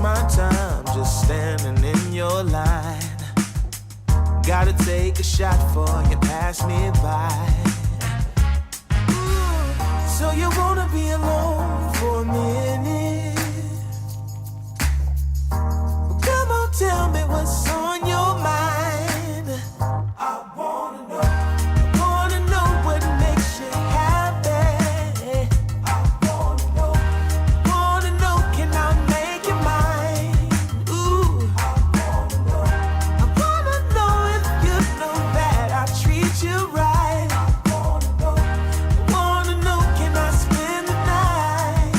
my time just standing in your line. Gotta take a shot for you pass me by. So you wanna be alone for a minute? Well, come on, tell me what's on your mind. I wanna know what makes you happy. I wanna know, can I make you mine? Ooh, I wanna know if you know that I treat you right. I wanna know, can I spend the night?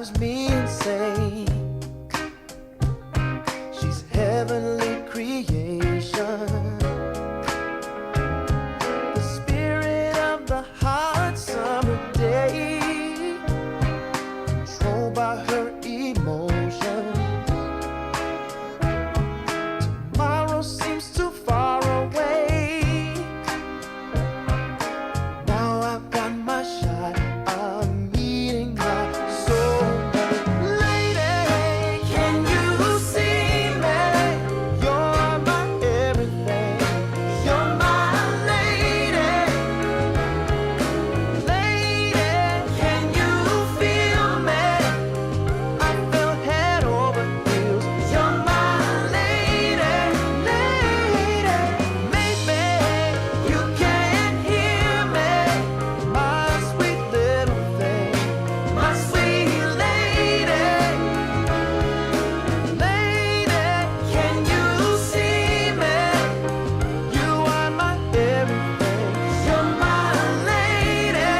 drives me insane. She's heavenly creation, the spirit of the hot summer day, controlled by her emotion. Tomorrow seems too far away. Now I've got my shot. I'm meeting my soulmate. Lady, can you see me? You're my everything. You're my lady. Lady, can you feel me? I feel head over heels. You're my lady, lady. Maybe you can't hear me, my sweet little thing, my sweet lady. Lady, can you see me? You are my everything. You're my lady,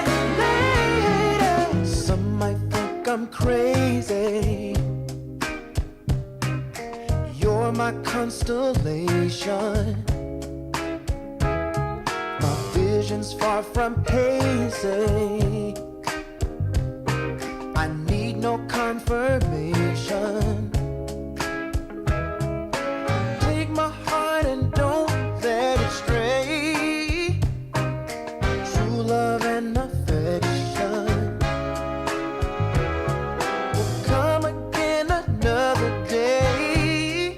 lady. Some might think I'm crazy. You're my constellation. My vision's far from hazy. I need no confirmation. Take my heart and don't let it stray. True love and affection will come again another day,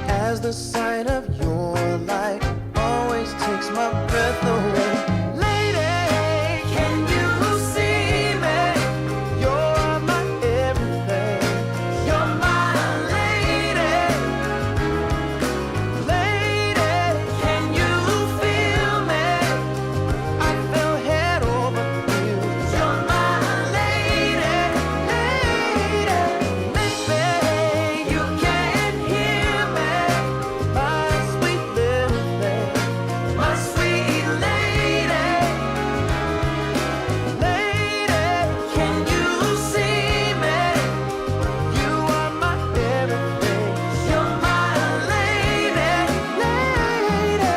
as the sight of your light always takes my breath away. Lady, can you see me? You're my everything. You're my lady. Lady, can you feel me? I feel head over heels. You're my lady, lady. Maybe you can't hear me, my sweet little thing, my sweet lady. Lady, can you see me? You are my everything. You're my lady, lady.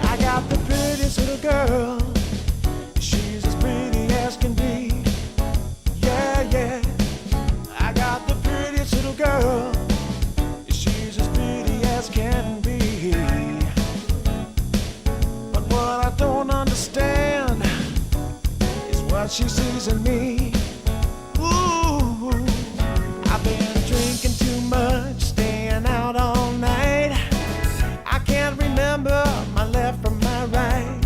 I got the prettiest little girl. She's as pretty as can be. Yeah, yeah. I got the prettiest little girl. She's as pretty as can be. But what I don't understand is what she sees in me. Ooh, I've been drinking too much, staying out all night. I can't remember my left from my right.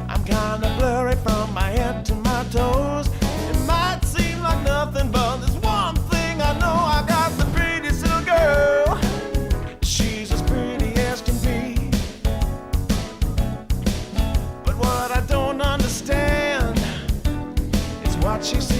I'm kinda blurry from my head to my toes. It might seem like nothing, but there's one thing I know. I got the prettiest little girl. She's as pretty as can be. But what I don't understand is what she sees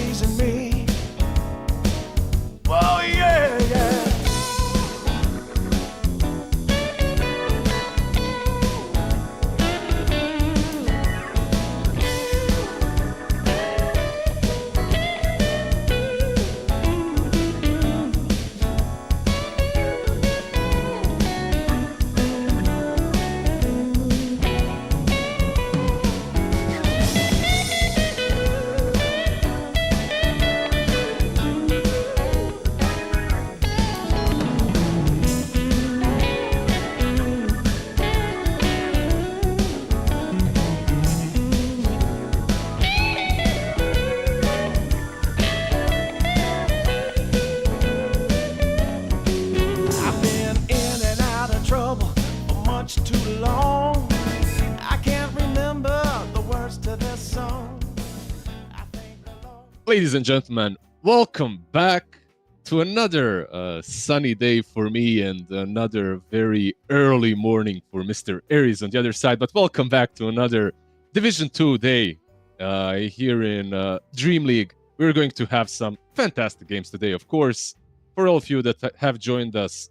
Ladies and gentlemen, welcome back to another sunny day for me and another very early morning for Mr. Aries on the other side. But welcome back to another Division 2 day here in DreamLeague. We're going to have some fantastic games today, of course. For all of you that have joined us,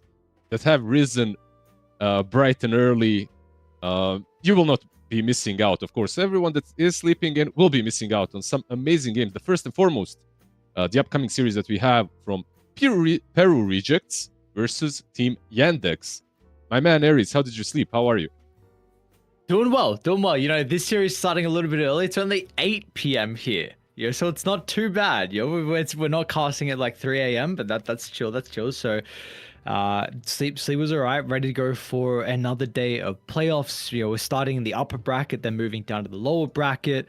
that have risen bright and early, you will not be missing out. Of course, everyone that is sleeping in will be missing out on some amazing games. The first and foremost, the upcoming series that we have from Peru Rejects versus Team Yandex. My man Aries, how did you sleep? How are you? Doing well, doing well. You know, this series starting a little bit early. It's only 8 p.m. here. You know, so it's not too bad. You know, we're not casting at like 3 a.m., but that's chill. That's chill. So sleep was all right. Ready to go for another day of playoffs. You know, we're starting in the upper bracket, then moving down to the lower bracket.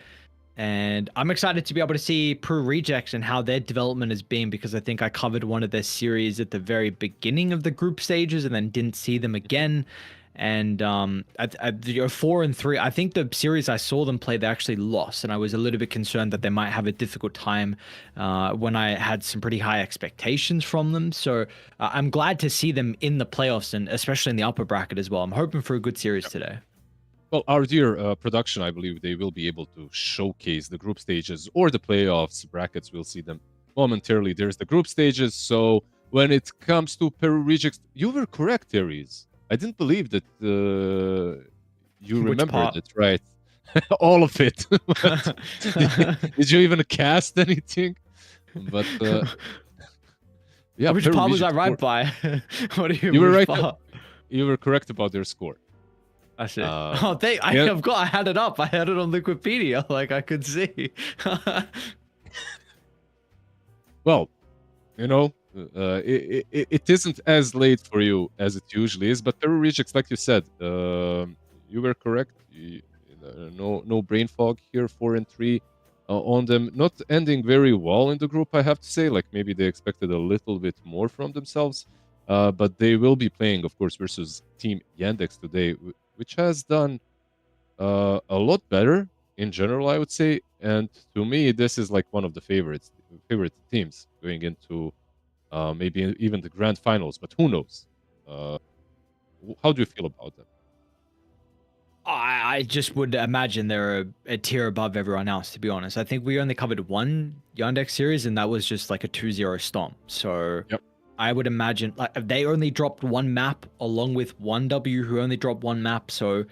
And I'm excited to be able to see Peru Rejects and how their development has been, because I think I covered one of their series at the very beginning of the group stages and then didn't see them again. And you know, 4 and 3, I think the series I saw them play, they actually lost, and I was a little bit concerned that they might have a difficult time when I had some pretty high expectations from them. So I'm glad to see them in the playoffs, and especially in the upper bracket as well. I'm hoping for a good series today. Well, our dear production, I believe they will be able to showcase the group stages or the playoffs brackets. We'll see them momentarily. There's the group stages. So when it comes to Peru Rejects, you were correct, Aries. I didn't believe that you remembered it, right? All of it. Did you even cast anything? But yeah, which Peru part was I Rejects right by? What do you were right. You were correct about their score. That's it. I had it up. I had it on Wikipedia, like I could see. Well, you know, it isn't as late for you as it usually is, but Peru Rejects, like you said, you were correct. No brain fog here. 4 and 3 on them, not ending very well in the group, I have to say. Like maybe they expected a little bit more from themselves, but they will be playing, of course, versus Team Yandex today, which has done a lot better in general, I would say. And to me, this is like one of the favorite teams going into maybe even the grand finals, but who knows? How do you feel about them? I just would imagine they're a tier above everyone else, to be honest. I think we only covered one Yandex series, and that was just like a 2-0 stomp. So yep. I would imagine like they only dropped one map along with 1W, who only dropped one map. So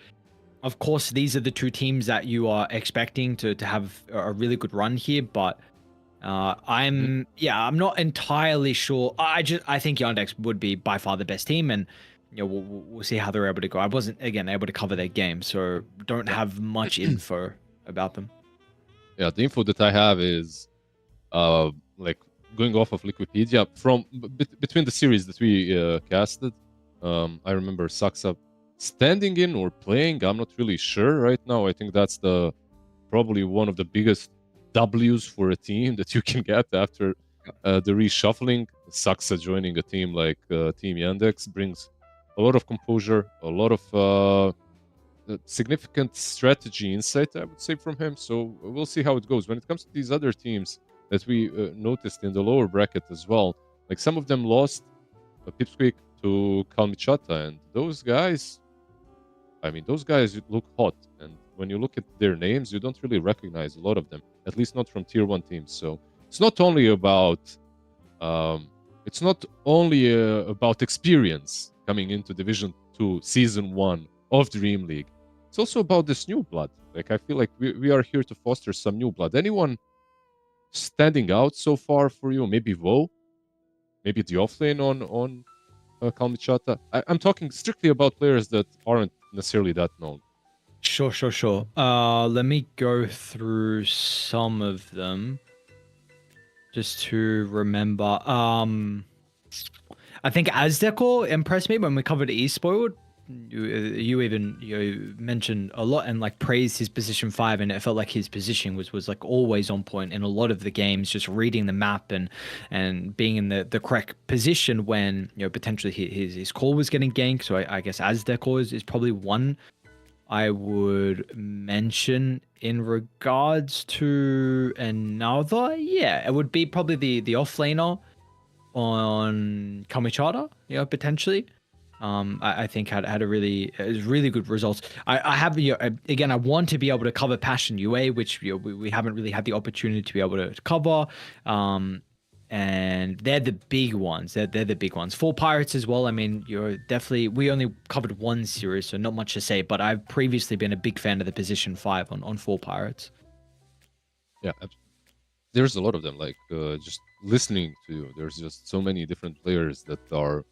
of course, these are the two teams that you are expecting to have a really good run here, but I'm not entirely sure. I think Yandex would be by far the best team, and you know, we'll see how they're able to go. I wasn't again able to cover their game, so don't have much info about them. Yeah, the info that I have is like going off of Wikipedia from between the series that we casted. I remember Saksa standing in or playing. I'm not really sure right now. I think that's probably one of the biggest W's for a team that you can get after the reshuffling. Saksa joining a team like Team Yandex brings a lot of composure, a lot of significant strategy insight, I would say, from him. So we'll see how it goes. When it comes to these other teams that we noticed in the lower bracket as well, like some of them lost Pipsqueak to Kalmichata, and those guys, I mean, those guys look hot. And when you look at their names, you don't really recognize a lot of them, at least not from tier 1 teams. So it's not only about experience coming into Division 2 Season 1 of DreamLeague. It's also about this new blood. Like, I feel like we are here to foster some new blood. Anyone standing out so far for you? Maybe Vo? Maybe the offlane on Kalmichata? I'm talking strictly about players that aren't necessarily that known. Sure. Let me go through some of them just to remember. I think Aztecor impressed me when we covered eSpoiled. You even mentioned a lot and like praised his position 5, and it felt like his position was like always on point in a lot of the games, just reading the map and being in the correct position when, you know, potentially his call was getting ganked. So I guess Aztecor is probably one I would mention in regards to another, yeah, it would be probably the offlaner on Kamichara, potentially. I think had a really good results. I have, again, I want to be able to cover Passion UA, which we haven't really had the opportunity to be able to cover. And they're the big ones. They're the big ones. Four Pirates as well. I mean, you're definitely. We only covered one series, so not much to say. But I've previously been a big fan of the Position 5 on Four Pirates. Yeah, there's a lot of them. Like just listening to you, there's just so many different players that are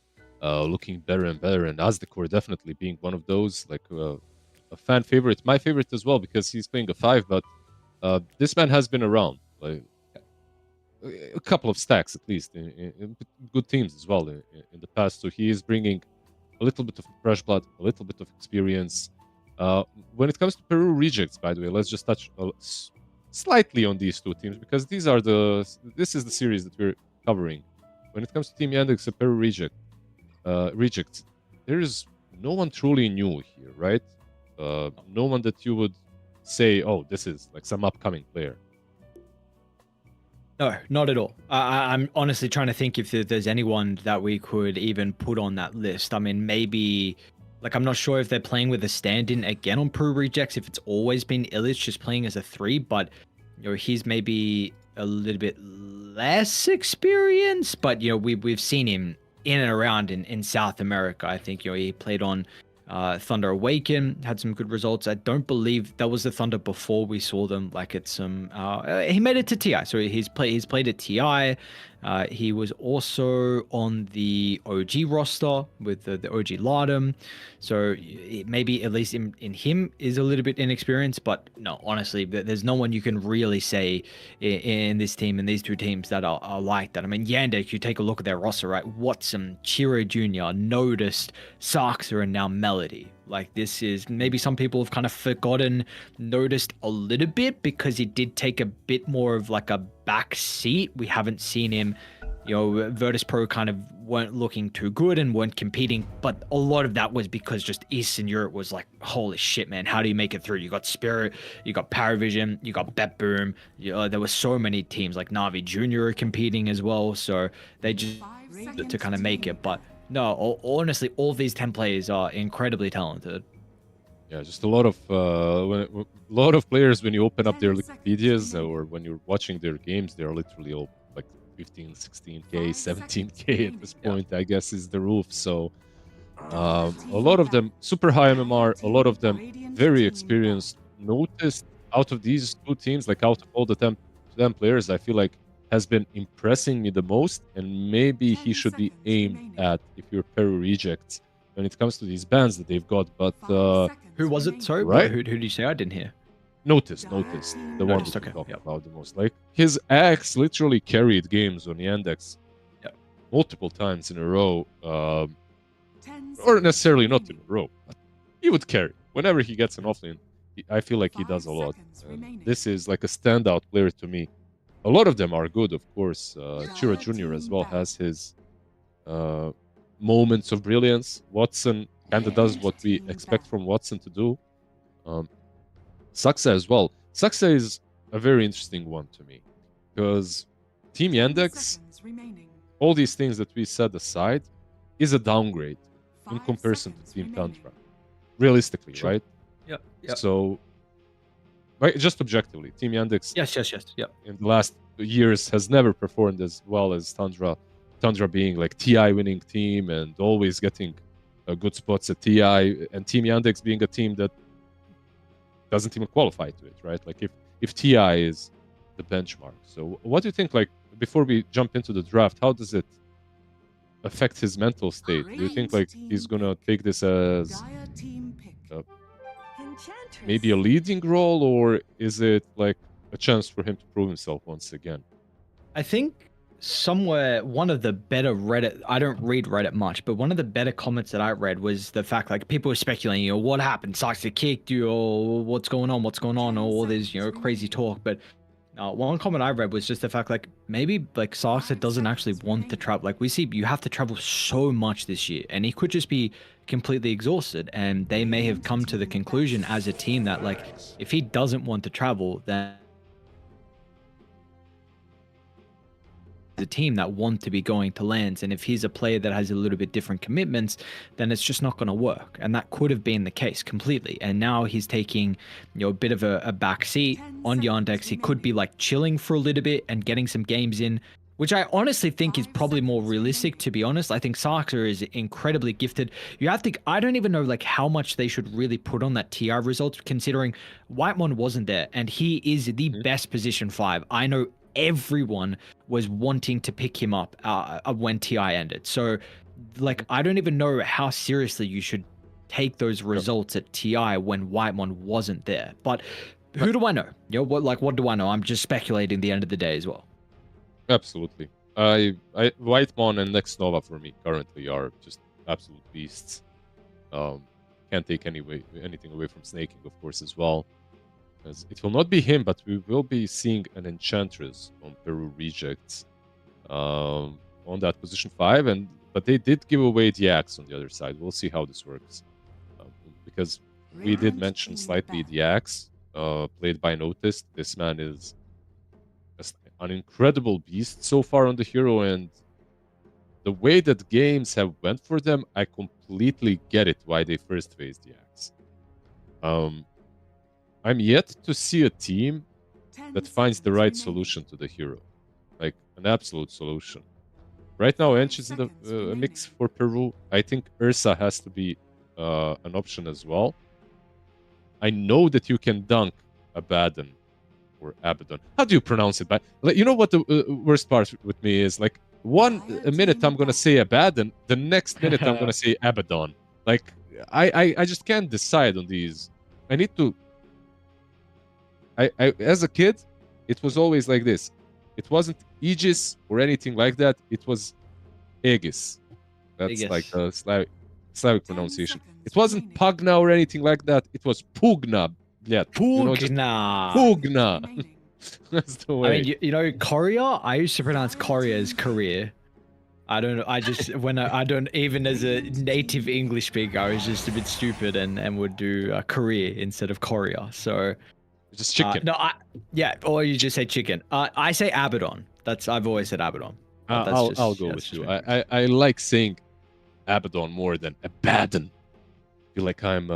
looking better and better. And Aztecor definitely being one of those, like a fan favorite, my favorite as well, because he's playing a 5. But this man has been around, like a couple of stacks at least in good teams as well in the past. So he is bringing a little bit of fresh blood, a little bit of experience. When it comes to Peru rejects, by the way, let's just touch slightly on these two teams, because this is the series that we're covering. When it comes to Team Yandex and Peru rejects, there is no one truly new here, right? No one that you would say, oh, this is like some upcoming player. No, not at all. I'm honestly trying to think if there's anyone that we could even put on that list. I mean, maybe, like, I'm not sure if they're playing with a stand-in again on Pro Rejects, if it's always been Illich just playing as a 3, but, he's maybe a little bit less experienced, but, we've seen him in and around in South America. I think, he played on Thunder Awaken, had some good results. I don't believe that was the Thunder before we saw them. Like, it's he made it to TI, so he's played at TI. He was also on the OG roster with the OG Lardum, so maybe at least in him is a little bit inexperienced. But no, honestly, there's no one you can really say in this team, in these two teams, that are like that. I mean, Yandex, you take a look at their roster, right? Watson, Chiro Jr., Noticed, Saxa, and now Melody. Like, this is, maybe some people have kind of forgotten Noticed a little bit, because he did take a bit more of like a back seat. We haven't seen him, Virtus Pro kind of weren't looking too good and weren't competing, but a lot of that was because just Eastern Europe was like, holy shit, man, how do you make it through? You got Spirit, you got Paravision, you got Bet Boom, there were so many teams like Navi Junior competing as well, so they just to kind of make it. But no, honestly, all these 10 players are incredibly talented. Yeah, just a lot of players, when you open up their Wikipedias or when you're watching their games, they're literally all like 15, 16k, 17k at this point, I guess is the roof. So a lot of them super high MMR, a lot of them very experienced. Noticed out of these two teams, like out of all the 10 players, I feel like has been impressing me the most, and maybe he should be aimed at if you're Peru rejects when it comes to these bans that they've got. But who was it? Sorry, right? Who did you say? I didn't hear. Noticed, the one that okay, we talked about the most. Like, his axe literally carried games on Yandex multiple times in a row, or necessarily not in a row, but he would carry whenever he gets an offlane. I feel like he does a lot. This is like a standout player to me. A lot of them are good, of course. Chira Jr. as well has his moments of brilliance. Watson kind of does what we expect from Watson to do. Saxa as well. Saxa is a very interesting one to me, because Team Yandex, all these things that we set aside, is a downgrade in comparison to Team Tantra. Realistically, Sure. right? Yep. So, right, just objectively, Team Yandex Yes. Yep. in the last years has never performed as well as Tundra. Tundra being like TI winning team and always getting good spots at TI, and Team Yandex being a team that doesn't even qualify to it, right? Like, if TI is the benchmark. So what do you think, like, before we jump into the draft, how does it affect his mental state? Do you think like he's gonna take this as maybe a leading role, or is it like a chance for him to prove himself once again? I think somewhere one of the better Reddit, I don't read Reddit much, but one of the better comments that I read was the fact, like, people were speculating, what happened? Saxa kicked you, or what's going on, or all this, crazy talk. But One comment I read was just the fact, like, maybe like Sarksa doesn't actually want to travel. Like, we see you have to travel so much this year, and he could just be completely exhausted. And they may have come to the conclusion as a team that, like, if he doesn't want to travel, then the team that want to be going to lands, and if he's a player that has a little bit different commitments, then it's just not going to work. And that could have been the case completely. And now he's taking, a bit of a back seat on Yandex. He could be like chilling for a little bit and getting some games in, which I honestly think is probably more realistic, to be honest. I think Sarksa is incredibly gifted. You have to, I don't even know like how much they should really put on that TR result, considering Whitemon wasn't there and he is the best position 5. I know everyone was wanting to pick him up when TI ended. So like, I don't even know how seriously you should take those results at TI when Whitemon wasn't there. But who do I know? What do I know? I'm just speculating the end of the day as well. Absolutely. Whitemon and Next Nova for me currently are just absolute beasts. Can't take anything away from Snaking, of course, as well. As it will not be him, but we will be seeing an Enchantress on Peru Rejects on that position 5, but they did give away the Axe on the other side. We'll see how this works. Because we did mention slightly the Axe, played by Noticed. This man is just an incredible beast so far on the hero, and the way that games have went for them, I completely get it why they first faced the Axe. I'm yet to see a team that finds the right solution to the hero, like an absolute solution. Right now, Ench is in the mix for Peru. I think Ursa has to be an option as well. I know that you can dunk Abaddon or Abaddon. How do you pronounce it? But like, you know what the worst part with me is? Like, a minute I'm gonna say Abaddon, the next minute I'm gonna say Abaddon. Like, I just can't decide on these. I need to. I as a kid, it was always like this. It wasn't Aegis or anything like that. It was Aegis. That's Aegis. like a Slavic pronunciation. It wasn't Pugna or anything like that. It was Pugna. Yeah, Pugna. Pugna. That's the way. I mean, you know, Korea. I used to pronounce Korea as Korea. I don't know. I just I don't even as a native English speaker, I was just a bit stupid and would do Korea instead of Korea. So. Just chicken. Or you just say chicken. I say Abaddon. I've always said Abaddon. I'll go with you. I like saying Abaddon more than Abaddon. I feel like I'm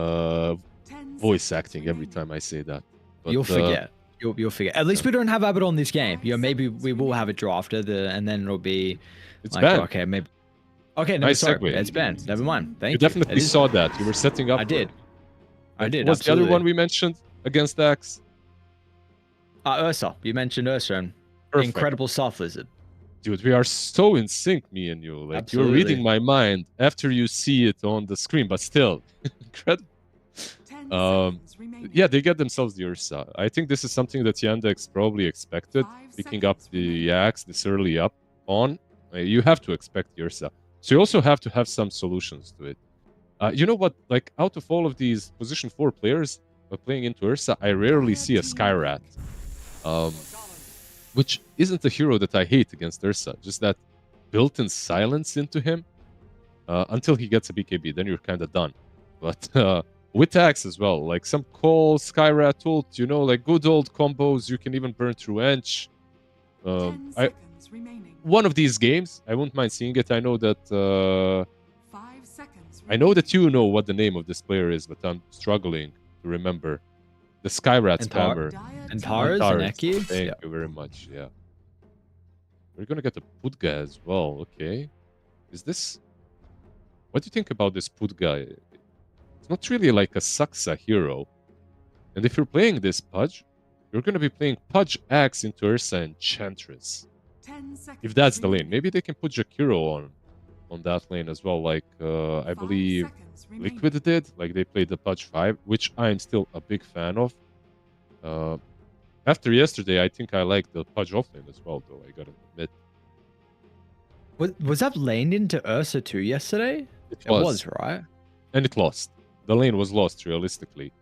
voice acting every time I say that. But, you'll forget. You'll forget. At least we don't have Abaddon this game. Maybe we will have a draft and then it'll be. It's like, banned. Okay, maybe. Okay, no, nice sorry. segue. It's banned. Never mind. Thank you. You definitely saw that. You were setting up. I did. What's the other one we mentioned against Axe? Ursa. You mentioned Ursa and incredible soft lizard. Dude, we are so in sync, me and you. Like, Absolutely. You're reading my mind after you see it on the screen, but still, incredible. Yeah, they get themselves the Ursa. I think this is something that Yandex probably expected, picking up the Axe this early up on. You have to expect the Ursa. So you also have to have some solutions to it. You know what? Like, out of all of these position 4 players playing into Ursa, I rarely see a Skyrat. Which isn't a hero that I hate against Ursa, just that built-in silence into him until he gets a BKB, then you're kind of done. But with Axe as well, like some Call, Skyrat ult, like good old combos, you can even burn through Ench. One of these games, I wouldn't mind seeing it. I know that you know what the name of this player is, but I'm struggling to remember. The Skyrat spammer. Antares and Eki? Thank you very much, yeah. We're gonna get a Pudga as well, okay. Is this... What do you think about this Pudga? It's not really like a Saksa hero. And if you're playing this Pudge, you're gonna be playing Pudge Axe into Ursa Enchantress. If that's the lane. Maybe they can put Jakiro on that lane as well, like I believe Liquid did. Like they played the Pudge 5, which I'm still a big fan of. After yesterday, I think I like the Pudge off lane as well, though, I gotta admit. Was that lane into Ursa 2 yesterday? It was, right? And it lost. The lane was lost, realistically.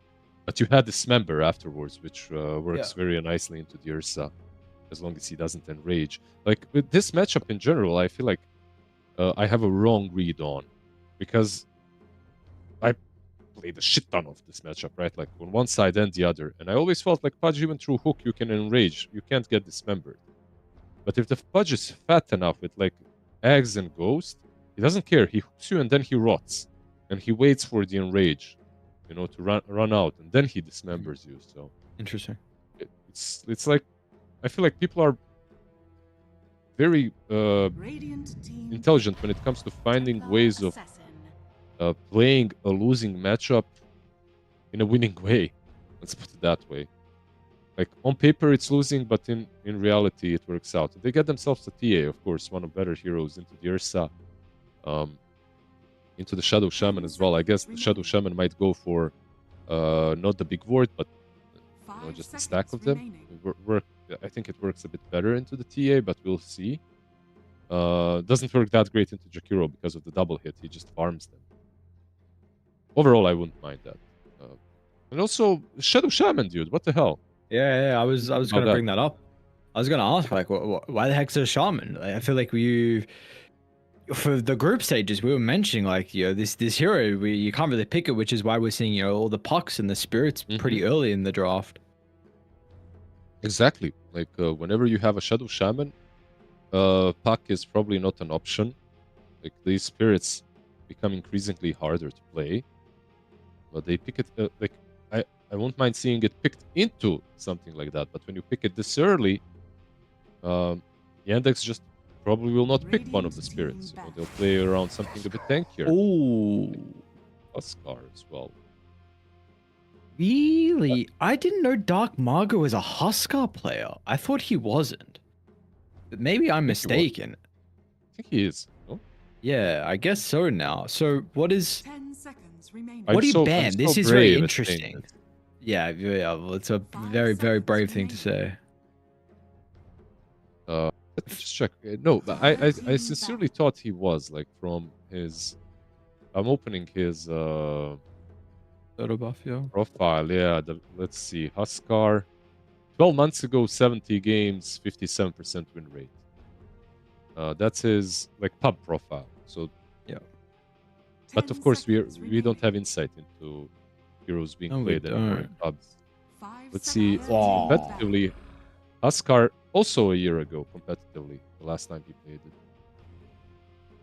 But you had Dismember afterwards, which works very nicely into the Ursa. as long as he doesn't enrage. Like with this matchup in general, I feel like I have a wrong read on, because I played a shit ton of this matchup, right? Like on one side and the other, and I always felt like Pudge, even through hook, you can enrage, you can't get dismembered. But if the Pudge is fat enough with like eggs and ghost, he doesn't care. He hooks you and then he rots, and he waits for the enrage, you know, to run out, and then he dismembers you. So Interesting. it's like, I feel like people are very intelligent when it comes to finding ways of playing a losing matchup in a winning way. Let's put it that way. Like on paper it's losing, but in reality it works out. They get themselves a TA, of course, one of better heroes into the Ursa, into the Shadow Shaman as well. I guess the Shadow Shaman might go for not the big ward, but you know, just a stack of them. I think it works a bit better into the TA, but we'll see. Doesn't work that great into Jakiro because of the double hit. He just farms them. Overall, I wouldn't mind that. And also, Shadow Shaman, dude, what the hell? Yeah, I was gonna that? bring that up. I was gonna ask, like, why the heck's a shaman? Like, I feel like for the group stages, we were mentioning, like, you know, this hero, you can't really pick it, which is why we're seeing, you know, all the pucks and the spirits pretty early in the draft. Exactly. Like, whenever you have a Shadow Shaman, puck is probably not an option. Like, these spirits become increasingly harder to play. But they pick it, like, I won't mind seeing it picked into something like that. But when you pick it this early, Yandex just probably will not pick one of the spirits. You know, they'll play around something a bit tankier. Oh, Huskar as well. really? I didn't know Dark Margo was a Huskar player. I thought he wasn't. But maybe I'm mistaken. I think he is. No? Yeah, I guess so now. So what is... 10 seconds remaining. What do you ban? This is very brave at saying interesting. this. Yeah, well, it's a very, very brave thing to say. Let me just check. No, I sincerely thought he was, like, from his... I'm opening his Dota buff, yeah. profile. Yeah, let's see. Huskar, 12 months ago, 70 games, 57% win rate. That's his, like, pub profile. So yeah. But of course, we don't have insight into heroes being played anymore in pubs. Let's see. Competitively, Huskar also a year ago competitively, the last time he played it.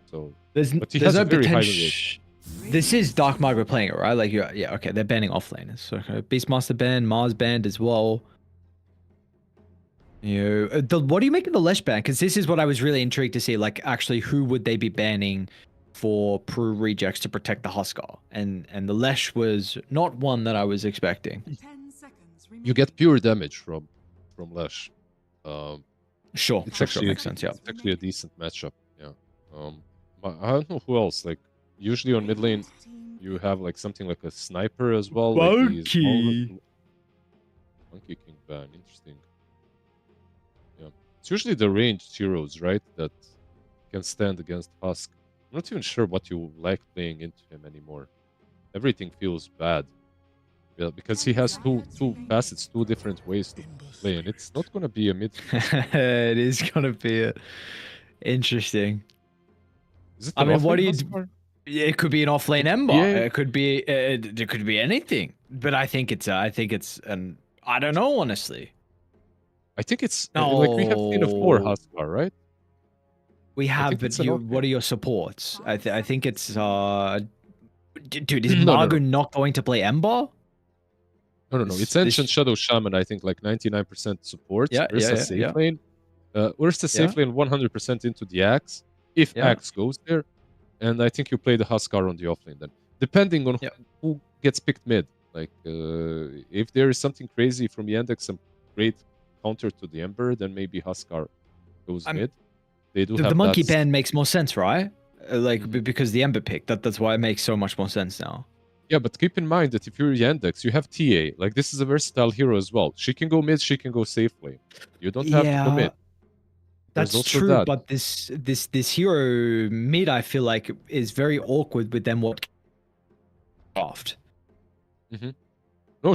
So, but he has a very high rate. This is Dark Margo playing it, right? Like, yeah, okay, they're banning offlaners. So Beastmaster banned, Mars banned as well. You know, what do you make of the Lesh ban? Because this is what I was really intrigued to see. Like, actually, who would they be banning for Pro rejects to protect the Huskar? And the Lesh was not one that I was expecting. You get pure damage from Lesh. Sure, Actually, makes sense. Yeah, it's actually a decent matchup. Yeah. I don't know who else. Like, usually on mid lane, you have like something like a sniper as well. Monkey. Monkey King ban. Interesting. Yeah. It's usually the ranged heroes, right, that can stand against Husk. I'm not even sure what you like playing into him anymore. Everything feels bad. Yeah, because he has two facets, two different ways to play, and it's not gonna be a mid. It is gonna be interesting. Is it I mean, what do you? Huskar? It could be an offlane Ember. Yeah. It could be. It could be anything. But I think it's an. I don't know, honestly. I think it's like we have seen a 4 Huskar, right? We have, but what are your supports? I think it's dude, is Margo not going to play Ember? No. It's Ancient Shadow Shaman, I think, like 99% support. Ursa safe lane. Ursa safe lane 100% into the Axe, if Axe goes there. And I think you play the Huskar on the offlane then. Depending on who gets picked mid. Like, if there is something crazy from Yandex, some great counter to the Ember, then maybe Huskar goes mid. They do have the monkey ban makes more sense, right? Like, because the Ember pick. That's why it makes so much more sense now. Yeah, but keep in mind that if you're Yandex, you have TA. Like, this is a versatile hero as well. She can go mid, she can go safe lane. You don't have to go mid. That's true, but this hero mid, I feel like, is very awkward with them what craft. No,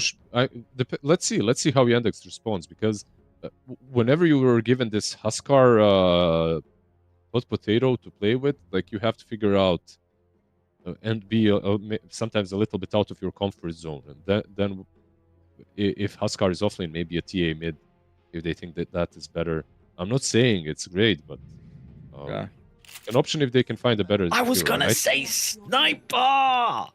let's see how Yandex responds, because whenever you were given this Huskar hot potato to play with, like you have to figure out and be sometimes a little bit out of your comfort zone. And then if Huskar is offlane, maybe a TA mid, if they think that that is better. I'm not saying it's great, but Yeah. an option if they can find a better. I was hero, gonna right? say sniper.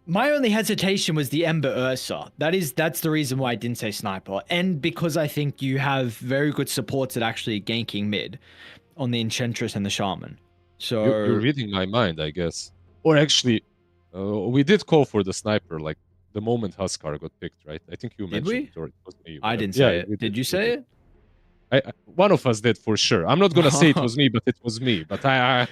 My only hesitation was the Ember Ursa. That's the reason why I didn't say sniper, and because I think you have very good supports at actually ganking mid on the Enchantress and the Shaman. So You're reading my mind, I guess. Or actually, we did call for the sniper, like the moment Huskar got picked, right? I think you Did mentioned we? it, or it was me. I whatever. didn't Yeah, say we it. Did you we say it? one of us did for sure. I'm not gonna say it was me, but it was me. But I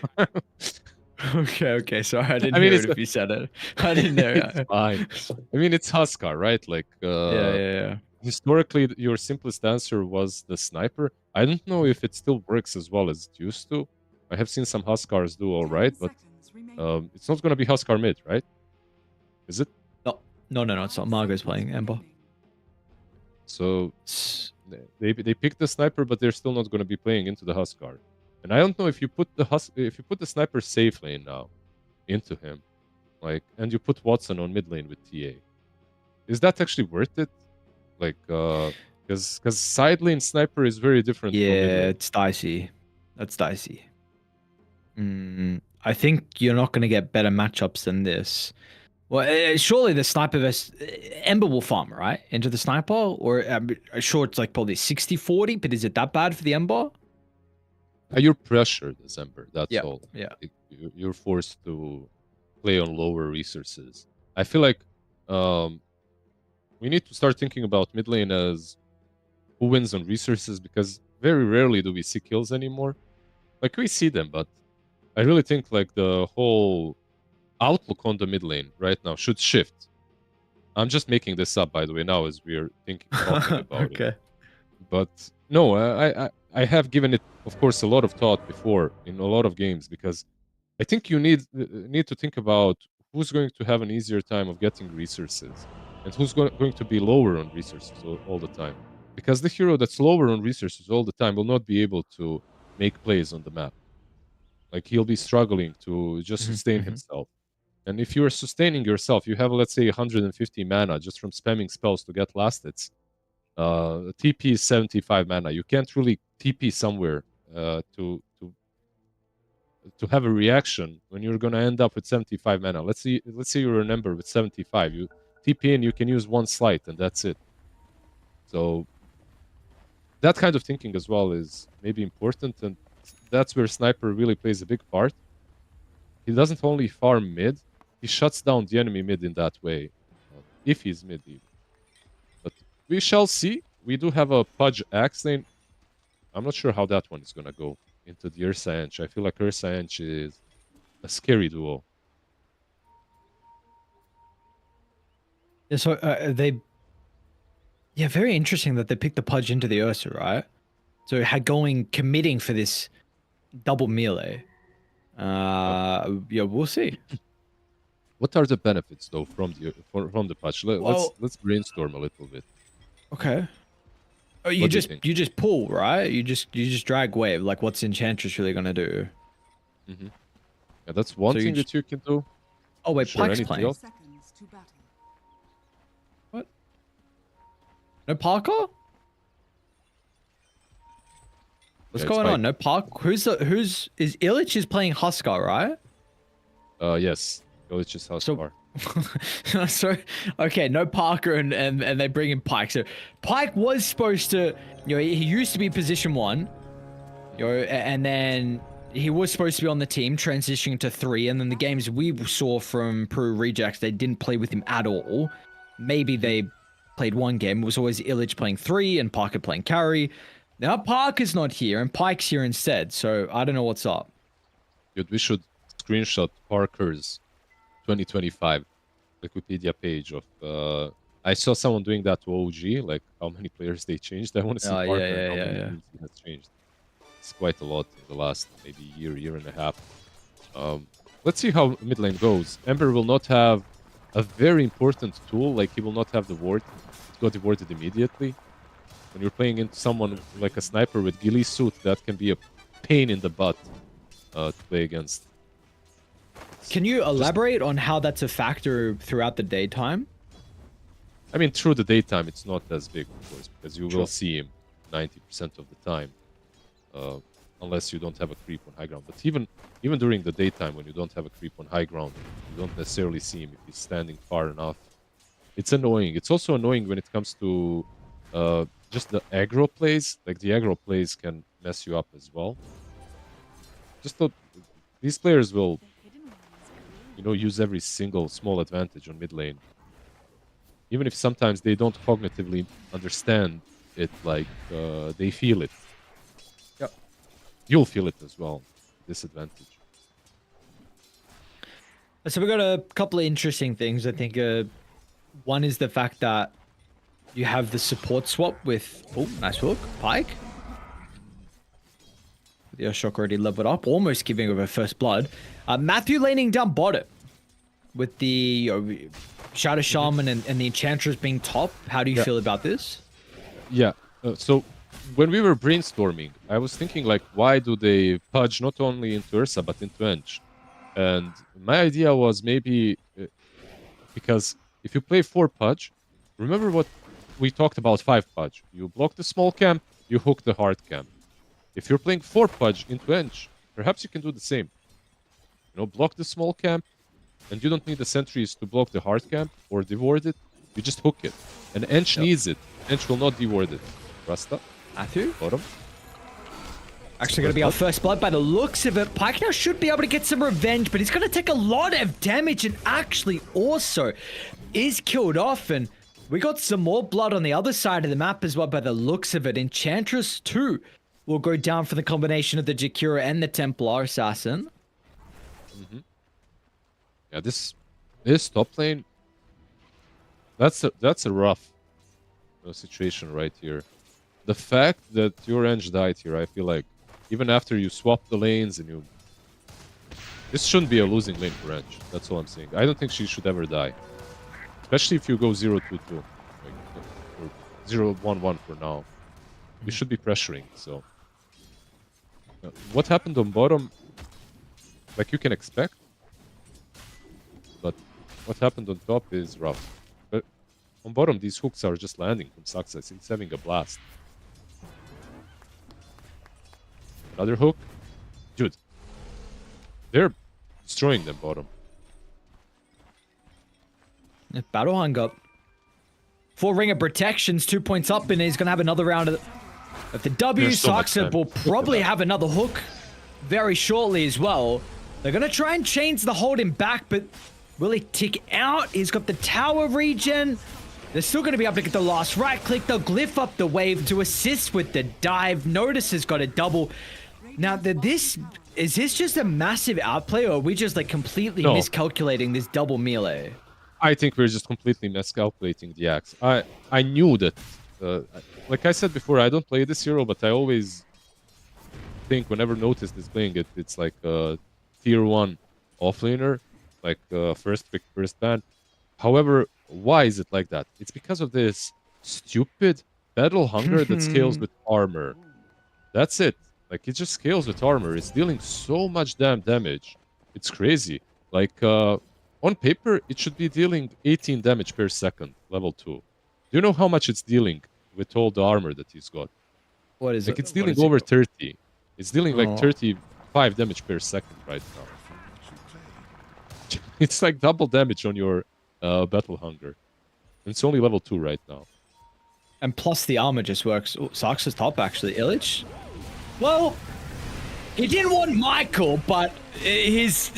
Okay. Sorry, I didn't I mean, hear it's it if you said it. I didn't hear it's it. fine. I mean, it's Huskar, right? Like, Yeah. historically, your simplest answer was the sniper. I don't know if it still works as well as it used to. I have seen some Huskars do all right, but it's not gonna be Huskar mid, right? Is it? No. It's not. Margot's playing Ember. So they picked the sniper, but they're still not going to be playing into the Huskar. And I don't know if you put the sniper safe lane now into him, like, and you put Watson on mid lane with TA, is that actually worth it? Like, because side lane sniper is very different from mid Yeah, lane. it's dicey. That's dicey. I think you're not going to get better matchups than this. Well, surely the sniper versus Ember will farm, right? Into the sniper? Or I'm sure it's like probably 60-40, but is it that bad for the Ember? You're pressured, December. That's Yeah, all. yeah. Like, you're forced to play on lower resources. I feel like we need to start thinking about mid lane as who wins on resources, because very rarely do we see kills anymore. Like, we see them, but I really think like the whole outlook on the mid lane right now should shift. I'm just making this up, by the way, now as we're talking about it. But no, I have given it, of course, a lot of thought before in a lot of games, because I think you need to think about who's going to have an easier time of getting resources and who's going to be lower on resources all the time. Because the hero that's lower on resources all the time will not be able to make plays on the map. Like, he'll be struggling to just sustain himself. And if you're sustaining yourself, you have, let's say, 150 mana just from spamming spells to get last hits. TP is 75 mana. You can't really TP somewhere to have a reaction when you're gonna end up with 75 mana. Let's say you're an Ember with 75. You TP in, you can use one slight, and that's it. So that kind of thinking as well is maybe important, and that's where Sniper really plays a big part. He doesn't only farm mid, he shuts down the enemy mid in that way, if he's mid even. But we shall see. We do have a Pudge Axe lane. I'm not sure how that one is going to go into the Ursa Ench. I feel like Ursa Ench is a scary duo. Yeah, so yeah, very interesting that they picked the Pudge into the Ursa, right? So committing for this double melee. Yeah, we'll see. What are the benefits though from the Pudge? Let's brainstorm a little bit. Okay. Oh, you just pull, right? You just drag wave. Like, what's Enchantress really gonna do? Yeah, that's one thing that you can do. Oh wait, Sure, Pike's playing. else? What? No Parker? What's going on? No Park. Is Illich is playing Huskar, right? Yes. Illich is Huskar. So okay, no Parker and they bring in Pike. So Pike was supposed to, he used to be position 1, and then he was supposed to be on the team, transitioning to 3, and then the games we saw from Peru Rejects, they didn't play with him at all. Maybe they played one game. It was always Illich playing 3 and Parker playing carry. Now Parker's not here and Pike's here instead, so I don't know what's up. Dude, we should screenshot Parker's 2025 Wikipedia page of I saw someone doing that to OG, like how many players they changed. I want to see Parker and how many teams he has changed. It's quite a lot in the last maybe year and a half. Let's see how mid lane goes. Ember will not have a very important tool, like he will not have the ward. It got awarded immediately. when you're playing into someone like a sniper with ghillie suit, that can be a pain in the butt to play against. Can you elaborate on how that's a factor throughout the daytime? I mean, through the daytime, it's not as big, of course, because you Sure. will see him 90% of the time, unless you don't have a creep on high ground. But even during the daytime, when you don't have a creep on high ground, you don't necessarily see him if he's standing far enough. It's annoying. It's also annoying when it comes to just the aggro plays. Like, the aggro plays can mess you up as well. These players will, use every single small advantage on mid lane. Even if sometimes they don't cognitively understand it, like, they feel it. Yep. You'll feel it as well, disadvantage. So we got a couple of interesting things. I think one is the fact that you have the support swap with, oh, nice hook, Pike. The Earthshock already leveled up, almost giving over first blood. Matthew laning down bottom with the Shadow Shaman and the Enchantress being top. How do you feel about this? Yeah, so when we were brainstorming, I was thinking, like, why do they pudge not only into Ursa, but into Ench? And my idea was maybe because if you play 4 pudge, remember what we talked about 5 pudge. You block the small camp, you hook the hard camp. If you're playing 4 pudge into Ench, perhaps you can do the same. Block the small camp, and you don't need the sentries to block the hard camp or deward it. You just hook it. And Ench needs it. Ench will not deward it. Rasta. Matthew? Bottom. Actually going to be our first blood by the looks of it. Pike now should be able to get some revenge, but he's going to take a lot of damage and actually also is killed off. And we got some more blood on the other side of the map as well by the looks of it. Enchantress 2 will go down for the combination of the Jakira and the Templar Assassin. Yeah, this top lane, that's a rough situation right here. The fact that your Ench died here, I feel like even after you swap the lanes and this shouldn't be a losing lane for Ench. That's all I'm saying. I don't think she should ever die, especially if you go 0-2-2 or 0-1-1 for now. You should be pressuring. So what happened on bottom, like, you can expect. But what happened on top is rough. But on bottom, these hooks are just landing from success. He's having a blast. Another hook. Dude. They're destroying them bottom. Battle hung up. 4 ring of protections, 2 points up, and he's going to have another round of the W. There's so much Saksa will probably have another hook very shortly as well. They're going to try and change the hold him back, but will he tick out? He's got the tower regen. They're still going to be able to get the last right click. They'll glyph up the wave to assist with the dive. Notice has got a double. Now, is this just a massive outplay, or are we just like completely miscalculating this double melee? I think we're just completely miscalculating the axe. I knew that, like I said before, I don't play this hero, but I always think whenever Noticed is playing it, it's like a tier 1 offlaner, like first pick, first ban. However, why is it like that? It's because of this stupid battle hunger that scales with armor. That's it. Like, it just scales with armor. It's dealing so much damn damage. It's crazy. Like, on paper, it should be dealing 18 damage per second, level 2. Do you know how much it's dealing with all the armor that he's got? What is Like, it? it's dealing over 30. It's dealing like 35 damage per second right now. It's like double damage on your battle hunger. And it's only level 2 right now. And plus the armor just works. Oh, Saksa's top, actually. Illich? Well, he didn't want Michael, but his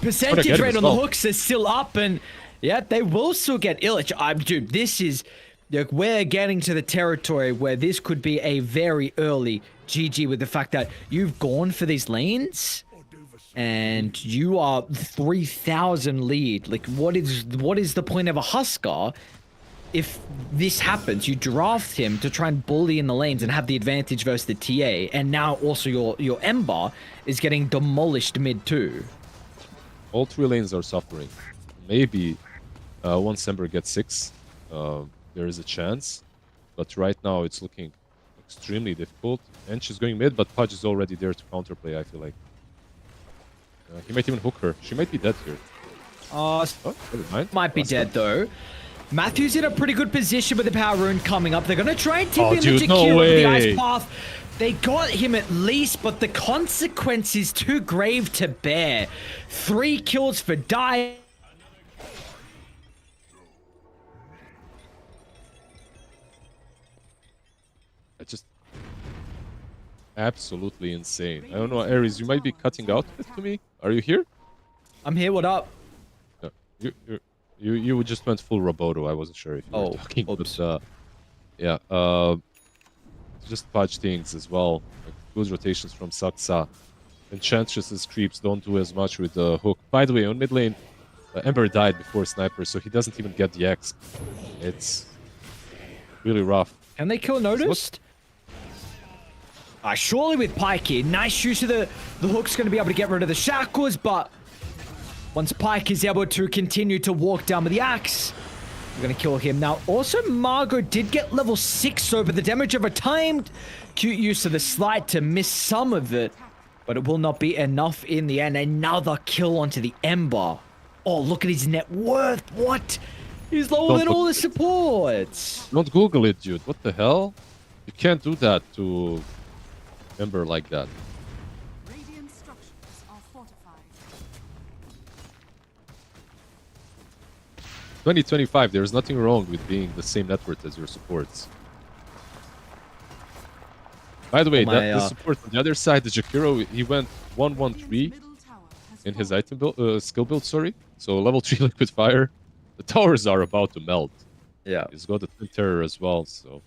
percentage rate on the hooks is still up, and yeah, they will still get Illich. Dude, this is, like, we're getting to the territory where this could be a very early GG with the fact that you've gone for these lanes and you are 3,000 lead. Like, what is the point of a Huskar if this happens? You draft him to try and bully in the lanes and have the advantage versus the TA, and now also your Ember is getting demolished mid too. All 3 lanes are suffering. Maybe once Ember gets 6, there is a chance. but right now it's looking extremely difficult. And she's going mid, but Pudge is already there to counterplay, I feel like. He might even hook her. She might be dead here. Oh, never mind. Might be Last dead one. though. Matthew's in a pretty good position with the power rune coming up. They're going to try and tip Oh, in dude, the no Jakiro with the way. ice path. They got him at least, but the consequence is too grave to bear. 3 kills for Die. It's just absolutely insane. I don't know, Ares, you might be cutting out a bit to me. Are you here? I'm here, what up? No, you just went full Roboto. I wasn't sure if you were talking, oops. but yeah, just Pudge things as well. Like good rotations from Saksa. Enchantress's creeps don't do as much with the hook. By the way, on mid lane, Ember died before Sniper, so he doesn't even get the X. It's really rough. Can they kill noticed? Surely with Pike here. Nice use of the hook's going to be able to get rid of the shackles, but once Pike is able to continue to walk down with the axe, we're going to kill him. Now, also, Margot did get level 6, so but the damage over timed. Cute use of the slide to miss some of it, but it will not be enough in the end. Another kill onto the Ember. Oh, look at his net worth. What? He's lower than all the supports. Don't Google it, dude. What the hell? You can't do that to Ember like that. Radiant structures are fortified. 2025, there's nothing wrong with being the same net worth as your supports. By the way, the support on the other side, the Jakiro, he went 1-1-3 in his item build, skill build, sorry. So level 3 liquid fire. The towers are about to melt. Yeah. He's got the Twin Terror as well, so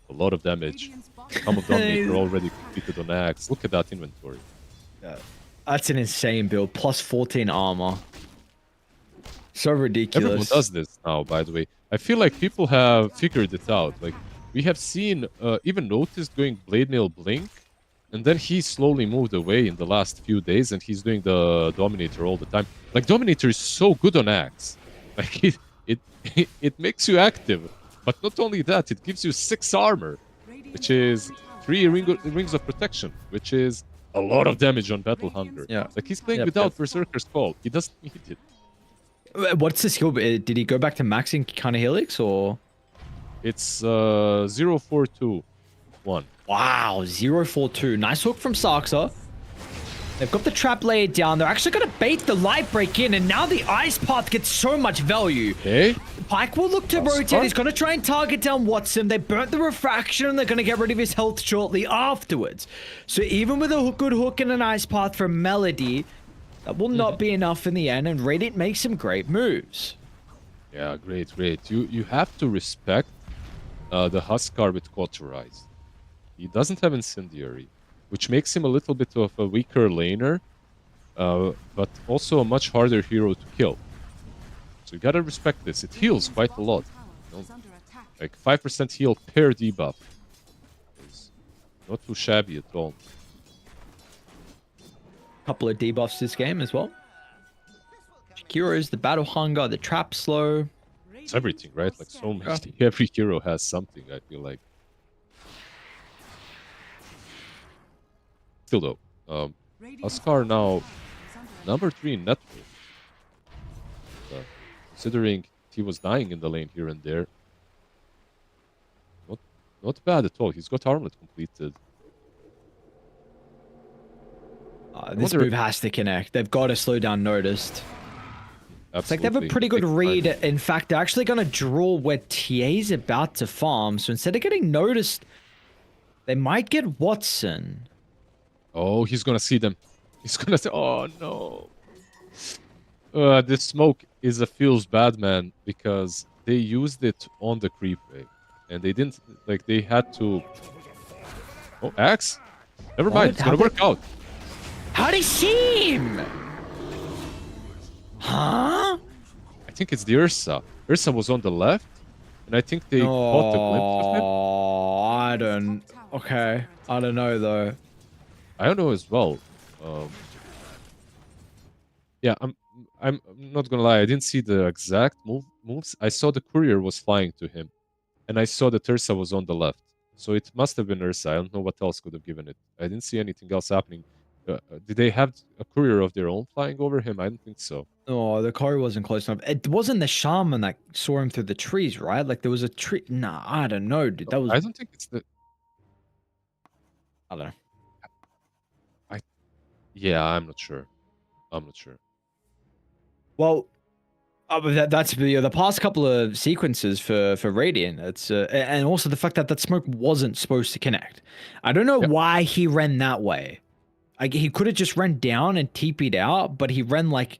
a lot of damage. Come of Dominator already completed on Axe. Look at that inventory. Yeah. That's an insane build. Plus 14 armor. So ridiculous. Everyone does this now, by the way. I feel like people have figured it out. Like, we have seen, even noticed going Blade Mail Blink, and then he slowly moved away in the last few days, and he's doing the Dominator all the time. Like, Dominator is so good on Axe. Like, it makes you active. But not only that, it gives you 6 armor, which is 3 rings of protection, which is a lot of damage on Battle Hunger. Yeah. Like, he's playing without Berserker's Call. He doesn't need it. What's the skill? Did he go back to maxing kind of Helix or? It's 0-4-2-1. Wow, 0-4-2. Nice hook from Saksa. They've got the trap laid down. They're actually going to bait the light break in, and now the ice path gets so much value. Okay. Pike will look to rotate. He's going to try and target down Watson. They burnt the refraction, and they're going to get rid of his health shortly afterwards. So even with a good hook and an ice path from Melody, that will not be enough in the end, and Radiant makes some great moves. Yeah, great. You have to respect the Huskar with Cauterize. He doesn't have Incendiary, which makes him a little bit of a weaker laner, but also a much harder hero to kill. So you gotta respect this. It heals quite a lot. You know? Like 5% heal per debuff. Is not too shabby at all. Couple of debuffs this game as well. Shakiro's, the battle hunger, the trap slow. It's everything, right? Like so many. Every hero has something, I feel like. Still though, Huskar now number 3 in net worth. Considering he was dying in the lane here and there. Not bad at all. He's got Armlet completed. This move has to connect. They've got to slow down Noticed. Absolutely. It's like they have a pretty good read. In fact, they're actually going to draw where TA's about to farm. So instead of getting Noticed, they might get Watson. Oh, he's going to see them. He's going to say, oh no. This smoke is a feels bad, man, because they used it on the creep wave. And they didn't, like, they had to... Oh, Axe? Never mind, it's going to work out. How'd he see him? Huh? I think it's the Ursa. Ursa was on the left, and I think they caught a glimpse of him. Oh, I don't... Okay. I don't know, though. I don't know as well. Yeah, I'm not gonna lie. I didn't see the exact moves. I saw the courier was flying to him, and I saw that Ursa was on the left. So it must have been Ursa. I don't know what else could have given it. I didn't see anything else happening. Did they have a courier of their own flying over him? I don't think so. Oh, the car wasn't close enough. It wasn't the shaman that saw him through the trees, right? Like there was a tree. Nah, I don't know, dude. That was I don't think it's the. I don't know. Yeah, I'm not sure. I'm not sure. Well, but that's the past couple of sequences for Radiant. It's and also the fact that that smoke wasn't supposed to connect. I don't know Yep. why he ran that way. Like he could have just ran down and TP'd out, but he ran like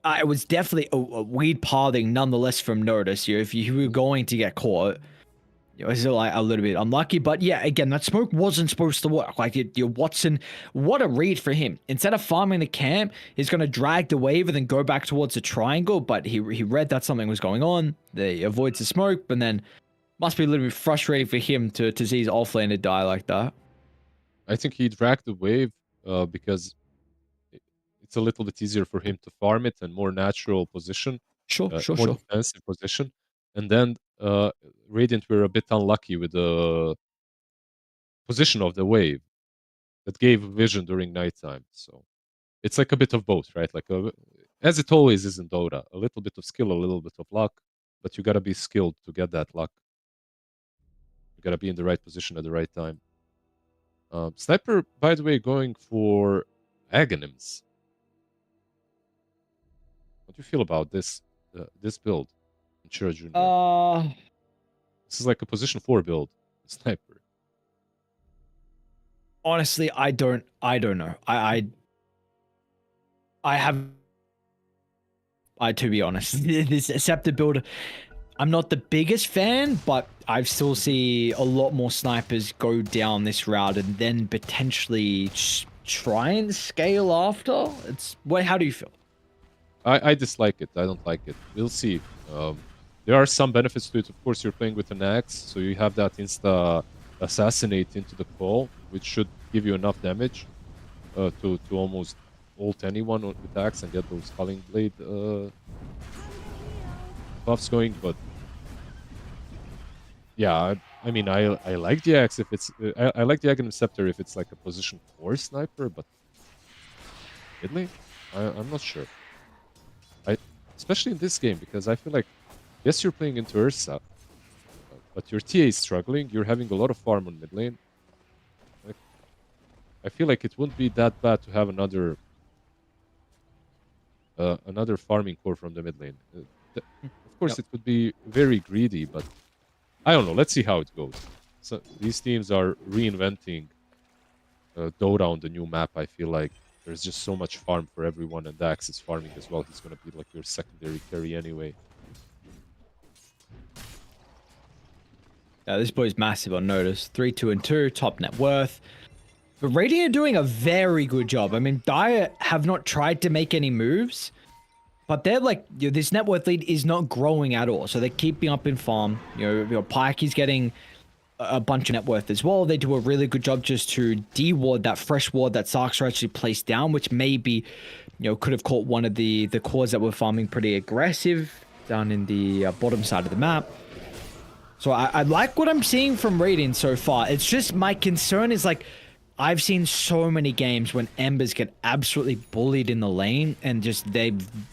it was definitely a weird pathing, nonetheless. From notice, if you were going to get caught, it was like a little bit unlucky. But yeah, again, that smoke wasn't supposed to work. Like your Watson, what a read for him. Instead of farming the camp, he's going to drag the wave and then go back towards the triangle. But he read that something was going on. He avoids the smoke, but then must be a little bit frustrating for him to see his offlaner die like that. I think he dragged the wave because it's a little bit easier for him to farm it and more natural position. Sure. More defensive position. And then Radiant were a bit unlucky with the position of the wave that gave vision during nighttime. So it's like a bit of both, right? Like as it always is in Dota, a little bit of skill, a little bit of luck, but you gotta be skilled to get that luck. You gotta be in the right position at the right time. Sniper, by the way, going for Aghanims. What do you feel about this build in Chira Junior? This is like a position 4 build, Sniper. Honestly, I don't know. To be honest, this Scepter build, I'm not the biggest fan, but I still see a lot more snipers go down this route and then potentially try and scale after. How do you feel? I dislike it. I don't like it. We'll see. There are some benefits to it. Of course, you're playing with an axe, so you have that insta assassinate into the call, which should give you enough damage to almost ult anyone with axe and get those Culling Blade buffs going. But yeah, I mean, I like the axe if it's I like the Aghanim Scepter if it's like a position 4 sniper, but really, I'm not sure. Especially in this game, because I feel like, yes, you're playing into Ursa, but your TA is struggling. You're having a lot of farm on mid lane. Like, I feel like it wouldn't be that bad to have another farming core from the mid lane. Of course, it would be very greedy, but I don't know. Let's see how it goes. So these teams are reinventing Dota on the new map. I feel like there's just so much farm for everyone, and Dax is farming as well. He's going to be like your secondary carry anyway. Yeah, this boy's massive on notice. 3, 2, and 2, top net worth. But Radiant are doing a very good job. I mean, Dire have not tried to make any moves, but they're like, this net worth lead is not growing at all. So they're keeping up in farm. Pike is getting a bunch of net worth as well. They do a really good job just to de-ward that fresh ward that Sark's actually placed down, which maybe, could have caught one of the cores that were farming pretty aggressive down in the bottom side of the map. So I like what I'm seeing from Radiant so far. It's just my concern is like, I've seen so many games when Embers get absolutely bullied in the lane and just their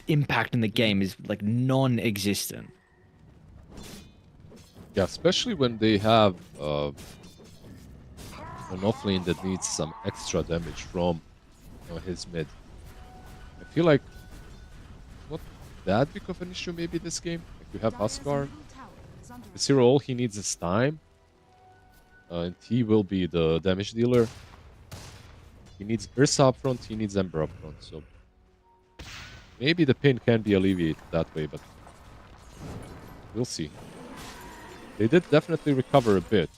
impact in the game is like non-existent. Yeah, especially when they have an offlane that needs some extra damage from his mid. I feel like not that big of an issue maybe this game. Like you have Huskar. This hero, all he needs is time. And he will be the damage dealer. He needs Ursa up front, he needs Ember up front. So maybe the pain can be alleviated that way, but we'll see. They did definitely recover a bit.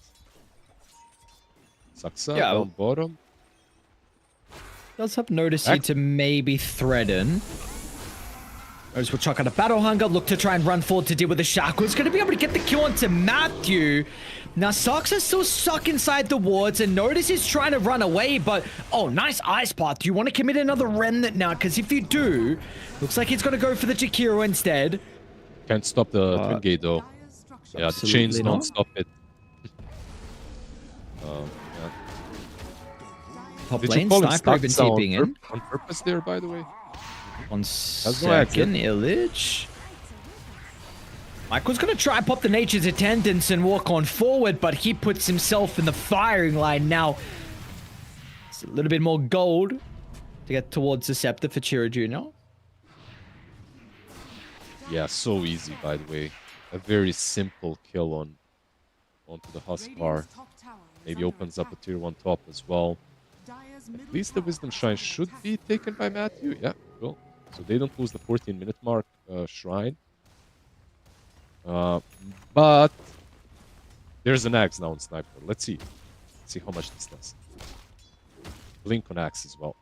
Saksa on bottom. Does have noticed you to maybe threaten. As we'll chuck out a Battle Hunger, look to try and run forward to deal with the Shackle. It's going to be able to get the kill onto Matthew. Now, Saksa still stuck inside the wards, and Notice is trying to run away, but... Oh, nice Ice Path. Do you want to commit another Remnant now? Because if you do, looks like he's going to go for the Jakiro instead. Can't stop the Twin Gate, though. Yeah, the Absolutely chains not. don't stop it. Yeah. Top Did you lane, call him sniper even Staxa TPing in. on purpose there, by the way? 1 no second, Illich. Michael's going to try and pop the Nature's Attendants and walk on forward, but he puts himself in the firing line now. It's a little bit more gold to get towards the Scepter for Chiro Jr. Yeah, so easy, by the way. A very simple kill onto the Huskar. Radiant's top tower is Maybe under opens up a attack. tier 1 top as well. Dire's At middle least the tower Wisdom is Shrine under should attack. be taken by Matthew. Yeah, cool. So they don't lose the 14-minute mark shrine. But there's an axe now on Sniper. Let's see. See how much this does. Blink on axe as well.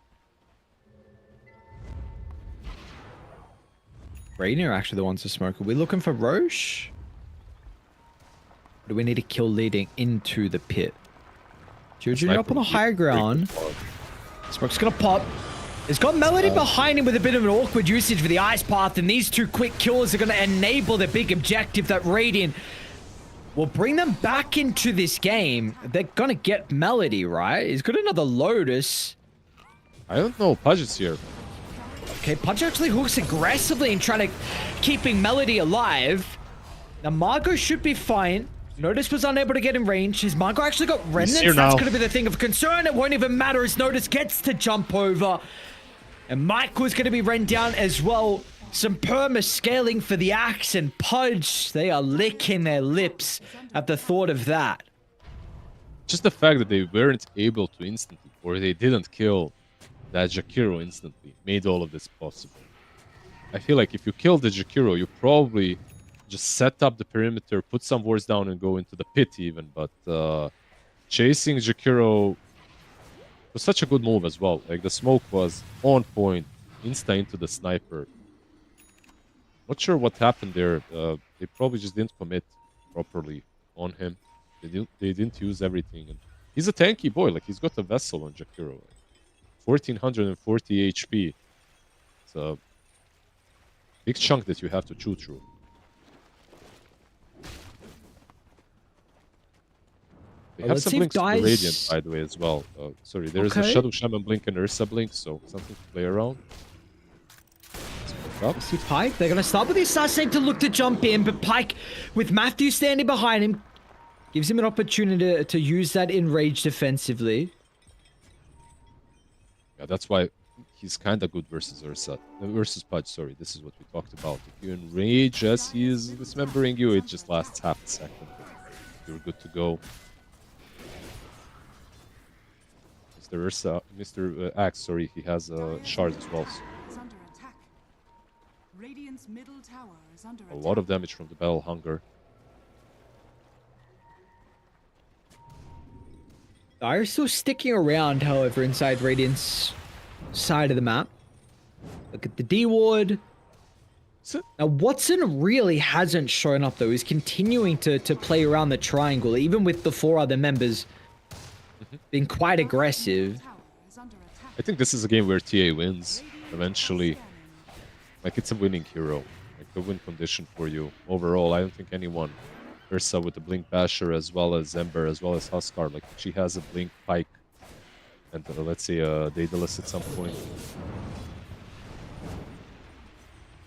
Rainier are actually the ones to smoke. Are we looking for Roche? Or do we need to kill leading into the pit? Chiro Jr. up on the higher ground. Smoke's gonna pop. He's got Melody behind him with a bit of an awkward usage for the Ice Path, and these two quick kills are gonna enable the big objective that Radiant will bring them back into this game. They're gonna get Melody, right? He's got another Lotus. I don't know. Pudge is here. Okay, Punch actually hooks aggressively and trying to keeping Melody alive. Now Margot should be fine. Notice was unable to get in range. His Margot actually got remnants. here That's now. going to be the thing of concern. It won't even matter as Notice gets to jump over. And Michael's going to be run down as well. Some perma scaling for the axe and Pudge. They are licking their lips at the thought of that. Just the fact that they weren't able to instantly, or they didn't kill that Jakiro instantly, made all of this possible. I feel like if you kill the Jakiro, you probably just set up the perimeter, put some wards down, and go into the pit even. But chasing Jakiro was such a good move as well. Like, the smoke was on point, insta into the sniper. Not sure what happened there. They probably just didn't commit properly on him. They didn't use everything. And he's a tanky boy. Like, he's got a vessel on Jakiro. 1440 HP. It's a big chunk that you have to chew through. They have Let's some see if blinks for the Dice- Radiant, by the way, as well. Sorry, there's a Okay. Shadow Shaman blink and Ursa blink, so something to play around. Let's pick up. See Pike, they're going to start with the assassin to look to jump in, but Pike, with Matthew standing behind him, gives him an opportunity to use that enrage defensively. Yeah, that's why he's kind of good versus Ursa. Versus Pudge, sorry. This is what we talked about. If you enrage as he is dismembering you, it just lasts half a second. You're good to go. Mr. Ursa, Mr. Axe, sorry, he has a shard as well. So Is under attack. Radiant's middle tower is under a attack. lot of damage from the Battle Hunger. Are still sticking around, however, inside Radiant's side of the map. Look at the D ward. So, Now, Watson really hasn't shown up, though. He's continuing to play around the triangle, even with the 4 other members being quite aggressive. Tower is under attack. I think this is a game where TA wins eventually. Like, it's a winning hero. Like, a win condition for you. Overall, I don't think anyone, Ursa with the Blink Basher, as well as Ember, as well as Huskar, like, she has a Blink Pike. And let's say Daedalus at some point.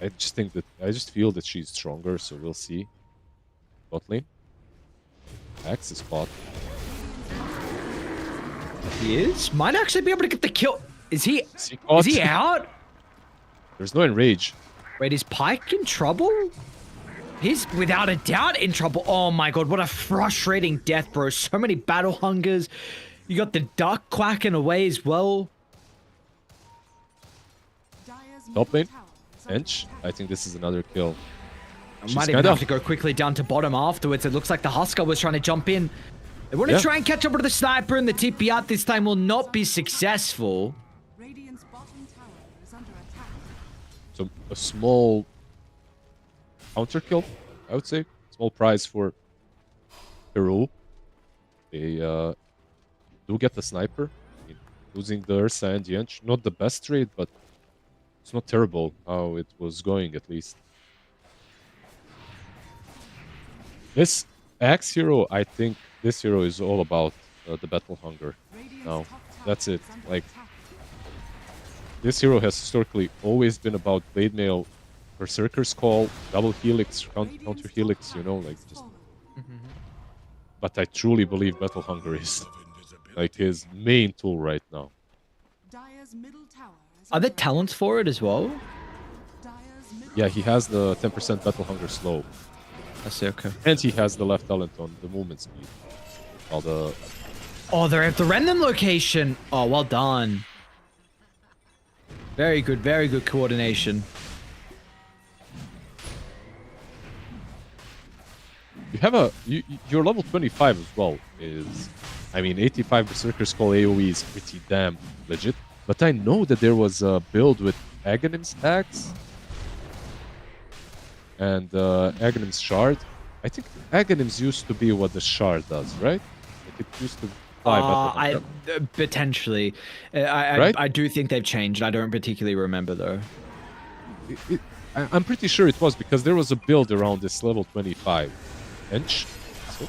I just feel that she's stronger, so we'll see. Bot lane. Axe is spot. He is. Might actually be able to get the kill. Is he? Is he Is caught? he out? There's no enrage. Wait, is Pike in trouble? He's without a doubt in trouble. Oh my god, what a frustrating death, bro. So many battle hungers. You got the duck quacking away as well. Dire's Top middle lane. tower is under Bench. attack. I think this is another kill. She's Might even kinda- have to go quickly down to bottom afterwards. It looks like the Husker was trying to jump in. They want to Yeah. try and catch up to the sniper, and the TP out this time will not be successful. Radiant's bottom tower is under attack. So a small counter kill, I would say. Small prize for Peru. They do get the sniper. I mean, losing the Ursa and the Ench. Not the best trade, but it's not terrible how it was going, at least. This Axe hero, I think this hero is all about the battle hunger. No, that's it. Like, this hero has historically always been about Blade Mail, Berserker's Call, double helix, counter helix, you know, like just. But I truly believe battle hunger is like his main tool right now. Dire's middle tower is Are there under talents for it as well? Dire's middle Yeah, he has the 10% battle hunger slow, I see. Okay. and he has the left talent on the movement speed. While the Oh, they're at the random location. Oh, well done. Very good coordination. you have a your level 25 as well is, I mean, 85 Berserker's Call AOE is pretty damn legit. But I know that there was a build with Aghanim's Axe and Aghanim's Shard. I think Aghanim's used to be what the Shard does, right? Like it used to fly better. Potentially. Right? I do think they've changed. I don't particularly remember though. I'm pretty sure it was because there was a build around this level 25. Inch. So,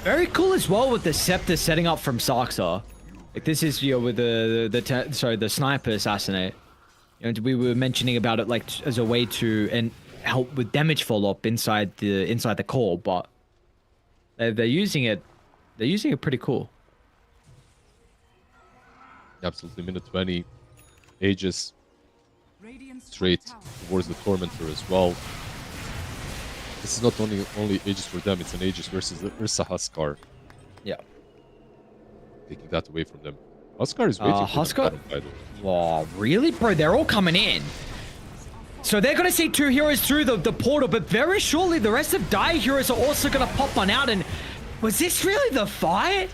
Very cool as well with the scepter setting up from Saxa. Like this is, you know, with the sniper assassinate. You know, we were mentioning about it like as a way to help with damage follow up inside the core, but they're using it. They're using it pretty cool. absolutely, minute 20. Aegis Radiant's top straight tower towards the Tormentor as well. This is not only Aegis for them, it's an Aegis versus the Ursa Huskar. Yeah. Taking that away from them. Huskar is waiting for Huskar? them, by the way. Wow, really, bro? They're all coming in. So they're gonna see two heroes through the portal, but very shortly the rest of Dire heroes are also gonna pop on out. And was this really the fight?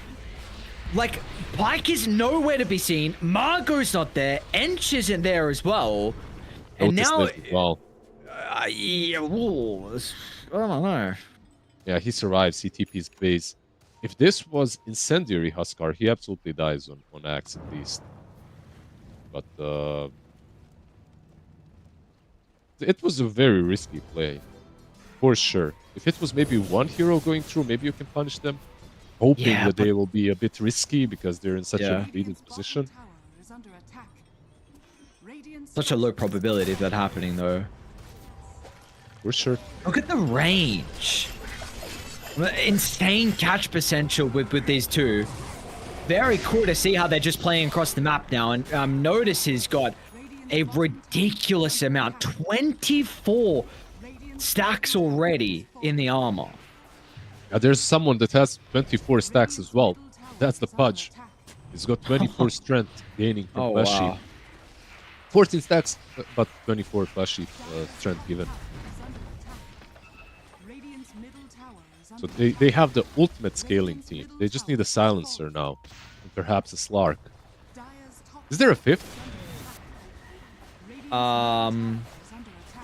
Like, Pike is nowhere to be seen. Margot's not there. Ench isn't there as well. And Notice now, this as well. yeah, ooh, I don't know. Yeah, he survives. He TP's base. If this was Incendiary Huskar, he absolutely dies on Axe at least. But it was a very risky play. For sure. If it was maybe one hero going through, maybe you can punish them. Hoping Yeah, that they will be a bit risky because they're in such Yeah. a leading Radiant's bottom position. tower is under attack. Radiant's Such a low probability of that happening, though. For sure. Look at the range. Insane catch potential with these two. Very cool to see how they're just playing across the map now. And notice he's got a ridiculous amount. 24 stacks already in the armor. There's someone that has 24 stacks as well. That's the Pudge. He's got 24 strength gaining from Oh, Flash wow. Sheet. 14 stacks, but 24 Flash Sheet strength given. Radiant's middle tower is So under they have the ultimate scaling team. They just need a silencer now. And perhaps a Slark. Dire's top Is there a fifth? Radiant's Um, is under attack.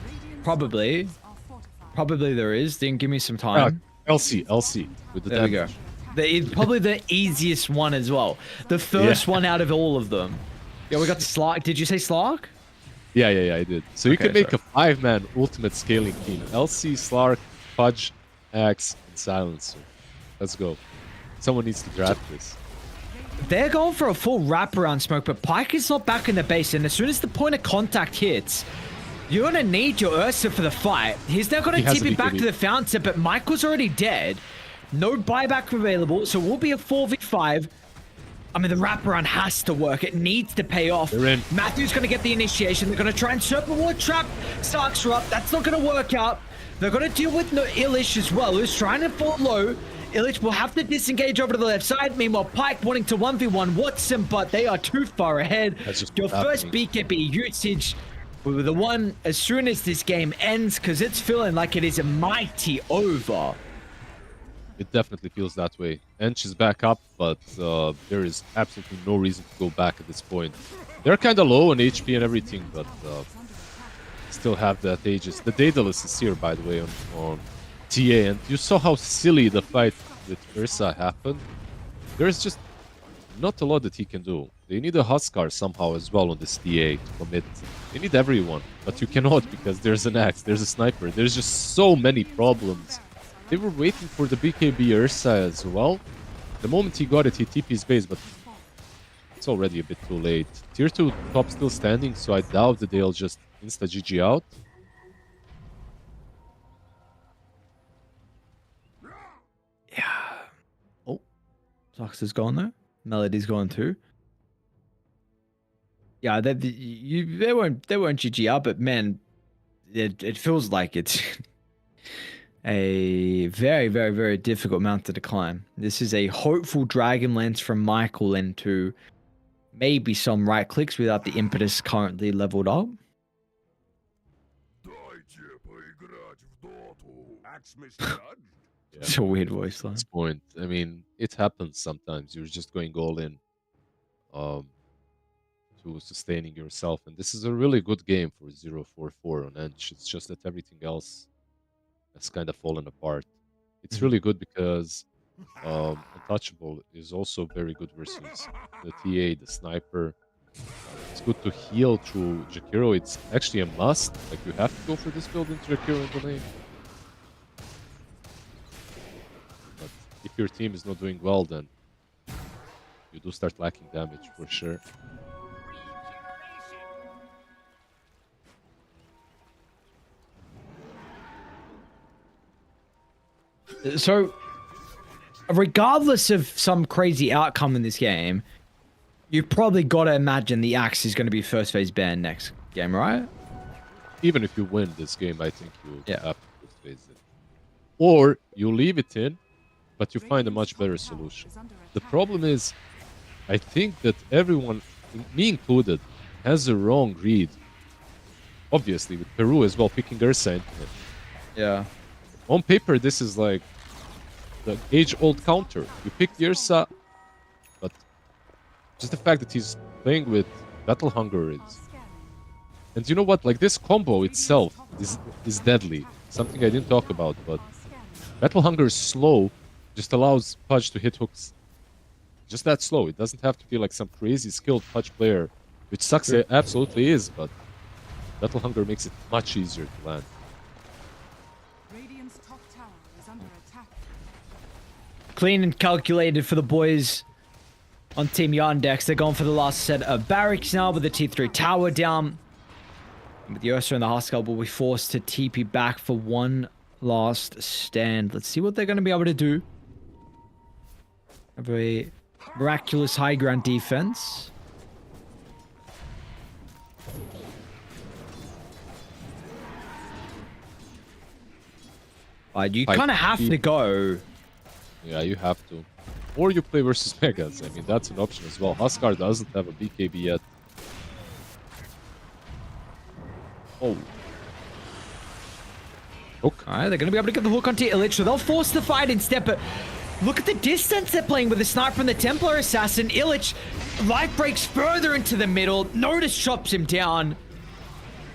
Radiant's Probably. structures are fortified. Probably there is. Then give me some time. LC with the There we go. damage. Probably the easiest one as well. The first one out of all of them. Yeah, we got Slark. Did you say Slark? Yeah, I did. So you Okay, can make sorry. a 5-man ultimate scaling team. LC, Slark, Pudge, Axe, and Silencer. Let's go. Someone needs to draft this. They're going for a full wraparound smoke, but Pike is not back in the base, and as soon as the point of contact hits, you're gonna need your Ursa for the fight. He's now gonna He has tip a it back BKB. to the fountain, but Michael's already dead. No buyback available, so we'll be a 4v5. I mean, the wraparound has to work. It needs to pay off. They're in. Matthew's gonna get the initiation. They're gonna try and Serpent Ward trap Starks up. That's not gonna work out. They're gonna deal with Illich as well, who's trying to fall low. Illich will have to disengage over to the left side. Meanwhile, Pike wanting to 1v1 Watson, but they are too far ahead. That's just Your what's first happening. BKB usage with the one as soon as this game ends, because it's feeling like it is a mighty over. It definitely feels that way. Ench is back up, but there is absolutely no reason to go back at this point. They're kind of low on HP and everything, but still have that Aegis. The Daedalus is here, by the way, on TA, and you saw how silly the fight with Ursa happened. There's just not a lot that he can do. They need a Huskar somehow as well on this TA to commit. They need everyone, but you cannot because there's an Axe, there's a Sniper. There's just so many problems. They were waiting for the BKB Ursa as well. The moment he got it, he TP's base, but it's already a bit too late. Tier 2 top still standing, so I doubt that they'll just insta-GG out. Yeah. Oh, Sox is gone though. Melody's gone too. Yeah, they won't GG out, but man, it feels like it's a very, very, very difficult mountain to climb. This is a hopeful Dragonlance from Michael into maybe some right clicks without the impetus currently leveled up. Yeah. It's a weird voice line. At this point, I mean, it happens sometimes. You're just going all in to sustaining yourself, and this is a really good game for 044 on Ench. It's just that everything else has kind of fallen apart. It's really good because Untouchable is also very good versus the TA, the Sniper. It's good to heal through Jakiro. It's actually a must. Like, you have to go for this build into Jakiro in the lane. But if your team is not doing well, then you do start lacking damage for sure. So, regardless of some crazy outcome in this game, you've probably got to imagine the Axe is going to be first phase banned next game, right? Even if you win this game, I think you Yeah. have to phase it. Or you leave it in, but you find a much better solution. The problem is, I think that everyone, me included, has a wrong read. Obviously, with Peru as well, picking Ursa into it. Yeah. On paper, this is like the age-old counter. You pick Ursa, but just the fact that he's playing with Battle Hunger is... And you know what? Like, this combo itself is deadly. Something I didn't talk about, but Battle Hunger is slow, just allows Pudge to hit hooks. Just that slow. It doesn't have to be like some crazy skilled Pudge player, which sucks. It absolutely is, but Battle Hunger makes it much easier to land. Radiant's top tower is under attack. Clean and calculated for the boys on Team Yandex. They're going for the last set of barracks now with the T3 tower down. And with the Ursa and the Huskar will be forced to TP back for one last stand. Let's see what they're going to be able to do. Have a miraculous high ground defense. You kind of have to go. Yeah, you have to. Or you play versus Megas. I mean, that's an option as well. Huskar doesn't have a BKB yet. Oh. Hook. Alright, they're going to be able to get the hook onto Illich, so they'll force the fight instead, but look at the distance they're playing with the Sniper and the Templar Assassin. Illich, life breaks further into the middle. Notice chops him down.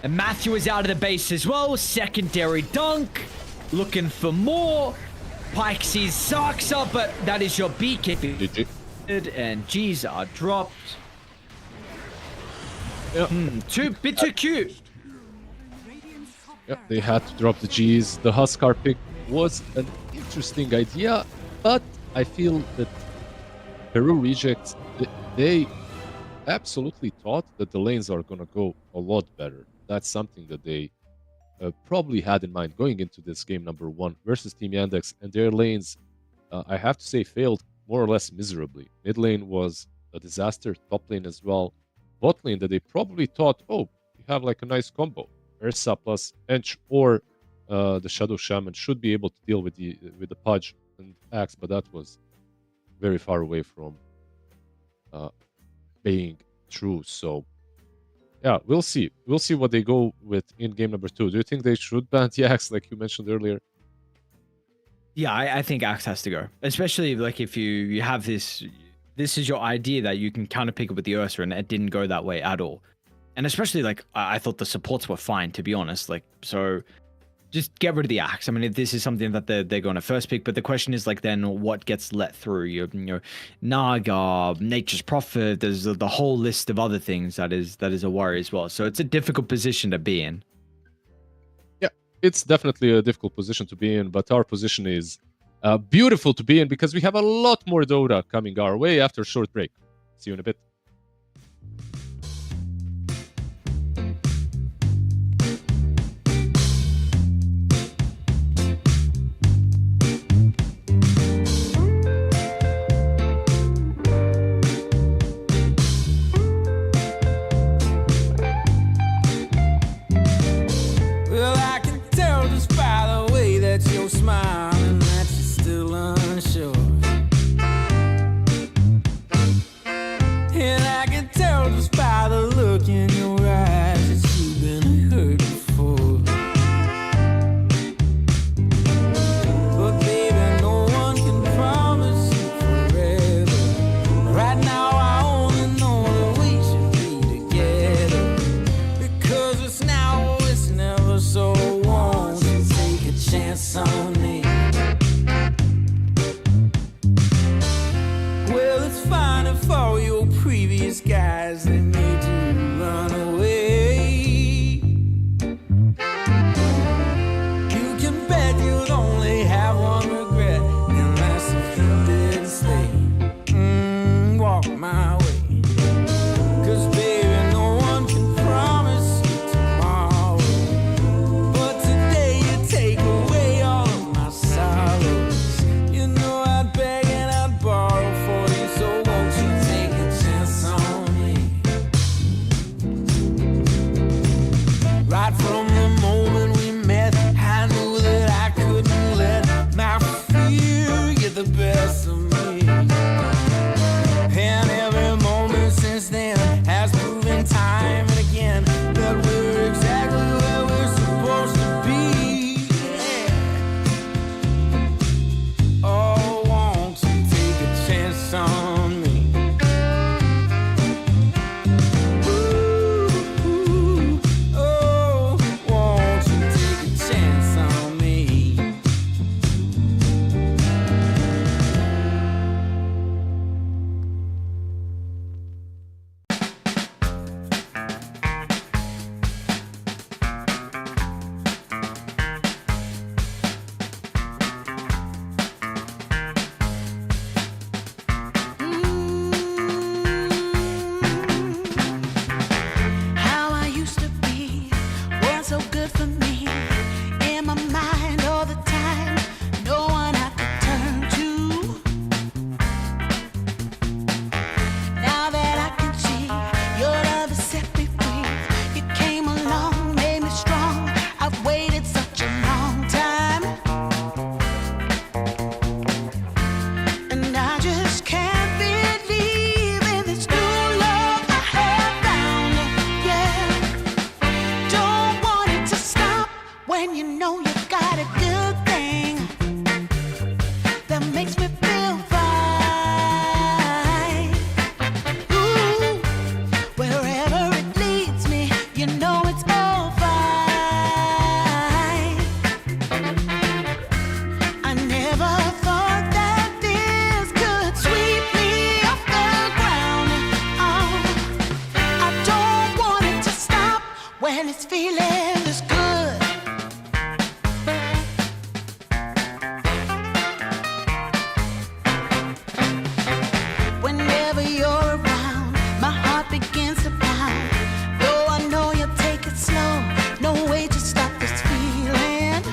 And Matthew is out of the base as well. Secondary dunk. Looking for more. Pike sees Sarksa, but that is your BKB. GG. And G's are dropped. Yeah. Bit too cute. Radiant's top Yeah, they had to drop the G's. The Huskar pick was an interesting idea, but I feel that Peru rejects, they absolutely thought that the lanes are going to go a lot better. That's something that they probably had in mind going into this game number 1 versus Team Yandex, and their lanes, I have to say, failed more or less miserably. Mid lane was a disaster, top lane as well. Bot lane that they probably thought, oh, we have like a nice combo. Ursa plus Ench or the Shadow Shaman should be able to deal with the Pudge and Axe, but that was very far away from being true. So yeah, we'll see. We'll see what they go with in game number 2. Do you think they should ban the Axe like you mentioned earlier? Yeah, I think Axe has to go. Especially like if you have this is your idea that you can counter pick it with the Ursa, and it didn't go that way at all. And especially like I thought the supports were fine, to be honest. Like, so just get rid of the axe. I mean, this is something that they're going to first pick, but the question is like, then what gets let through? Your Naga, Nature's Prophet. There's the whole list of other things that is a worry as well. So it's a difficult position to be in. Yeah, it's definitely a difficult position to be in, but our position is beautiful to be in because we have a lot more Dota coming our way after a short break. See you in a bit. Well, I can tell just by the way that you're smiling that you're still unsure. And I can tell just by the look in your eyes that you've been hurt before. But baby, no one can promise you forever. Right now I only know that we should be together. Because it's now or it's never, so won't you take a chance on me? Well, it's fine if all your previous guys they made you run away. You can bet you'd only have one regret, and that's if you didn't stay. Walk my way. 'Cause baby, no one can promise you tomorrow. But today you take away all of my sorrows. You know I'd beg and I'd borrow for you, so won't you take a chance on me? Right from the moment we met, I knew that I couldn't let my fear get the best of me. And every moment since then has proven time and again that we're exactly where we're supposed to be. Yeah. Oh, won't you take a chance on me? Ooh, oh, won't you take a chance on me? How I used to be was so good for me. In my mind all the time, no one I could turn to. Now that I can see your love has set me free. You came along, made me strong. I've waited such a long time, and I just can't believe in this new love I have found. Yeah, don't want it to stop when you know you got a good thing that makes me feel fine. Ooh, wherever it leads me, you know it's all fine. I never thought that this could sweep me off the ground. Oh, I don't want it to stop when it's feeling this good. Whenever you're around, my heart begins to pound. Though I know you'll take it slow, no way to stop this feeling.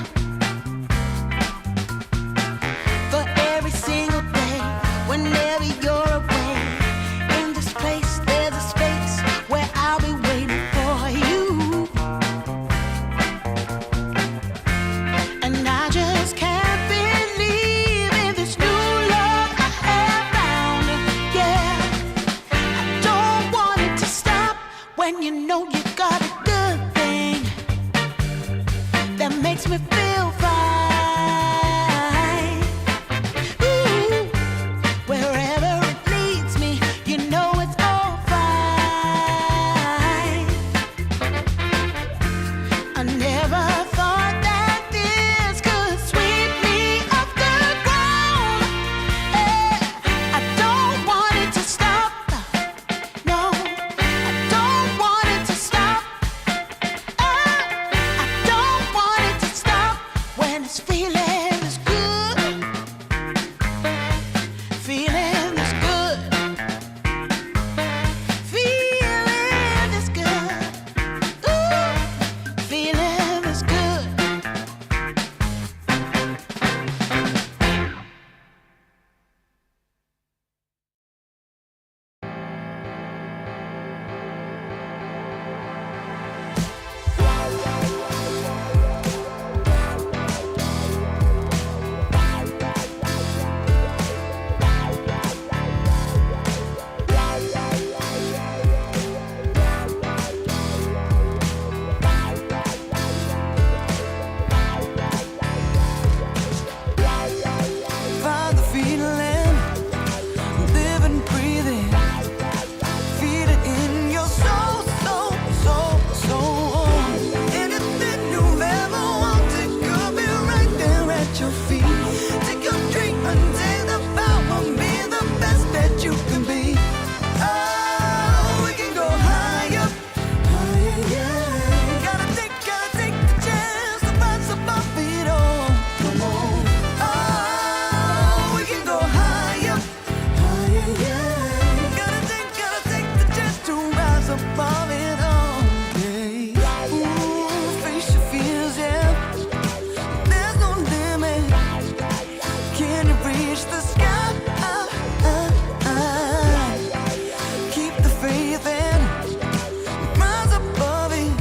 Take your drink and take the power, be the best that you can be. Oh, we can go higher, higher, yeah. Gotta take the chance to rise above it all. Come on. Oh, we can go higher, higher, yeah. Gotta take the chance to rise above it all. Yeah. Ooh, face your fears, yeah. There's no limit. Can you reach the sky? Keep the faith and rise above it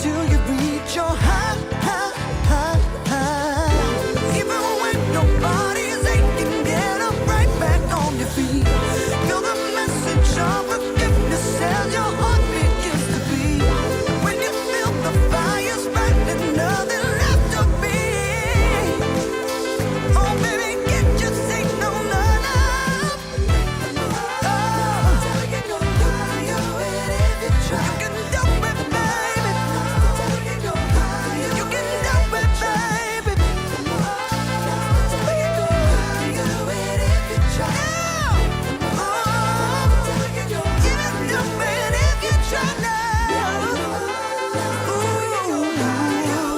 till you reach your high. Even when nobody's aching, get up right back on your feet. Feel the message of forgiveness as your heart begins to beat. When you feel the fire's burning, nothing left to be. Oh, baby, get your signal on up. Oh, you can go higher with it if you try. You can do it, baby. You can do it, baby. We can go higher with it if you try. Oh, you can do it if you try now. Ooh,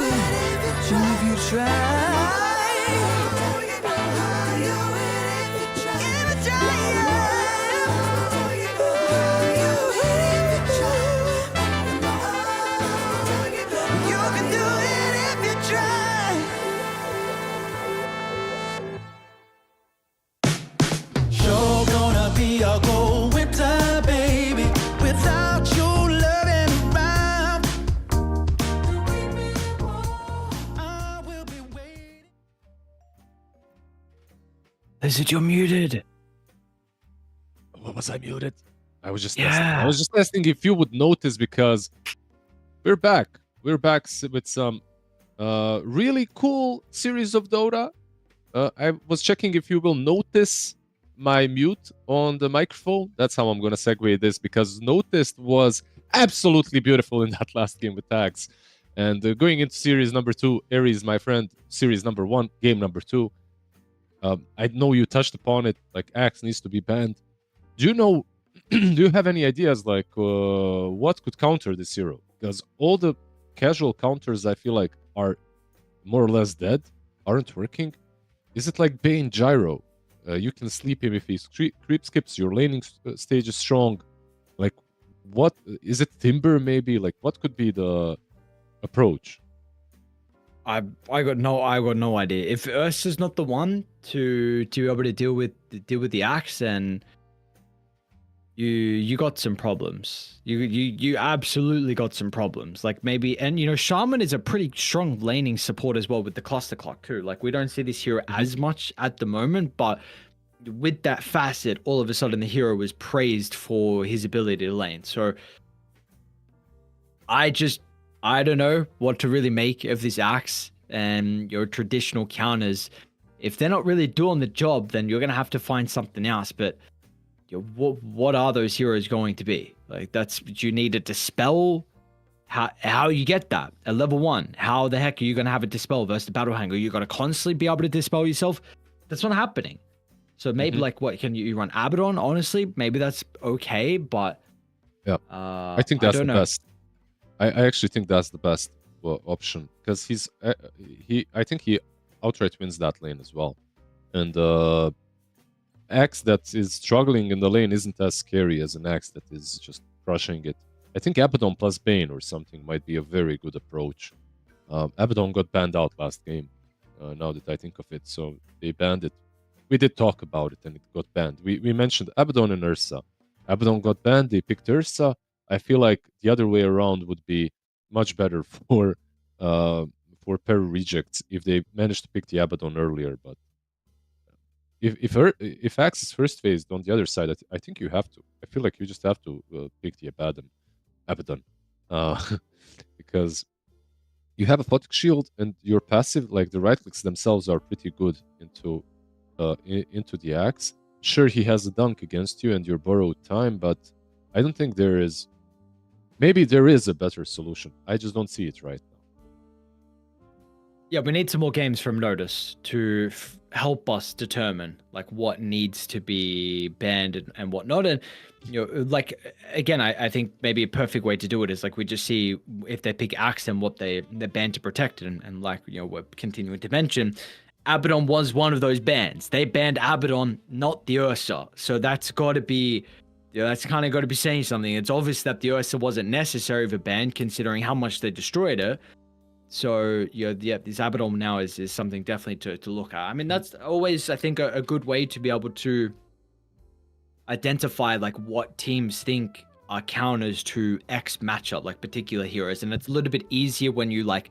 if you try. Sure gonna be a cold winter, baby, without you loving around. I will be waiting. Lizard, you're muted. What was I muted? I was just Yeah. testing. I was just testing if you would notice because we're back. We're back with some really cool series of Dota. I was checking if you will notice my mute on the microphone. That's how I'm gonna segue this because noticed was absolutely beautiful in that last game with tags. And going into series number 2, Aries, my friend, series number 1, game number 2. I know you touched upon it. Like Axe needs to be banned. Do you know? Do you have any ideas like what could counter this hero? Because all the casual counters I feel like are more or less dead, aren't working. Is it like Bane Gyro? You can sleep him if he creep skips. Your laning stage is strong. Like, what is it? Timber maybe? Like, what could be the approach? I got no idea. If Ursa's not the one to be able to deal with the axe, then you got some problems. You absolutely got some problems. Like maybe, and you know, Shaman is a pretty strong laning support as well with the cluster clock too. Like we don't see this hero as much at the moment, but with that facet, all of a sudden the hero was praised for his ability to lane. So I don't know what to really make of this axe and your traditional counters. If they're not really doing the job, then you're gonna have to find something else. But what are those heroes going to be? Like you need a dispel. How you get that at level 1? How the heck are you gonna have a dispel versus the battle hanger? You gotta constantly be able to dispel yourself. That's not happening. So maybe like what can you run Abaddon? Honestly, maybe that's okay, but yeah, I think that's the best. I actually think that's the best option because I think he outright wins that lane as well, and Axe that is struggling in the lane isn't as scary as an Axe that is just crushing it. I think Abaddon plus Bane or something might be a very good approach. Abaddon got banned out last game, now that I think of it, so they banned it. We did talk about it and it got banned. We mentioned Abaddon and Ursa. Abaddon got banned, they picked Ursa. I feel like the other way around would be much better for Peru rejects if they managed to pick the Abaddon earlier, but if Axe is first phased on the other side, I think you have to. I feel like you just have to pick the Abaddon, because you have a photic shield and your passive, like the right clicks themselves, are pretty good into the Axe. Sure, he has a dunk against you and your borrowed time, but I don't think there is. Maybe there is a better solution. I just don't see it right now. Yeah, we need some more games from Notice to help us determine like what needs to be banned and whatnot. And like again, I think maybe a perfect way to do it is like we just see if they pick Axe and what they're banned to protect it. And like we're continuing to mention, Abaddon was one of those bans. They banned Abaddon, not the Ursa. So that's got to be. That's kind of got to be saying something. It's obvious that the Ursa wasn't necessary of a ban, considering how much they destroyed her. So this Abaddon now is something definitely to look at. I mean, that's always I think a good way to be able to identify like what teams think are counters to X matchup, like particular heroes, and it's a little bit easier when you like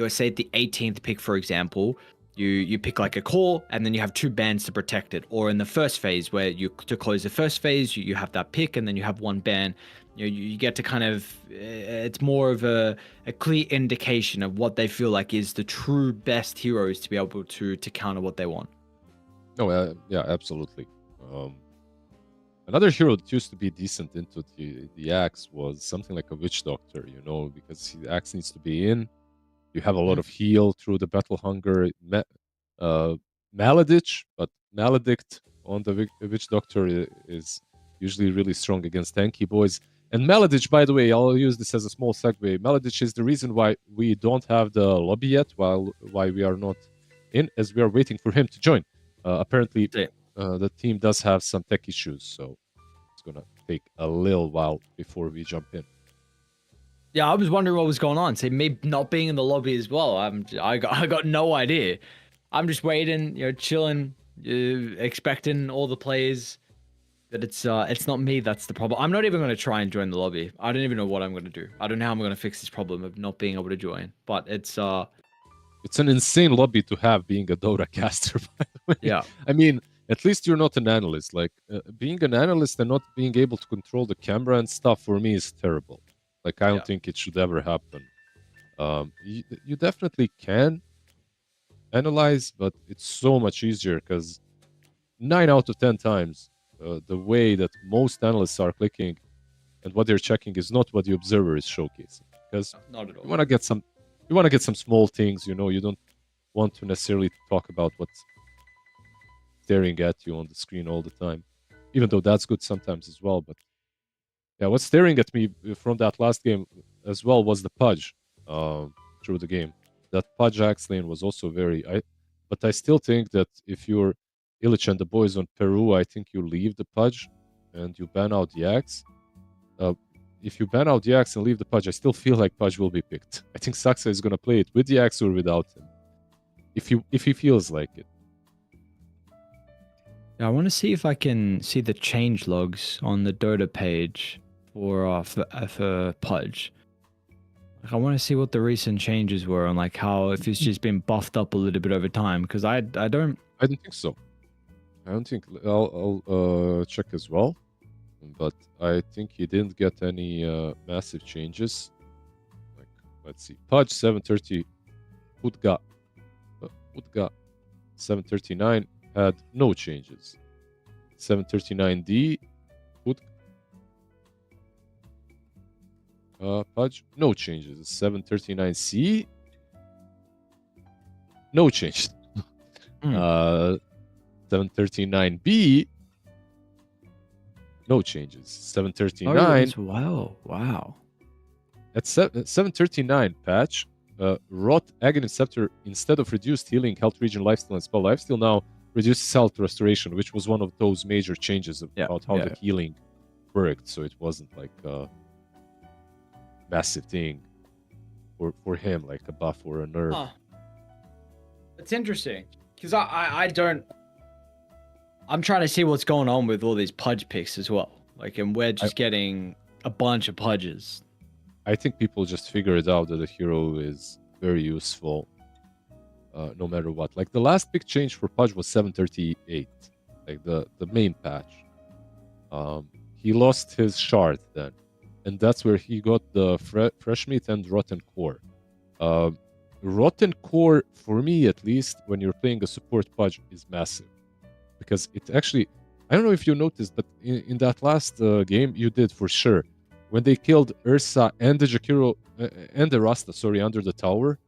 say at the 18th pick, for example, you pick like a core and then you have 2 bans to protect it, or in the first phase where to close the first phase you have that pick and then you have 1 ban. You get to kind of it's more of a clear indication of what they feel like is the true best heroes to be able to counter what they want. No, yeah, absolutely. Another hero that used to be decent into the Axe was something like a Witch Doctor, because the Axe needs to be in. You have a lot of heal through the Battle Hunger. Maledich, but Maledict on the Witch Doctor is usually really strong against tanky boys. And Maledich, by the way, I'll use this as a small segue. Maledich is the reason why we don't have the lobby yet, why we are not in, as we are waiting for him to join. Apparently, the team does have some tech issues, so it's gonna take a little while before we jump in. Yeah, I was wondering what was going on. See, me not being in the lobby as well. I got no idea. I'm just waiting, chilling, expecting all the players. That it's not me that's the problem. I'm not even going to try and join the lobby. I don't even know what I'm going to do. I don't know how I'm going to fix this problem of not being able to join. But it's an insane lobby to have being a Dota caster, by the way. Yeah. I mean, at least you're not an analyst. Like being an analyst and not being able to control the camera and stuff for me is terrible. Like I don't think it should ever happen. You definitely can analyze, but it's so much easier because 9 out of 10 times the way that most analysts are clicking and what they're checking is not what the observer is showcasing. Because not at all. you want to get some small things. You don't want to necessarily talk about what's staring at you on the screen all the time, even though that's good sometimes as well. But yeah, what's staring at me from that last game as well was the Pudge through the game. That Pudge Axe lane was also but I still think that if you're Illich and the boys on Peru, I think you leave the Pudge and you ban out the Axe. If you ban out the Axe and leave the Pudge, I still feel like Pudge will be picked. I think Saxa is going to play it with the Axe or without him, if he feels like it. Yeah, I want to see if I can see the change logs on the Dota page for Pudge. Like, I want to see what the recent changes were and like how if it's just been buffed up a little bit over time, because I don't think so. I don't think I'll check as well, but I think he didn't get any massive changes. Like, let's see, Pudge 730, Utga 739 had no changes. 739D, Pudge, no changes. 739C, no changes. 739B, no changes. 739. Wow. At 739 patch, Rot Aghanim Scepter, instead of reduced healing, health regen, lifesteal, and spell lifesteal, now reduces health restoration, which was one of those major changes about how the healing worked. So it wasn't like a massive thing for him, like a buff or a nerf. Huh. It's interesting because I'm trying to see what's going on with all these Pudge picks as well. Like, and we're just getting a bunch of Pudges. I think people just figured out that the hero is very useful, no matter what. Like the last big change for Pudge was 738, like the main patch. He lost his shard then, and that's where he got the fresh meat and rotten core. Rotten core, for me at least, when you're playing a support Pudge, is massive. Because it actually, I don't know if you noticed, but in that last game, you did for sure. When they killed Ursa and the Jakiro, and the Rasta, under the tower,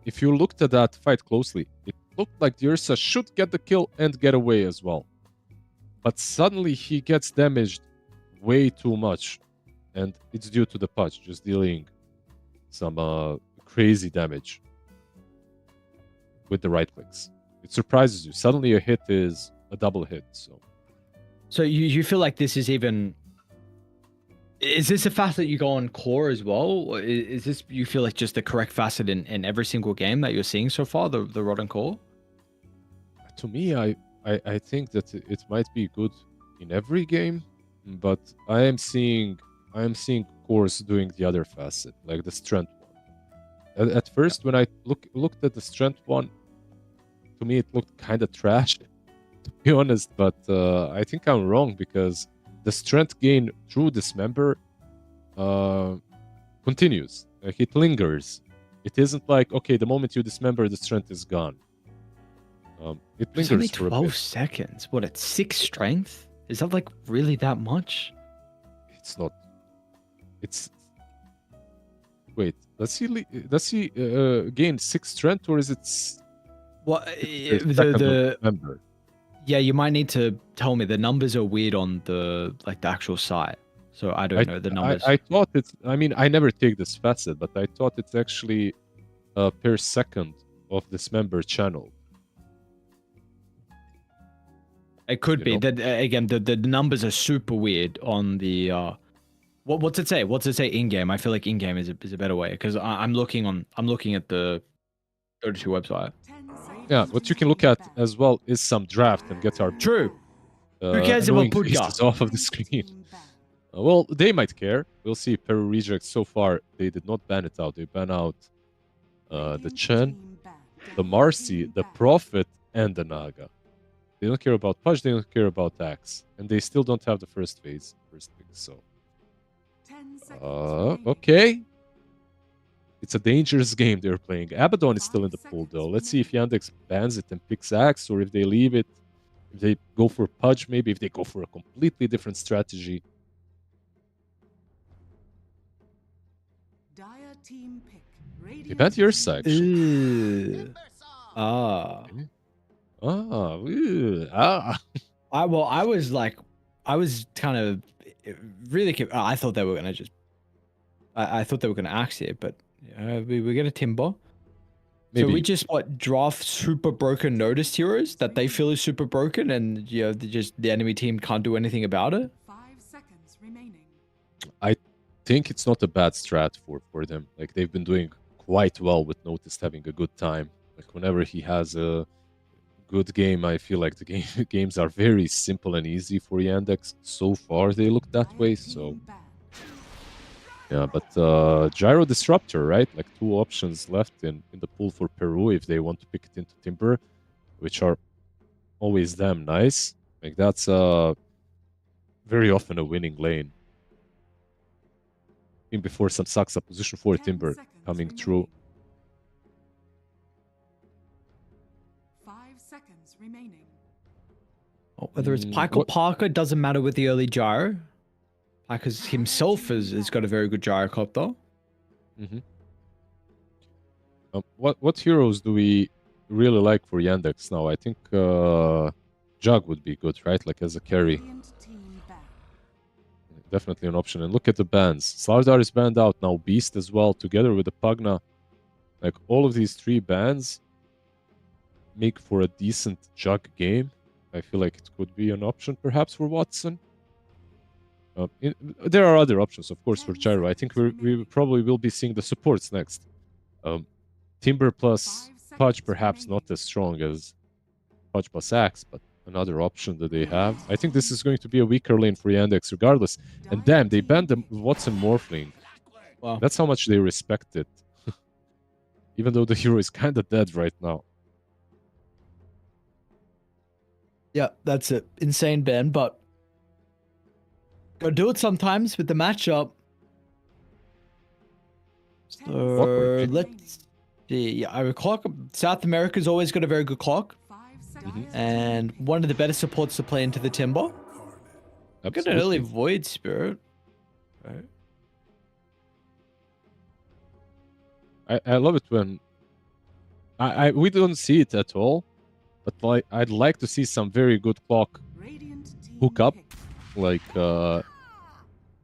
if you looked at that fight closely, it looked like the Ursa should get the kill and get away as well. But suddenly he gets damaged way too much, and it's due to the Pudge just dealing some crazy damage with the right clicks. It surprises you. Suddenly a hit is a double hit. So you feel like this is even... Is this a facet you go on core as well? Or is this, you feel like, just the correct facet in every single game that you're seeing so far, the rod and core? To me, I think that it might be good in every game, but I am seeing cores doing the other facet, like the strength one. At first, when I looked at the strength one, to me it looked kind of trash, to be honest. But I think I'm wrong, because the strength gain through Dismember continues. Like, it lingers. It isn't like, okay, the moment you dismember, the strength is gone. It It's lingers only for a 12 bit. seconds. What, at 6 strength? Is that like really that much? It's not. It's. Wait, does he gain 6 strength, or is it What the member? Yeah, you might need to tell me. The numbers are weird on the actual site, so I don't know the numbers. I thought it's. I mean, I never take this facet, but I thought it's actually per second of this member channel. It could You be know? that again. The numbers are super weird on the. What's it say? What's it say in game? I feel like in game is a better way, because I'm looking at the Dota 2 website. Yeah, what you can look at as well is some draft and get our. True. Who cares about annoying Pudga? faces off of the screen. Well, they might care. We'll see. Peru rejects so far. They did not ban it out. They ban out the Chen, the Marcy, the Prophet, and the Naga. They don't care about Pudge. They don't care about Axe, and they still don't have the first pick. So, okay. It's a dangerous game they're playing. Abaddon is still in the pool, though. Let's see if Yandex bans it and picks Axe, or if they leave it. If they go for Pudge, maybe. If they go for a completely different strategy. They banned Ursa, actually. Ah. Ah. I was kind of really. I thought they were gonna just. I thought they were gonna axe it, but we get a timber. Maybe. So we just draft super broken noticed heroes that they feel is super broken, and the enemy team can't do anything about it. 5 seconds remaining. I think it's not a bad strat for them. Like, they've been doing quite well with Noticed having a good time. Like, whenever he has a good game, I feel like the games are very simple and easy for Yandex. So far, they look that way. So yeah, but Gyro Disruptor, right? Like, 2 options left in the pool for Peru if they want to pick it into Timber, which are always damn nice. Like, that's very often a winning lane. In before some sucks up position for Timber coming through. 5 seconds remaining. Whether it's Pike or Parker, doesn't matter with the early gyro. Because himself has got a very good gyrocopter. Mm-hmm. What heroes do we really like for Yandex now? I think Jug would be good, right? Like, as a carry. Definitely an option. And look at the bans. Slardar is banned out now. Beast as well, together with the Pugna. Like, all of these 3 bans make for a decent Jug game. I feel like it could be an option, perhaps, for Watson. There are other options, of course, for Gyro. I think we probably will be seeing the supports next. Timber plus Pudge, perhaps not as strong as Pudge plus Axe, but another option that they have. I think this is going to be a weaker lane for Yandex regardless. And damn, they banned the Watson Morphling. Wow. That's how much they respect it. Even though the hero is kind of dead right now. Yeah, that's it. Insane ban, but gotta do it sometimes with the matchup. So let's see. Yeah, I clock. South America's always got a very good clock. 5 seconds. And one of the better supports to play into the Timber. Got an early Void Spirit. Right. I love it when we don't see it at all, but like I'd like to see some very good clock Radiant team hookup. pick. Like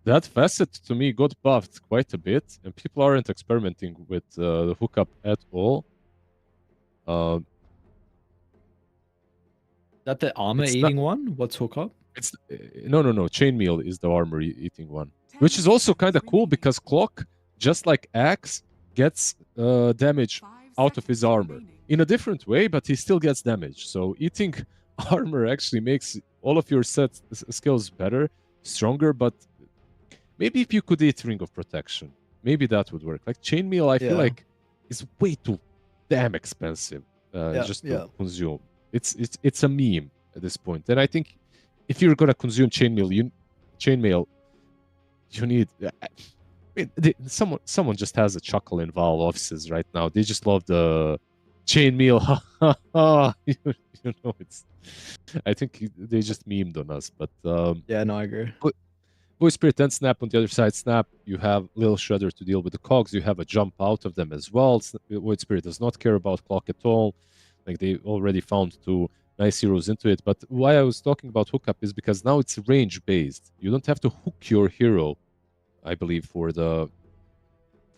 that facet to me got buffed quite a bit, and people aren't experimenting with the hookup at all. Uh, Is that the armor It's eating one? What's hookup? it's no. Chainmail is the armor eating one, which is also kind of cool because Clock, just like Axe, gets damage 5 out of his seconds armor remaining. in a different way, but he still gets damage. So eating armor actually makes all of your skills better, stronger. But maybe if you could eat Ring of Protection, maybe that would work. Like Chainmail, I feel Yeah. like is way too damn expensive just to consume. It's a meme at this point, and I think if you're gonna consume chainmail, you need. Someone just has a chuckle in Valve offices right now. They just love the chainmail. You know, it's. I think they just memed on us, but Yeah, no, I agree. Void Spirit and Snap on the other side. Snap, you have Lil Shredder to deal with the cogs. You have a jump out of them as well. Void Spirit does not care about clock at all. Like they already found two nice heroes into it. But why I was talking about hookup is because now it's range based. You don't have to hook your hero, I believe, for the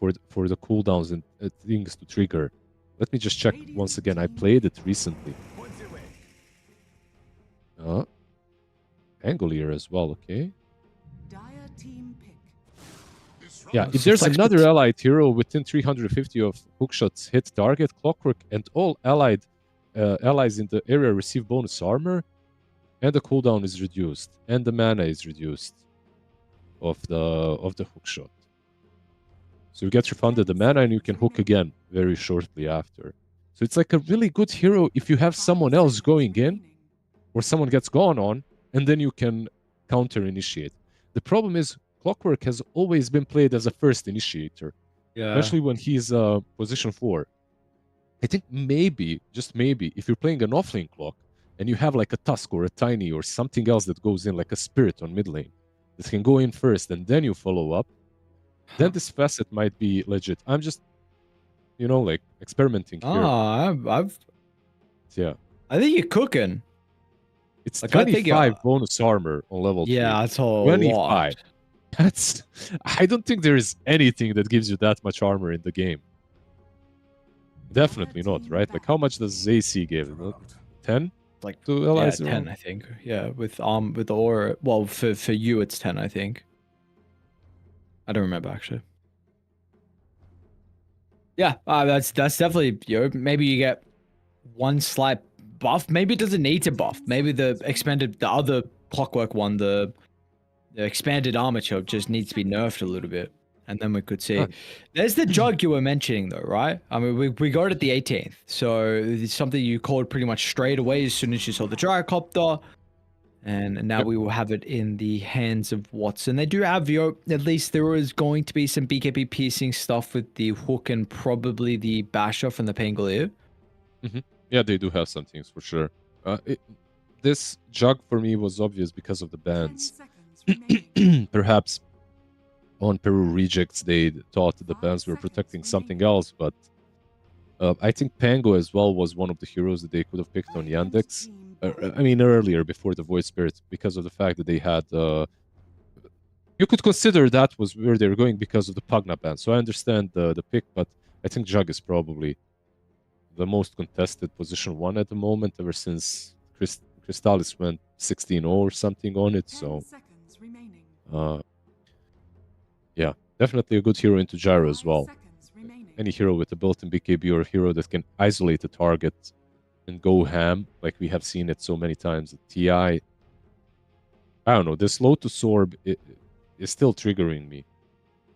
cooldowns and things to trigger. Let me just check once again. I played it recently. Angolier as well, okay. Dire team pick. Yeah, if It's there's like another allied hero within 350 of hookshots hit target, Clockwork, and all allies in the area receive bonus armor, and the cooldown is reduced, and the mana is reduced of the hookshot. So you get refunded the mana, and you can hook again very shortly after. So it's like a really good hero if you have someone else going in, or someone gets gone on, and then you can counter initiate. The problem is Clockwork has always been played as a first initiator, especially when he's position 4. I think maybe, just maybe, if you're playing an offlane Clock and you have like a Tusk or a Tiny or something else that goes in, like a Spirit on mid lane, that can go in first and then you follow up, then this facet might be legit. I'm just, like experimenting here. Yeah. I think you're cooking. It's Like, I think, 25 bonus armor on level 3. Yeah, that's a lot. 25. I don't think there is anything that gives you that much armor in the game. Definitely not, right? Like how much does AC give? 10? Like to Yeah, allies? 10, I think. Yeah, with the aura. Well, for you, it's 10, I think. I don't remember actually. Yeah, that's definitely. Maybe you get one slight buff. Maybe it doesn't need to buff. Maybe the other Clockwork one, the expanded armor choke just needs to be nerfed a little bit, and then we could see. There's the jug you were mentioning though, right? I mean, we got it the 18th, so it's something you called pretty much straight away as soon as you saw the gyrocopter, and now we will have it in the hands of Watson. They do have at least there is going to be some BKB piercing stuff with the hook and probably the basher from the Pangolier. Yeah, they do have some things for sure. This jug for me was obvious because of the 10 bans. seconds remaining. Perhaps on Peru rejects they thought the bans were protecting something else, but I think Pango as well was one of the heroes that they could have picked on Yandex. I mean earlier before the Void Spirit, because of the fact that they had you could consider that was where they were going because of the Pugna ban. So I understand the pick, but I think Jug is probably the most contested position 1 at the moment ever since Crystallis went 16-0 or something on it. 10 So seconds remaining. yeah, definitely a good hero into Gyro as 5 well. seconds remaining. Any hero with a built-in BKB or a hero that can isolate a target and go ham, like we have seen it so many times at TI. I don't know, this Lotus Orb is still triggering me.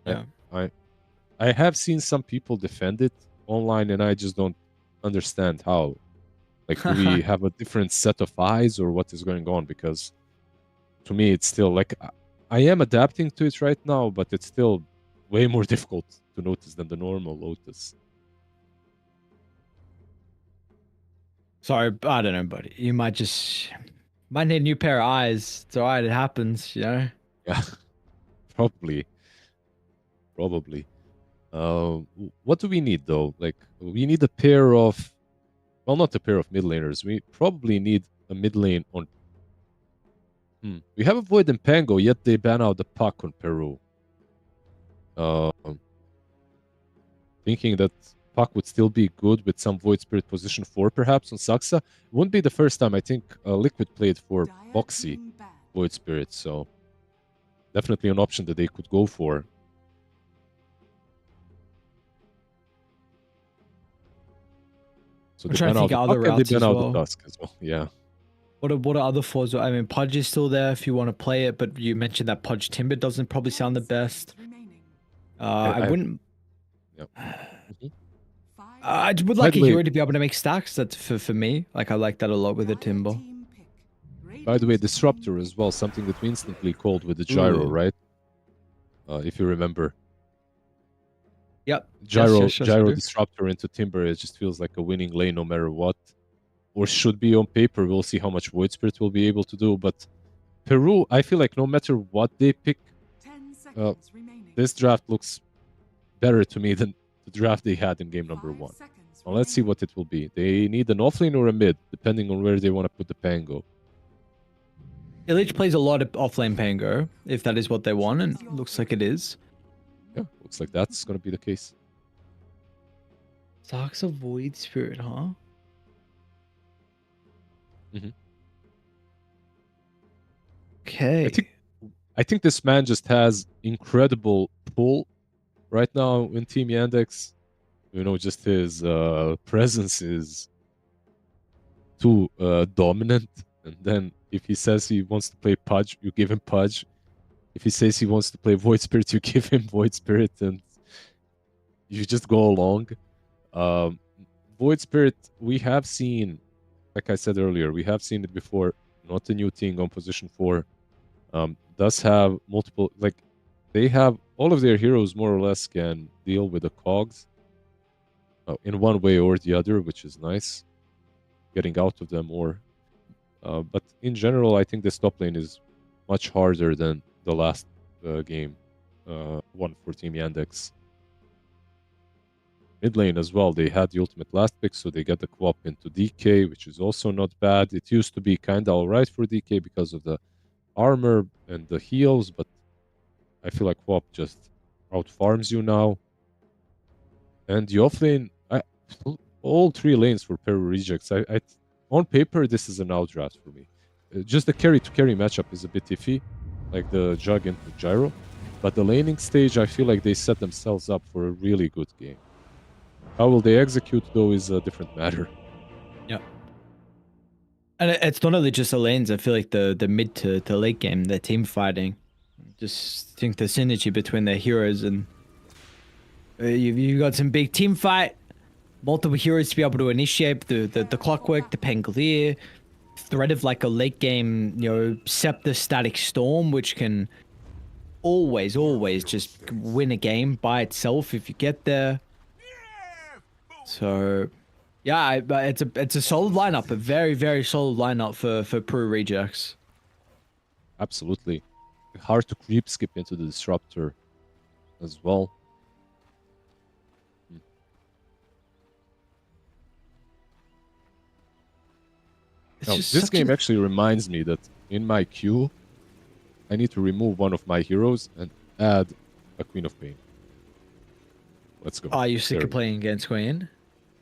Yeah. I have seen some people defend it online, and I just don't understand how. Like, do we have a different set of eyes, or what is going on? Because to me, it's still like I am adapting to it right now, but it's still way more difficult to notice than the normal Lotus. Sorry, I don't know, buddy. You might need a new pair of eyes. It's alright, it happens, you know? Yeah, probably. What do we need though? Like we need a pair of, well, not a pair of mid laners. We probably need a mid lane on. We have a Void and Pango, yet they ban out the Puck on Peru. Thinking that Puck would still be good with some Void Spirit position 4 perhaps on Saxa. It wouldn't be the first time. I think Liquid played for Dire Boxy team bad. Void Spirit, so definitely an option that they could go for. So I'm they trying to ban out think the of other Puck and routes they ban as out well. the Dusk as well. Yeah. What are other fours? I mean, Pudge is still there if you want to play it, but you mentioned that Pudge Timber doesn't probably sound the 10 best. seconds remaining. I wouldn't. Yep. 5 I would By like the a way- hero to be able to make stacks. That's for me. Like I like that a lot with the Dire Timber. team pick. By the way, Radiant's Disruptor team as well, something that we instantly called with the gyro, Ooh. right? If you remember. Yep. Gyro yes, I gyro do. Disruptor into Timber, it just feels like a winning lane no matter what. Or should be on paper. We'll see how much Void Spirit will be able to do. But Peru, I feel like no matter what they pick, 10 seconds remaining. this draft looks better to me than the draft they had in game number 5 1. seconds Well, let's see remaining. what it will be. They need an offlane or a mid, depending on where they want to put the Pango. Illich plays a lot of offlane Pango, if that is what they want, and it looks like it is. Yeah, looks like that's going to be the case. Sark's a Void Spirit, huh? Mhm. Okay. I think this man just has incredible pull right now in Team Yandex. You know, just his presence is too dominant. And then if he says he wants to play Pudge, you give him Pudge. If he says he wants to play Void Spirit, you give him Void Spirit, and you just go along. Void Spirit, we have seen, like I said earlier, we have seen it before. Not a new thing on position 4. Does have multiple, like, they have all of their heroes more or less can deal with the cogs in one way or the other, which is nice. Getting out of them more. But in general, I think this top lane is much harder than the last game one for Team Yandex. Mid lane as well, they had the ultimate last pick, so they get the co-op into DK, which is also not bad. It used to be kind of alright for DK because of the armor and the heals, but I feel like co-op just out-farms you now. And the offlane, all 3 lanes for Peru rejects. On paper, this is an outdraft for me. Just the carry-to-carry matchup is a bit iffy, like the Jug into Gyro. But the laning stage, I feel like they set themselves up for a really good game. How will they execute, though, is a different matter. Yeah. And it's not only just the lanes. I feel like the mid to late game, the team fighting. Just think the synergy between their heroes and you got some big team fight. Multiple heroes to be able to initiate the clockwork, the Pangolier, threat of like a late game, Scepter Static Storm, which can always just win a game by itself if you get there. So, yeah, it's a solid lineup, a very solid lineup for Peru rejects. Absolutely. Hard to creep skip into the Disruptor as well. Now, this game actually reminds me that in my queue, I need to remove one of my heroes and add a Queen of Pain. Let's go. Are you sick There of playing against Queen?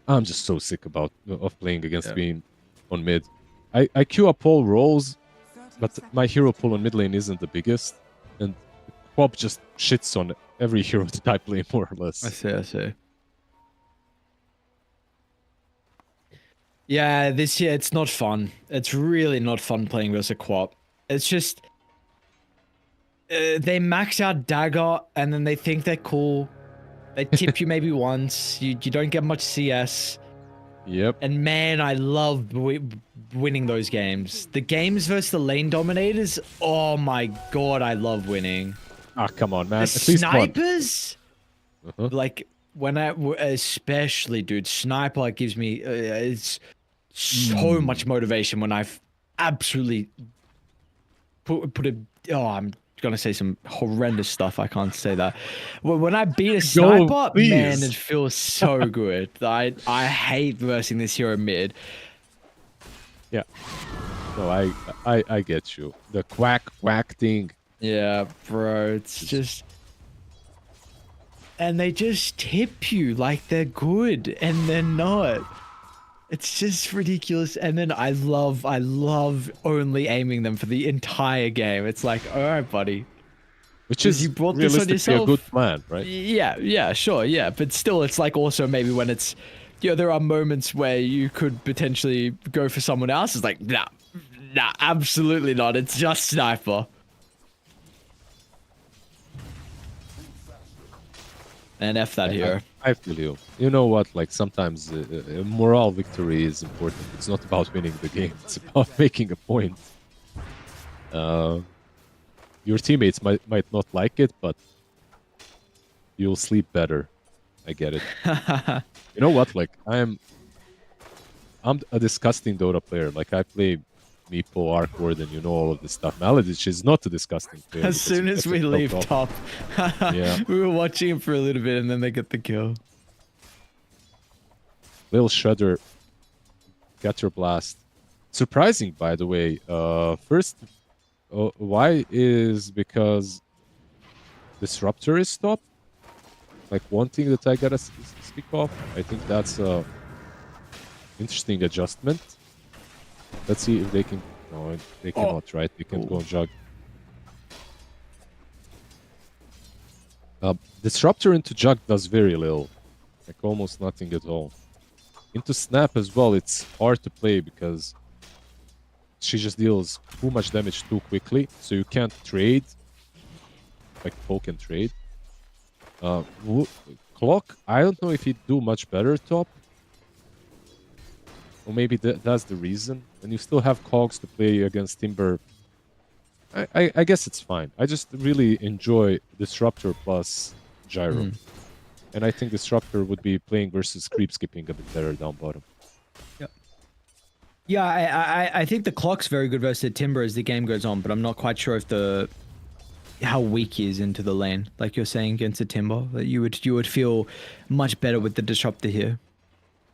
I'm just so sick of playing against Yeah. Queen on mid. I queue up all roles, 30 but seconds my hero pool on mid lane isn't the biggest, and Quap just shits on every hero that I play more or less. I see. Yeah, this year it's not fun. It's really not fun playing versus Quap. It's just they max out Dagger and then they think they're cool. They tip you maybe once. You don't get much CS. Yep. And man, I love winning those games. The games versus the lane dominators. Oh my god, I love winning. Ah, come on, man. The At least one. snipers, Uh-huh. like when especially dude, sniper gives me it's so much motivation when I've absolutely put a. Oh, I'm gonna say some horrendous stuff. I can't say that. When I beat a sniper, man, please. it feels so good. I hate versing this hero mid. Yeah. No, I get you. The quack thing. Yeah, bro, it's just. And they just tip you like they're good, and they're not. It's just ridiculous. And then I love only aiming them for the entire game. It's like, all right, buddy. Which 'Cause is you brought this on realistically a yourself. good plan, right? Yeah, sure, yeah. But still, it's like also maybe when it's, there are moments where you could potentially go for someone else. It's like, nah, absolutely not. It's just sniper. And F that hero. I feel you. You know what? Like sometimes moral victory is important. It's not about winning the game. It's about making a point. Your teammates might not like it, but you'll sleep better. I get it. You know what? Like I'm a disgusting Dota player. Like I play Meepo, Arc Warden, you know all of this stuff. Maladich is not a disgusting player. As soon as we leave top, Yeah. we were watching him for a little bit and then they get the kill. Lil Shredder, Getter Blast. Surprising, by the way. First, why is because Disruptor is stopped? Like one thing that I gotta speak of. I think that's a interesting adjustment. Let's see if they can. No, they cannot, right? They can go and jug. Disruptor into jug does very little, like almost nothing at all. Into snap as well, it's hard to play because she just deals too much damage too quickly, so you can't trade. Like poke and trade. Clock, I don't know if he'd do much better top. Or maybe that's the reason. And you still have Cogs to play against Timber. I guess it's fine. I just really enjoy Disruptor plus Gyro. And I think Disruptor would be playing versus Creep Skipping a bit better down bottom. Yeah, I think the clock's very good versus the Timber as the game goes on, but I'm not quite sure if how weak he is into the lane. Like you're saying against the Timber, that you would feel much better with the Disruptor here.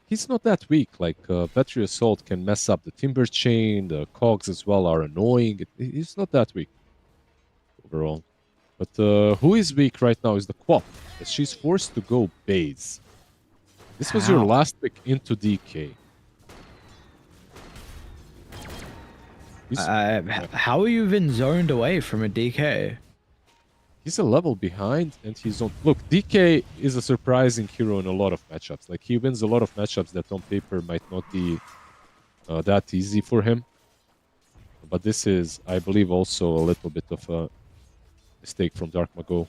He's not that weak. Like Battery Assault can mess up the Timber chain. The Cogs as well are annoying. He's not that weak overall. But who is weak right now is the Quap. She's forced to go base. This was your last pick into DK. How are you even zoned away from a DK? He's a level behind, and he's on. Look, DK is a surprising hero in a lot of matchups. Like he wins a lot of matchups that on paper might not be that easy for him. But this is, I believe, also a little bit of a mistake from Dark Mago.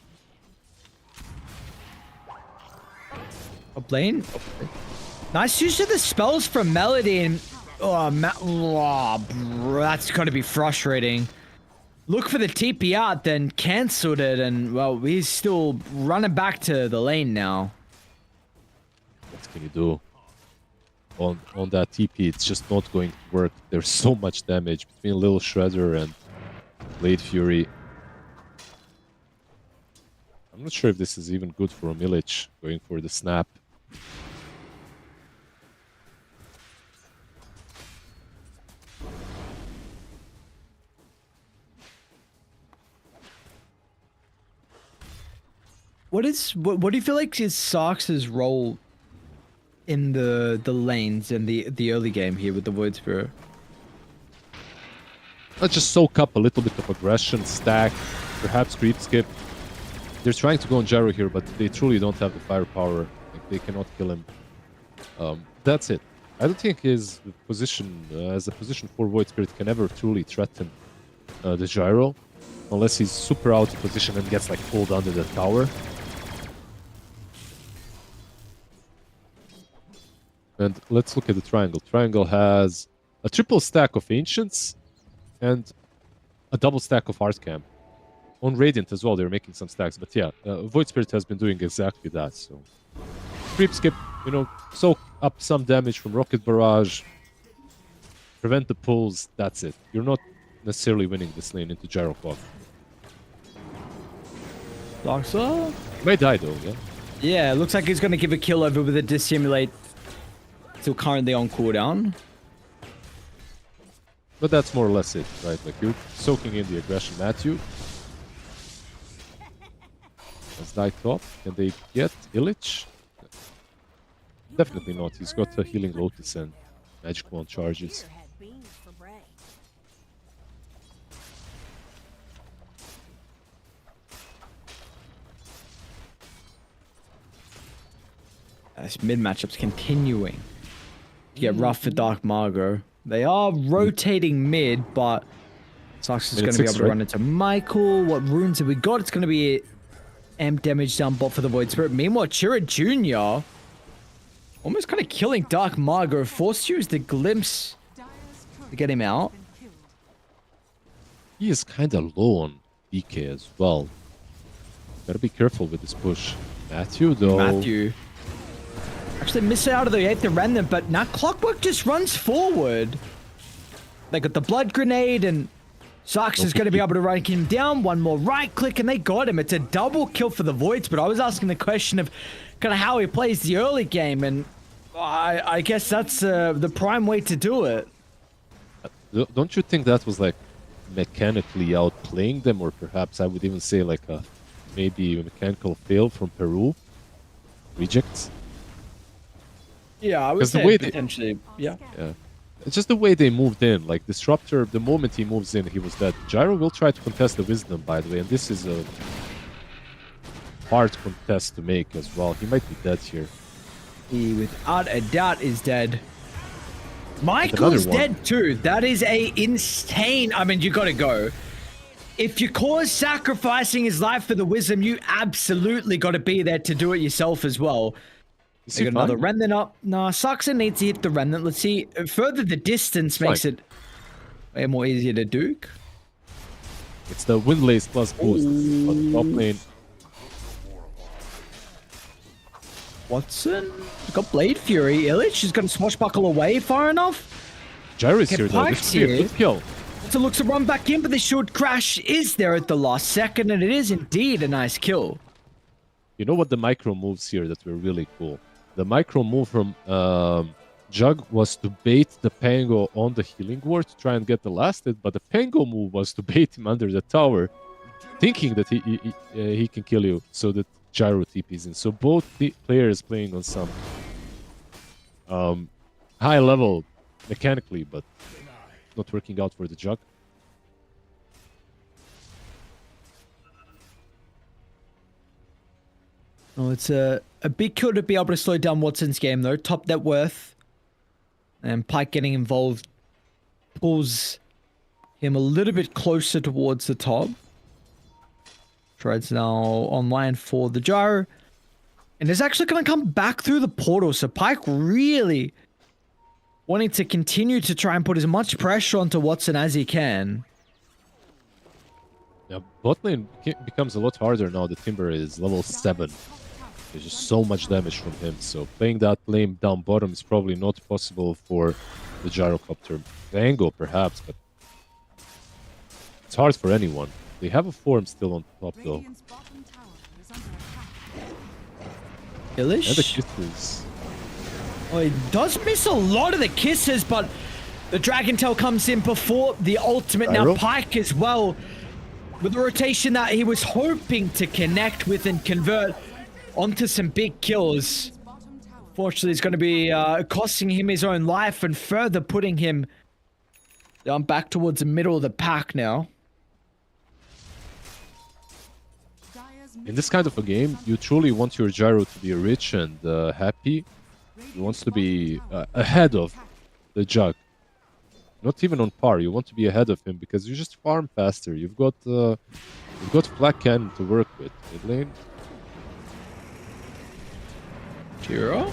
Up lane. Nice use of the spells from Melody and bro, that's gonna be frustrating. Look for the TP out, then cancelled it, and well, he's still running back to the lane now. What can you do? On that TP, it's just not going to work. There's so much damage between Lil Shredder and Blade Fury. I'm not sure if this is even good for a Milich going for the snap. What do you feel like is Sark's role in the lanes and the early game here with the Void Spirit? Let's just soak up a little bit of aggression, stack, perhaps creep skip. They're trying to go on Gyro here, but they truly don't have the firepower. Like, they cannot kill him. That's it. I don't think his position as a position for Void Spirit can ever truly threaten the Gyro, unless he's super out of position and gets like pulled under the tower. And let's look at the Triangle. Triangle has a triple stack of Ancients and a double stack of Art Camp. On Radiant as well, they're making some stacks. But yeah, Void Spirit has been doing exactly that. So, creep skip, you know, soak up some damage from Rocket Barrage, prevent the pulls, that's it. You're not necessarily winning this lane into Gyro Clock. Doxa? He might die though, yeah? Yeah, looks like he's going to give a kill over with a dissimulate. Still currently on cooldown. But that's more or less it, right? Like, you're soaking in the aggression. Matthew. Let's die top. Can they get Illich? Definitely not. He's got a healing Lotus and magic wand charges. This mid matchup's continuing to get rough for Dark Margot. They are rotating mid, but Sox is going to be able to run into Michael. What runes have we got? It's going to be amp damage down bot for the Void Spirit. Meanwhile, Chira Jr. almost kind of killing Dark Margot. Forced to use the glimpse to get him out. He is kind of low on DK as well. Gotta be careful with this push. Matthew, though. Matthew. Actually missed out of the 8th random, but now Clockwork just runs forward. They got the blood grenade, and Sox is going to be able to run him down. One more right click, and they got him. It's a double kill for the Voids, but I was asking the question of kind of how he plays the early game, and I guess that's the prime way to do it. Don't you think that was like mechanically outplaying them, or perhaps I would even say like a maybe a mechanical fail from Peru? Rejects? Yeah, I would 'Cause the say way they- potentially, yeah. Yeah. It's just the way they moved in. Like, Disruptor, the moment he moves in, he was dead. Gyro will try to contest the Wisdom, by the way, and this is a hard contest to make as well. He might be dead here. He, without a doubt, is dead. Michael's one. dead too. That is a insane. I mean, you gotta go. If you cause sacrificing his life for the wisdom, you absolutely gotta be there to do it yourself as well. Is They he got another fine? remnant up. Nah, Saxon needs to hit the remnant. Let's see. Further the distance makes Fine. it way more easier to duke. It's the Windlace plus boost on the top lane. Watson got Blade Fury. Illich is gonna swashbuckle away far enough. Gyro is Okay, here though. This Pike's could be a here. good kill. So looks to run back in, but the shield crash is there at the last second, and it is indeed a nice kill. You know what the micro moves here that were really cool? The micro move from Jug was to bait the Pango on the healing ward to try and get the last hit, but the Pango move was to bait him under the tower, thinking that he can kill you, so that Gyro TPs in. So both the players playing on some high level mechanically, but not working out for the Jug. Oh, it's a big kill to be able to slow down Watson's game, though. Top net worth. And Pike getting involved pulls him a little bit closer towards the top. Tread's now online for the Gyro. And is actually going to come back through the portal. So Pike really wanting to continue to try and put as much pressure onto Watson as he can. Yeah, bot lane becomes a lot harder now. The Timber is level 7. There's just so much damage from him. So playing that lane down bottom is probably not possible for the Gyrocopter. Angle perhaps, but it's hard for anyone. They have a form still on top though. Radiant's bottom tower is under attack. And the Illich. kisses. Oh, he does miss a lot of the kisses, but the Dragon Tail comes in before the ultimate. Now Gyro. Pike as well, with the rotation that he was hoping to connect with and convert onto some big kills. Bottom tower. Fortunately, it's going to be costing him his own life and further putting him down back towards the middle of the pack now. Dire's In this kind of a game, you truly want your Gyro to be rich and happy. You want to be ahead of the Jug. Not even on par. You want to be ahead of him because you just farm faster. You've got Black Cannon to work with. Mid lane. Jiro?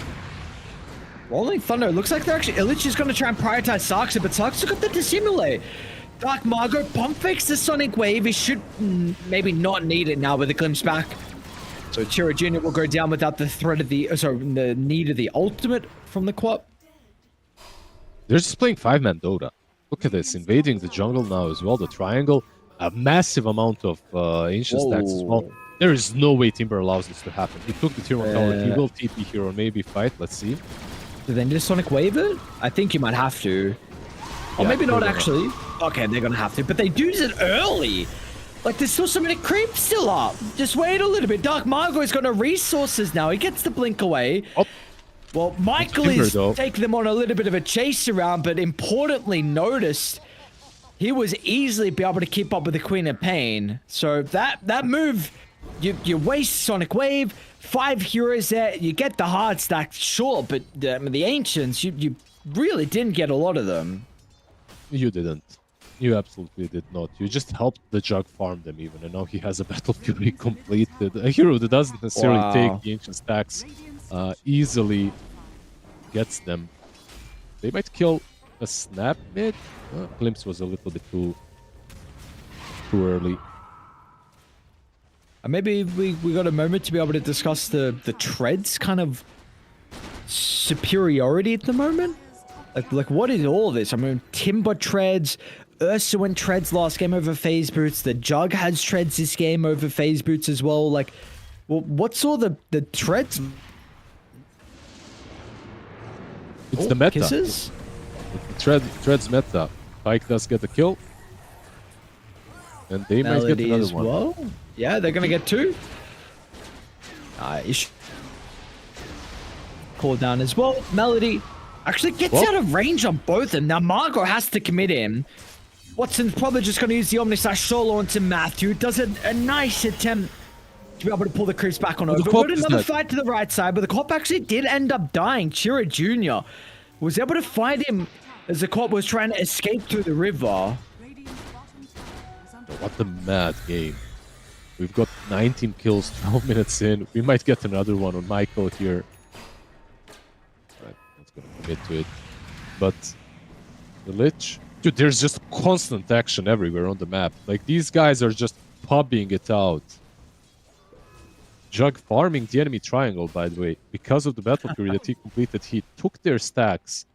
Rolling Thunder. Looks like they're actually... Illich is going to try and prioritize Saxa, but Saxa got the dissimulate. Dark Margot pump fakes the Sonic Wave. He should maybe not need it now with the glimpse back. So Chira Jr. will go down without the threat of the... the need of the ultimate from the Quap. They're just playing 5-man Dota. Look at this, invading the jungle now as well. The triangle, a massive amount of ancient stacks as well. There is no way Timber allows this to happen. He took the tier 1 tower. He Yeah. will TP here or maybe fight. Let's see. Do they need a Sonic Wave it? I think you might have to. Or Yeah, maybe they're not gonna- actually. Okay, they're gonna have to, but they do it early. Like there's still so many creeps still up. Just wait a little bit. Dark Margot's got no resources now. He gets the blink away. Oh. Well, Michael Timber, is though. taking them on a little bit of a chase around, but importantly noticed he was easily be able to keep up with the Queen of Pain. So that move, you waste Sonic Wave, 5 heroes there, you get the hard stack, sure, but the Ancients, you really didn't get a lot of them. You didn't. You absolutely did not. You just helped the Jug farm them even, and now he has a Battle Fury completed. A hero that doesn't necessarily Wow. take the Ancient stacks easily gets them. They might kill a Snap mid. Glimpse was a little bit too early. Maybe we got a moment to be able to discuss the treads kind of superiority at the moment. Like what is all this? I mean, Timber treads, Ursuan treads last game over Phase Boots. The Jug has treads this game over Phase Boots as well. Like, well, what's all the treads? It's Oh, the meta. Kisses? Treads meta. Pike does get the kill. And they might get Melody another as one. well. Yeah, they're gonna get 2. Ish. Call down as well. Melody actually gets Well- out of range on both of them. Now Margot has to commit him. Watson's probably just going to use the Omnislash solo onto Matthew. Does a nice attempt to be able to pull the creeps back on over. the Cop Got is another dead. fight to the right side, but the Cop actually did end up dying. Chira Jr. was able to find him as the Cop was trying to escape through the river. Radiant's bottom tower is under What a mad game. We've got 19 kills, 12 minutes in. We might get another one on Michael here. Right, not gonna commit to it. But the Lich... Dude, there's just constant action everywhere on the map. Like, these guys are just pubbing it out. Jug farming the enemy triangle, by the way. Because of the Battle Fury that he completed, he took their stacks.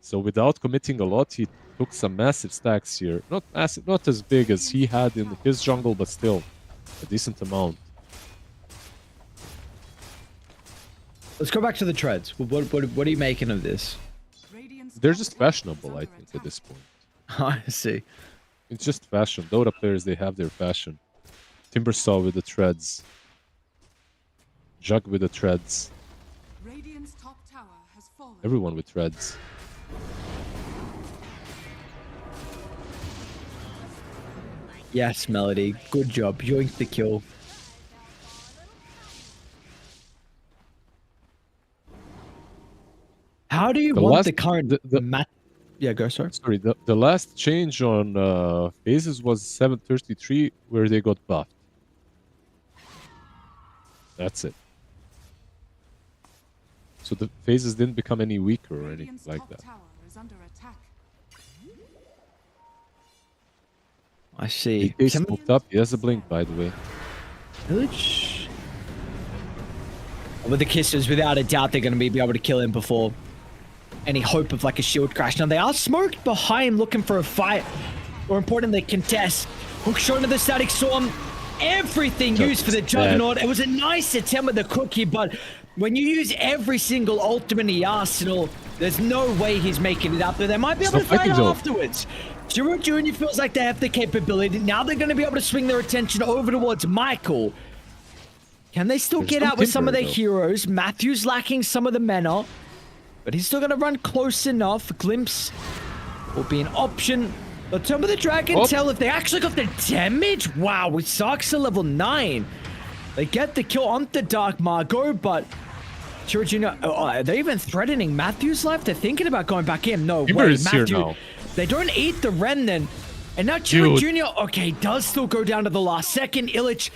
So without committing a lot, he took some massive stacks here. Not massive, not as big as he had in his jungle, but still a decent amount. Let's go back to the treads. What are you making of this? Radiant's They're top just tower is fashionable, I under think, at attack. this point. I see. It's just fashion. Dota players, they have their fashion. Timbersaw with the treads. Jug with the treads. Radiant's top tower has fallen. Everyone with treads. Yes, Melody. Good job. Yoink the kill. How do you The want last- the current the- mat? Yeah, go, sorry. Sorry, the last change on phases was 733, where they got buffed. That's it. So the phases didn't become any weaker or anything Radiant's like top that. tower is under attack. I see. He Some- smoked up. He has a blink, by the way. Village. With the kisses, without a doubt, they're going to be able to kill him before any hope of like a shield crash. Now they are smoked behind, looking for a fight, or importantly, contest. Hook shot into the static storm. Everything used for the Juggernaut. It was a nice attempt with the cookie, but when you use every single ultimate in the arsenal, there's no way he's making it up there. They might be able to Stop fight fighting, though. afterwards. Jiro Jr. feels like they have the capability. Now they're going to be able to swing their attention over towards Michael. Can they still There's get no out with some of Timber, their though. heroes? Matthew's lacking some of the mana, but he's still going to run close enough. Glimpse will be an option. The Tomb of the Dragon Oh. Tail, if they actually got the damage, wow, with Sark's at level 9. They get the kill on the Dark Margot, but Chiro Jr., are they even threatening Matthew's life? They're thinking about going back in. No Timber way, is here Matthew. now. They don't eat the Remnant. And now Chiro Dude. Jr., okay, does still go down to the last second. Illich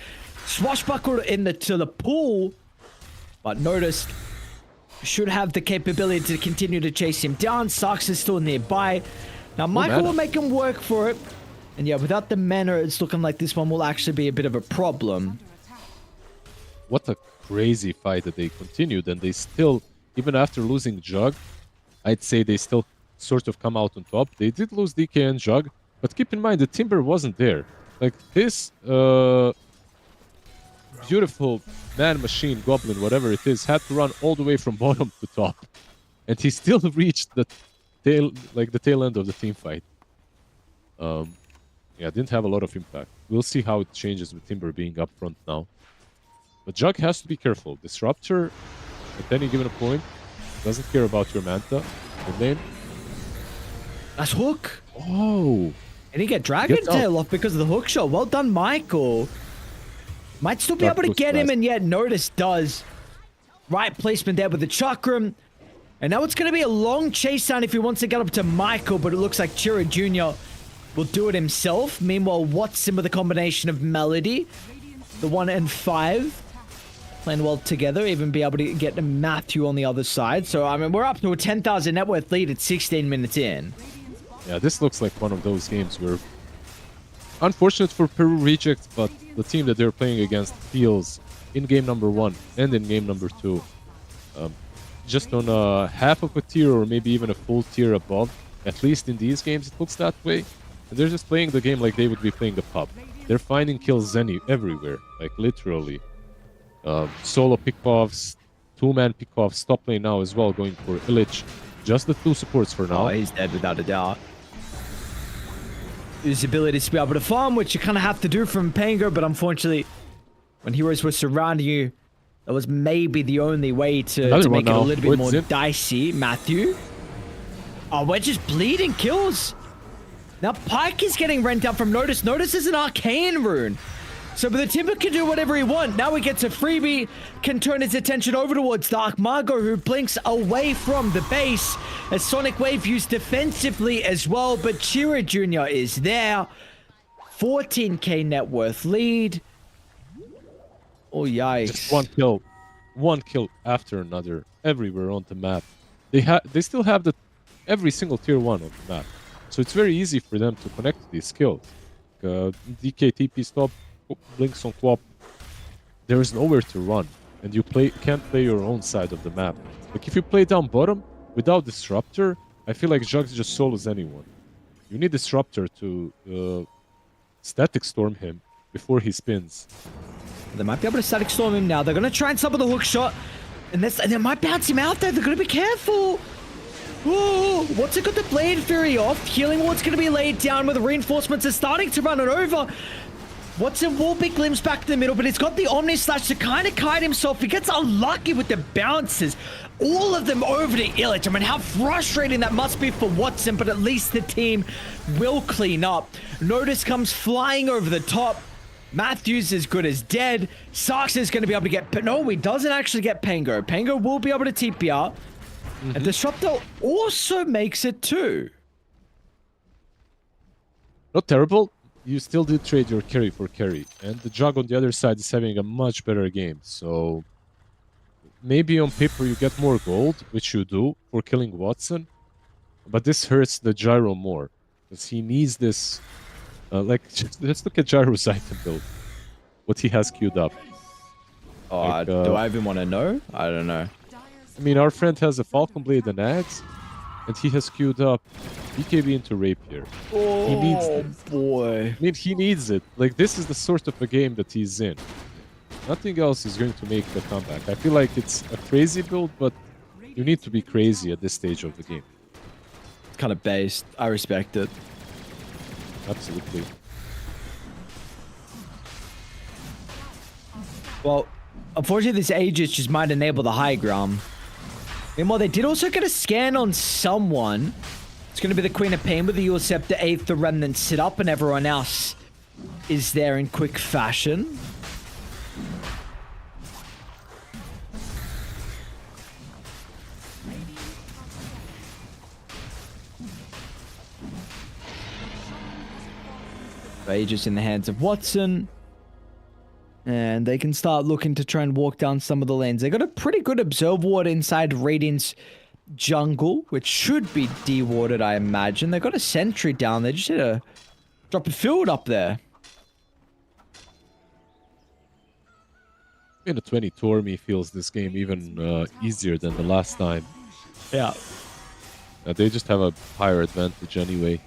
swashbuckled to the pool, but noticed should have the capability to continue to chase him down. Sarks is still nearby. Now Michael mana. will make him work for it. And yeah, without the mana, it's looking like this one will actually be a bit of a problem. Under attack. What a crazy fight that they continued, and they still, even after losing Jug, I'd say they still sort of come out on top. They did lose DK and Jug, but keep in mind the Timber wasn't there. Like this beautiful man machine, goblin, whatever it is, had to run all the way from bottom to top. And he still reached the tail end of the team fight. Yeah, didn't have a lot of impact. We'll see how it changes with Timber being up front now. But Jug has to be careful. Disruptor, at any given point, doesn't care about your Manta. Good lane. That's hook. Oh! And he get Dragon Gets Tail off because of the hook shot. Well done, Michael. Might still be That able to was get him, fast. and yet Notice does. Right placement there with the Chakram. And now it's going to be a long chase down if he wants to get up to Michael, but it looks like Chira Jr. will do it himself. Meanwhile, Watson with a combination of Melody, the 1 and 5, playing well together, even be able to get Matthew on the other side. So, I mean, we're up to a 10,000 net worth lead at 16 minutes in. Yeah, this looks like one of those games where, unfortunate for Peru Reject, but the team that they're playing against feels in game number 1 and in game number 2 just on a half of a tier or maybe even a full tier above. At least in these games it looks that way. And they're just playing the game like they would be playing a pub. They're finding kills everywhere, like literally. Solo pickoffs, 2-man pickoffs, top lane now as well, going for Illich. Just the 2 supports for now. Oh, he's dead without a doubt. His ability to be able to farm, which you kind of have to do from Pango, but unfortunately, when heroes were surrounding you, that was maybe the only way to make it a little bit more dicey. Matthew. Oh, we're just bleeding kills. Now Pike is getting rent out from Notice. Notice is an arcane rune. So but the Timber can do whatever he wants. Now he gets a freebie, can turn his attention over towards Dark Margot, who blinks away from the base. A Sonic Wave used defensively as well, but Chira Jr. is there. 14k net worth lead. Oh, yikes. Just one kill after another everywhere on the map. They still have every single tier 1 on the map. So it's very easy for them to connect to these skills. DK TP stop, blinks on Quap. There is nowhere to run, and you can't play your own side of the map. Like if you play down bottom without Disruptor, I feel like Jugs just solos anyone. You need Disruptor to Static Storm him before he spins. They might be able to Static Storm him now. They're going to try and stop with the hook shot. And they might bounce him out there. They're going to be careful. Oh, what's it got the Blade Fury off? Healing Ward's going to be laid down with the reinforcements are starting to run it over. Watson will be glimpsed back to the middle, but he's got the Omni Slash to kind of kite himself. He gets unlucky with the bounces. All of them over to Illich. I mean, how frustrating that must be for Watson, but at least the team will clean up. Notice comes flying over the top. Matthews is good as dead. Sarks is going to be able to get... But no, he doesn't actually get Pango. Pango will be able to TP out. And Disruptor also makes it too. Not terrible. You still did trade your carry for carry. And the Jug on the other side is having a much better game. So maybe on paper you get more gold, which you do for killing Watson. But this hurts the Gyro more. Because he needs this... let's look at Gyro's item build. What he has queued up. Oh, do I even want to know? I don't know. I mean, our friend has a Falcon Blade and Axe, and he has queued up BKB into Rapier. Oh, he needs this. Boy. I mean, he needs it. Like, this is the sort of a game that he's in. Nothing else is going to make the comeback. I feel like it's a crazy build, but you need to be crazy at this stage of the game. It's kind of based. I respect it. Absolutely. Well, unfortunately, this Aegis just might enable the high ground. Meanwhile, they did also get a scan on someone. It's going to be the Queen of Pain with the Eul Scepter, 8th, the Remnant sit up, and everyone else is there in quick fashion. Aegis in the hands of Watson. And they can start looking to try and walk down some of the lanes. They got a pretty good Observe Ward inside Radiant's jungle, which should be dewarded, I imagine. They got a sentry down there. Just hit a drop a field up there. In a 20 Tormy feels this game even easier than the last time. Yeah. They just have a higher advantage anyway.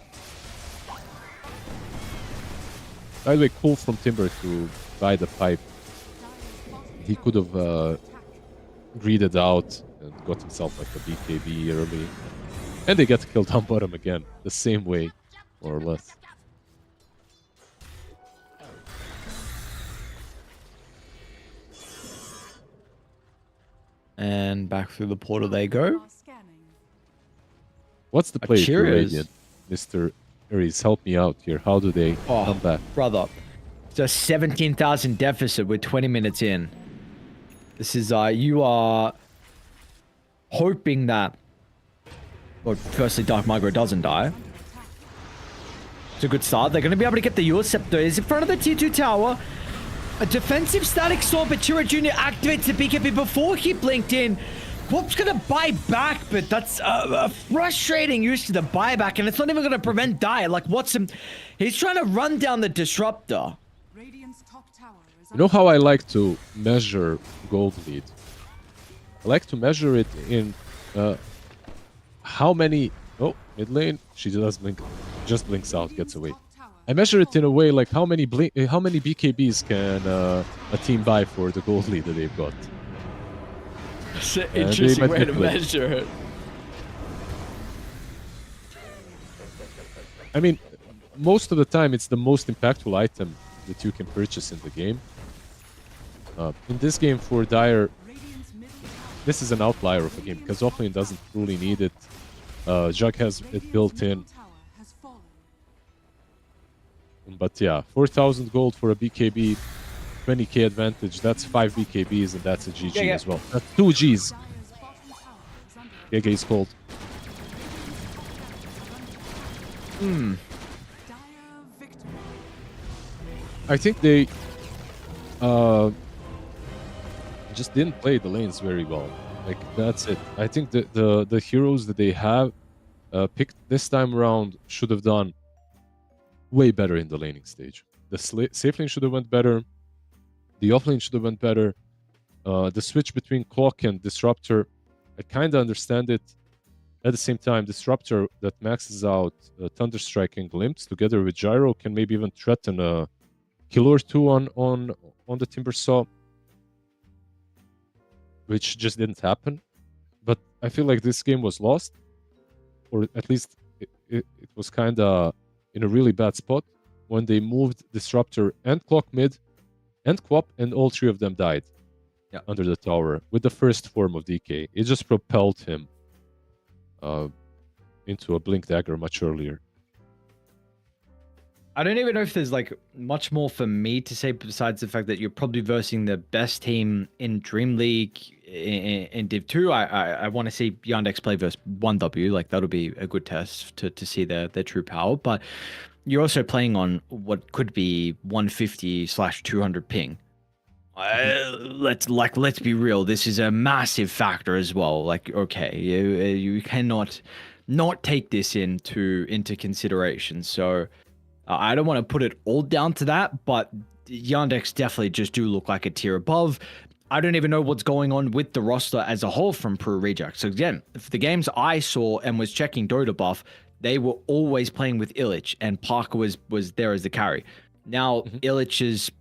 By the way, cool from Timber to buy the pipe. he could have greeded out and got himself like a BKB early. And they get killed on bottom again, the same way, more or less. And back through the portal they go. What's the play for Cheers. Radiant? Mr. Aries, help me out here. How do they come back? Brother. It's a 17,000 deficit with 20 minutes in. This is, you are hoping that, well, firstly, Dark Migro doesn't die. It's a good start. They're going to be able to get the Eul Scepter. Is in front of the tier 2 tower. A defensive static sword, but Chira Jr. activates the BKB before he blinked in. Quop's going to buy back, but that's a frustrating use of the buyback, and it's not even going to prevent die. Like, he's trying to run down the Disruptor. Radiant's top tower is You know how I like to measure gold lead? I like to measure it in how many... Oh, mid lane, she does blink, just blinks out, gets away. I measure it in a way like how many BKBs can a team buy for the gold lead that they've got. It's an they interesting way to manipulate. measure it. I mean, most of the time it's the most impactful item that you can purchase in the game. In this game for Dire, Radiant's middle tower this is an outlier of a game because offlane doesn't truly need it. Jug has it built in. tower has fallen. But yeah, 4,000 gold for a BKB, 20k advantage, that's 5 BKBs and that's a GG Yeah. as well. That's 2 Gs. Dire's bottom tower is under GG is cold. dire victory. I think they just didn't play the lanes very well. Like, that's it. I think the heroes that they have picked this time around should have done way better in the laning stage. The safe lane should have went better. The offlane should have went better. The switch between Clock and Disruptor, I kind of understand it. At the same time, Disruptor that maxes out Thunderstrike and Glimpse together with Gyro can maybe even threaten a kill or two on the Timbersaw, which just didn't happen. But I feel like this game was lost, or at least it was kind of in a really bad spot when they moved Disruptor and Clock mid and Quop, and all three of them died under the tower with the first form of DK. It just propelled him into a Blink Dagger much earlier. I don't even know if there's like much more for me to say besides the fact that you're probably versing the best team in DreamLeague in Div 2. I want to see Yandex play versus 1W. Like, that'll be a good test to see their true power. But you're also playing on what could be 150/200 ping. Let's be real. This is a massive factor as well. Like, okay, you cannot not take this into consideration. So I don't want to put it all down to that, but Yandex definitely just do look like a tier above. I don't even know what's going on with the roster as a whole from Pro Reject. So again, for the games I saw and was checking Dota buff, they were always playing with Illich, and Parker was there as the carry. Now Illich is,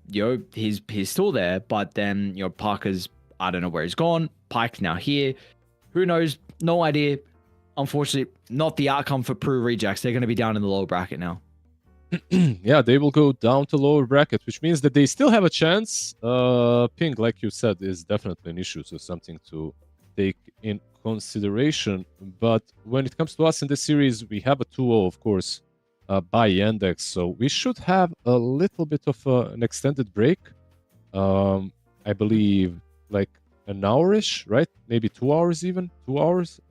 he's still there, but then Parker's, I don't know where he's gone. Pike's now here. Who knows? No idea. Unfortunately, not the outcome for Pro Rejects. They're going to be down in the lower bracket now. Yeah, they will go down to lower bracket, which means that they still have a chance. Ping, like you said, is definitely an issue, so something to take in consideration. But when it comes to us in this series, we have a 2-0, of course, by Yandex, so we should have a little bit of an extended break. I believe like an hour-ish, right? Maybe 2 hours even. 2 hours,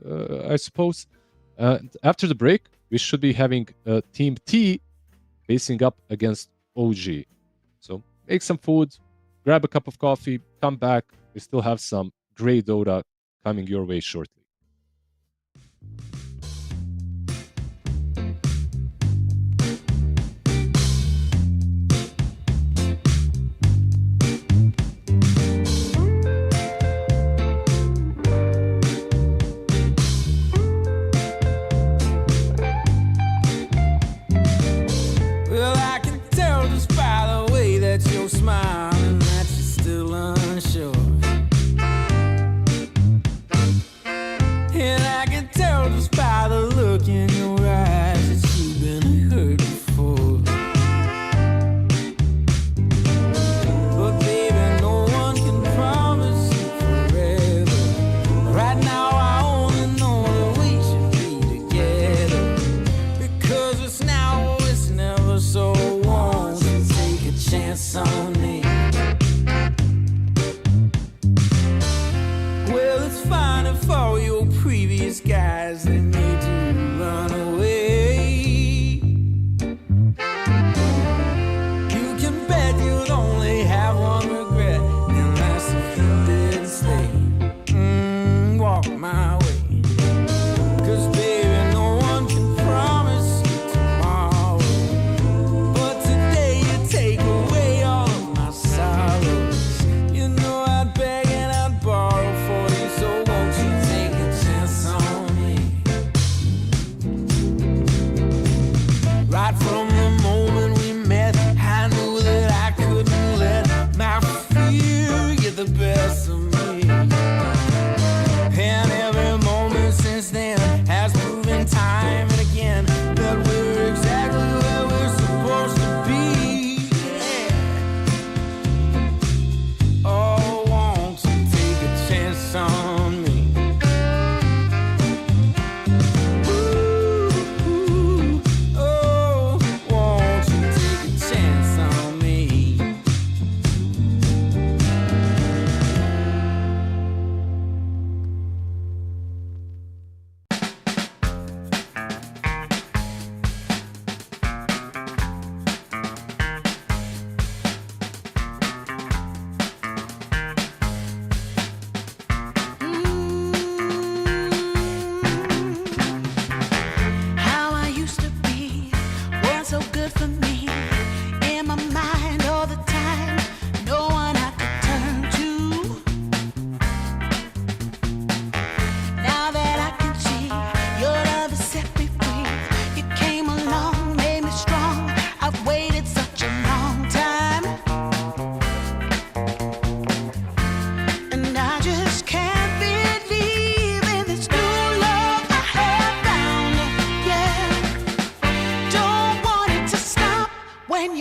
I suppose. After the break, we should be having Team T facing up against OG. So make some food, grab a cup of coffee, come back. We still have some great Dota coming your way shortly. Well, I can tell just by the way that you're smiling that you're still unsure.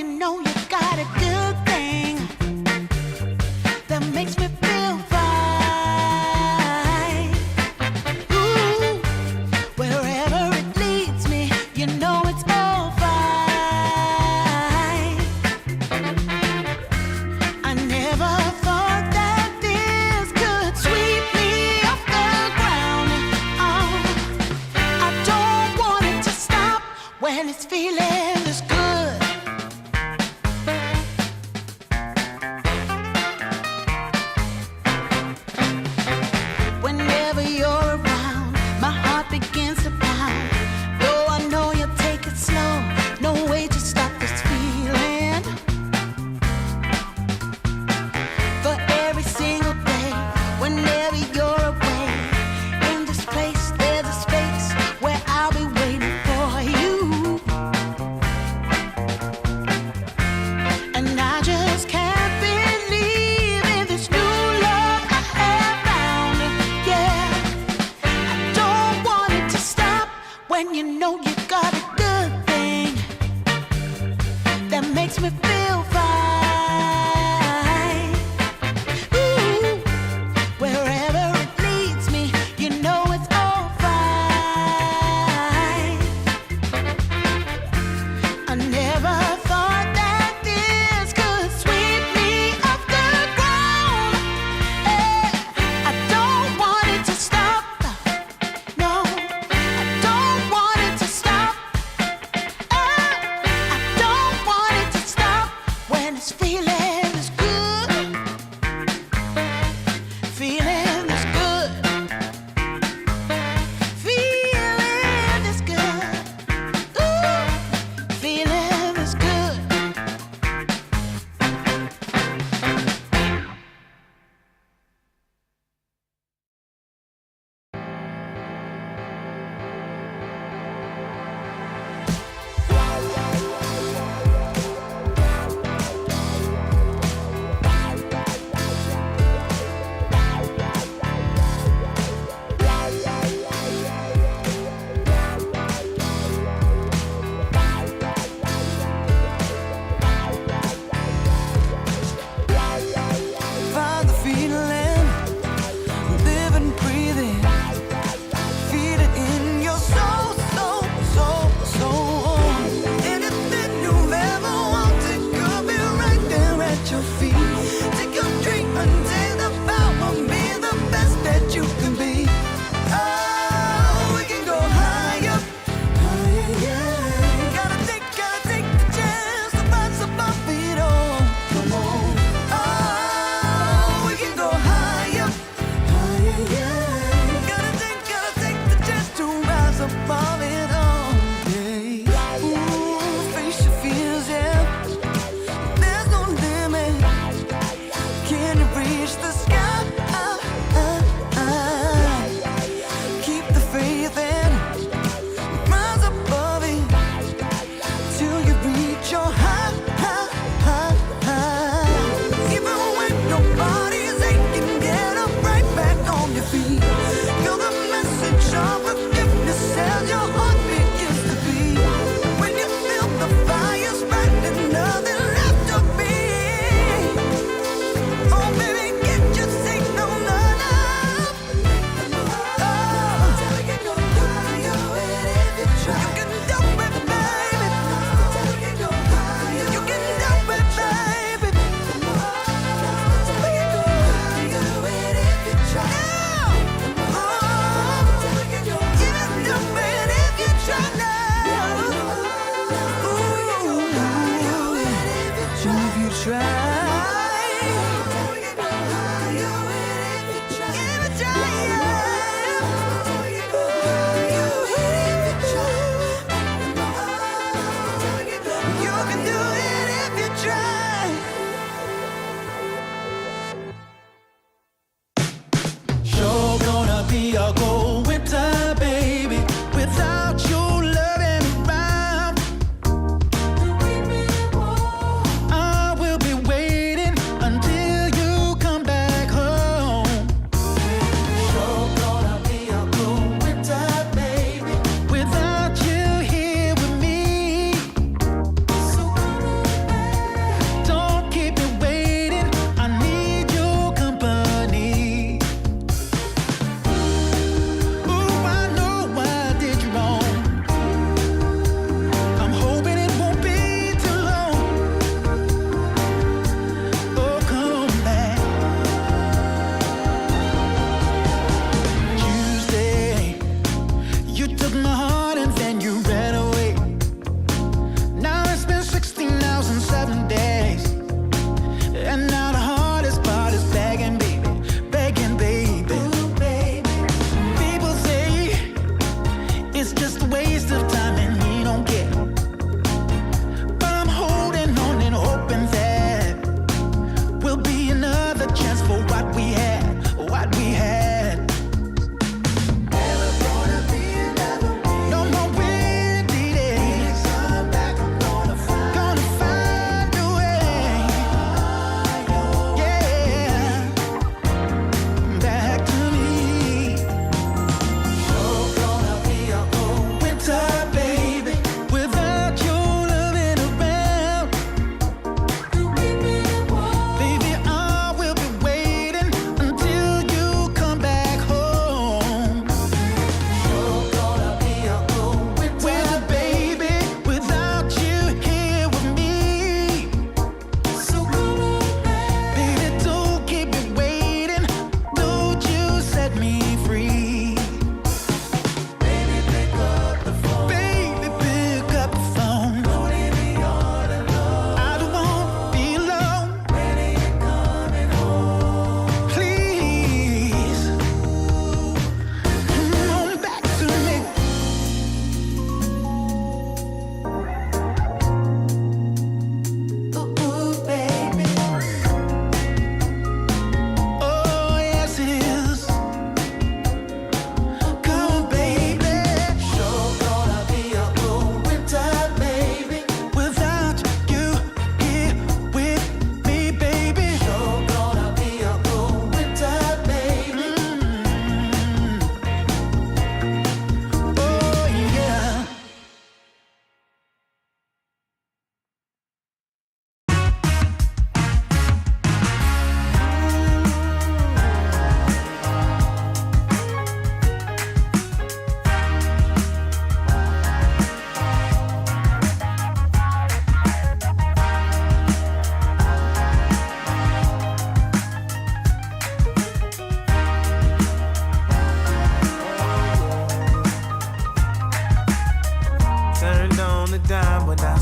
you know you got a good thing that makes me feel fine. Ooh, wherever it leads me, you know it's all fine. I never thought that this could sweep me off the ground. Oh, I don't want it to stop when it's feeling this good. Whenever you're around, my heart begins to pound. Though I know you'll take it slow, no way to stop this feeling. For every single day, whenever you're away, in this place there's a space where I'll be waiting for you. And I just can't believe in this new love I have found. Yeah, I don't want it to stop when you know you got a good thing that makes me feel fine. Ooh, wherever it leads me, you know it's all fine. I never thought that this could sweep me off the ground. I don't want it to stop. No, I don't want it to stop. I don't want it to stop.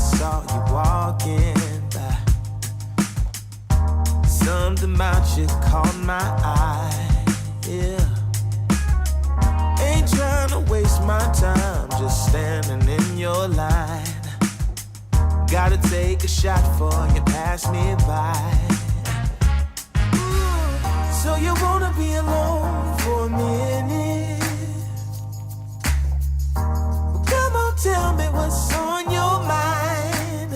saw you walking by. Something about you caught my eye, yeah. Ain't trying to waste my time, just standing in your line. Gotta take a shot for you pass me by. So you wanna be alone for a minute? Well, come on, tell me what's on your mind.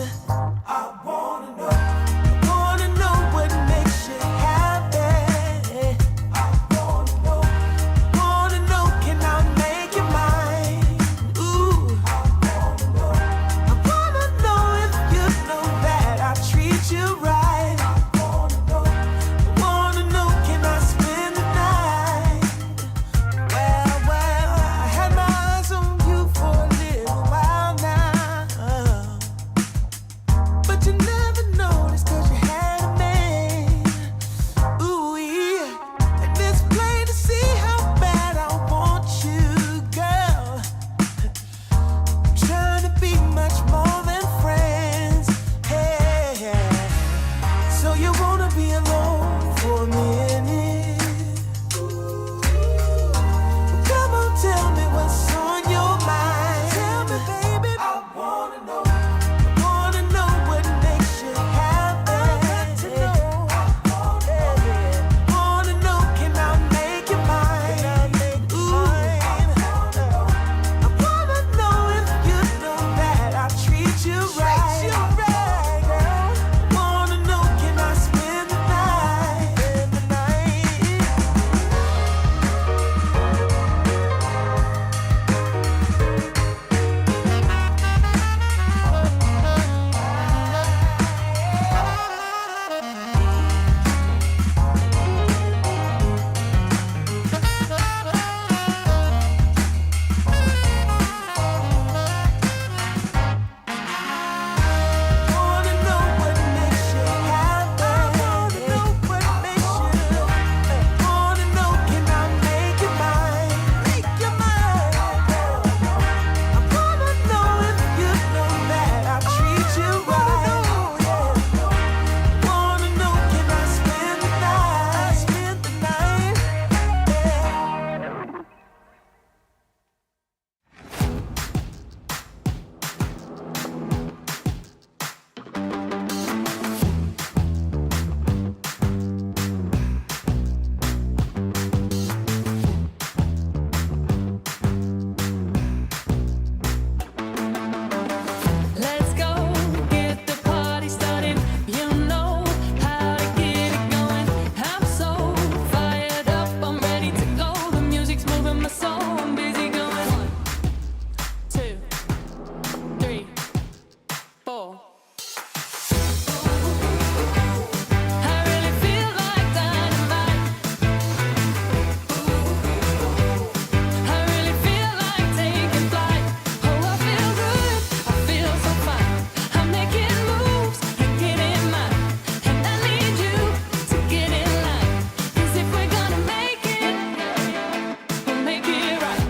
I wanna know what makes you happy. I wanna know, can I make you mine? Ooh, I wanna know if you know that I treat you right. I wanna know, can I spend the night? Well, I had my eyes on you for a little while now, but you never noticed 'cause you had a man. Ooh, yeah, and it's plain to see how bad I want you, girl. Trying to be much more than friends. Hey, so you wanna be alone for a minute? Come on, tell me what's on your mind. Tell me, baby. I wanna know what makes you happy. Wanna know, can I make you mine? Ooh, I wanna know if you know that I treat you right. Wanna know, can I spend the night? Wanna know what makes you happy. Wanna know, can I make you mine? I wanna know if you know that I treat you right. Wanna know, can I spend the night? Let's go get the party started. You know how to get it going. I'm so fired up, I'm ready to go. The music's moving my soul, I'm busy going. 1, 2, 3, 4. I really feel like dynamite. I really feel like taking flight. Oh, I feel good, I feel so fine. I'm making moves and getting mine. And I need you to get in line. 'Cause if we're gonna make it, we'll make it right.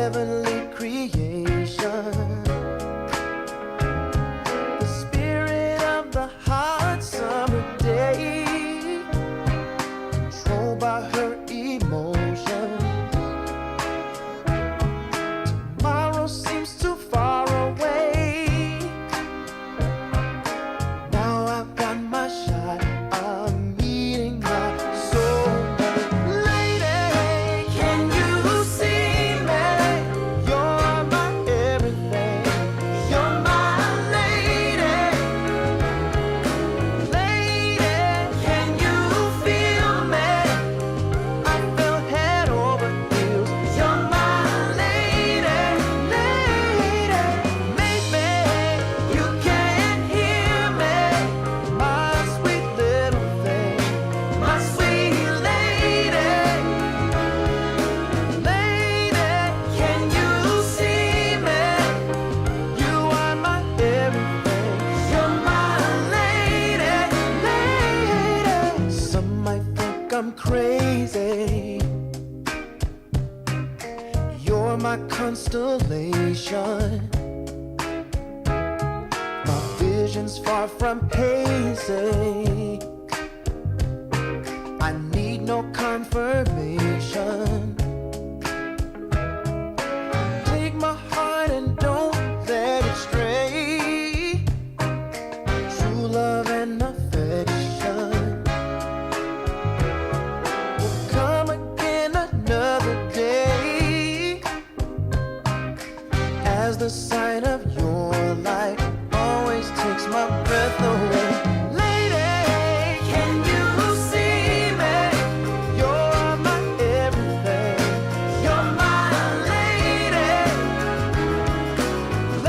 heavenly creation. The spirit of the hot summer day, controlled by her emotion. Tomorrow seems too far away. Now I've got my shot. I'm meeting my soulmate. Lady, can you see me? You're my everything. You're my lady. Lady, can you feel me? I feel head over heels. You're my lady, lady. Maybe you can't hear me, my sweet little thing, my sweet lady. Lady, can you see me? You are my everything. You're my lady, lady. Some might think I'm crazy. You're my constellation. My vision's far from hazy. I need no confirmation. Take my heart and don't let it stray. True love and affection will come again another day. As the sight of your light always takes my breath away. Lady, can you see me? You're my everything. You're my lady.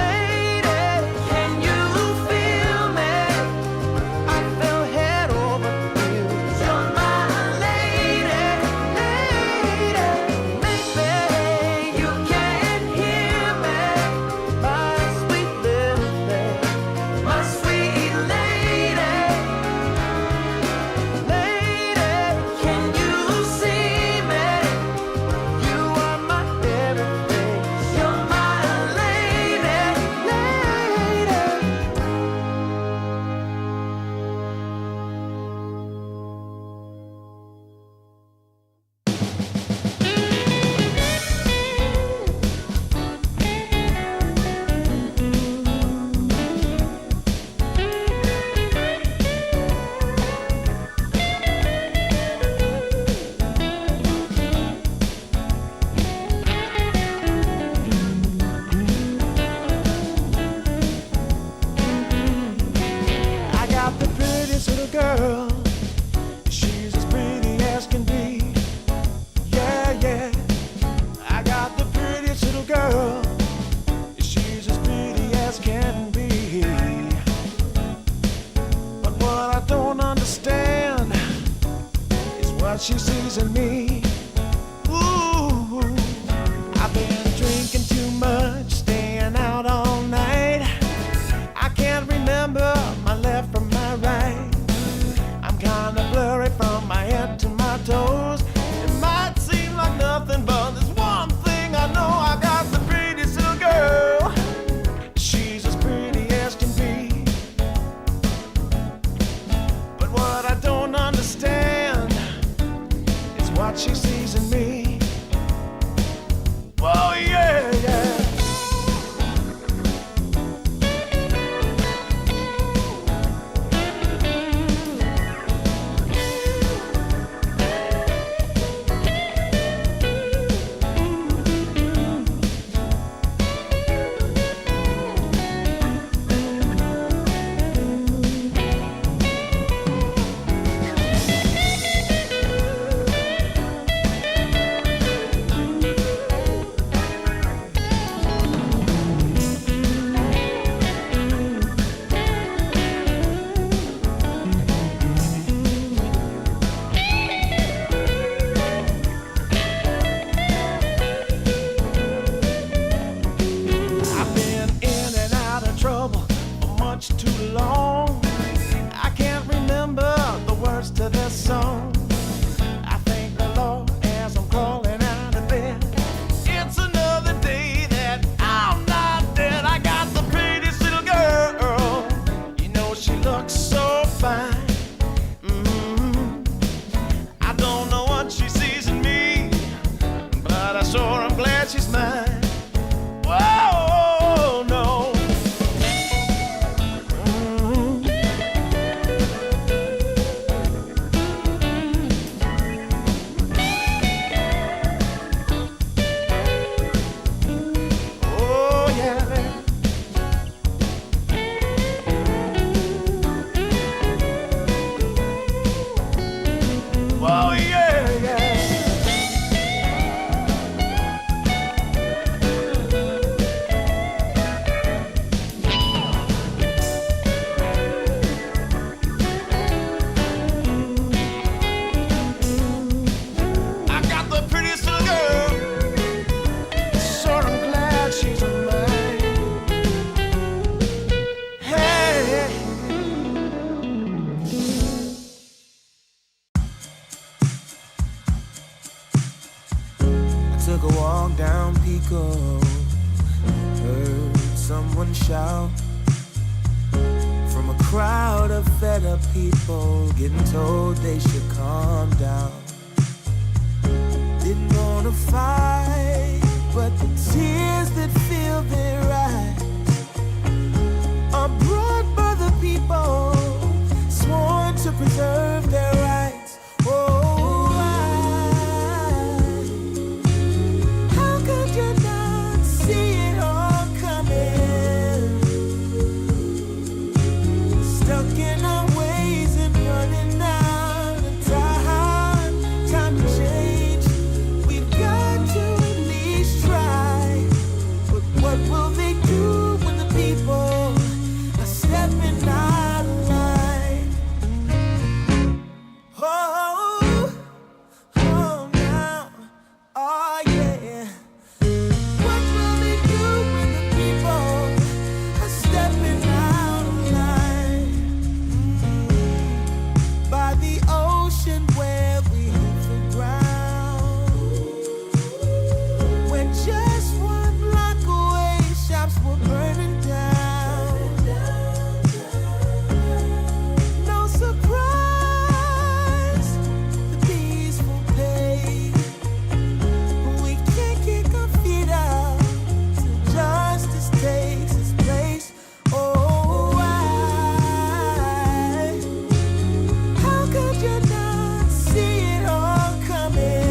Lady, can you feel me? I feel head over heels. You're my lady, lady. Maybe you can't hear me, my sweet little thing, my sweet lady. Lady, can you see me? You are my everything. You're my lady, lady. I got the prettiest little girl. She's as pretty as can be. Yeah, yeah. I got the prettiest little girl. She's as pretty as can be. But what I don't understand is what she sees in me. Ooh, I've been drinking too much, staying out all night. I can't remember my left from my right. I'm kinda blurry from my head to my toes. It might seem like nothing, but there's one thing I know. I got the prettiest little girl. She's as pretty as can be. But what I don't understand is so I'm glad she's mine. Whoa, no. Oh, yeah. Oh, yeah, yeah. I got the prettiest little girl, so I'm glad she's mine. Hey. I took a walk down Pico, heard someone shout from a crowd of fed up people, getting told they should calm down. Didn't wanna fight, but the tears that fill their eyes are brought by the people sworn to preserve their rights. Oh, how could you not see it all coming? Stuck in our ways and running out of time. Time to change. We've got to at least try. But what will they do when the people are stepping out of line? Oh, oh now, oh yeah. What will they do when the people are stepping out of line? By the ocean where we hit the ground, when just one block away shops were burning down. No surprise, the peaceful pay. We can't kick our feet out till justice takes its place. Oh, how could you not see it all coming?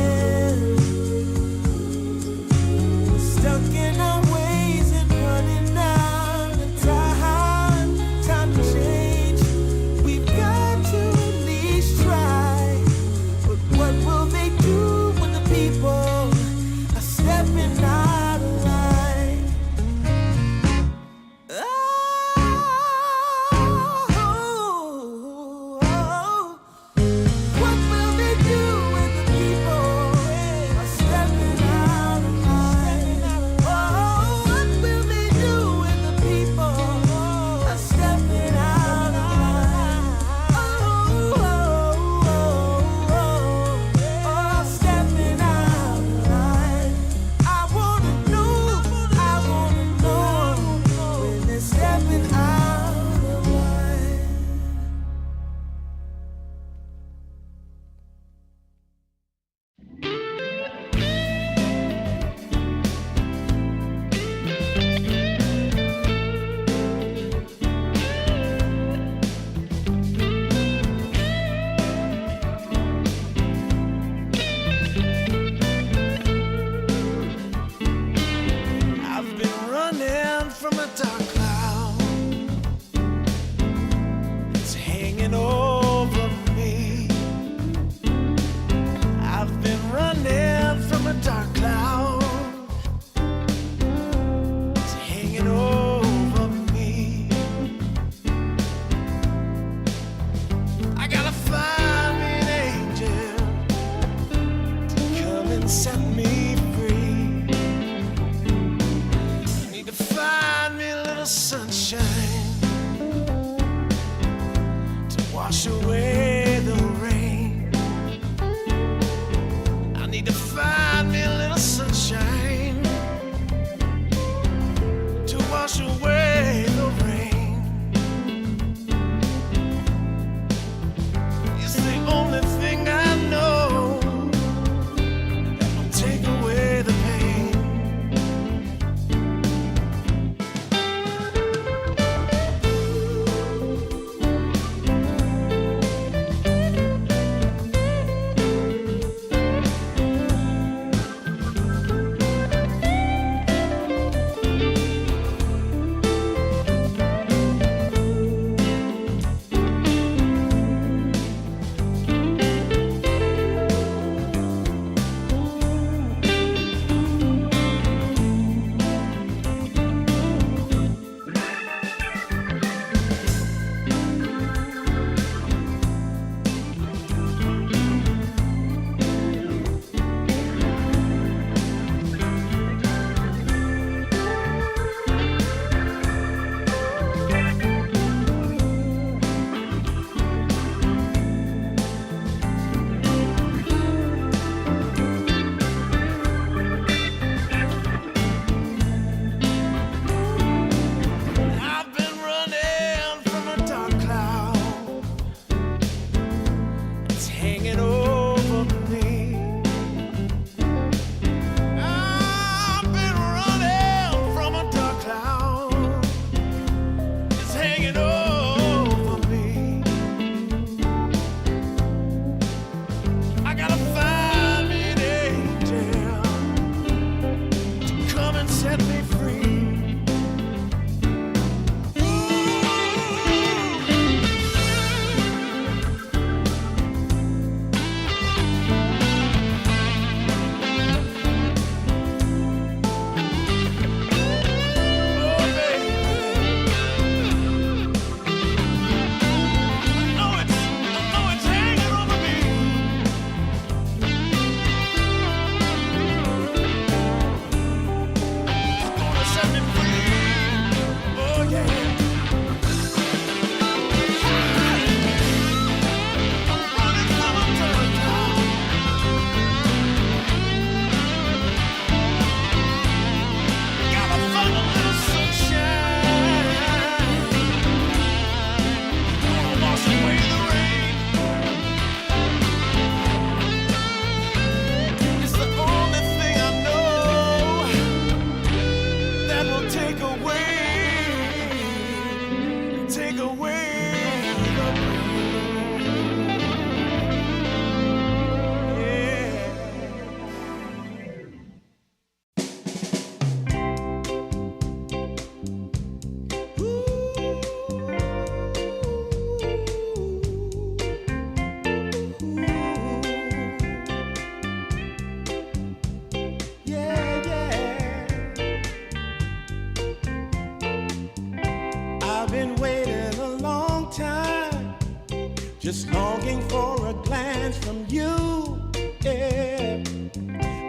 just longing for a glance from you. Yeah,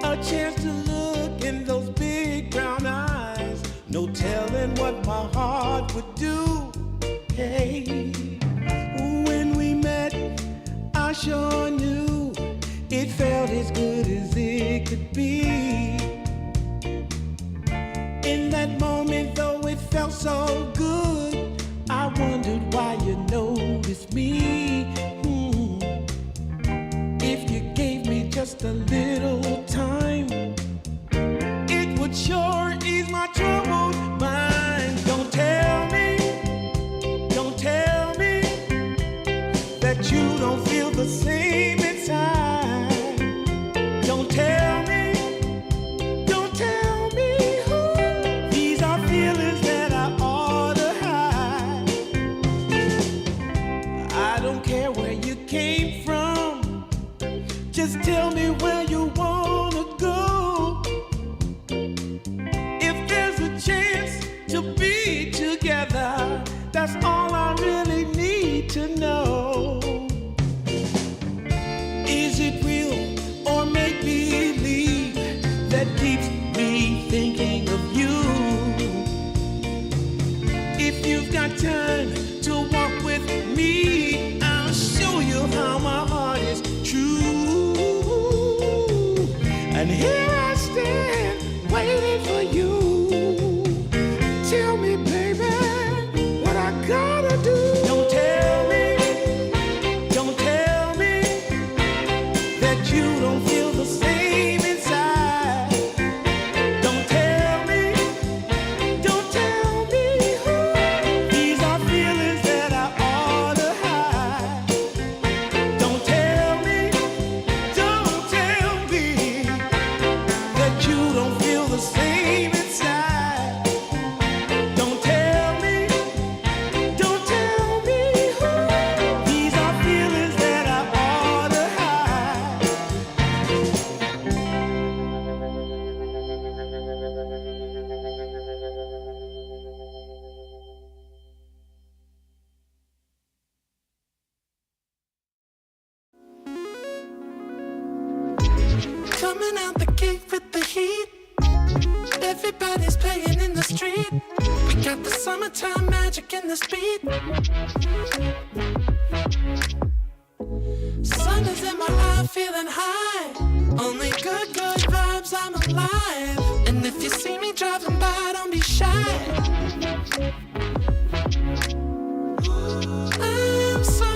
a chance to look in those big brown eyes. No telling what my heart would do. Hey, when we met, I sure knew it felt as good as it could be. In that moment, though it felt so good, I wondered why you noticed me. If you gave me just a little time, it would sure ease my troubled mind. Don't tell me that you don't feel the same inside. Don't tell me who. These are feelings that I ought to hide. I don't care where you came from, just tell me where you wanna go. If there's a chance to be together, that's all I really need to know. Is it real or make believe that keeps me thinking of you? If you've got time to walk with me, I'll show you how my heart is true. And here I stand, waiting for you. Tell me, baby, what I gotta do. Don't tell me that you don't feel the same inside. Don't tell me who. These are feelings that I ought to hide. Don't tell me that you don't feel the same inside. Don't tell me who. These are feelings that I ought to hide. Coming out the gate with the heat. Everybody's playing in the street. We got the summertime magic in this beat. Sun is in my eye, feeling high. Only good vibes, I'm alive. And if you see me driving by, don't be shy. I'm so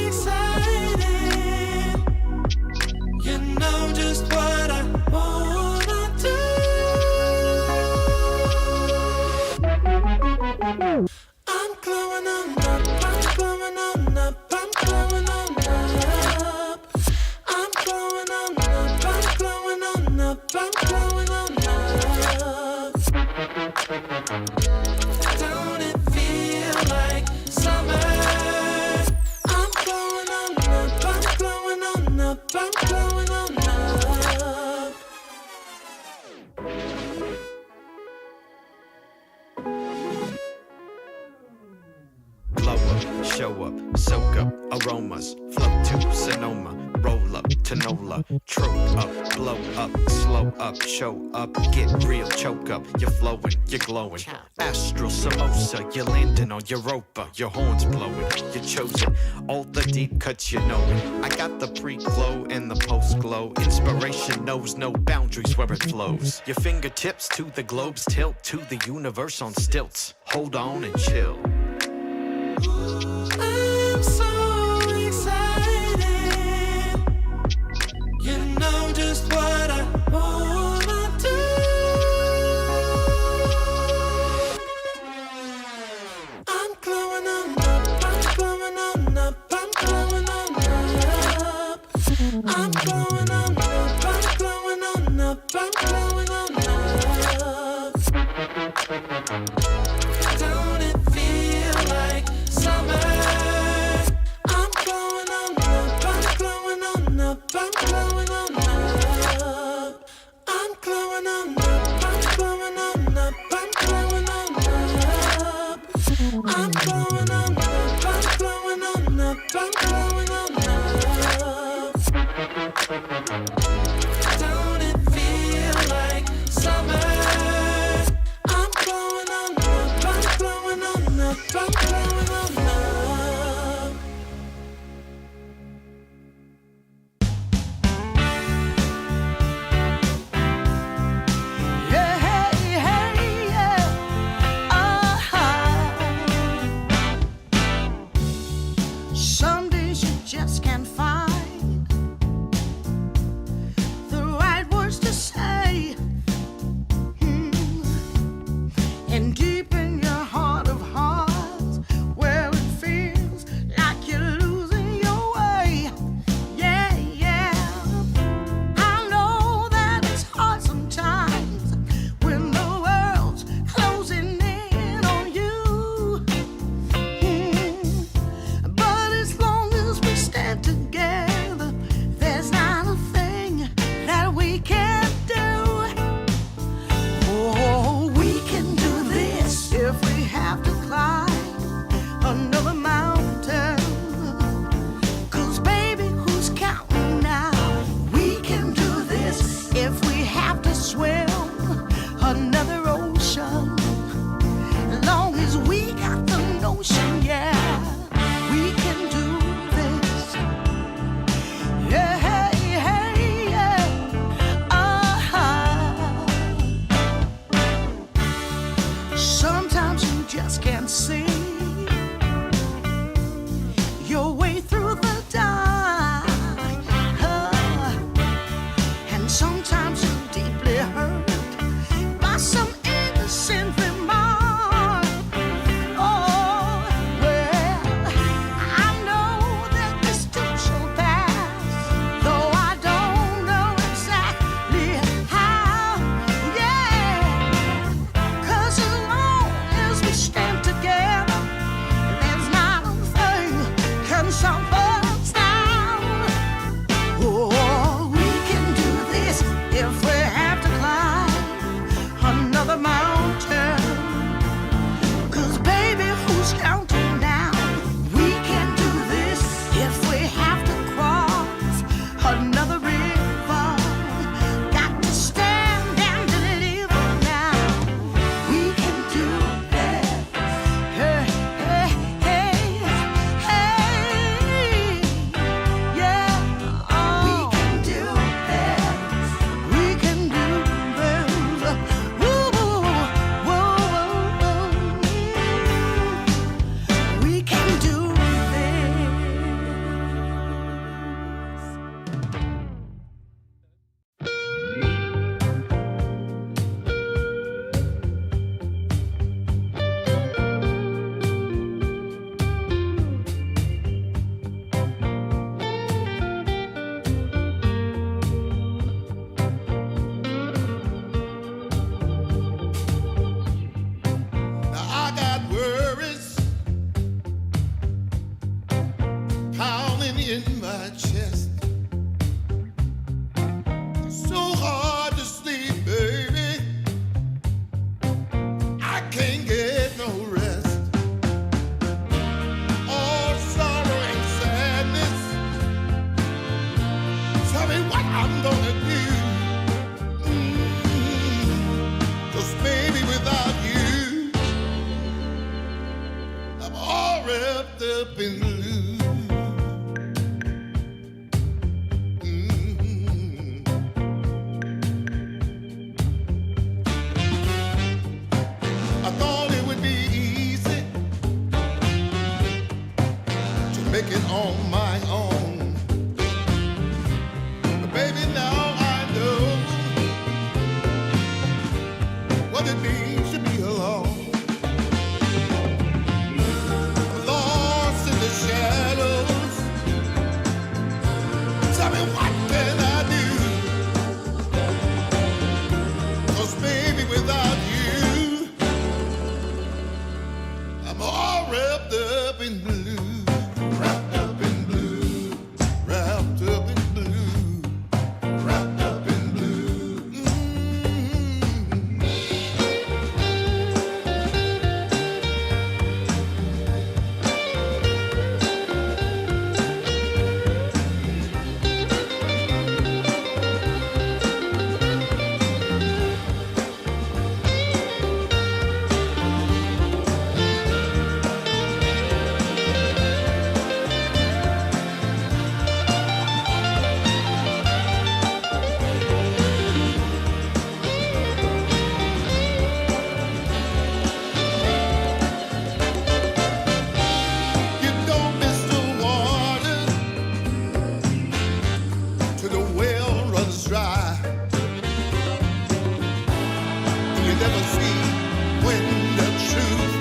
excited. You know just what I wanna do. I'm glowing on up, I'm glowing on up, I'm glowing on up. I'm glowing on up, I'm glowing on up, I'm glowing on up. Don't it feel like summer? I'm glowing on up, I'm glowing on up, I'm glowing on up. Glow up, show up, soak up, aromas, float to Sonoma, roll up to Nola, trope up, blow up, slow up, show up, get real, choke up, you're flowing, you're glowing. Astral samosa, you're landing on Europa, your horns blowing, you're chosen, all the deep cuts you know it. I got the pre-glow and the post-glow, inspiration knows no boundaries where it flows. Your fingertips to the globes tilt to the universe on stilts, hold on and chill. I'm so excited. You know just what I wanna do. I'm glowing on up, I'm glowing on up, I'm glowing on up. I'm glowing on up, I'm glowing on up, I'm glowing on up. Don't it feel like summer? up in blue. I thought it would be easy to make it on my own. But baby, now I know what it means to be alone. Lost in the shadows. Tell me what can I do? 'Cause baby, without you, I'm all wrapped up in blue. Wrapped up in blue. Wrapped up in blue. Wrapped up in blue. You don't miss the water till the well runs dry. You never see when the truth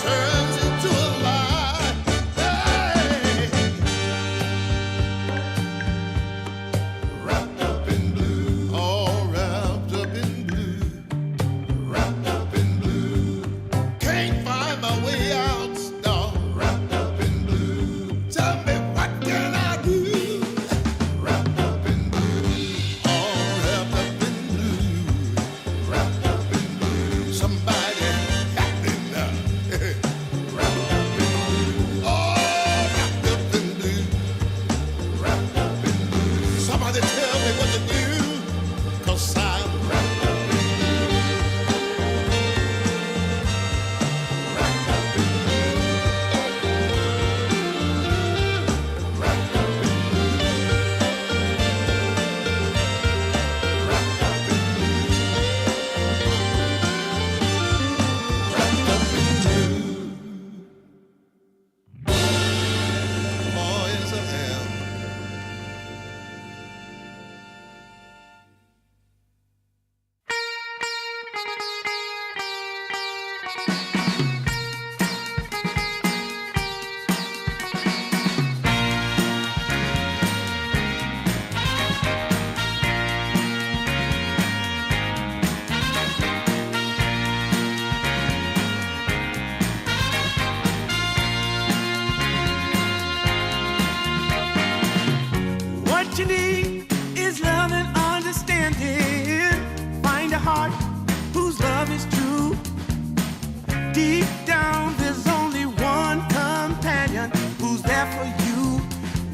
turns into a lie. Hey. Wrapped up in blue, all wrapped up in blue. Wrapped up in blue. Can't find my way out, no. Wrapped up in blue. Tell me what can I do? Wrapped up in blue. All wrapped up in blue. Wrapped up in blue. Somebody help me now. Wrapped up in blue. All wrapped up in blue. Wrapped up in blue. Somebody tell me what to do. 'Cause I'm wrapped up in blue. Wrapped up in blue. Wrapped up in blue. Wrapped up in blue. Wrapped up in blue. Oh, yes, I am. What you need is love and understanding. Find a heart whose love is true. Deep down, there's only one companion who's there for you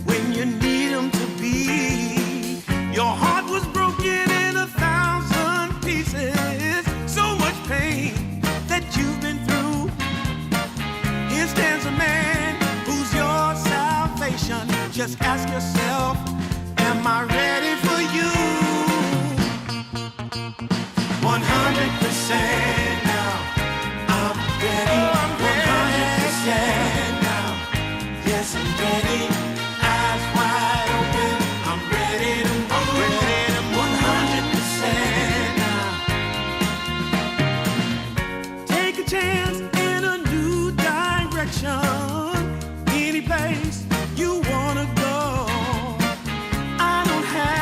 when you need him to be. Your heart was broken in 1,000 pieces. So much pain that you've been through. Here stands a man who's your salvation. Just ask yourself, am I ready for you? 100% now. I'm ready. 100% now. Yes, I'm ready. Eyes wide open. I'm ready to move. 100% now. Take a chance in a new direction. Any place you wanna go. I don't have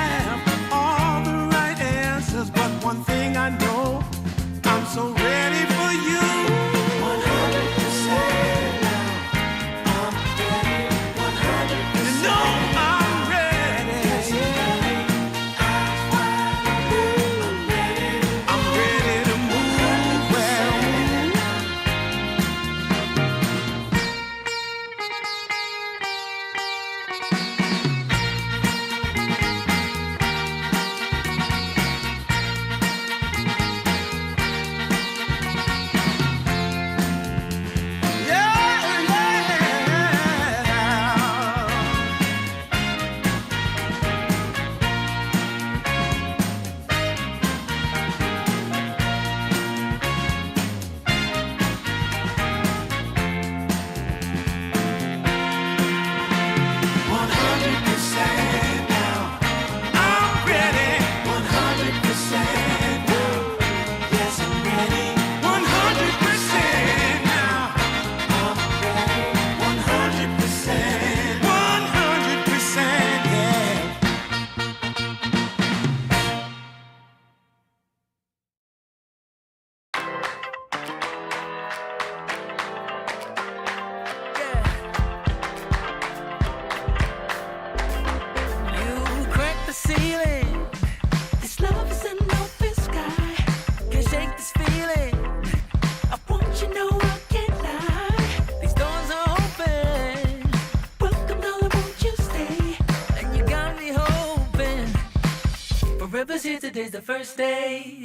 first day.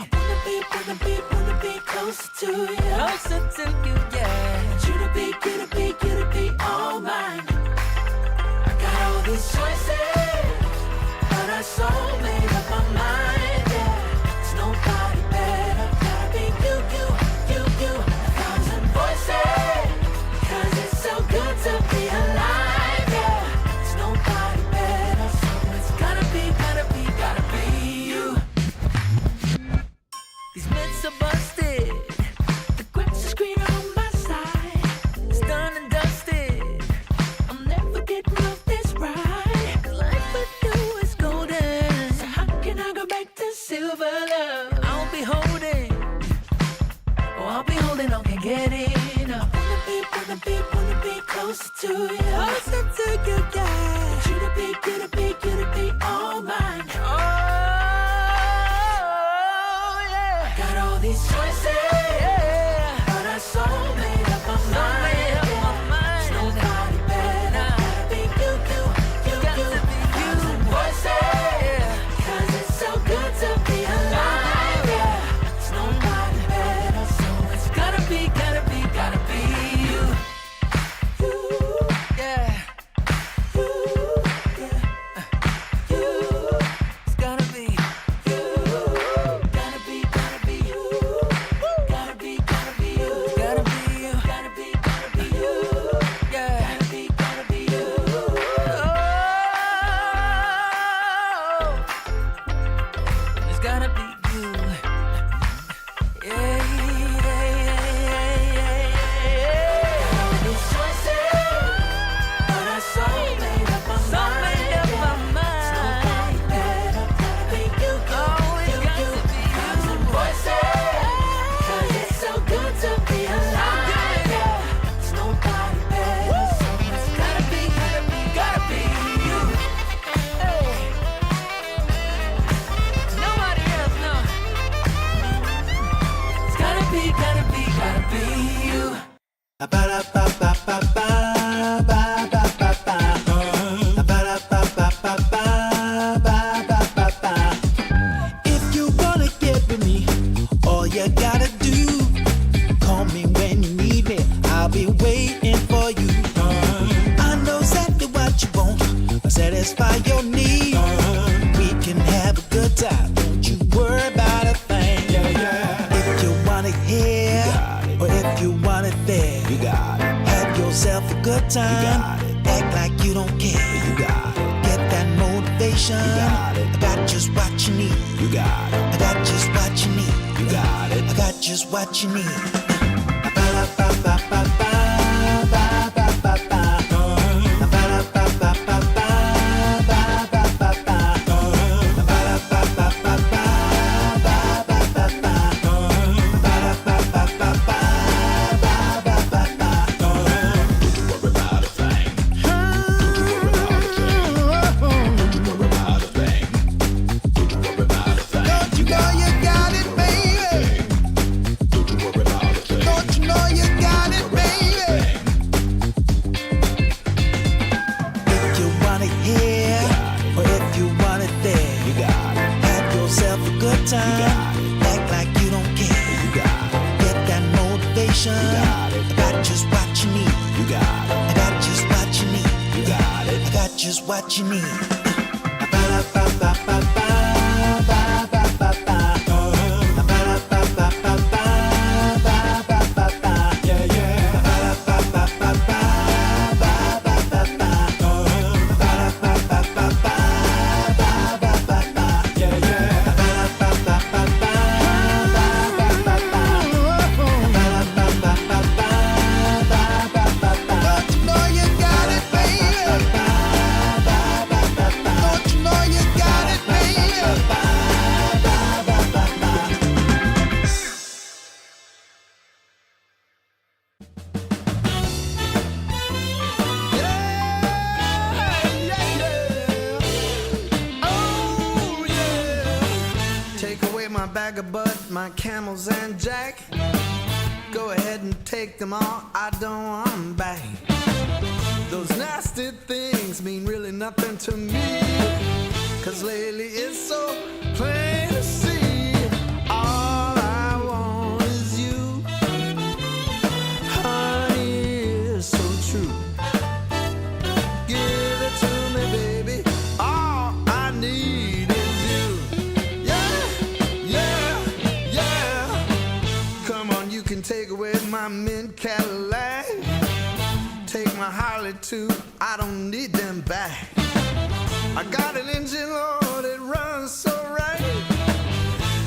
Wanna be closer to you. Closer to you, yeah. You to be all mine. I got all these choices, but I so made up my mind. Yeah, there's nobody better. Gotta be you. A thousand voices, 'cause it's so good to be alive. Yeah, there's nobody better, so it's gotta be you. These myths are busted. The grass is greener on my side. It's done and dusted. I'm never getting off this ride. Life with you is golden. So how can I go back to silver love? I'll be holding. Oh, I'll be holding on, can't get enough. Wanna be closer to you. Closer to you, yeah. You to be all mine. Oh, yeah. Got all these choices, Yeah. but I so made up my mind. made up my mind. There's nobody better. Gotta be you. Got to be you. Thousand voices, Yeah. 'cause it's so good to be alive. Yeah, there's nobody better, so it's Gotta be you. you. Yeah. It's gotta be. Gotta be you. Gotta be you. Gotta be you. Gotta be you. Yeah. Gotta be you. Oh. It's gotta be you. Yeah. All these choices, but I so made up my So mind. made up my mind. Better, gotta be you. Oh, it's got to be Thousand you. voices, 'cause it's so good to be alive. Yeah, there's nobody better, so it's Gotta be you. Hey. Nobody else, no. It's gotta be you. If you wanna get with me, all you gotta do, call me when you need me. I'll be waiting for you. I know exactly what you want. Satisfy your need. We can have a good time. Don't you worry about a thing. If you want it here, or if you want it there, you got it. Have yourself a good time. You got it. Act like you don't care. You got it. Get that motivation. You got it. I got just what you need. You got it. I got just what you need. You got it. I got just what you need. Don't you know you got it, baby? Don't you know you got it, baby? If you want it here, or if you want it there, you got it. Have yourself a good time. Act like you don't care. You got it. Get that motivation. You got it. I got just what you need. You got it. I got just what you need. You got it. I got just what you need. Don't you know you got it, baby? Don't you know you got it, baby? Oh, yeah. Take away my bag of bud, my camels and jack. Go ahead and take them all, I don't want them back. Those nasty things mean really nothing to me. 'Cause lately it's so plain to see. my mint Cadillac. Take my Harley too, I don't need them back. I got an engine, Lord, it runs so right.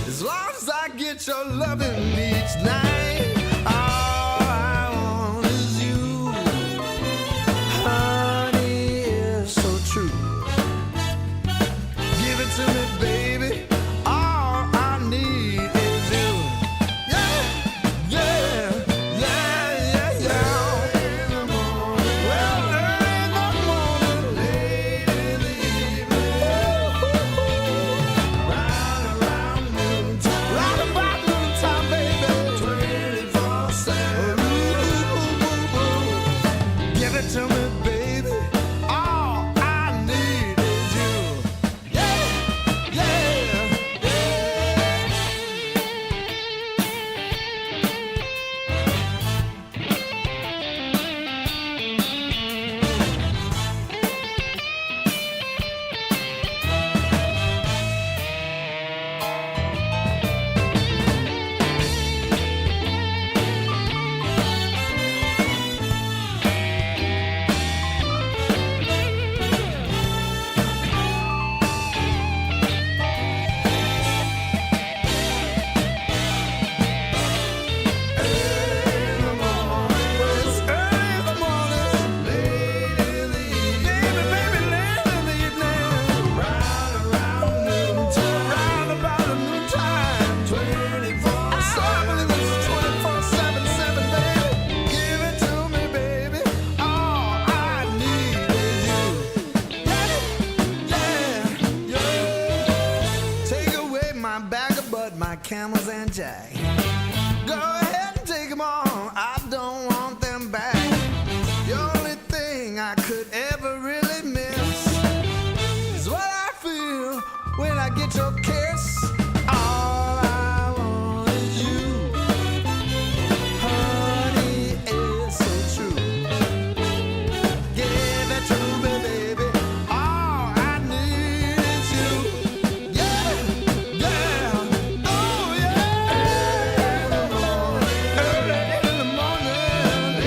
As long as I get your loving each night. All I want is you. Honey, is so true. Give it to me, baby. All I need is you. Yeah, yeah, yeah, yeah, yeah. In the morning, well, early in the morning, late in the evening. Round around noontime, round about noontime, baby. 24/7. Give it to me, baby. All I need is you. Yeah, yeah, yeah. Camels and Jack. Go ahead and take them all. I don't want them back. The only thing I could ever really miss is what I feel when I get your kiss. All I want is you. Honey, it's so true. Give it to me, baby. All I need is you. Yeah, yeah. Oh, yeah. Early in the morning,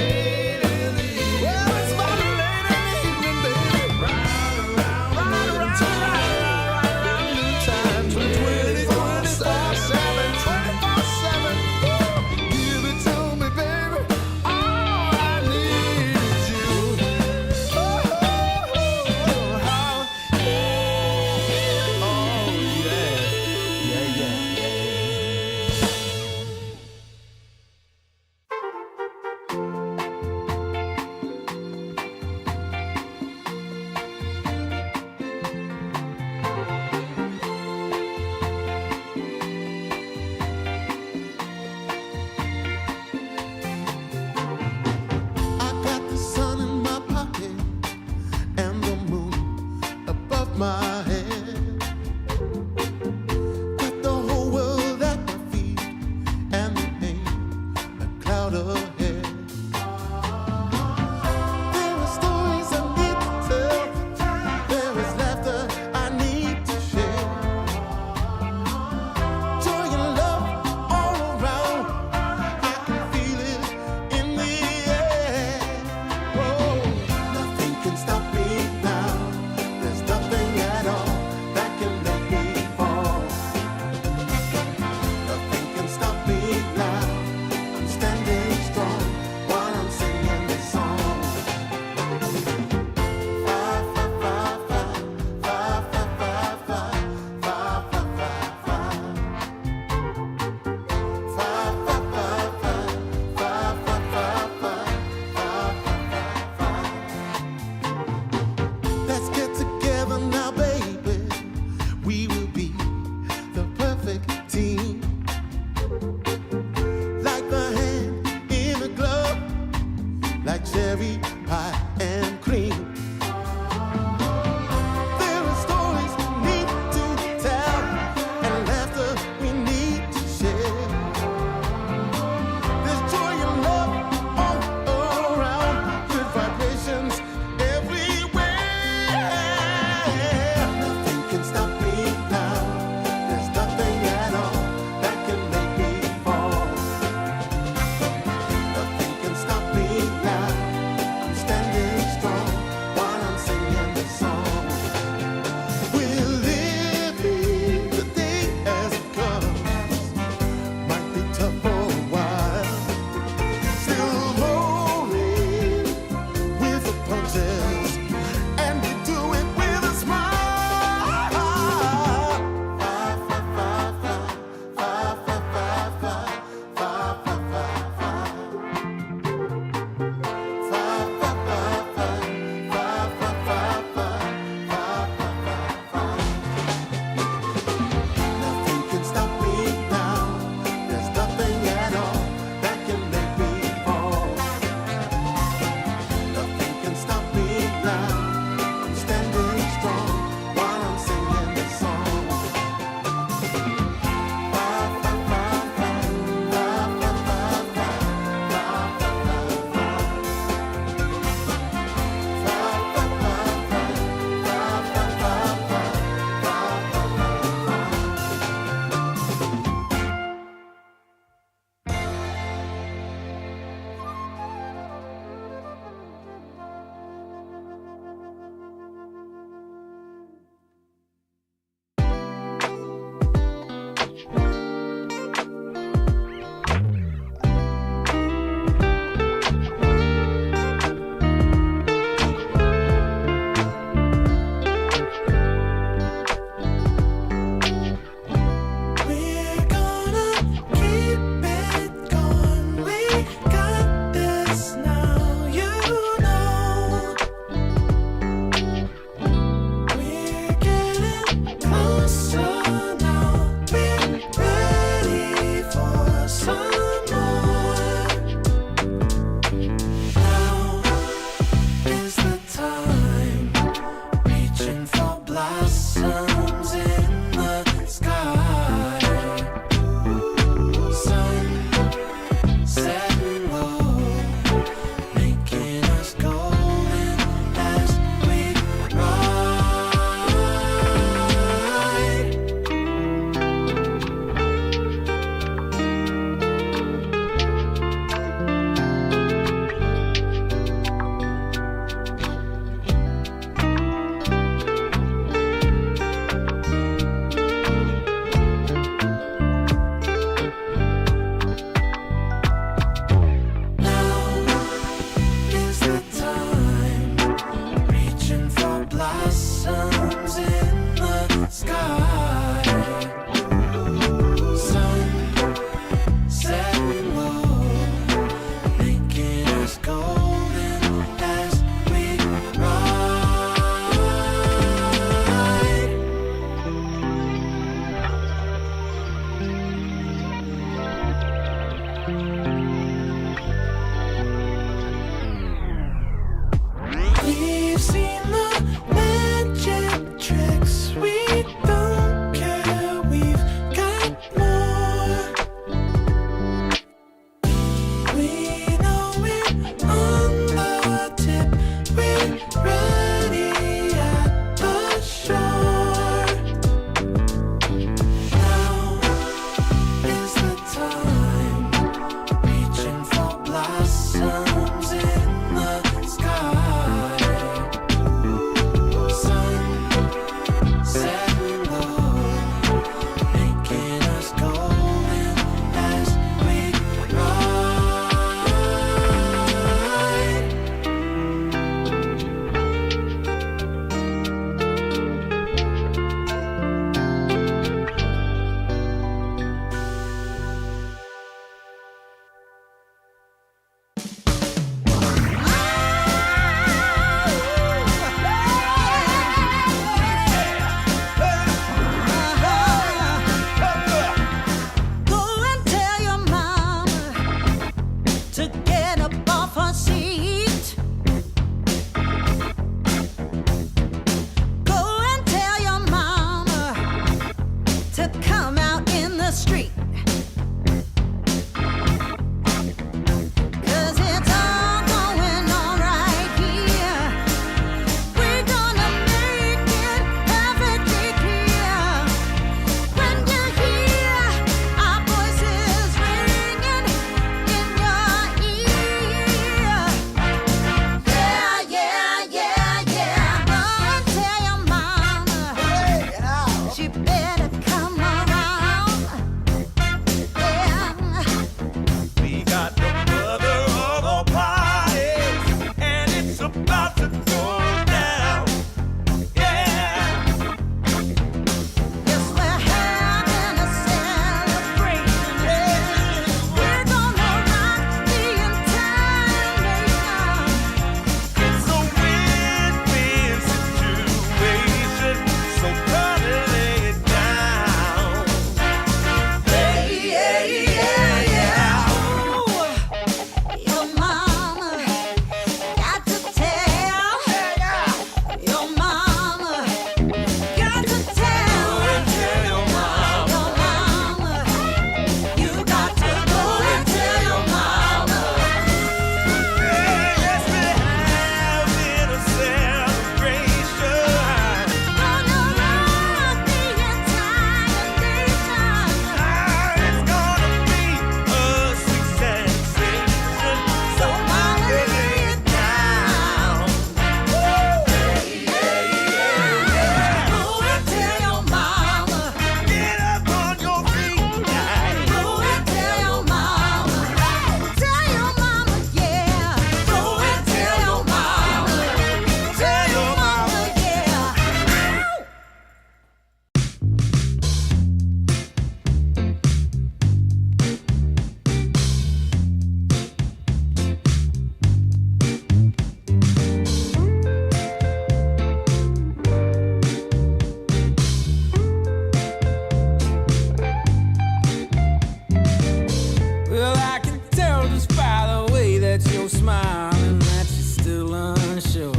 smiling that you're still unsure.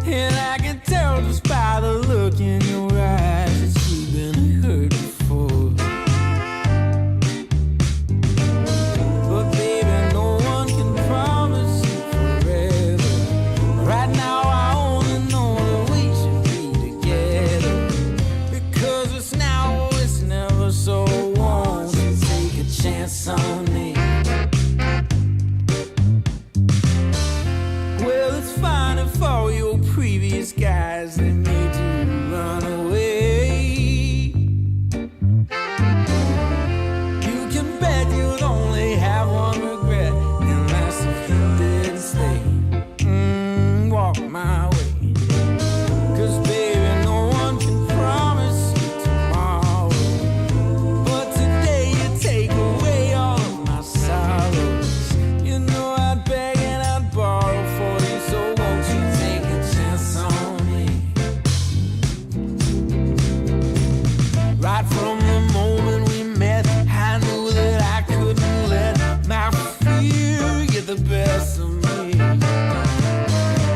And I can tell just by the look in your eyes that you've been hurt before. But baby, no one can promise you forever. Right now I only know that we should be together. Because it's now or it's never, so won't you take a chance on me? Well, it's fine if all your previous guys they made you run away. You can bet you'd only have one regret, and that's if you didn't stay. Walk my way. 'Cause baby, no one can promise you tomorrow. But today you take away all of my sorrows. You know I'd beg and I'd borrow for you, so won't you take a chance on me? Right from the moment we met, I knew that I couldn't let my fear get the best of me.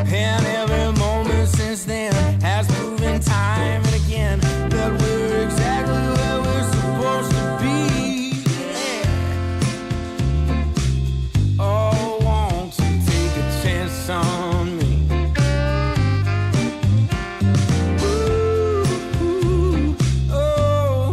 And every moment since then has proven time and again that we're exactly where we're supposed to be. Yeah. Oh, won't you take a chance on me? Ooh, oh,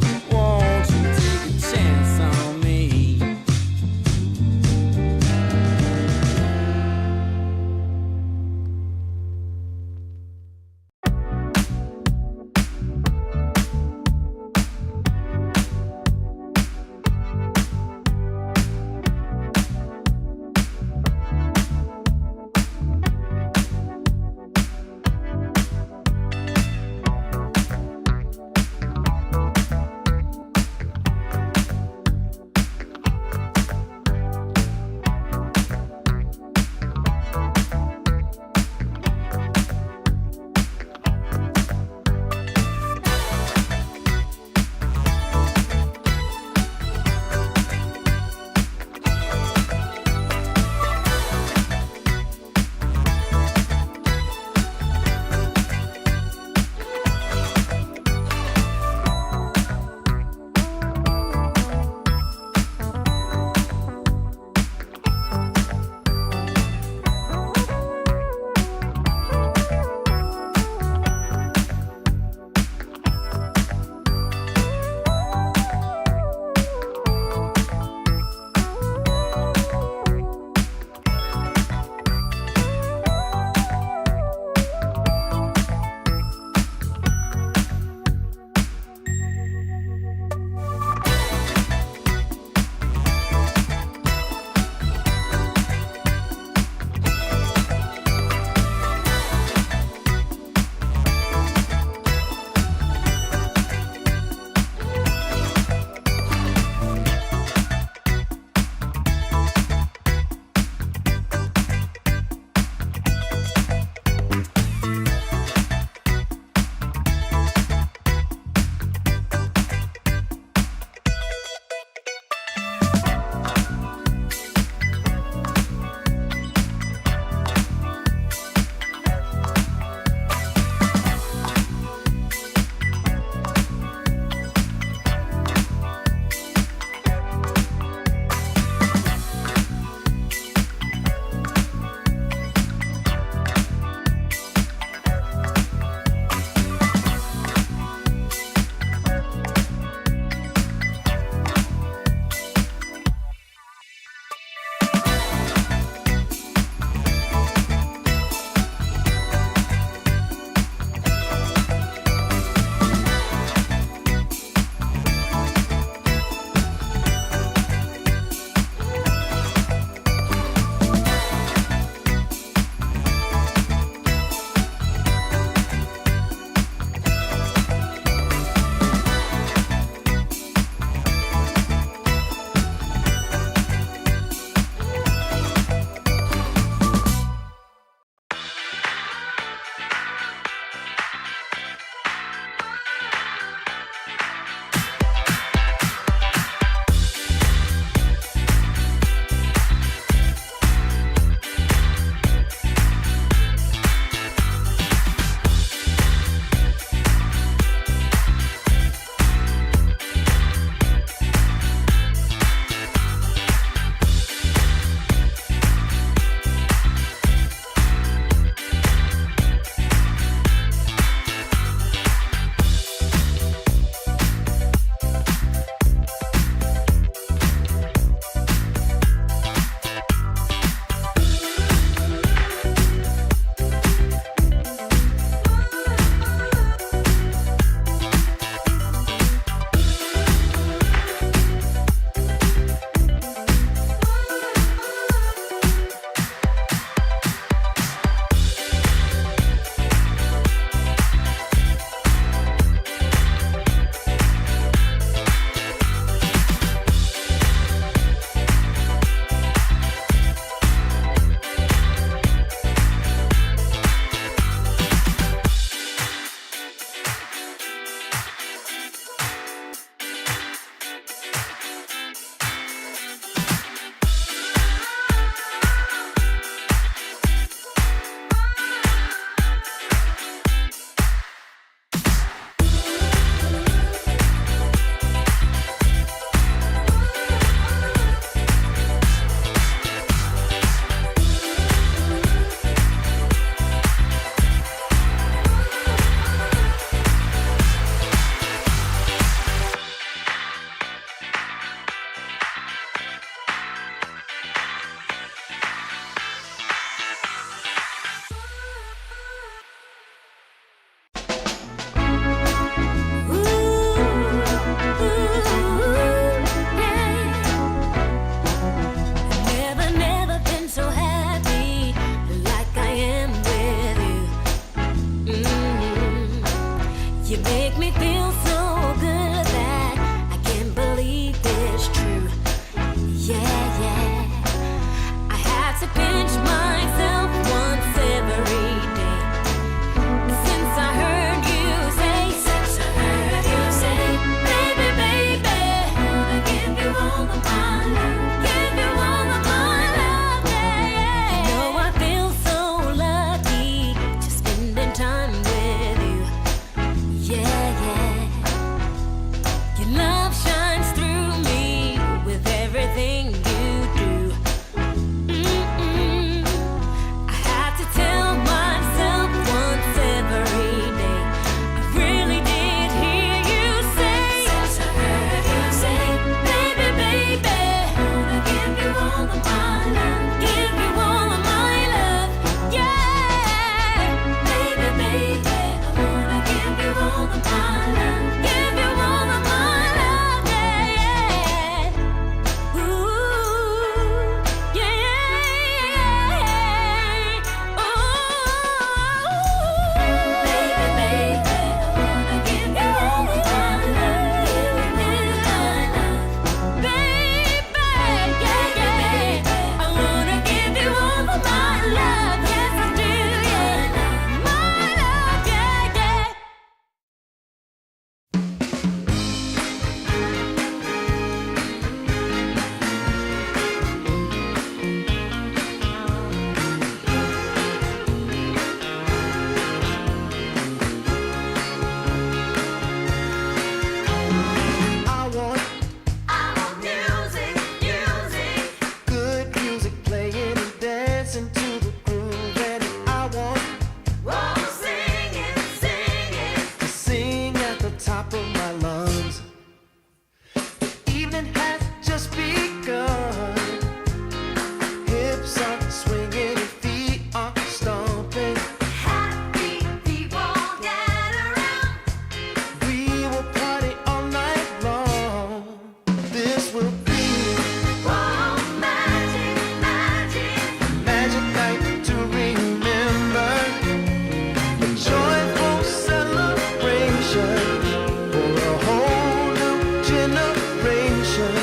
generation.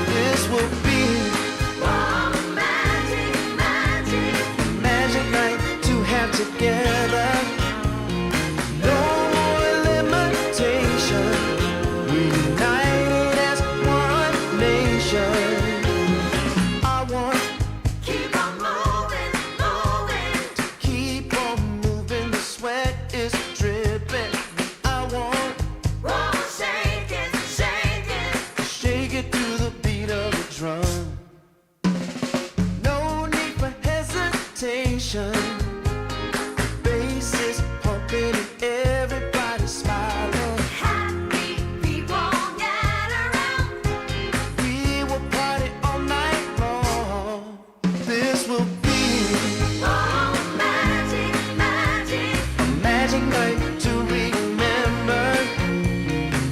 This will be magic night to have together. No more limitation. We united as one nation. I want keep on moving. To keep on moving. The sweat is dripping. I want shake it to the beat of the drum. No need for hesitation. Bass is pumping and everybody's smiling. Happy people gather round. We will party all night long. This will be a magic night to remember.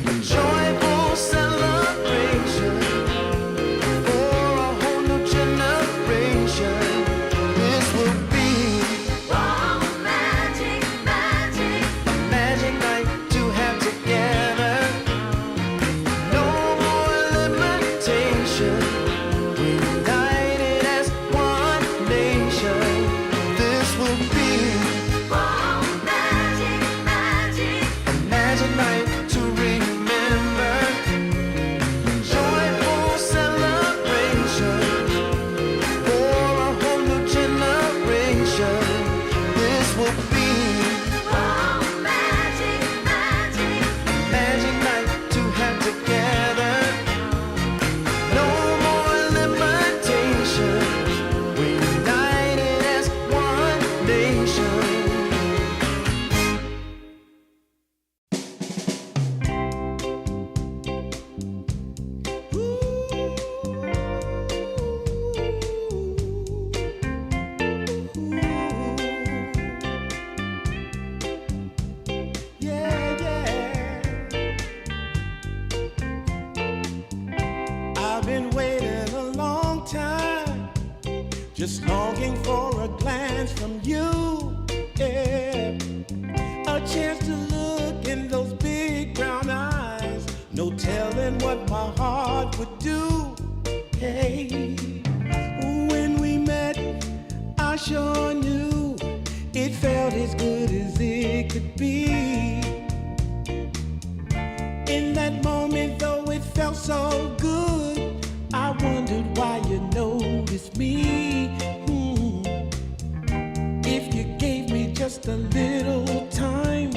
A joyful celebration for a whole new generation. This will be a magic night to have together. No more limitation. We united as one nation. This will be a magic night to remember. Joyful celebration for a whole new generation. This will be a magic night to have together. No more limitation. We united as one nation. I've been waiting a long time, just longing for a glance from you. Yeah, a chance to look in those big brown eyes. No telling what my heart would do. Hey, when we met, I sure knew it felt as good as it could be. In that moment, though it felt so good, I wondered why you noticed me. If you gave me just a little time,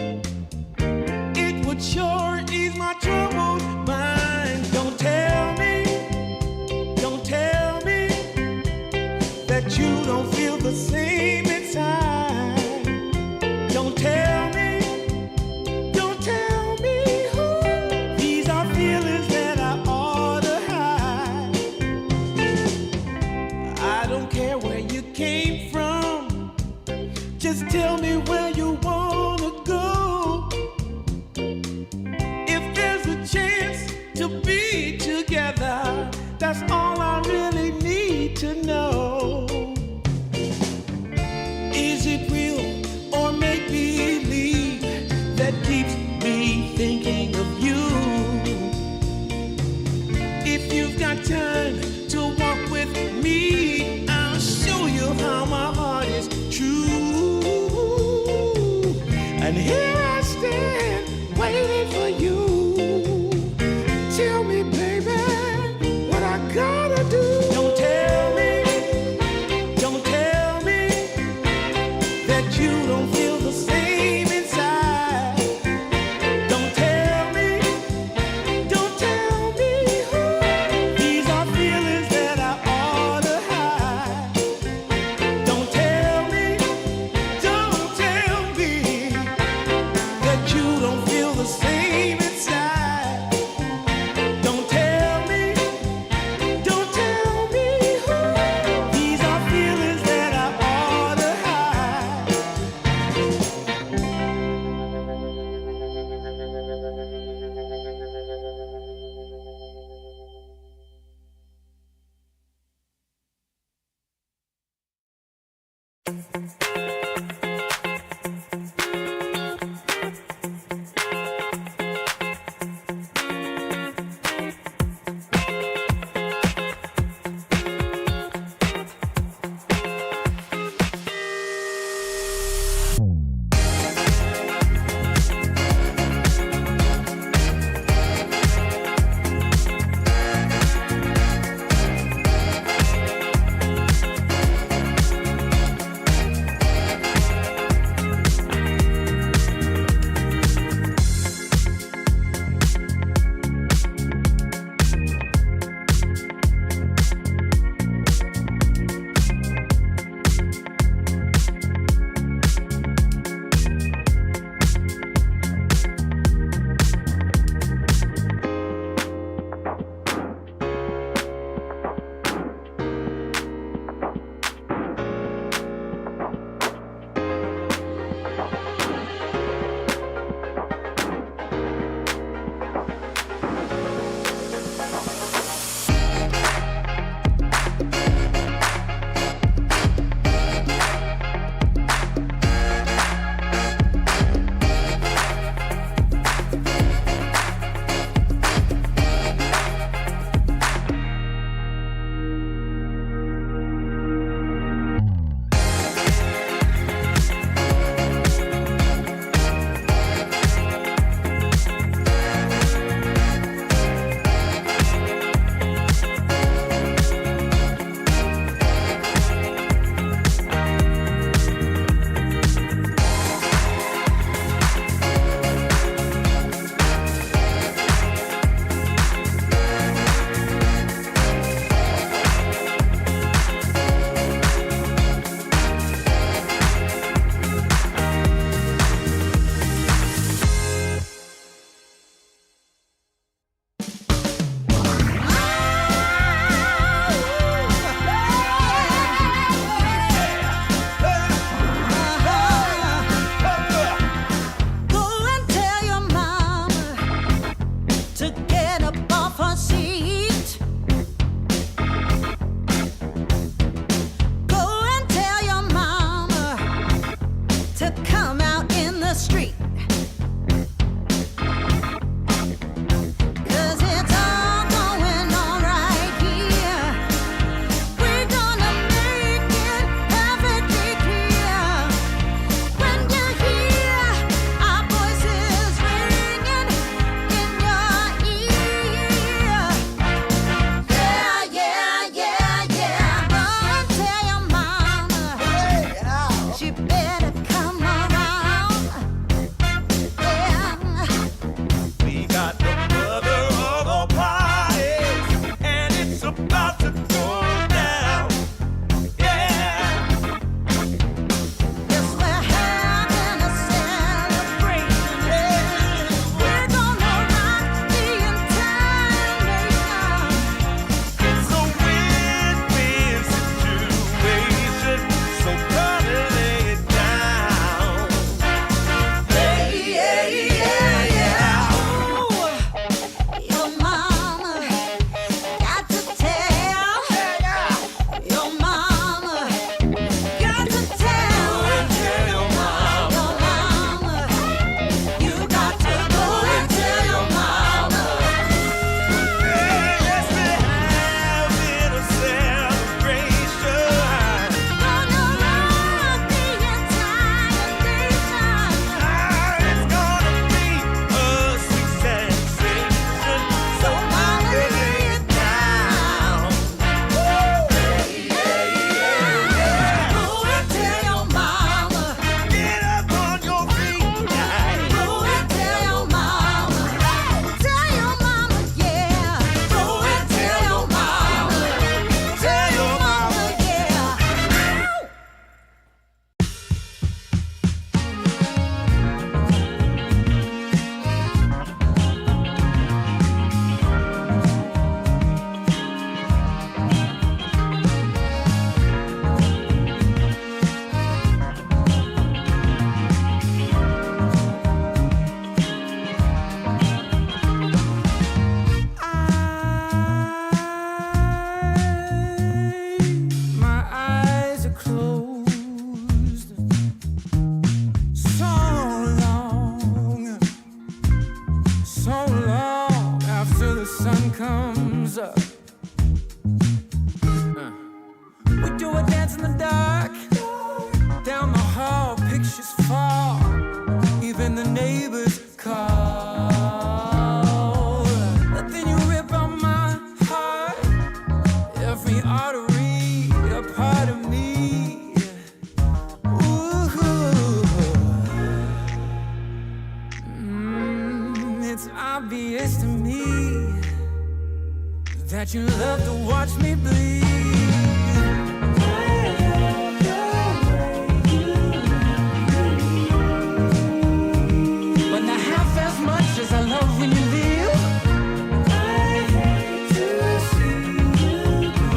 it would sure ease my troubled mind. Don't tell me that you don't feel the same inside. Don't tell me. These are feelings that I ought to hide. I don't care where you came from. Just tell me where you wanna go. If there's a chance to be together, that's all I really need to know. Is it real or make believe that keeps me thinking of you? If you've got time to walk with me, I'll show you how my heart is true. And here I stand waiting for you. Tell me, baby, what I gotta do. Don't tell me that you don't feel the same inside. Don't tell me. These are feelings that I ought to hide. Don't tell me that you don't feel the same inside. Don't tell me. These are feelings that I ought to hide. get up off her seat. Go and tell your mama to come out in the street. 'Cause it's all going on right here. We're gonna make it perfectly clear. When you hear our voices ringing in your ear. Yeah, yeah, yeah, yeah. Go and tell your mama she better come around. Yeah. We got the mother of all parties, and it's about to go down. Yeah. Yes, we're having a celebration. We're gonna rock the entire nation. It's a win-win situation, so come and lay it down. Yeah, yeah, yeah, yeah. Ooh, your mama got to tell. Your mama got to tell. Tell your mama. Your mama, you got to go and tell your mama. Yes, we're having a celebration. Gonna rock the entire nation. It's gonna be a sweet sensation, so I'll lay it down. Go and tell your mama. Get up on your feet, guys. Go and tell your mama. Tell your mama, yeah. Go and tell your mama. Tell your mama, yeah. My eyes are closed so long after the sun comes up. We do a dance in the dark, down the hall, pictures fall, even the neighbors call. But then you rip out my heart, every artery, a part of me. Ooh, it's obvious to me that you love to watch me bleed. But not half as much as I love when you leave. I hate to see you go.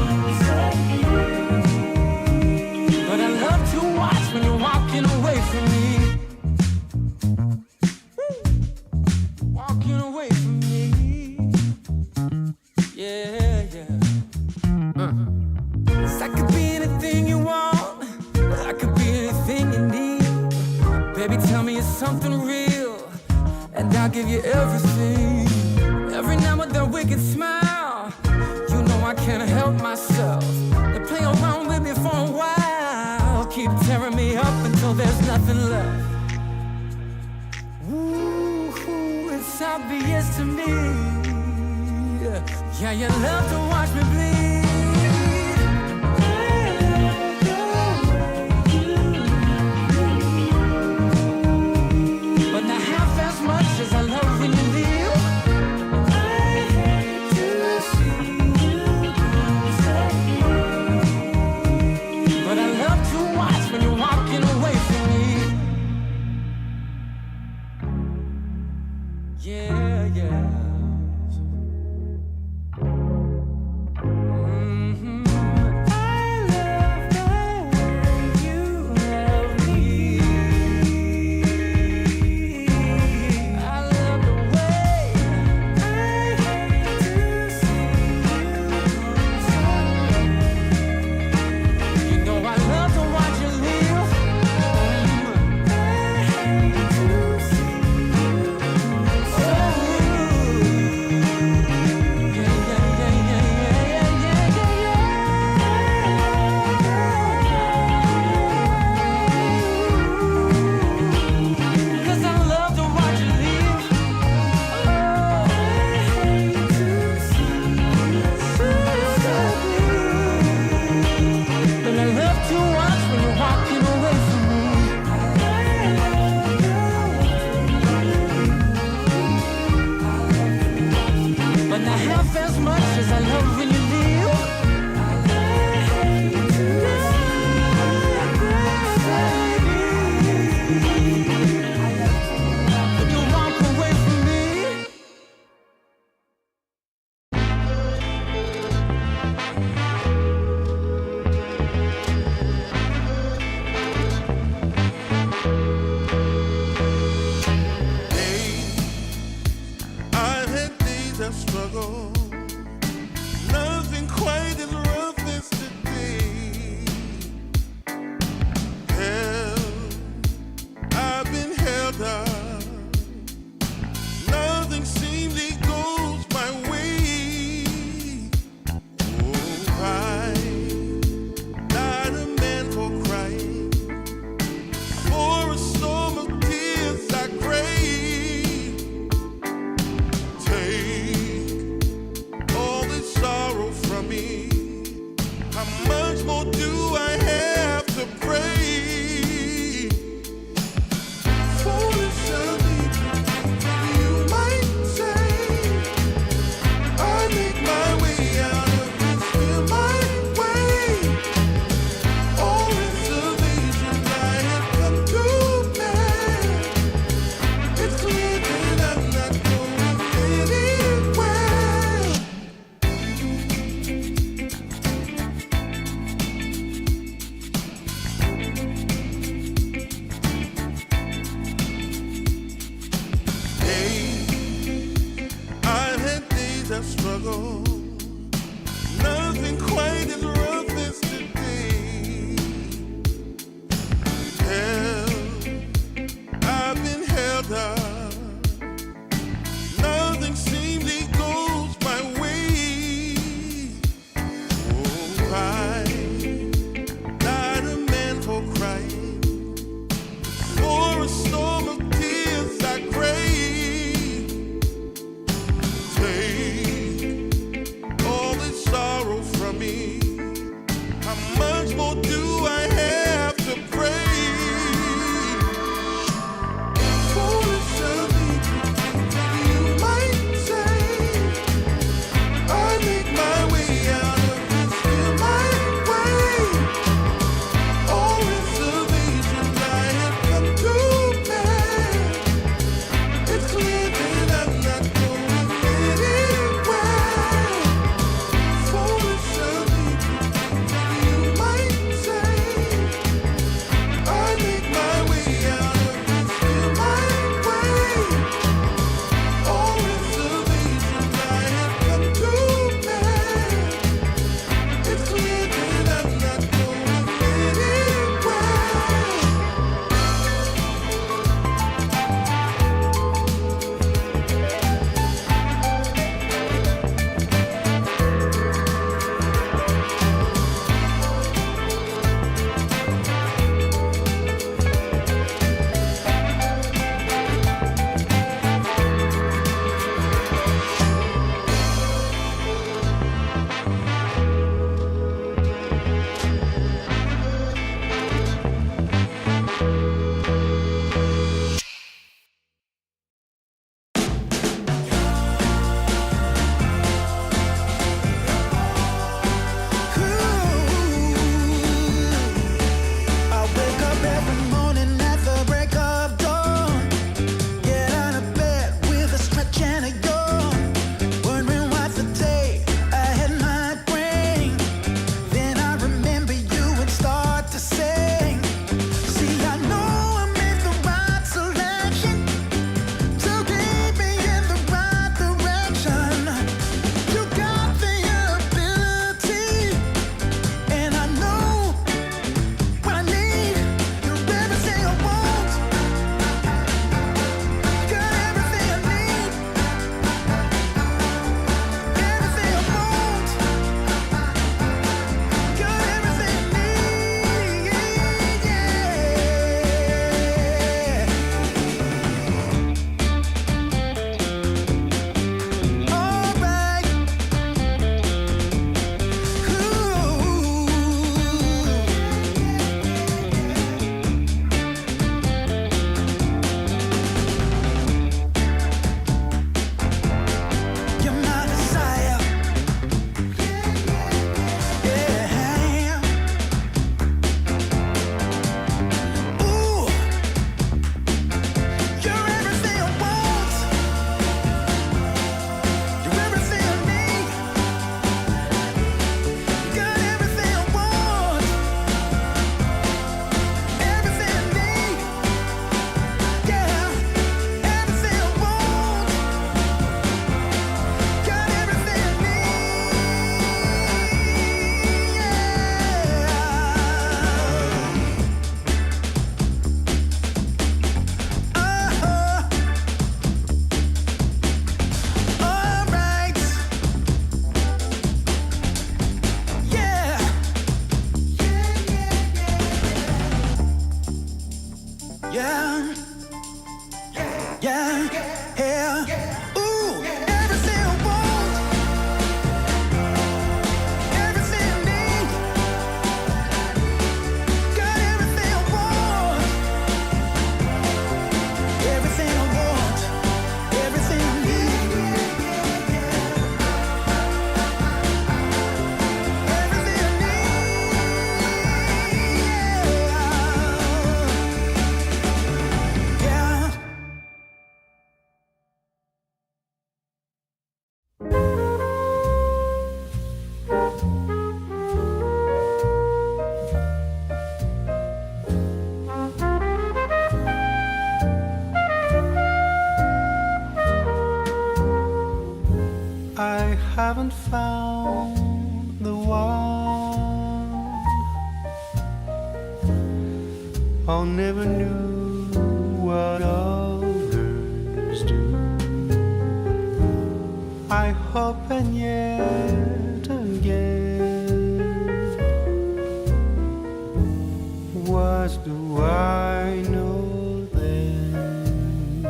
But I love to watch when you're walking away from me. Walking away from me. Yeah, yeah. 'Cause I could be anything you want. I could be anything you need. Baby, tell me it's something real, and I'll give you everything. Every now and then wicked smile. You know I can't help myself. They play around with me for a while, keep tearing me up until there's nothing left. Ooh, it's obvious to me. Yeah, you love to watch me bleed. But not half as much as I love when you leave. I hate to see you go. But I love to watch when you're walking away from me. Yeah, yeah. as much as I love when you leave. You walk away from me. I've had days of struggle. Nothing quite as rough as today. Held, I've been held up. Nothing seemingly goes my way. Oh, I not a man for crying. For a storm of tears I crave. Take all this sorrow from me. How much more do I have to pray? Foolish of me, you might say. I make my way out of this, feel my way. All reservations I have come to bear. It's clear that I'm not going anywhere. Hey, I've had days of struggle. Nothing quite as rough as today. Held, I've been held up. Nothing seemingly goes my way. Oh, I not a man for crying. For a storm of tears I crave. Take all this sorrow from me. haven't found the one. I never knew what others do. I hope and yet again, what do I know then?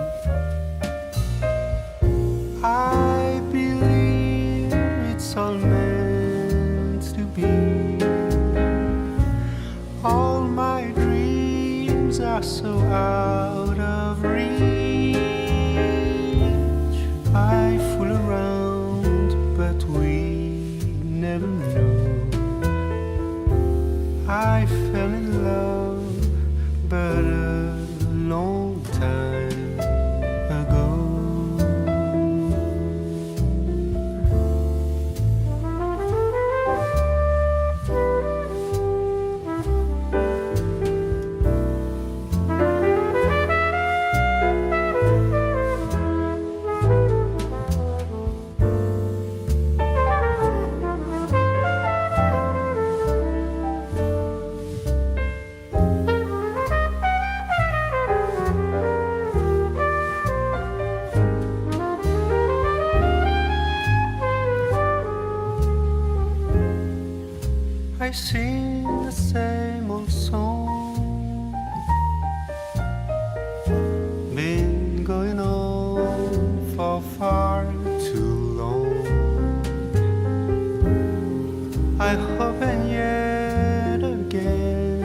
I believe it's all meant to be. All my dreams are so out of reach. I fool around, but we never know. I fell in love, but a long time ago. I sing the same old song, been going on for far too long. I hope and yet again,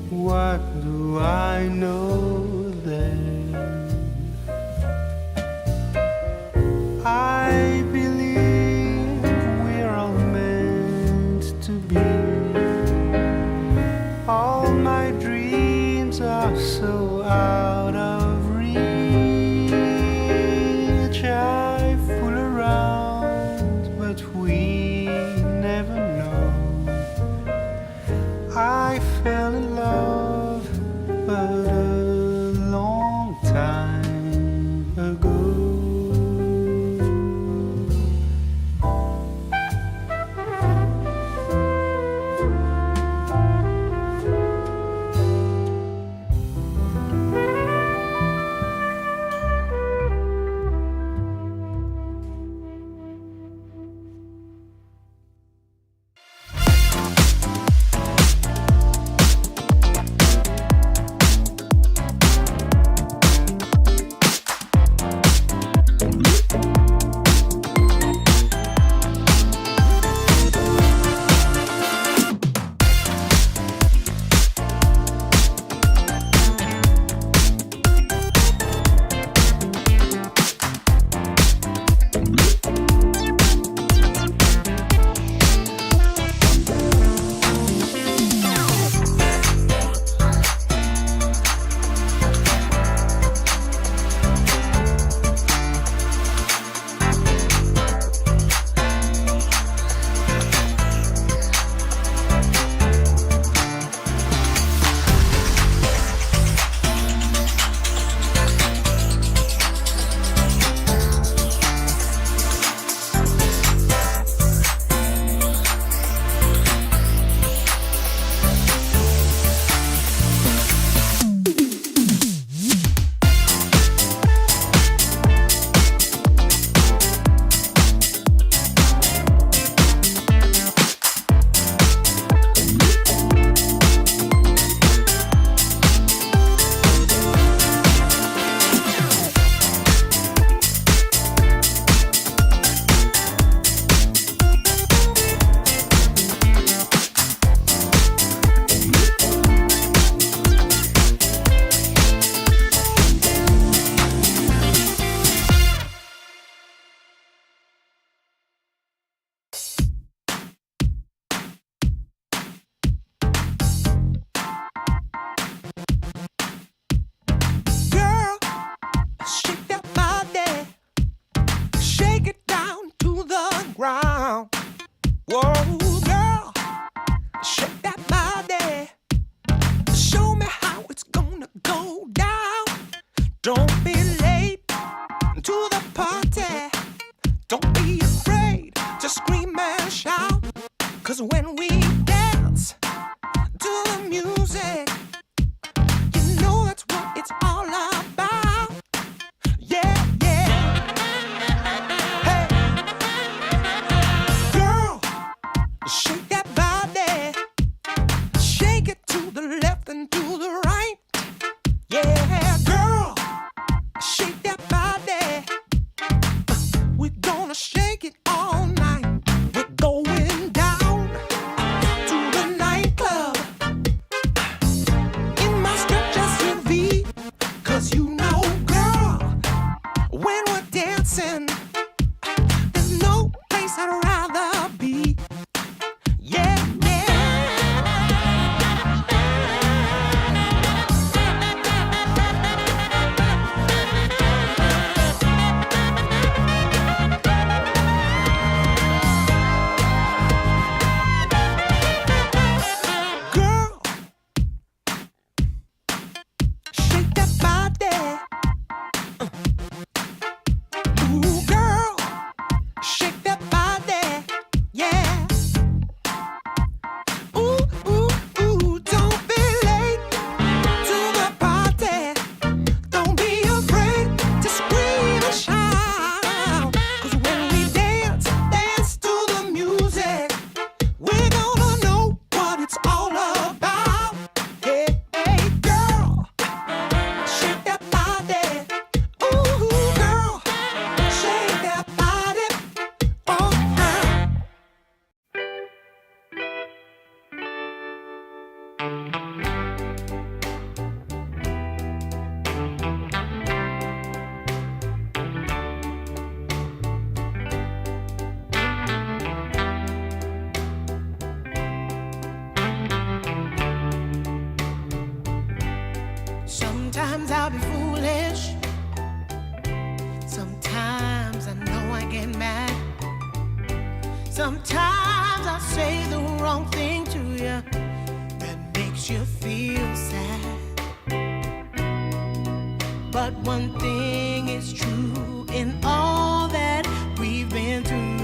what do I know then? I believe we're all meant to be. All my dreams are so out of reach. I fool around, but we never know. I fell in love, but a long time ago. Girl, shake that body, shake it down to the ground. Whoa, girl, shake that body, show me how it's gonna go down. Don't be late to the party. party. Don't be afraid to scream and shout. 'Cause when we dance to the music, you know that's what it's all about. Yeah, yeah. Hey, girl, shake that body. Shake it to the left and to the right. Yeah, girl, shake that body. We're gonna shake it all night. We're going down to the nightclub in my stretch SUV. 'Cause you know, girl, when we're dancing, there's no place I'd rather be. Yeah, yeah. Girl, shake that body. Ooh, girl, shake that body. Yeah. Ooh, ooh, ooh, don't be late to the party. Don't be afraid to scream and shout. 'Cause when we dance, dance to the music, we're gonna know what it's all about. Hey, hey, girl, shake that body. Ooh, girl, shake that body. Oh, girl. Sometimes I'll be foolish. Sometimes I know I get mad. Sometimes I'll say the wrong thing to you that makes you feel sad. But one thing is true in all that we've been through.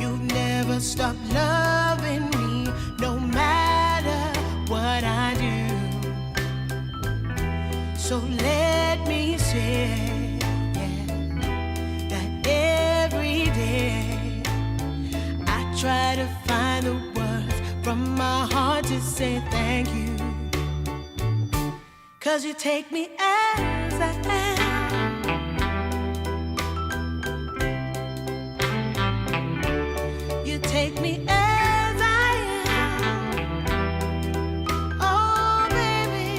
You've never stopped loving me, no matter what I do. So let me say, yeah, that every day I try to find the words from my heart to say thank you. 'Cause you take me as I am. You take me as I am. Oh, baby.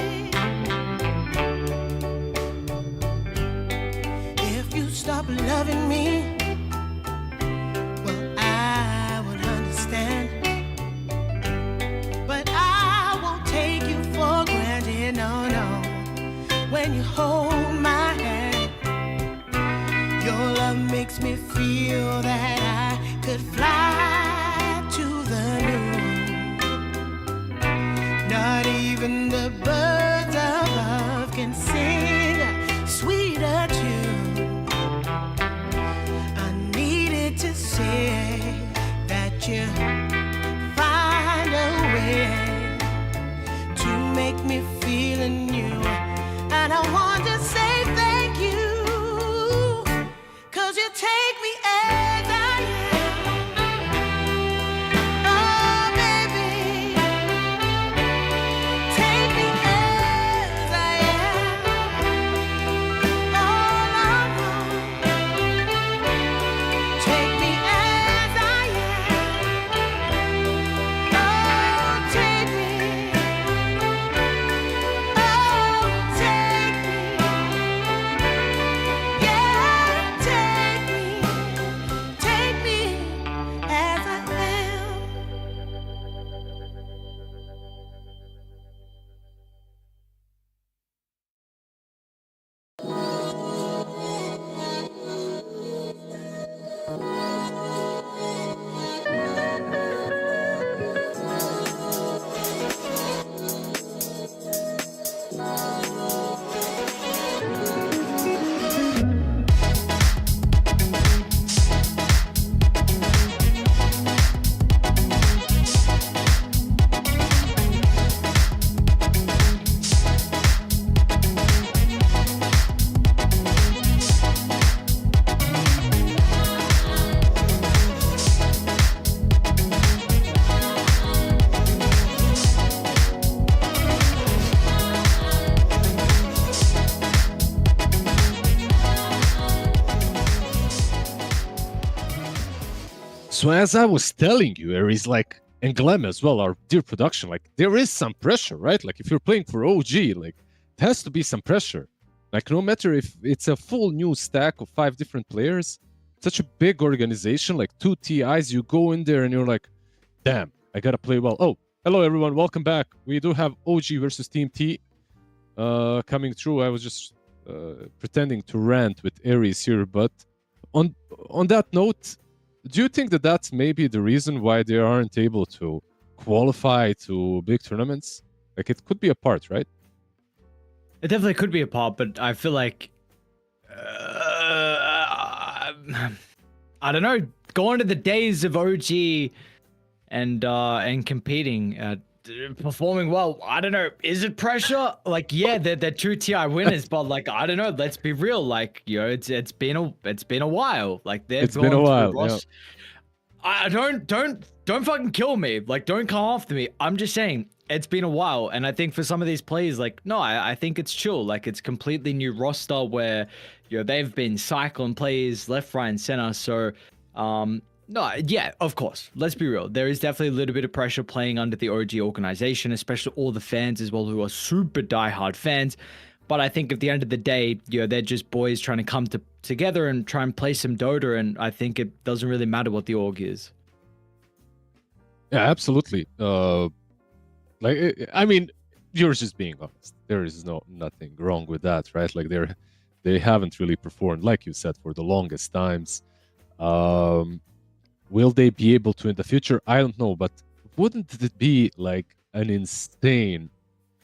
If you stop loving me, well, I would understand. But I won't take you for granted, no, no. When you hold my hand, your love makes me feel that I could fly to the moon. Not even the birds above can sing a sweeter tune. I needed to say that you find a way to make me feel anew. And I want to say thank you. 'Cause you take me as I am. Oh, baby. Take me as I am. So as I was telling you, Aries, like, and Glem as well, our dear production, like, there is some pressure, right? Like, if you're playing for OG, like, it has to be some pressure. Like, no matter if it's a full new stack of 5 different players, such a big organization, like 2 TIs, you go in there and you're like, damn, I gotta play well. Oh, hello everyone, welcome back. We do have OG versus Team T coming through. I was just pretending to rant with Aries here, but on that note, do you think that that's maybe the reason why they aren't able to qualify to big tournaments? Like, it could be a part, right? It definitely could be a part, but I feel like I don't know. Going to the days of OG and competing, performing well. I don't know. Is it pressure? Like, yeah, they're 2 TI winners, but like, I don't know. Let's be real. Like, you know, it's been a while. Like, It's been a while. Yeah. I don't fucking kill me. Like, don't come after me. I'm just saying it's been a while, and I think for some of these players, like, no, I think it's chill. Like, it's completely new roster where, you know, they've been cycling players left, right, and center. So, no, yeah, of course. Let's be real. There is definitely a little bit of pressure playing under the OG organization, especially all the fans as well who are super diehard fans. But I think at the end of the day, you know, they're just boys trying to come together and try and play some Dota, and I think it doesn't really matter what the org is. Yeah, absolutely. I mean, you're just being honest. There is nothing wrong with that, right? Like, they haven't really performed, like you said, for the longest times. Will they be able to in the future? I don't know, but wouldn't it be like an insane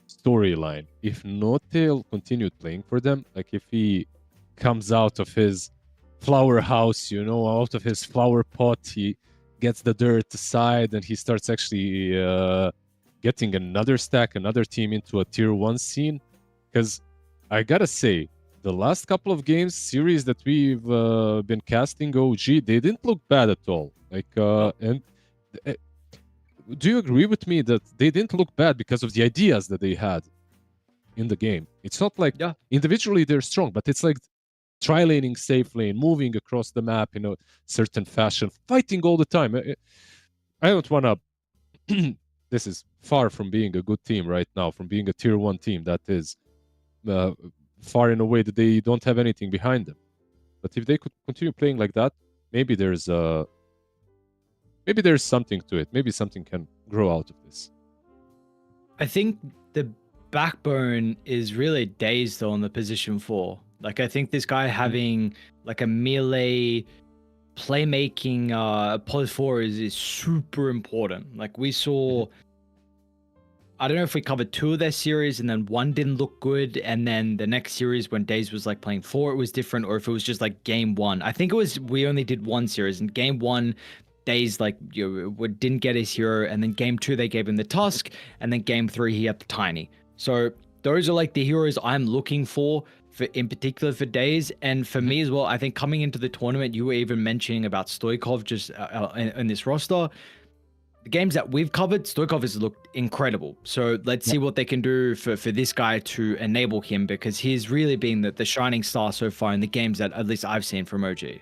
storyline if Notail continued playing for them? Like, if he comes out of his flower house, you know, out of his flower pot, he gets the dirt aside and he starts actually getting another stack, another team into a tier 1 scene. Because I gotta say, the last couple of games series that we've been casting OG, they didn't look bad at all. Like, and do you agree with me that they didn't look bad because of the ideas that they had in the game? It's not like individually they're strong, but it's like tri-laning safe lane, moving across the map in a certain fashion, fighting all the time. I don't want to... This is far from being a good team right now, from being a tier 1 team that is far in a way that they don't have anything behind them. But if they could continue playing like that, maybe there's something to it. Maybe something can grow out of this. I think the backbone is really Daze though on the position 4. Like, I think this guy having like a melee playmaking pos 4 is super important. Like, we saw, I don't know if we covered 2 of their series and then 1 didn't look good, and then the next series when Daze was like playing 4, it was different, or if it was just like game 1. I think it was, we only did 1 series, and game 1 Daze, like, you know, didn't get his hero, and then game 2 they gave him the Tusk, and then game 3 he had the Tiny. So those are like the heroes I'm looking for in particular for Daze. And for me as well, I think coming into the tournament, you were even mentioning about Stoikov just in this roster. The games that we've covered, Stoikov has looked incredible. So let's see what they can do for this guy to enable him, because he's really been the shining star so far in the games that at least I've seen from OG.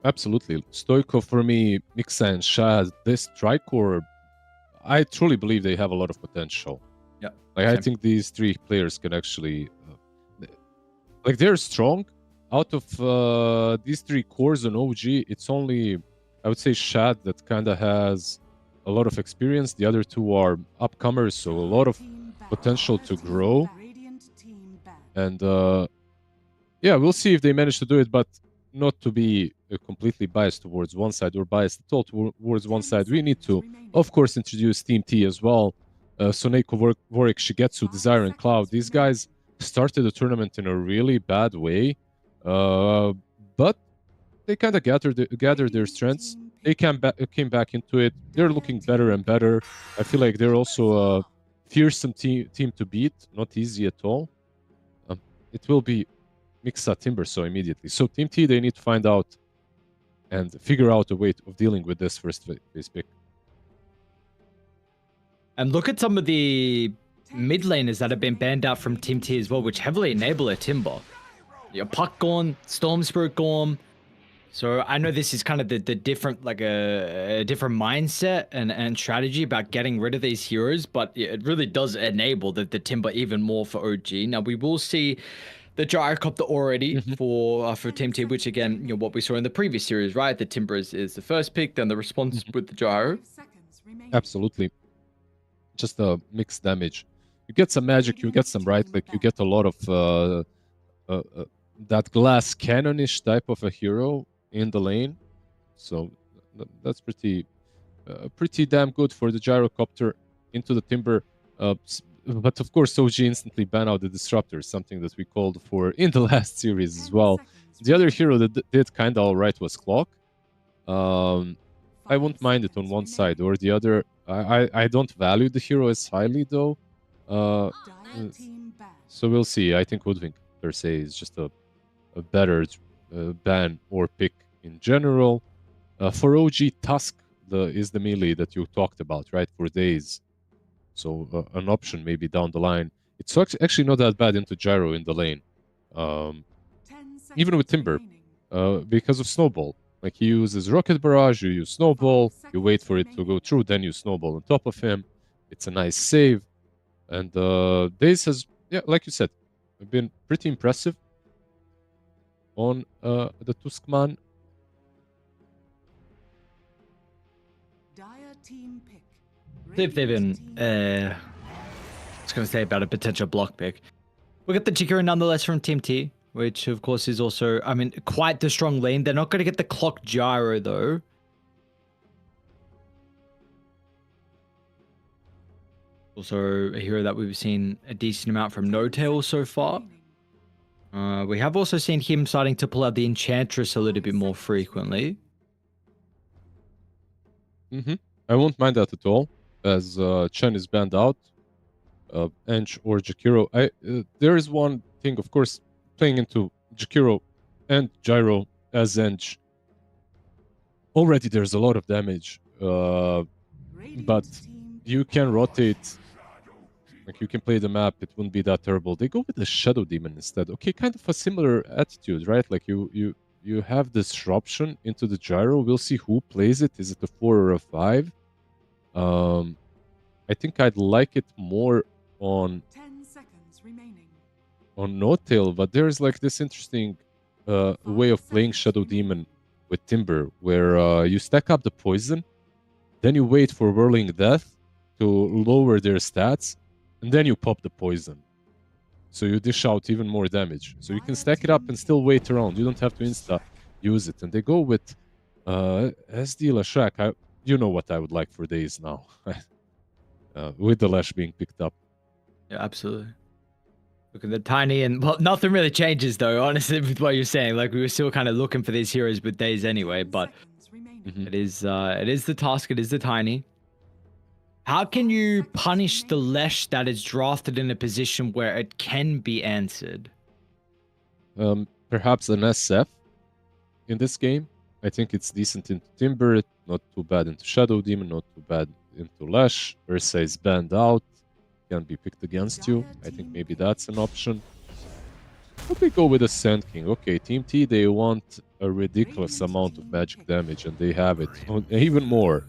Absolutely. Stoikov for me, Mixa and Shad, this Tricore, I truly believe they have a lot of potential. Yeah. Like, I think these 3 players can actually... like, they're strong. Out of these 3 cores on OG, it's only, I would say, Shad that kind of has a lot of experience. The other 2 are upcomers, so a lot of potential to grow. And yeah, we'll see if they manage to do it, but not to be completely biased towards one side or biased at all towards one side. We need to, of course, introduce Team T as well. Soneko, Vorik, Shigetsu, Desire, and Cloud. These guys started the tournament in a really bad way, but they kind of gathered their strengths. They came back into it. They're looking better and better. I feel like they're also a fearsome team to beat. Not easy at all. It will be Mixa Timber so immediately. So Team T, they need to find out and figure out a way of dealing with this first phase pick. And look at some of the mid laners that have been banned out from Team T as well, which heavily enable a Timber. Puck gone, Storm Spirit gone. So I know this is kind of the different, like a different mindset and strategy about getting rid of these heroes, but it really does enable the timber even more for OG. Now we will see the gyrocopter already for Team T, which again, what we saw in the previous series, right? The timber is the first pick, then the response with the gyro. 5 seconds remaining. Absolutely. Just a mixed damage. You get some magic, you get some right click, you get a lot of that glass cannonish type of a hero in the lane. So that's pretty damn good for the gyrocopter into the timber. But of course, OG instantly ban out the disruptor, something that we called for in the last series as 10 well. seconds The other remaining. hero that did kind of alright was Clock. I 5 won't mind it on seconds one side remaining. or the other. I don't value the hero as highly though. Dire team ban. So we'll see. I think Woodwing per se is just a better ban or pick in general. For OG, Tusk is the melee that you talked about, right? For days. So an option maybe down the line. It's actually not that bad into Gyro in the lane. 10 Even with seconds Timber. remaining. Because of Snowball. Like he uses Rocket Barrage, you use Snowball, 5 you wait seconds for it to go remaining. through, then you Snowball on top of him. It's a nice save. And Daze has, yeah, like you said, been pretty impressive on the Tuskman. Dire team pick. If they've been, Radiant's team I was going to say about a potential block pick. We'll get the Jikiro nonetheless from Team T, which of course is also, I mean, quite the strong lane. They're not going to get the clock gyro though. Also a hero that we've seen a decent amount from No Tail so far. remaining. We have also seen him starting to pull out the Enchantress a little bit more frequently. I won't mind that at all, as Chen is banned out. Ench or Jakiro. There is one thing, of course, playing into Jakiro and Gyro as Ench. Already there's a lot of damage, but Radiant's team you can rotate. Like you can play the map, it wouldn't be that terrible. They go with the Shadow Demon instead. Okay, kind of a similar attitude, right? Like you have disruption into the Gyro. We'll see who plays it. Is it a 4 or a 5? I think I'd like it more on 10 seconds remaining. No tail, but there's like this interesting way of playing Shadow Demon with Timber, where you stack up the poison, then you wait for Whirling Death to lower their stats, and then you pop the poison. So you dish out even more damage. So you can stack it up and still wait around. You don't have to insta use it. And they go with SD Lashak. You know what I would like for days now. With the Lash being picked up. Yeah, absolutely. Look at the tiny and well, nothing really changes though, honestly, with what you're saying. Like we were still kind of looking for these heroes with days anyway, 10 but seconds remaining. Mhm. it is the task, it is the tiny. How can you punish the Lesh that is drafted in a position where it can be answered? Perhaps an SF in this game. I think it's decent into Timber, not too bad into Shadow Demon, not too bad into Lash. Ursa is banned out, can be picked against you. I think maybe that's an option. But they go with a Sand King. Okay, Team T, they want a ridiculous amount of magic damage, and they have it. Even more.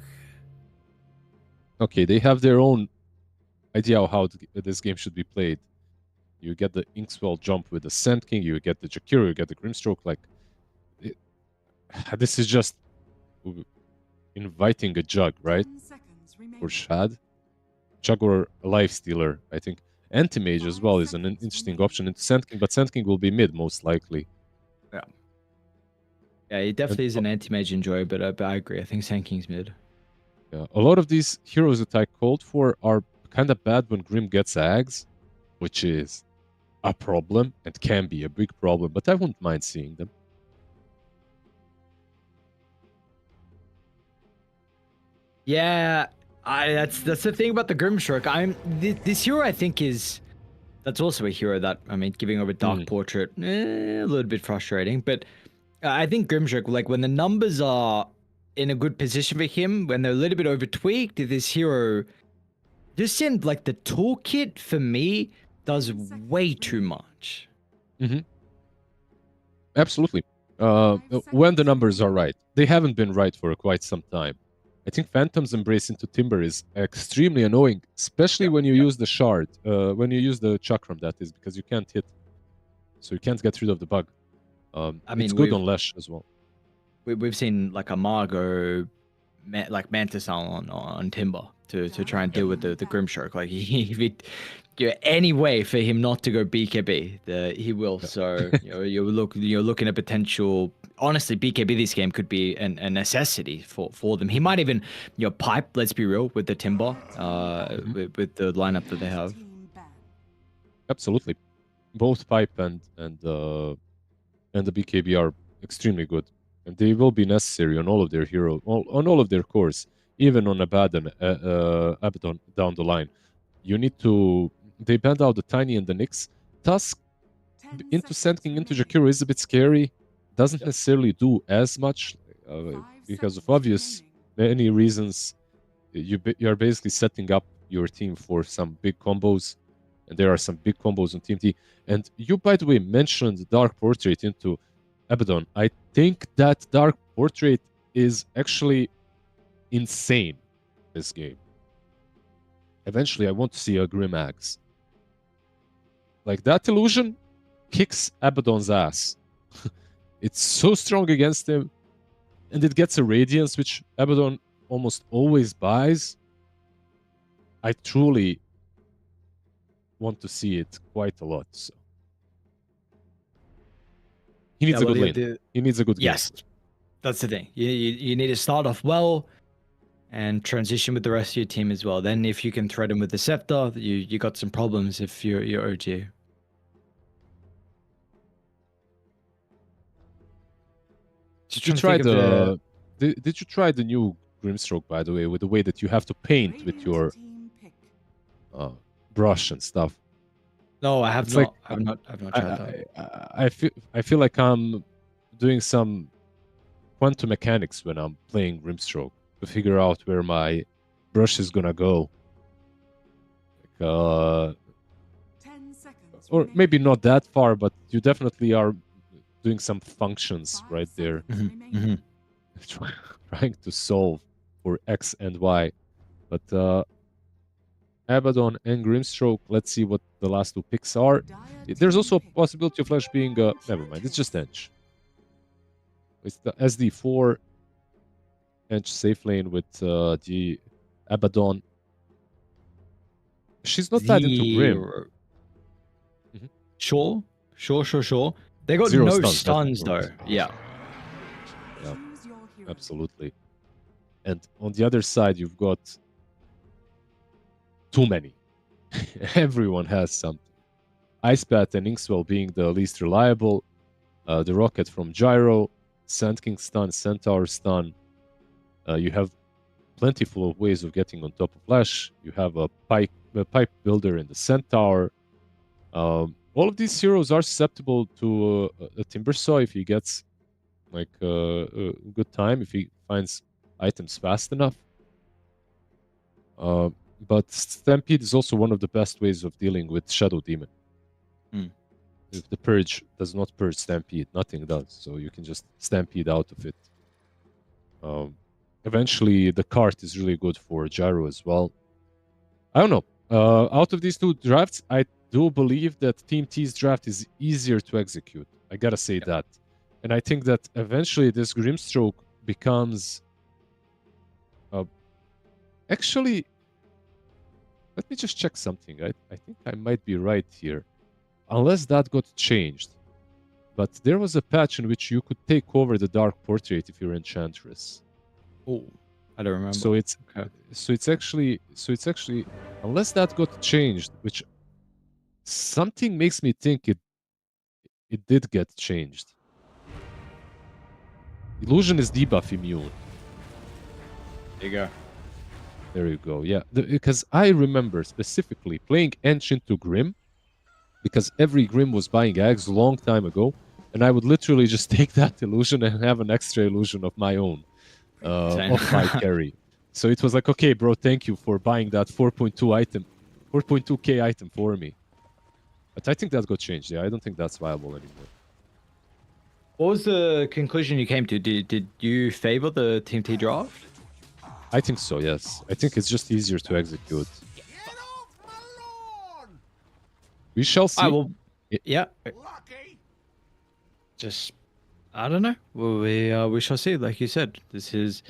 Okay, they have their own idea of how this game should be played. You get the Inkswell jump with the Sand King, you get the Jakiro, you get the Grimstroke. Like, this is just inviting a Jug, right? 10 seconds remaining. Or Shad. Jug or a Life Stealer, I think. Anti-Mage as well is an interesting option into Sand King, but Sand King will be mid most likely. Yeah, it definitely is an anti-mage enjoy, but I agree. I think Sand King's mid. Yeah, a lot of these heroes that I called for are kind of bad when Grim gets Ags, which is a problem and can be a big problem, but I wouldn't mind seeing them. Yeah, that's the thing about the Grimstroke. This hero I think that's also a hero that I mean giving over Dark Portrait a little bit frustrating, but I think Grimstroke, like when the numbers are in a good position for him, when they're a little bit over tweaked, this hero just in like the toolkit for me does way too much. Absolutely. when the numbers are right. They haven't been right for quite some time. I think Phantom's embrace into Timber is extremely annoying, especially when you use the shard, when you use the chakram, that is, because you can't hit. So you can't get rid of the bug. I It's mean, good on Lesh as well. we've seen like a Margo, like Mantis on Timber to try and deal with the Grimstroke. Like any way for him not to go BKB, he will. So you're looking at potential. Honestly, BKB this game could be a necessity for them. He might even pipe. Let's be real with the Timber, with the lineup that they have. Team ban. Absolutely, both Pipe and the BKB are extremely good, and they will be necessary on all of their on all of their cores, even on Abaddon down the line. You need to. They banned out the Tiny and the Nyx. Tusk 10 into seconds sending into remaining. Jakiro is a bit scary. Doesn't necessarily do as much because of obvious many reasons. You are basically setting up your team for some big combos, and there are some big combos on Team T. And you, by the way, mentioned Dark Portrait into Abaddon. I think that Dark Portrait is actually insane this game. Eventually, I want to see a Grim Axe. Like, that illusion kicks Abaddon's ass. It's so strong against him, and it gets a Radiance, which Abaddon almost always buys. I truly want to see it quite a lot. So. He needs a good lane. He needs a good game. Yes, that's the thing. You need to start off well and transition with the rest of your team as well. Then if you can thread him with the Scepter, you got some problems if you're OG. Did you try Did you try the new Grimstroke, by the way, with the way that you have to paint with your Team pick. brush and stuff? No, I have It's not. like- I've not tried that. I feel like I'm doing some quantum mechanics when I'm playing Grimstroke to figure out where my brush is gonna go. Like, 10 seconds. or remaining. maybe not that far, but you definitely are doing some functions 5 right there, seconds remaining. trying to solve for X and Y. But Abaddon and Grimstroke, let's see what the last two picks are. Dire There's team also a pick. possibility of Flash being never mind, it's just Ench. It's the SD4 Ench safe lane with the Abaddon. She's not tied into Grim. Mhm. Sure. They got Zero no stuns, stuns that's though. Yeah. Yeah. Choose your hero. Absolutely. And on the other side, you've got too many. Everyone has something. Icebat and Inkswell being the least reliable. The Rocket from Gyro, Sand King stun, Centaur stun. You have plentiful of ways of getting on top of Flash. You have a pipe builder in the Centaur. All of these heroes are susceptible to a Timbersaw if he gets like a good time, if he finds items fast enough. But Stampede is also one of the best ways of dealing with Shadow Demon. If the Purge does not purge Stampede, nothing does. So you can just Stampede out of it. Eventually, the cart is really good for Gyro as well. I don't know. Out of these two drafts, I do believe that Team T's draft is easier to execute. I gotta say that. And I think that eventually this Grimstroke becomes... Actually, let me just check something. I think I might be right here. Unless that got changed. But there was a patch in which you could take over the Dark Portrait if you're Enchantress. Oh, I don't remember. So it's Okay. so it's actually unless that got changed, which something makes me think it did get changed. Illusion is debuff immune. There you go. There you go. Yeah, because I remember specifically playing Ench into Grim, because every Grim was buying eggs a long time ago, and I would literally just take that illusion and have an extra illusion of my own, Same. of my carry. So it was like, okay, bro, thank you for buying that 4.2k item for me. But I think that got changed. Yeah, I don't think that's viable anymore. What was the conclusion you came to? Did you favor the Team T draft? I think so, yes. I think it's just easier to execute. We shall see. I will. Yeah. Yeah. Just, I don't know. We shall see. Like you said, this is.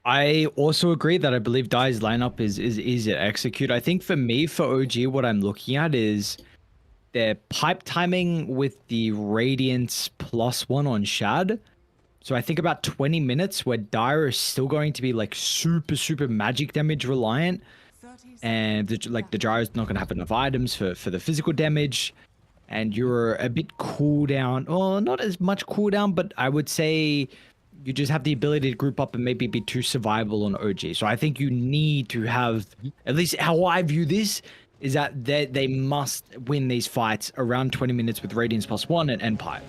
I also agree that I believe Dai's lineup is easy to execute. I think for me, for OG, what I'm looking at is their pipe timing with the Radiance +1 on Shad. So I think about 20 minutes where Dire is still going to be like super magic damage reliant, 30 and the Gyro's not going to have enough items for the physical damage, and you're a bit cooldown, or not as much cooldown, but I would say you just have the ability to group up and maybe be too survivable on OG. So I think you need to have, at least how I view this, is that they must win these fights around 20 minutes with Radiance +1 and Pipe.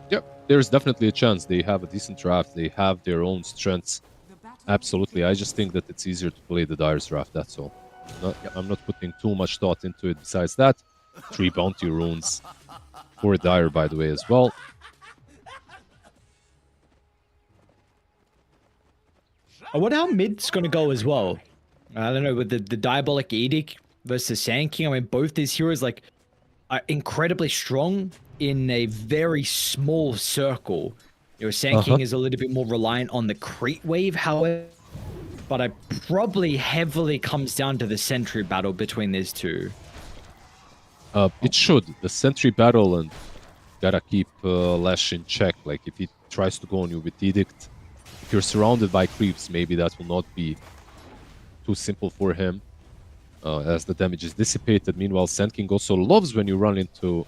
Yep, there's definitely a chance. They have a decent draft. They have their own strengths. The battle Absolutely. I just think that it's easier to play the Dire's draft, that's all. I'm not putting too much thought into it. Besides that, 3 bounty runes for Dire, by the way, as well. I wonder how mid's going to go as well. I don't know, with the Diabolic Edict versus Sand King. I mean, both these heroes like are incredibly strong in a very small circle. You know, Sand King is a little bit more reliant on the creep wave, however, but I probably heavily comes down to the sentry battle between these two. It should. The sentry battle, and gotta keep Lash in check. Like, if he tries to go on you with Edict, if you're surrounded by creeps, maybe that will not be too simple for him, as the damage is dissipated. Meanwhile, Sand King also loves when you run into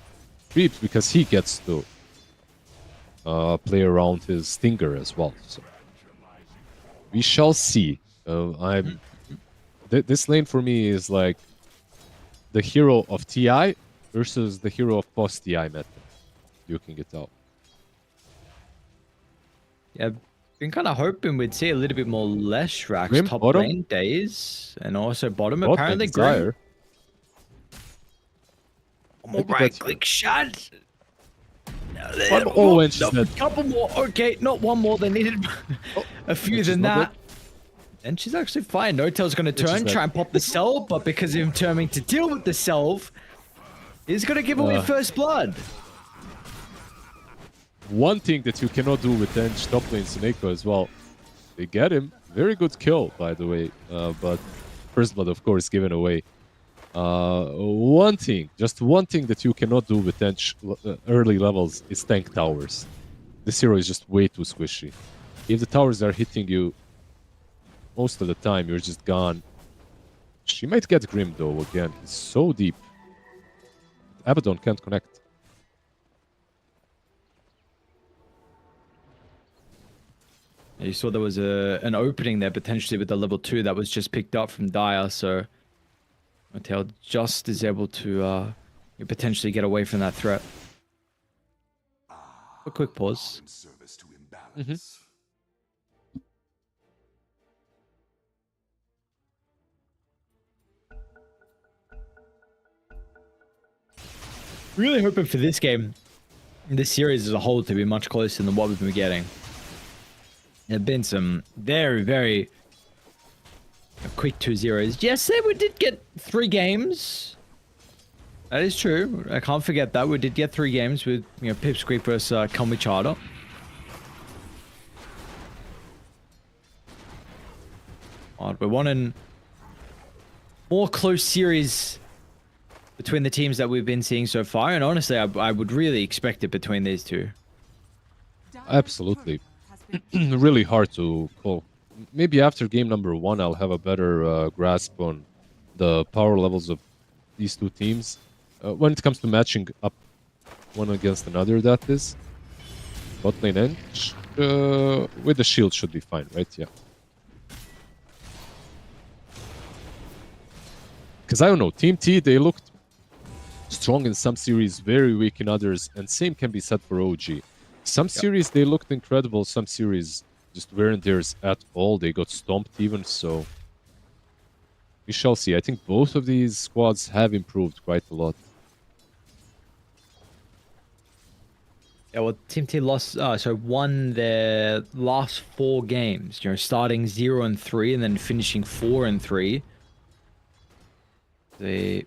creeps, because he gets to play around his Stinger as well. So we shall see. This lane for me is like the hero of TI versus the hero of post-TI meta, duking it out. Yeah, been kind of hoping we'd see a little bit more Lesh Rax Grim, top bottom. lane days, and also bottom. Bot Apparently, and Grim. Desire. One more Maybe right that's- click shot. One more. Oh, and she's No, dead. couple more. Okay, not one more. They needed a few she's than not that. And she's actually fine. No-Tail's going to she's turn, dead. try and pop the Self, but because of him turning to deal with the Self, he's going to give away first blood. One thing that you cannot do with Dench top lane Suneko as well. They get him. Very good kill, by the way. But first blood, of course, given away. Just one thing that you cannot do with Dench early levels is tank towers. This hero is just way too squishy. If the towers are hitting you, most of the time you're just gone. She might get Grim though, again. He's so deep. Abaddon can't connect. You saw there was an opening there potentially with the level 2 that was just picked up from Dire, so No-Tail just is able to potentially get away from that threat. A quick pause. Really hoping for this game, this series as a whole, to be much closer than what we've been getting. There have been some very quick 2-0s. Yes, we did get 3 games. That is true. I can't forget that. We did get 3 games with, Pipsqueak versus Kamwi Charter. We're wanting more close series between the teams that we've been seeing so far, and honestly, I would really expect it between these two. Absolutely. Really hard to call. Maybe after game number 1, I'll have a better grasp on the power levels of these two teams. When it comes to matching up one against another, that is. Bot lane edge with the shield should be fine, right? Yeah. Because I don't know, Team T, they looked strong in some series, very weak in others, and same can be said for OG. Some series they looked incredible, some series just weren't theirs at all. They got stomped even, so we shall see. I think both of these squads have improved quite a lot. Yeah, well, Team T lost, won their last 4 games. You know, starting 0-3 and then finishing 4-3. A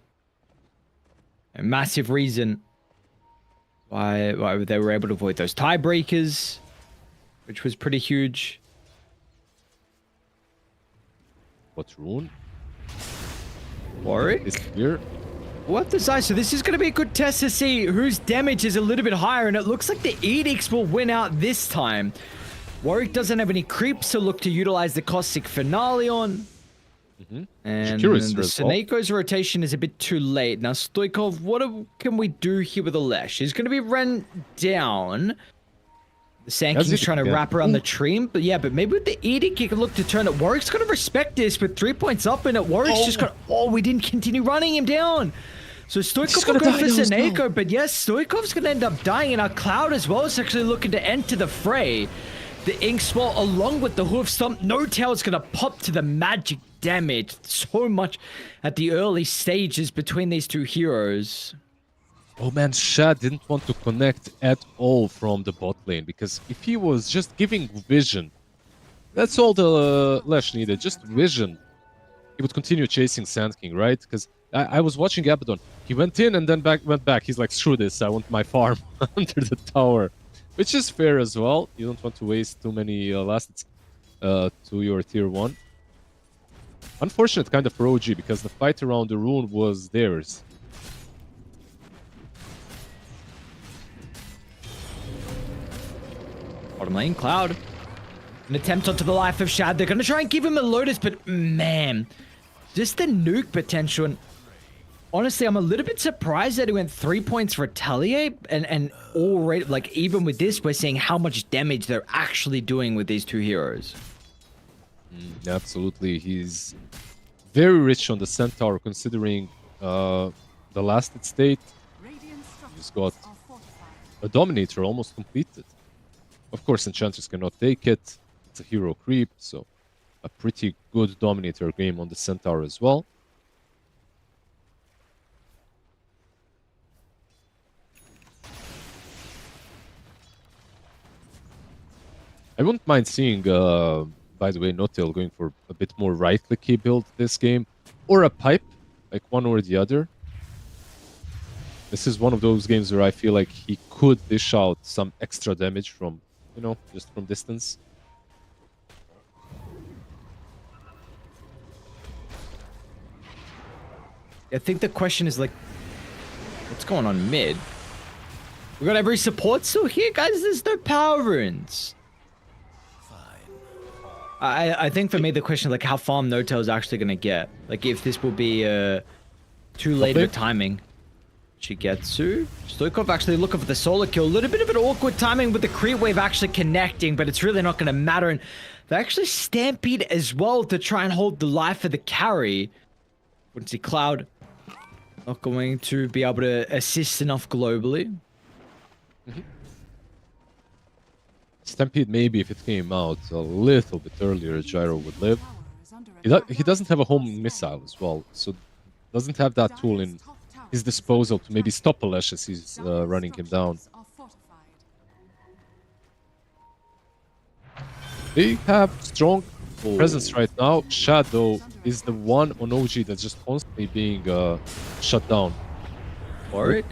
massive reason why they were able to avoid those tiebreakers, which was pretty huge. What rune? Warwick? This here? We'll have to decide. So this is going to be a good test to see whose damage is a little bit higher, and it looks like the Edicts will win out this time. Warwick doesn't have any creeps to look to utilize the Caustic Finale on. And Curious the as well. Seneco's rotation is a bit too late. Now, Stoikov, can we do here with Alesh? He's going to be run down. The Sand As King's if- trying to yeah. wrap around the tree. But yeah, but maybe with the Edict, you can look to turn it. Warwick's going to respect this with 3 points up, and Warwick's just got... Oh, we didn't continue running him down. So Stoikov will gonna go die for now as Seneko, but yes, Stoikov's going to end up dying, and our Cloud as well is actually looking to enter the fray. The Ink Swell along with the Hoof Stomp. No Tail's going to pop to the magic damage. So much at the early stages between these two heroes. Oh man, Shad didn't want to connect at all from the bot lane, because if he was just giving vision, that's all the Lash needed, just vision. He would continue chasing Sand King, right? Because I was watching Abaddon. He went in and then went back. He's like, screw this, I want my farm under the tower. Which is fair as well. You don't want to waste too many lasts to your tier 1. Unfortunate kind of for OG, because the fight around the rune was theirs. Bottom lane, Cloud. An attempt onto the life of Shad. They're going to try and give him a Lotus, but man, just the nuke potential. And honestly, I'm a little bit surprised that he went 3 points retaliate. And already, like, even with this, we're seeing how much damage they're actually doing with these two heroes. Absolutely, he's very rich on the Centaur, considering the last state. Radiant structures He's got are fortified. a Dominator almost completed. Of course, Enchanters cannot take it. It's a hero creep, so a pretty good Dominator game on the Centaur as well. I wouldn't mind seeing, by the way, Notail going for a bit more right-clicky build this game, or a pipe, like one or the other. This is one of those games where I feel like he could dish out some extra damage from, you know, just from distance. I think the question is, like, what's going on mid? We got every support still here, guys. There's no power runes. I think for me the question is, like, how far Notail is actually gonna get. Like, if this will be too late of a timing. Shigetsu. Stoikov actually looking for the solo kill. A little bit of an awkward timing with the creep wave actually connecting, but it's really not gonna matter. And they actually stampede as well to try and hold the life of the carry. Wouldn't see Cloud not going to be able to assist enough globally. Stampede, maybe if it came out a little bit earlier, Gyro would live. Tower is under He doesn't have a home missile as well, so doesn't have that tool in his disposal to maybe stop Alesh as he's running him down. Are fortified. They have strong presence right now. Shadow is the one on OG that's just constantly being shut down. Warwick?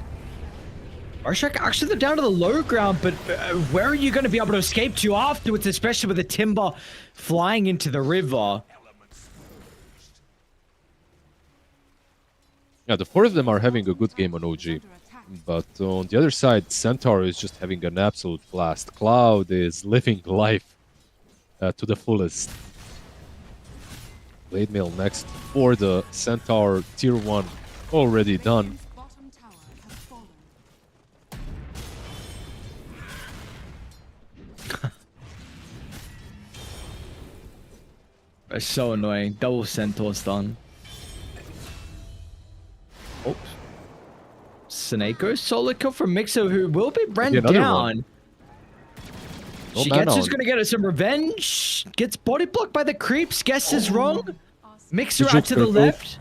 Arshak actually they're down to the low ground, but where are you going to be able to escape to afterwards, especially with the timber flying into the river? Yeah, the four of them are having a good game on OG. Under attack. But on the other side, Centaur is just having an absolute blast. Cloud is living life to the fullest. Blade Mail next for the Centaur tier 1 already done. Bottom tower has fallen. It's so annoying. Double Centaur stun. Oops. Seneko solo kill from Mixo, who will be run Maybe another down. one. No mana Shigetsu's on- gonna get some revenge. Gets body blocked by the creeps. Guess is wrong. Mixer Good out to job, the Kirko. left.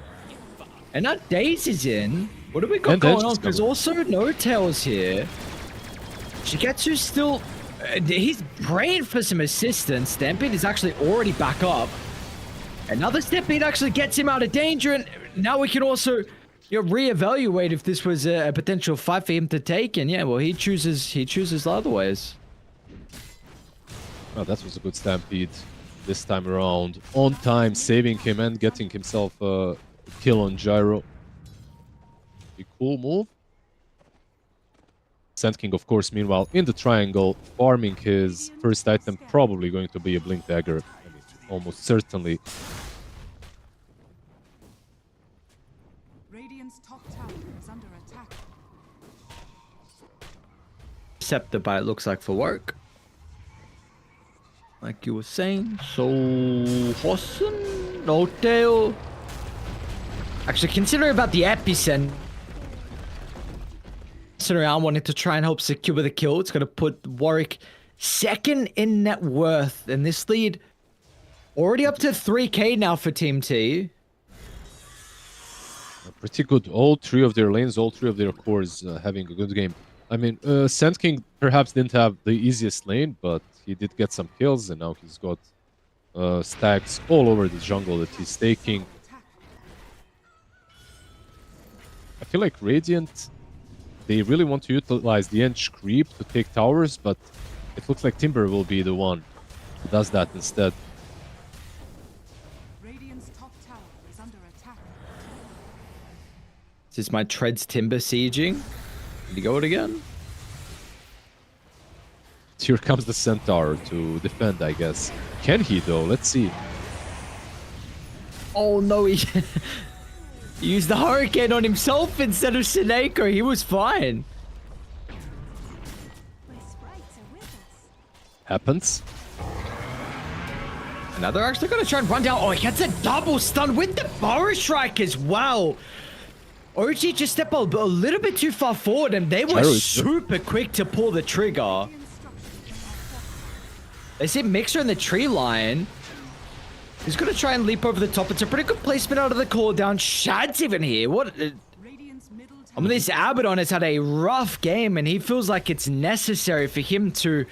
And now Daze is in. What do we got And going Edge on? is There's covered. also no tails here. Shigetsu's still... he's praying for some assistance. Stampede is actually already back up. Another Stampede actually gets him out of danger, and now we can also reevaluate if this was a potential fight for him to take. And yeah, well, he chooses other ways. Oh, that was a good Stampede this time around. On time, saving him and getting himself a kill on Gyro. A cool move. Sand King, of course, meanwhile, in the triangle, farming his first item, probably going to be a Blink Dagger. I mean, almost certainly. Radiant's top tower is under attack. Scepter by it looks like for work. Like you were saying. So, Roshan, no tail. Actually, considering about the epicenter. Around wanting to try and help secure the kill. It's going to put Warwick second in net worth. And this lead already up to 3k now for Team T. Pretty good. All three of their lanes, all three of their cores having a good game. I mean, Sand King perhaps didn't have the easiest lane, but he did get some kills, and now he's got stacks all over the jungle that he's taking. I feel like Radiant, they really want to utilize the Ench creep to take towers, but it looks like Timber will be the one who does that instead. Radiant's top tower is under attack. This is my Treads Timber sieging. Did he go it again? Here comes the Centaur to defend, I guess. Can he, though? Let's see. Oh no, he used the Hurricane on himself instead of Sineko. He was fine. Happens. And now they're actually going to try and run down. Oh, he gets a double stun with the Burrow Strike as well. OG just stepped a little bit too far forward, and they were super quick to pull the trigger. They see Mixer in the tree line. He's going to try and leap over the top. It's a pretty good placement out of the cooldown. Shad's even here. What? Radiant's middle tower. I mean, this Abaddon has had a rough game, and he feels like it's necessary for him to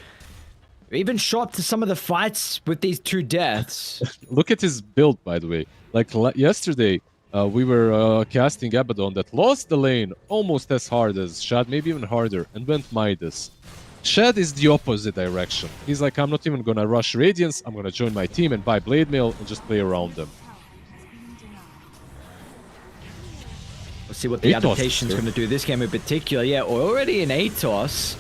even show up to some of the fights with these two deaths. Look at his build, by the way. Like yesterday, we were casting Abaddon that lost the lane almost as hard as Shad, maybe even harder, and went Midas. Shad is the opposite direction. He's like, I'm not even gonna rush Radiance, I'm gonna join my team and buy Blade Mail and just play around them. We'll see what the Atos, adaptation's going to do this game in particular. Yeah, already in Atos.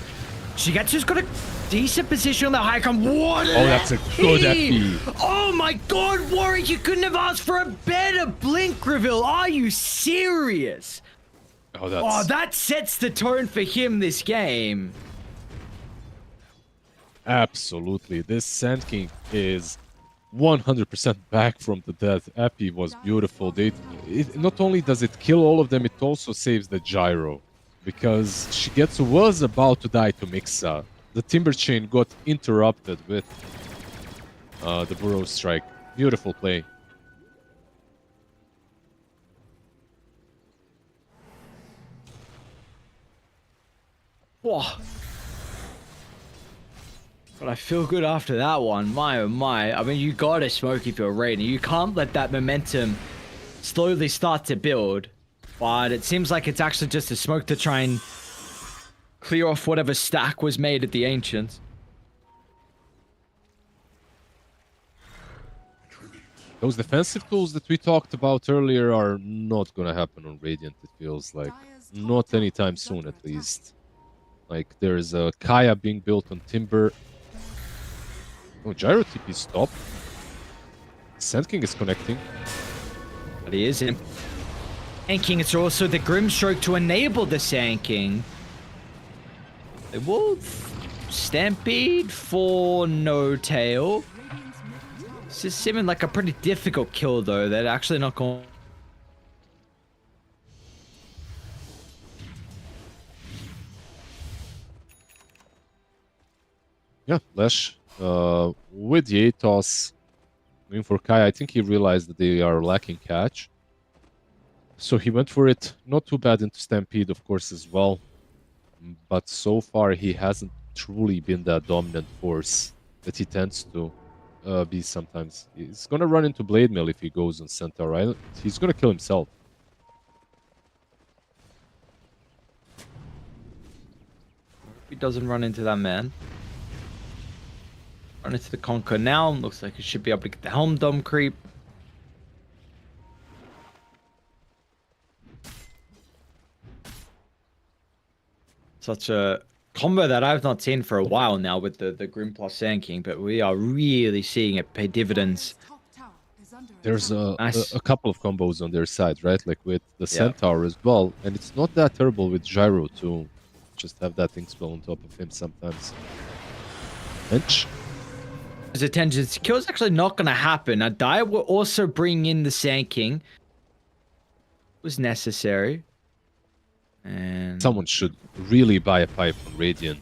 Shigetsu's got a decent position on the high ground. What? Oh, that's a good FP. Oh my god, Warwick, you couldn't have asked for a better Blink reveal. Are you serious? Oh, that's... Oh, that sets the tone for him this game. Absolutely. This Sand King is 100% back from the dead. Epi was beautiful. Not only does it kill all of them, it also saves the Gyro. Because Shigetsu was about to die to Mixa. The Timber Chain got interrupted with the Burrow Strike. Beautiful play. Whoa. But I feel good after that one. My oh my. I mean, you gotta smoke if you're Raiden. You can't let that momentum slowly start to build. But it seems like it's actually just a smoke to try and clear off whatever stack was made at the Ancients. Those defensive tools that we talked about earlier are not gonna happen on Radiant, it feels like. Not anytime soon, at least. Like, there's a Kaya being built on Timber. Oh, Gyro TP stop. Sand King is connecting. But he is in. Sand King, it's also the Grimstroke to enable the Sand King. They will Stampede for no tail. This is seeming like a pretty difficult kill, though. They're actually not going. Yeah, Lesh with the Atos going for Kai. I think he realized that they are lacking catch. So he went for it. Not too bad into Stampede, of course, as well. But so far, he hasn't truly been that dominant force that he tends to be sometimes. He's gonna run into Blade Mail if he goes on Centaur Island. He's gonna kill himself. He doesn't run into that man. Run into the Conquer now. Looks like he should be able to get the Helm Dome creep. Such a combo that I've not seen for a while now with the Grim plus Sand King, but we are really seeing it pay dividends. Top tower is under There's attack. Nice. a couple of combos on their side, right? Like with the Centaur as well. And it's not that terrible with Gyro too. Just have that thing spell on top of him sometimes. Bench. His attention kill is actually not going to happen. Now, Dire will also bring in the Sand King. Was necessary. And Someone should really buy a pipe on Radiant.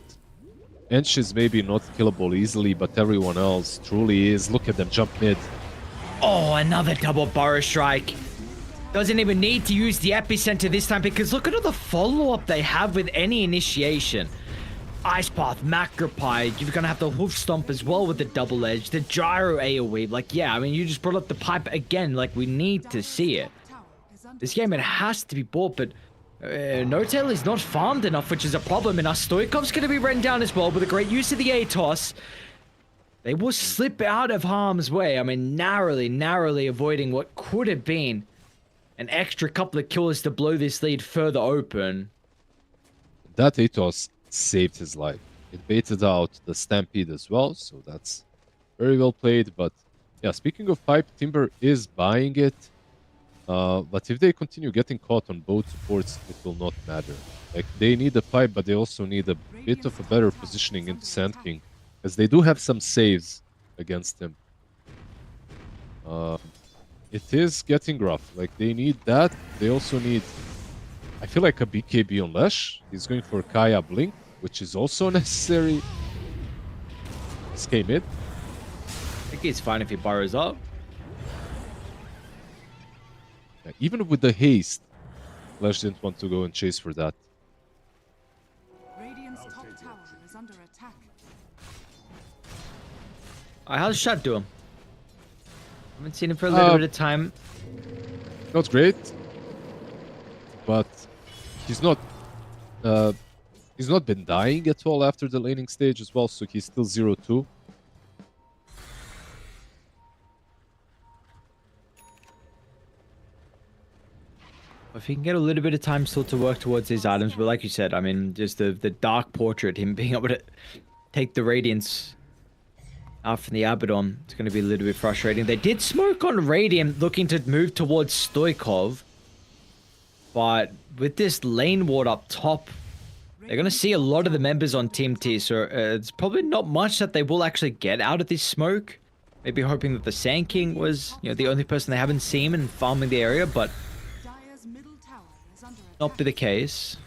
Ench is maybe not killable easily, but everyone else truly is. Look at them jump mid. oh, another double Burrow Strike. Doesn't even need to use the epicenter this time because look at all the follow-up they have with any initiation. Ice Path, Macropie, you're gonna have the Hoof Stomp as well with the double edge, the Gyro AoE. Like, yeah, I mean, you just brought up the pipe again. Like, we need to see it. Tower is under This game, it has to be bought, but No-Tail is not farmed enough, which is a problem. And our Stoikov's going to be run down as well with a great use of the Atos. They will slip out of harm's way. I mean, narrowly avoiding what could have been an extra couple of kills to blow this lead further open. That Atos saved his life. It baited out the Stampede as well, so that's very well played. But yeah, speaking of pipe, Timber is buying it. But if they continue getting caught on both supports, it will not matter. Like, they need a pipe, but they also need a bit of a better positioning into Sand King, as they do have some saves against him. It is getting rough. Like, they need that. They also need, I feel like, a BKB on Lesh. He's going for Kaya Blink, which is also necessary. SK mid. I think it's fine if he burrows up. Yeah, even with the haste, Lesh didn't want to go and chase for that. Radiant's top tower is under attack. How's Shad doing? Haven't seen him for a little bit of time. Not great, but he's not been dying at all after the laning stage as well, so he's still 0-2. If he can get a little bit of time still to work towards these items, but like you said, I mean, just the Dark Portrait, him being able to take the Radiance out from the Abaddon, it's going to be a little bit frustrating. They did smoke on Radiant, looking to move towards Stoikov, but with this lane ward up top, they're going to see a lot of the members on Team T, so it's probably not much that they will actually get out of this smoke. Maybe hoping that the Sand King was, you know, the only person they haven't seen and farming the area, but Dire's middle tower is under attack. not be the case.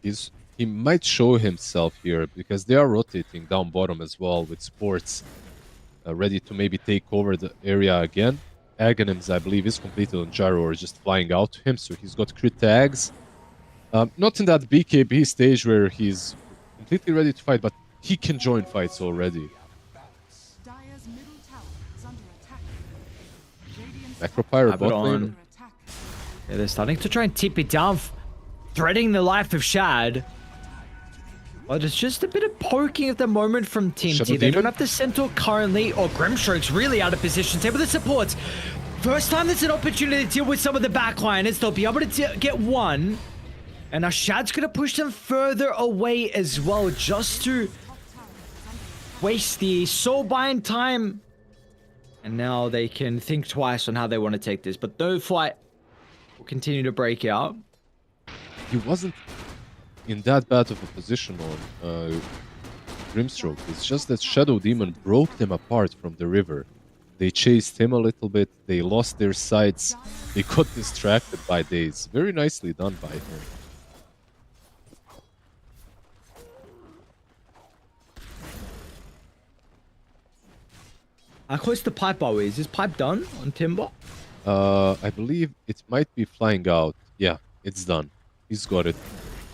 He might show himself here because they are rotating down bottom as well with sports ready to maybe take over the area again. Aghanims, I believe, is completed on Gyro or just flying out to him, so he's got crit tags. Not in that BKB stage where he's completely ready to fight, but he can join fights already. Dire's middle tower is under attack. Radiant's Macropyre bot Abaddon. lane. under attack. Yeah, they're starting to try and tip it down, threatening the life of Shad. But it's just a bit of poking at the moment from Team Shadow T. They don't Demon? have the Centaur currently, or Grimstroke's really out of position. Same with the supports. First time there's an opportunity to deal with some of the backliners. They'll be able to get one. And now Shad's going to push them further away as well, just to waste the soulbind time. And now they can think twice on how they want to take this. But no fight will continue to break out. He wasn't in that bad of a position on Grimstroke. It's just that Shadow Demon broke them apart from the river. They chased him a little bit. They lost their sights. They got distracted by Daze. Very nicely done by him. How close to pipe are we? Is this pipe done on Timber? I believe it might be flying out. Yeah, it's done. He's got it.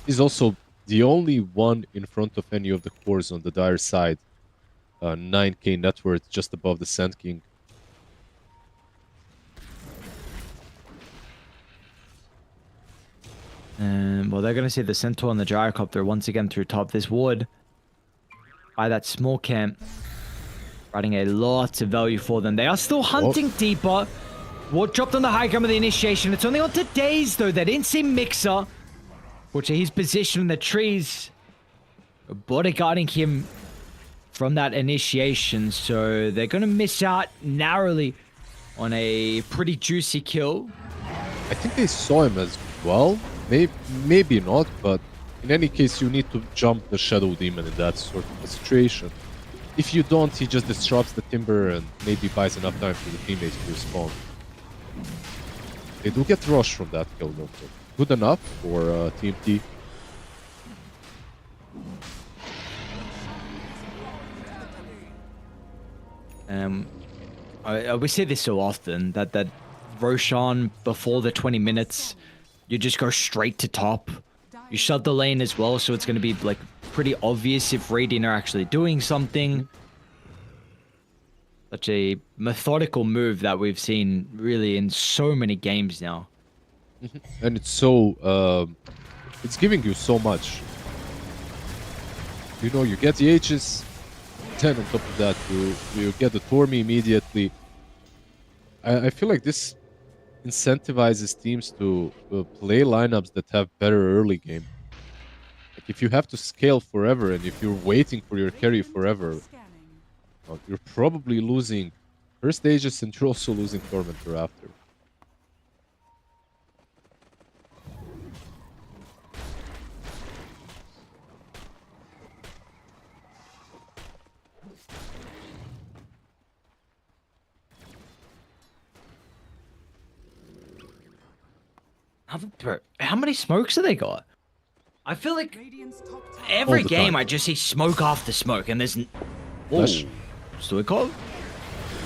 He's also the only one in front of any of the cores on the dire side. 9k net worth just above the Sand King. Well, they're going to see the Centaur and the Gyrocopter once again through top. This wood by that small camp, writing a lot of value for them. They are still hunting deeper. Ward dropped on the high ground with the initiation. It's only on to Days, though. They didn't see Mixer. Which he's positioned in the trees, bodyguarding him from that initiation. So they're going to miss out narrowly on a pretty juicy kill. I think they saw him as well. Maybe not, but in any case, you need to jump the Shadow Demon in that sort of a situation. If you don't, he just disrupts the Timber and maybe buys enough time for the teammates to respawn. They do get rushed from that kill, though. Good enough for Team T. We see this so often that Roshan before the 20 minutes, you just go straight to top. You shut the lane as well, so it's going to be like pretty obvious if Radiant are actually doing something. Such a methodical move that we've seen really in so many games now. And it's so it's giving you so much. You know, you get the Aegis, then on top of that you get the Tormi immediately. I feel like this incentivizes teams to play lineups that have better early game. Like if you have to scale forever and if you're waiting for your carry forever, you're probably losing first Aegis and you're also losing Tormentor after. How many smokes have they got? I feel like Radiant's top tower every All the game time. I just see smoke after smoke, and there's... Flash. Stoikov?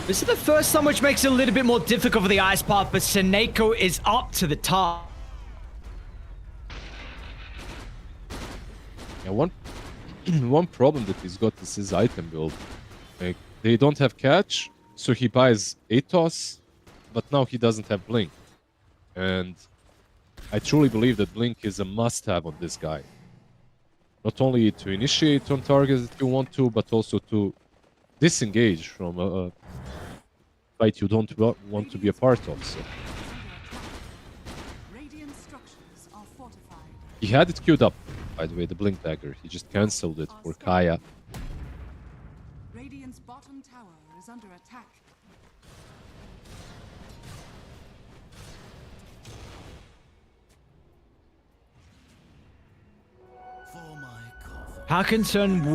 This is the first time, which makes it a little bit more difficult for the Ice Path, but Seneko is up to the top. Yeah, one problem that he's got is his item build. Like they don't have catch, so he buys Atos, but now he doesn't have Blink. And I truly believe that Blink is a must-have on this guy. Not only to initiate on targets that you want to, but also to disengage from a fight you don't want to be a part of. So Radiant structures are fortified. he had it queued up, by the way, the Blink Dagger. He just cancelled it for Kaya. Radiant's bottom tower is under attack. How concerned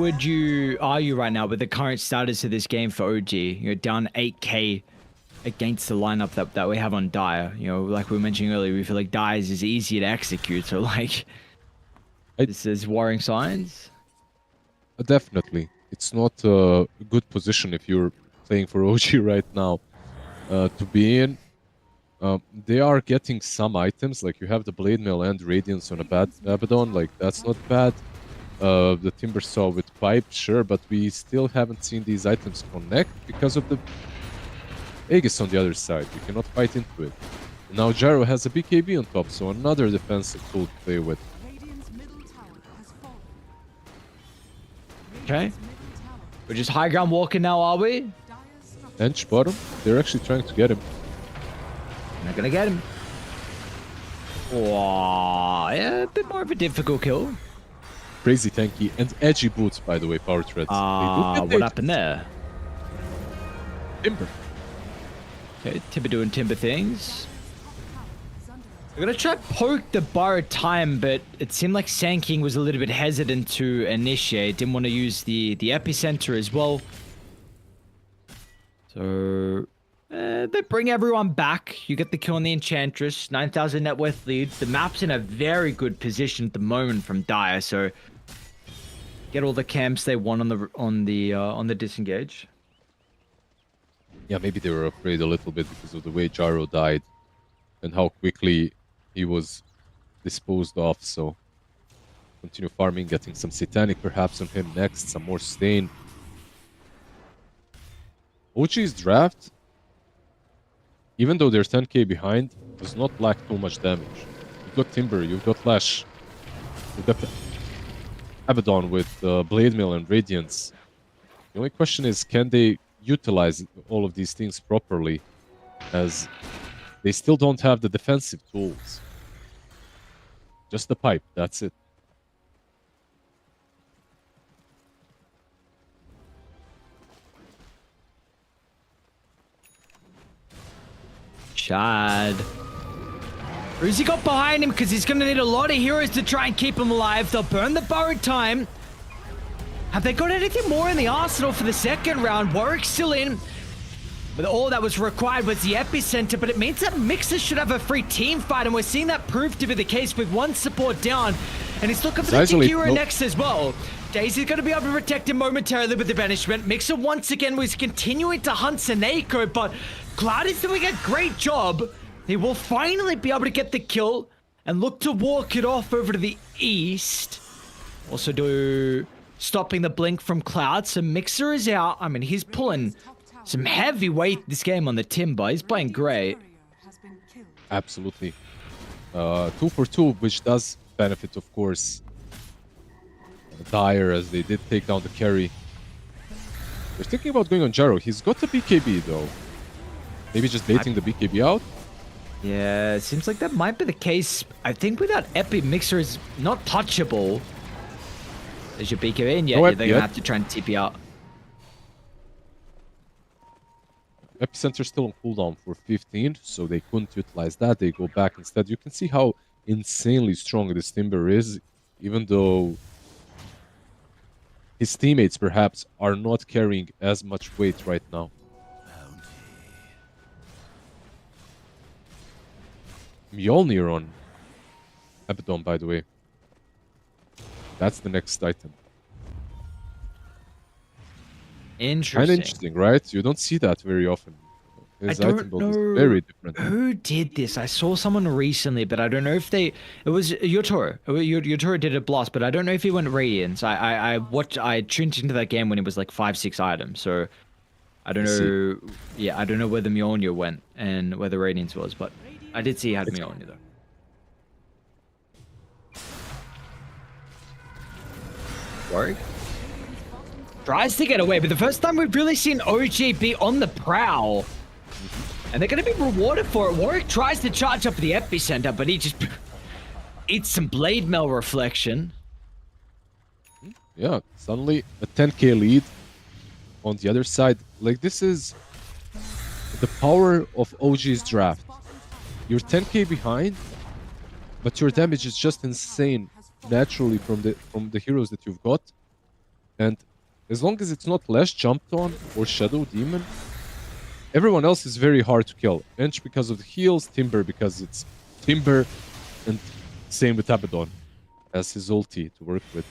are you right now with the current status of this game for OG? You're down 8k against the lineup that we have on Dire. You know, like we were mentioning earlier, we feel like Dire's is easier to execute. So like, this is worrying signs. Definitely. It's not a good position if you're playing for OG right now to be in. They are getting some items, like you have the Blade Mail and Radiance on a bad Abaddon, like that's not bad. The Timber Saw with Pipe, sure, but we still haven't seen these items connect because of the Aegis on the other side. We cannot fight into it. Now Gyro has a BKB on top, so another defensive tool to play with. Radiant's middle tower has fallen. Okay. Radiant's middle tower. We're just high ground walking now, are we? Dire's structures Ench bottom, they're actually trying to get him. Not gonna get him. Wow, yeah, a bit more of a difficult kill. Crazy tanky and edgy boots, by the way, power treads. What happened there? Timber. Okay, Timber doing Timber things. is under attack. We're gonna try poke the borrowed time, but it seemed like Sand King was a little bit hesitant to initiate. Didn't want to use the epicenter as well. So they bring everyone back. You get the kill on the Enchantress. 9,000 net worth lead. The map's in a very good position at the moment from Dire. So get all the camps they want on the disengage. Yeah, maybe they were afraid a little bit because of the way Gyro died and how quickly he was disposed of, so continue farming, getting some Satanic perhaps on him next, some more Stain. OG's draft, even though they're 10k behind, does not lack too much damage. You've got Timber, you've got Lash, you've got Abaddon with Blade Mill and Radiance. The only question is, can they utilize all of these things properly, as they still don't have the defensive tools. Just the pipe, that's it. Shad. Who's he got behind him? Because he's going to need a lot of heroes to try and keep him alive. They'll burn the borrowed time. Have they got anything more in the arsenal for the second round? Warwick's still in. But all that was required was the epicenter, but it means that Mixer should have a free team fight, and we're seeing that prove to be the case with one support down. And he's looking for the Tikira next as well. Daisy's going to be able to protect him momentarily with the banishment. Mixer once again was continuing to hunt Seneko, but Cloud is doing a great job. He will finally be able to get the kill and look to walk it off over to the east. Also do stopping the blink from Cloud, so Mixer is out. I mean, he's pulling some heavy weight this game on the Timber. He's playing great. Absolutely. 2 for 2, which does benefit, of course, Dire, as they did take down the carry. They're thinking about going on Jaro. He's got the BKB, though. Maybe just baiting the BKB out? Yeah, it seems like that might be the case. I think without Epi, Mixer is not touchable. There's your BKB, and yeah, No they're Epi going to yet. have to try and TP out. Epicenter still on cooldown for 15, so they couldn't utilize that. They go back instead. You can see how insanely strong this Timber is, even though his teammates perhaps are not carrying as much weight right now. Mjolnir on Abaddon, by the way. That's the next item. Interesting. Kind of interesting, right? You don't see that very often. His I item don't build is know very different. who did this. I saw someone recently, but I don't know if they. It was Yotoro. Yotoro did a blast, but I don't know if he went Radiance. I tuned into that game when it was like 5-6 items, so I don't know. Yeah, I don't know where the Mjolnir went and where the Radiance was, but I did see he had Mjolnir though. Warwick tries to get away, but the first time we've really seen OG be on the prowl. And they're going to be rewarded for it. Warwick tries to charge up the epicenter, but he just eats some blade mail reflection. Yeah, suddenly a 10k lead on the other side. Like, this is the power of OG's draft. You're 10k behind, but your damage is just insane naturally from the heroes that you've got. And as long as it's not Lash jumped on or Shadow Demon, everyone else is very hard to kill. Ench because of the heals, Timber because it's Timber, and same with Abaddon as his ulti to work with.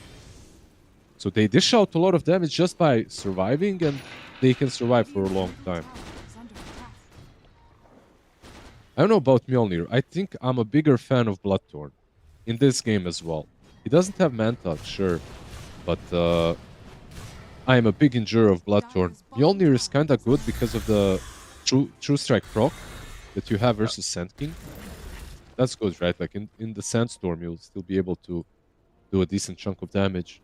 So they dish out a lot of damage just by surviving, and they can survive for a long time. I don't know about Mjolnir. I think I'm a bigger fan of Bloodthorn in this game as well. He doesn't have Mantouch, sure, but I am a big endurer of Bloodthorn. Mjolnir is kinda good because of the True Strike proc that you have versus Sand King. That's good, right? Like in the Sandstorm, you'll still be able to do a decent chunk of damage.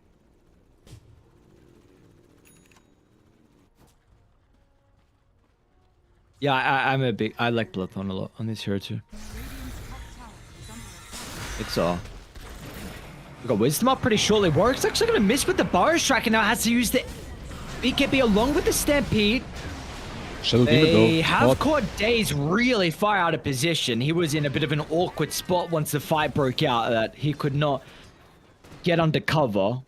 Yeah, I like Bloodthorn a lot on this hero too. It's we got Wisdom up pretty shortly. Warwick's actually going to miss with the Burrow Strike and now has to use the BKB along with the Stampede. Shadow Demon, They though, have not- caught Daze really far out of position. He was in a bit of an awkward spot once the fight broke out that he could not get under cover.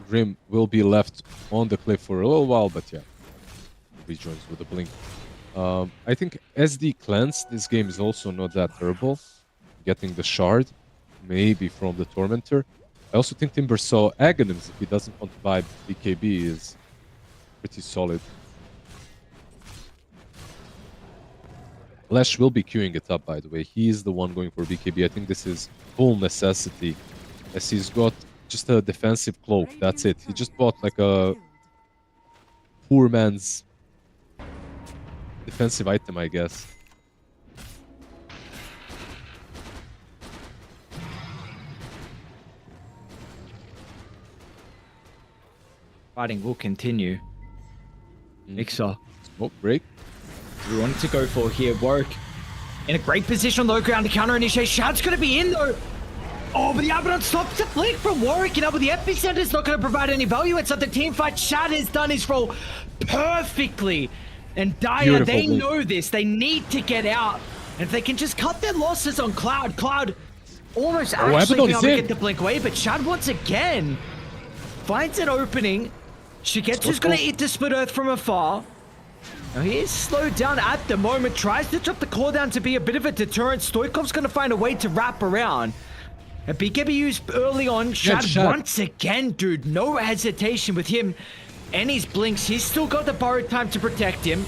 Grim will be left on the cliff for a little while, but yeah, rejoins with a blink. I think SD cleanse this game is also not that terrible. Getting the shard, maybe from the Tormentor. I also think Timber saw Aghanims if he doesn't want to buy BKB is pretty solid. Lesh will be queuing it up, by the way. He is the one going for BKB. I think this is full necessity, as he's got just a defensive cloak. That's it. He just bought like a poor man's defensive item, I guess. Fighting will continue. Mixer. Smoke break. We wanted to go for here. Work in a great position on low ground to counter initiate. Shad's going to be in though. Oh, but the Abaddon stops the flick from Warwick. And now with the Epicenter's not going to provide any value. It's not the team fight. Shad has done his role perfectly. And Dire, Beautiful they blink. know this. They need to get out. And if they can just cut their losses on Cloud. Cloud almost actually Abaddon being is able to in. get the blink away. But Shad once again finds an opening. Shigetsu's going to eat the Split Earth from afar. Now he is slowed down at the moment, tries to drop the core down to be a bit of a deterrent. Stoikov's going to find a way to wrap around. And BKB used early on. Shad Shad. once again, dude, no hesitation with him and his blinks. He's still got the borrowed time to protect him.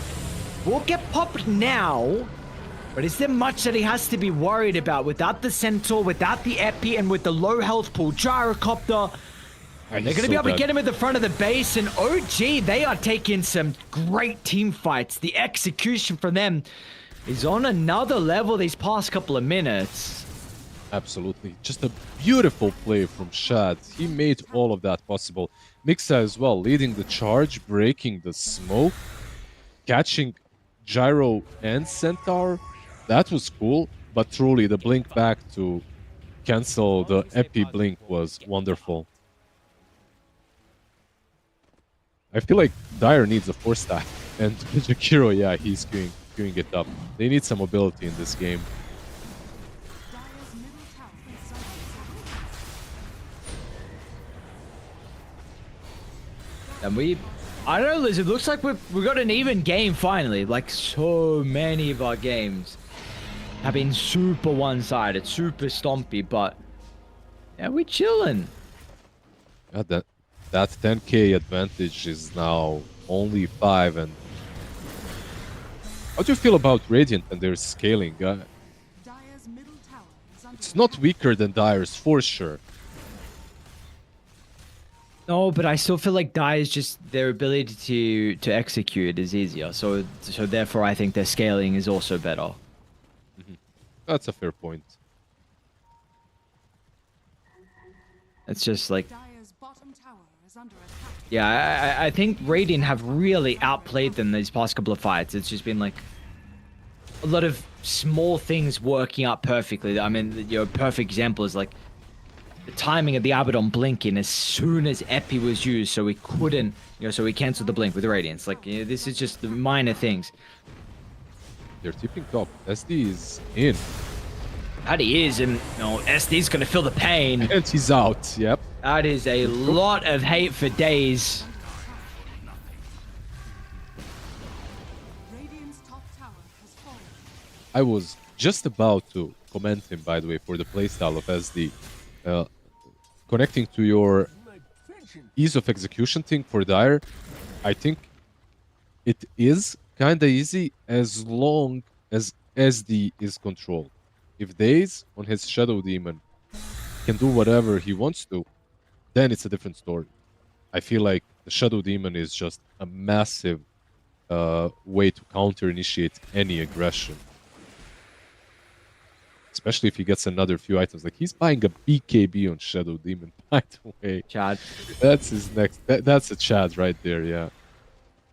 Will get popped now. But is there much that he has to be worried about without the Centaur, without the Epi, and with the low health pool Gyrocopter? And they're going to be able to get him at the front of the base. And OG, they are taking some great team fights. The execution from them is on another level these past couple of minutes. Absolutely. Just a beautiful play from Shad. He made all of that possible. Mixa as well, leading the charge, breaking the smoke, catching Gyro and Centaur. That was cool, but truly the blink back to cancel the Epi blink was wonderful. I feel like Dire needs a 4-stack, and Jakiro, yeah, he's queuing it up. They need some mobility in this game. Dire's middle tower is under attack. And I don't know, Liz, it looks like we've got an even game finally. Like so many of our games have been super one-sided, super stompy, but yeah, we're chilling. Yeah, that 10k advantage is now only 5. And how do you feel about Radiant and their scaling? Dire's middle tower is under It's not weaker than Dire's for sure. No, but I still feel like Dire's just their ability to execute is easier. So therefore I think their scaling is also better. That's a fair point. It's just like, Dire's bottom tower is under attack. yeah, I think Radiant have really outplayed them these past couple of fights. It's just been like a lot of small things working out perfectly. I mean, your perfect example is like the timing of the Abaddon blinking as soon as Epi was used, so we couldn't, so we canceled the blink with Radiance. Like, this is just the minor things. They're tipping top. SD is in. That he is, and SD's gonna feel the pain. And he's out. Yep. That is a lot of hate for days. Radiant's top tower has fallen. I was just about to commend him, by the way, for the playstyle of SD. Connecting to your ease of execution thing for Dire, I think it is kinda easy as long as SD is controlled. If Daze on his Shadow Demon can do whatever he wants to, then it's a different story. I feel like the Shadow Demon is just a massive way to counter-initiate any aggression. Especially if he gets another few items. Like, he's buying a BKB on Shadow Demon, by the way. Chad. That's his next... that's a Chad right there, yeah.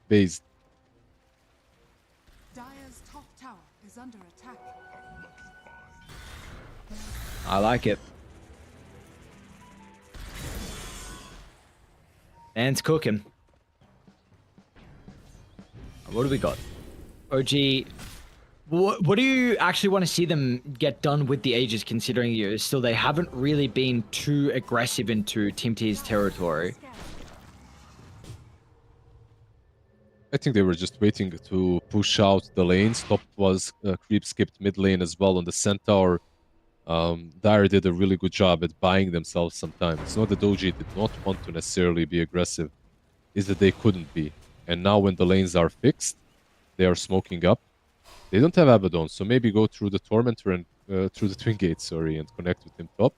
Based. Dire's top tower is under attack. I like it. Man's cooking. What do we got? OG, what do you actually want to see them get done with the Aegis, considering still they haven't really been too aggressive into Team T's territory? I think they were just waiting to push out the lanes. Top was creep skipped mid lane as well on the Centaur. Dire did a really good job at buying themselves some time. It's not that OG did not want to necessarily be aggressive, it's that they couldn't be. And now when the lanes are fixed, they are smoking up. They don't have Abaddon, so maybe go through the Tormentor and through the Twin Gate, sorry, and connect with him top.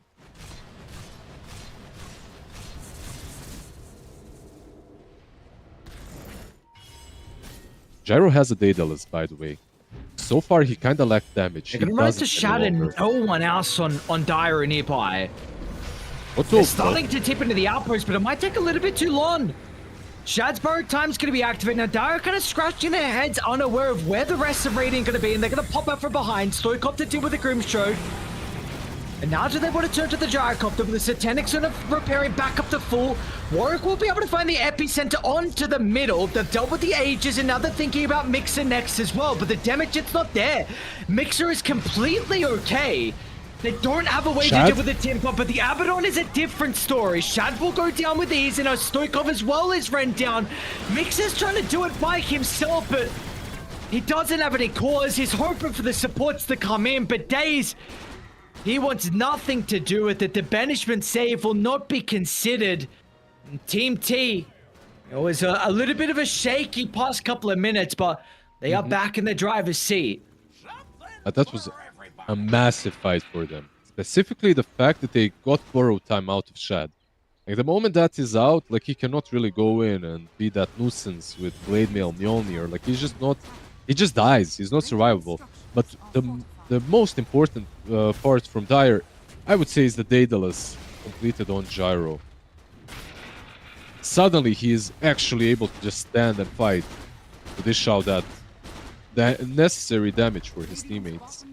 Gyro has a Daedalus, by the way. So far, he kind of lacked damage. They're He gonna run doesn't to Shad any and longer. no one else on Dire nearby. What They're to- starting to tip into the outpost, but it might take a little bit too long. Shad's Burrow time's going to be activated. Now, Dire kind of scratching their heads, unaware of where the rest of Radiant going to be, and they're going to pop up from behind. Stoikov to deal with the Grimstrode. And now do they want to turn to the Gyrocopter, with the Satanic's going to repair it back up to full. Warwick will be able to find the epicenter onto the middle. They've dealt with the Ages, and now they're thinking about Mixer next as well, but the damage, it's not there. Mixer is completely okay. They don't have a way to Shad? deal with the Timber, but the Abaddon is a different story. Shad will go down with ease, and Stoikov as well is run down. Mixer's trying to do it by himself, but he doesn't have any cause. He's hoping for the supports to come in, but Daze, he wants nothing to do with it. The banishment save will not be considered. And Team T, it was a little bit of a shaky past couple of minutes, but they are back in the driver's seat. That was a massive fight for them. Specifically, the fact that they got Burrow time out of Shad. Like, the moment that is out, like, he cannot really go in and be that nuisance with Blade Mail, Mjolnir. Like, he's just not... He just dies. He's not survivable. But the most important part from Dire, I would say, is the Daedalus completed on Gyro. Suddenly, he is actually able to just stand and fight to dish out that necessary damage for his teammates.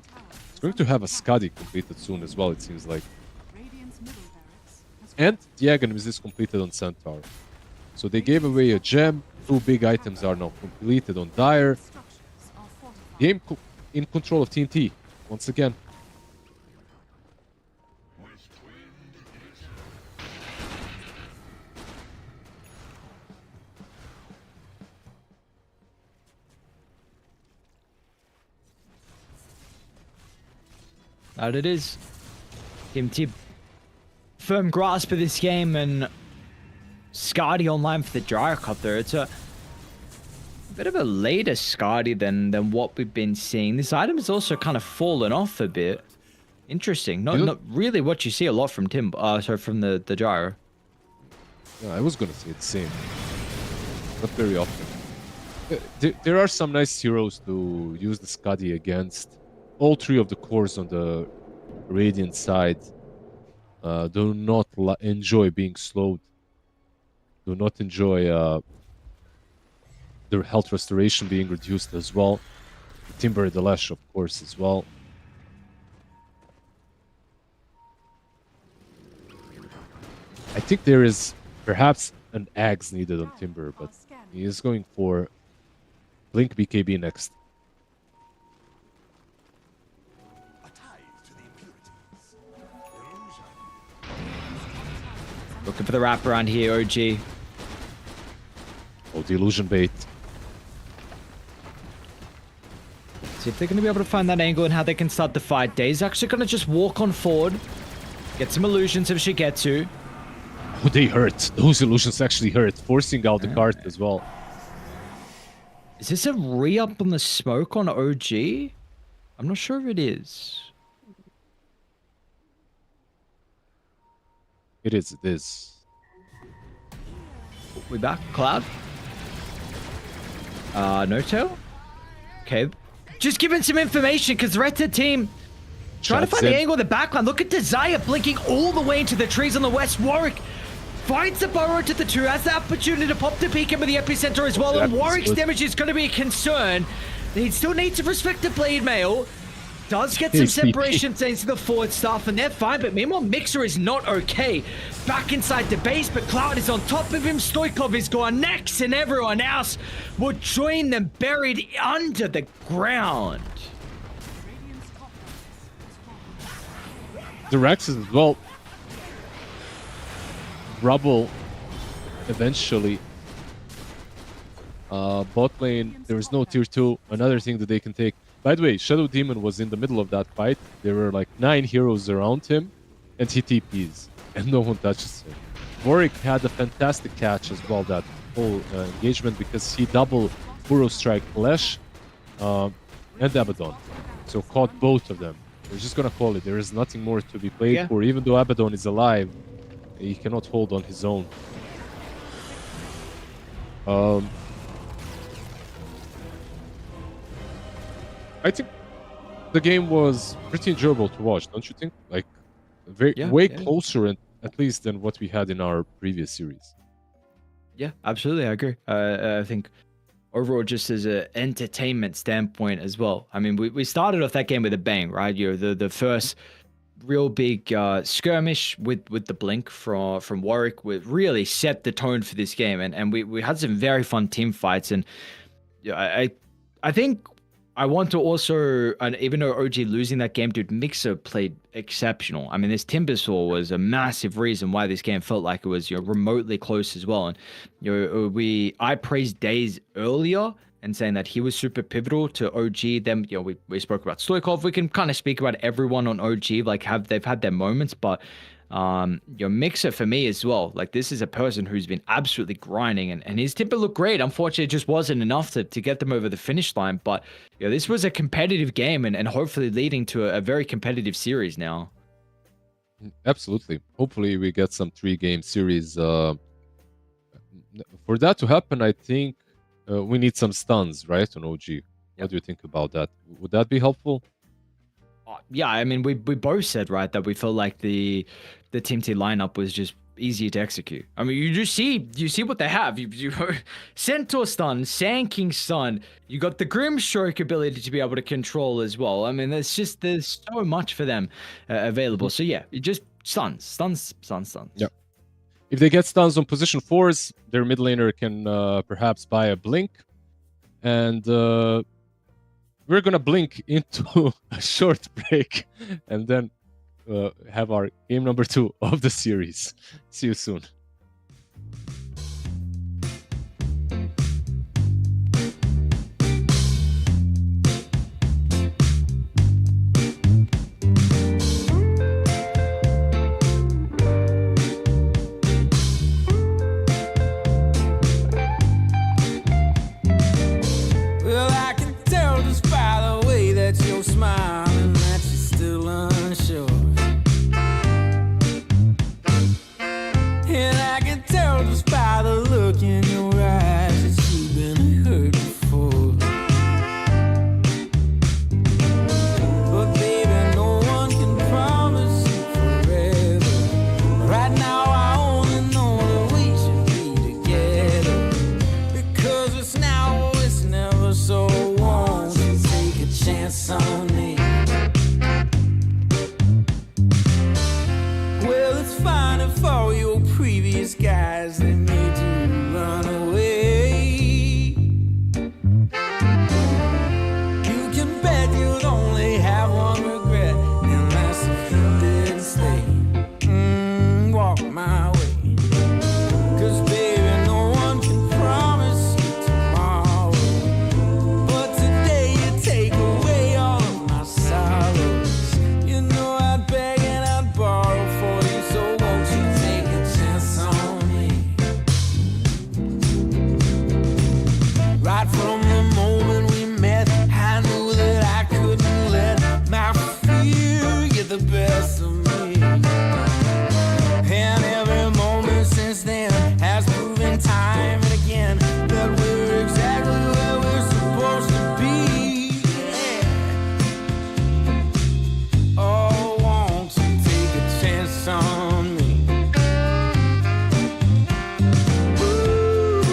He's going to have a Skadi completed soon as well, it seems like. Radiant's middle barracks has And the Aghanim is completed on Centaur. So they gave away a gem. 2 big items are now completed on Dire. structures are fortified. Game in control of TNT once again. That it is. Team T firm grasp of this game, and Skadi online for the Gyrocopter. It's a bit of a later Skadi than what we've been seeing. This item has also kind of fallen off a bit. Interesting. Not really what you see a lot from from the Gyro. Yeah, I was gonna say the same. Not very often. There are some nice heroes to use the Skadi against. All 3 of the cores on the Radiant side do not enjoy being slowed. Do not enjoy their health restoration being reduced as well. The Timber, the Lash, of course, as well. I think there is perhaps an Axe needed on Timber, but he is going for Blink BKB next. Looking for the wraparound here, OG. Oh, the illusion bait. See if they're going to be able to find that angle and how they can start the fight. Dave's actually going to just walk on forward. Get some illusions if she gets to. Oh, they hurt. Those illusions actually hurt, forcing out the card as well. Is this a re-up on the smoke on OG? I'm not sure if it is. It is, it is. We back? Cloud? No tail? Okay. Just giving some information because the rest of the team trying to find the angle of the backline. Look at Desire blinking all the way into the trees on the west. Warwick finds the burrow to the 2, has the opportunity to pop the peak in with the epicenter as well. And Warwick's damage is going to be a concern. He still needs to respect the blade mail. Does get some separation thanks to the forward stuff, and they're fine. But meanwhile, Mixer is not okay. Back inside the base, but Cloud is on top of him. Stoikov is gone next, and everyone else will join them buried under the ground. Radiant's top barracks has fallen. The Rex as well. Rubble eventually. Bot lane, there is no tier 2. Another thing that they can take. By the way, Shadow Demon was in the middle of that fight. There were like 9 heroes around him, and he TPs, and no one touches him. Warwick had a fantastic catch as well, that whole engagement, because he double Burrow Strike Flash. and Abaddon. So caught both of them. We're just gonna call it. There is nothing more to be played Yeah. for. Even though Abaddon is alive, he cannot hold on his own. I think the game was pretty enjoyable to watch, don't you think? Like, way Yeah. closer, at least, than what we had in our previous series. Yeah, absolutely. I agree. I think overall, just as an entertainment standpoint as well. I mean, we started off that game with a bang, right? You know, the first real big skirmish with the blink from Warwick would really set the tone for this game, and we had some very fun team fights. And yeah, I think I want to also, and even though OG losing that game, dude, Mixer played exceptional. I mean, this Timbersaw was a massive reason why this game felt like it was, you know, remotely close as well. And you know, I praised Days earlier and saying that he was super pivotal to OG. Then, you know, we spoke about Stoikov. We can kind of speak about everyone on OG, like they've had their moments, but your Mixer for me as well. Like, this is a person who's been absolutely grinding, and his Timber looked great. Unfortunately, it just wasn't enough to get them over the finish line. But you know, this was a competitive game, and hopefully leading to a very competitive series now. Absolutely. Hopefully, we get some 3-game series. For that to happen, I think we need some stuns, right, on OG. What do you think about that? Would that be helpful? Yeah, I mean, we both said, right, that we felt like the Team T lineup was just easier to execute. I mean, you see what they have. You Centaur stun, Sand King stun. You got the Grimstroke ability to be able to control as well. I mean, there's so much for them available. So yeah, you just stuns. Yeah. If they get stuns on position 4s, their mid laner can perhaps buy a blink, and we're gonna blink into a short break, and then have our game number 2 of the series. See you soon. Well, I can tell just by the way that you're smiling that you're still unsure. And I can tell just by the look in your eyes that you've been hurt before. But baby, no one can promise you forever. Right now I only know that we should be together. Because it's now or it's never, so won't you take a chance on me? Well, it's fine if all your previous guys, they made you run away. You can bet you'd only have one regret, and that's if you didn't stay. Walk my way. 'Cause baby, no one can promise you tomorrow. But today you take away all of my sorrows. You know I'd beg and I'd borrow for you, so won't you take a chance on me? Right from the moment we met, I knew that I couldn't let my fear get the best of me. And every moment since then has proven time and again that we're exactly where we're supposed to be. Yeah. Oh, won't you take a chance on me? Ooh,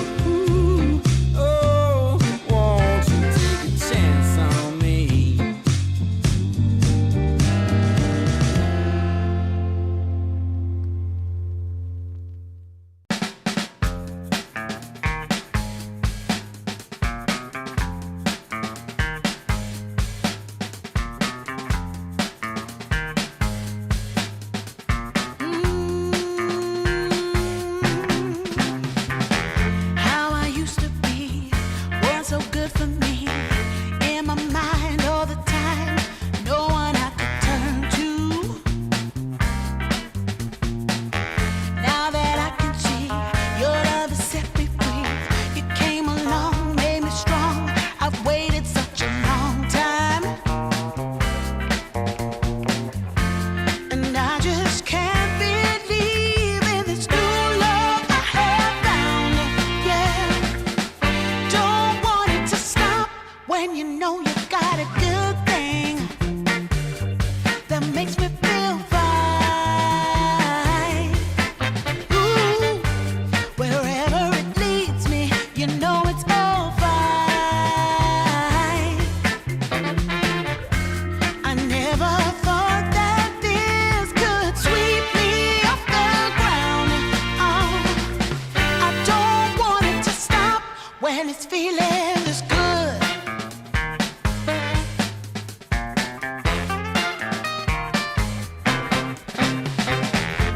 oh, won't you take a chance on me? when it's feeling this good.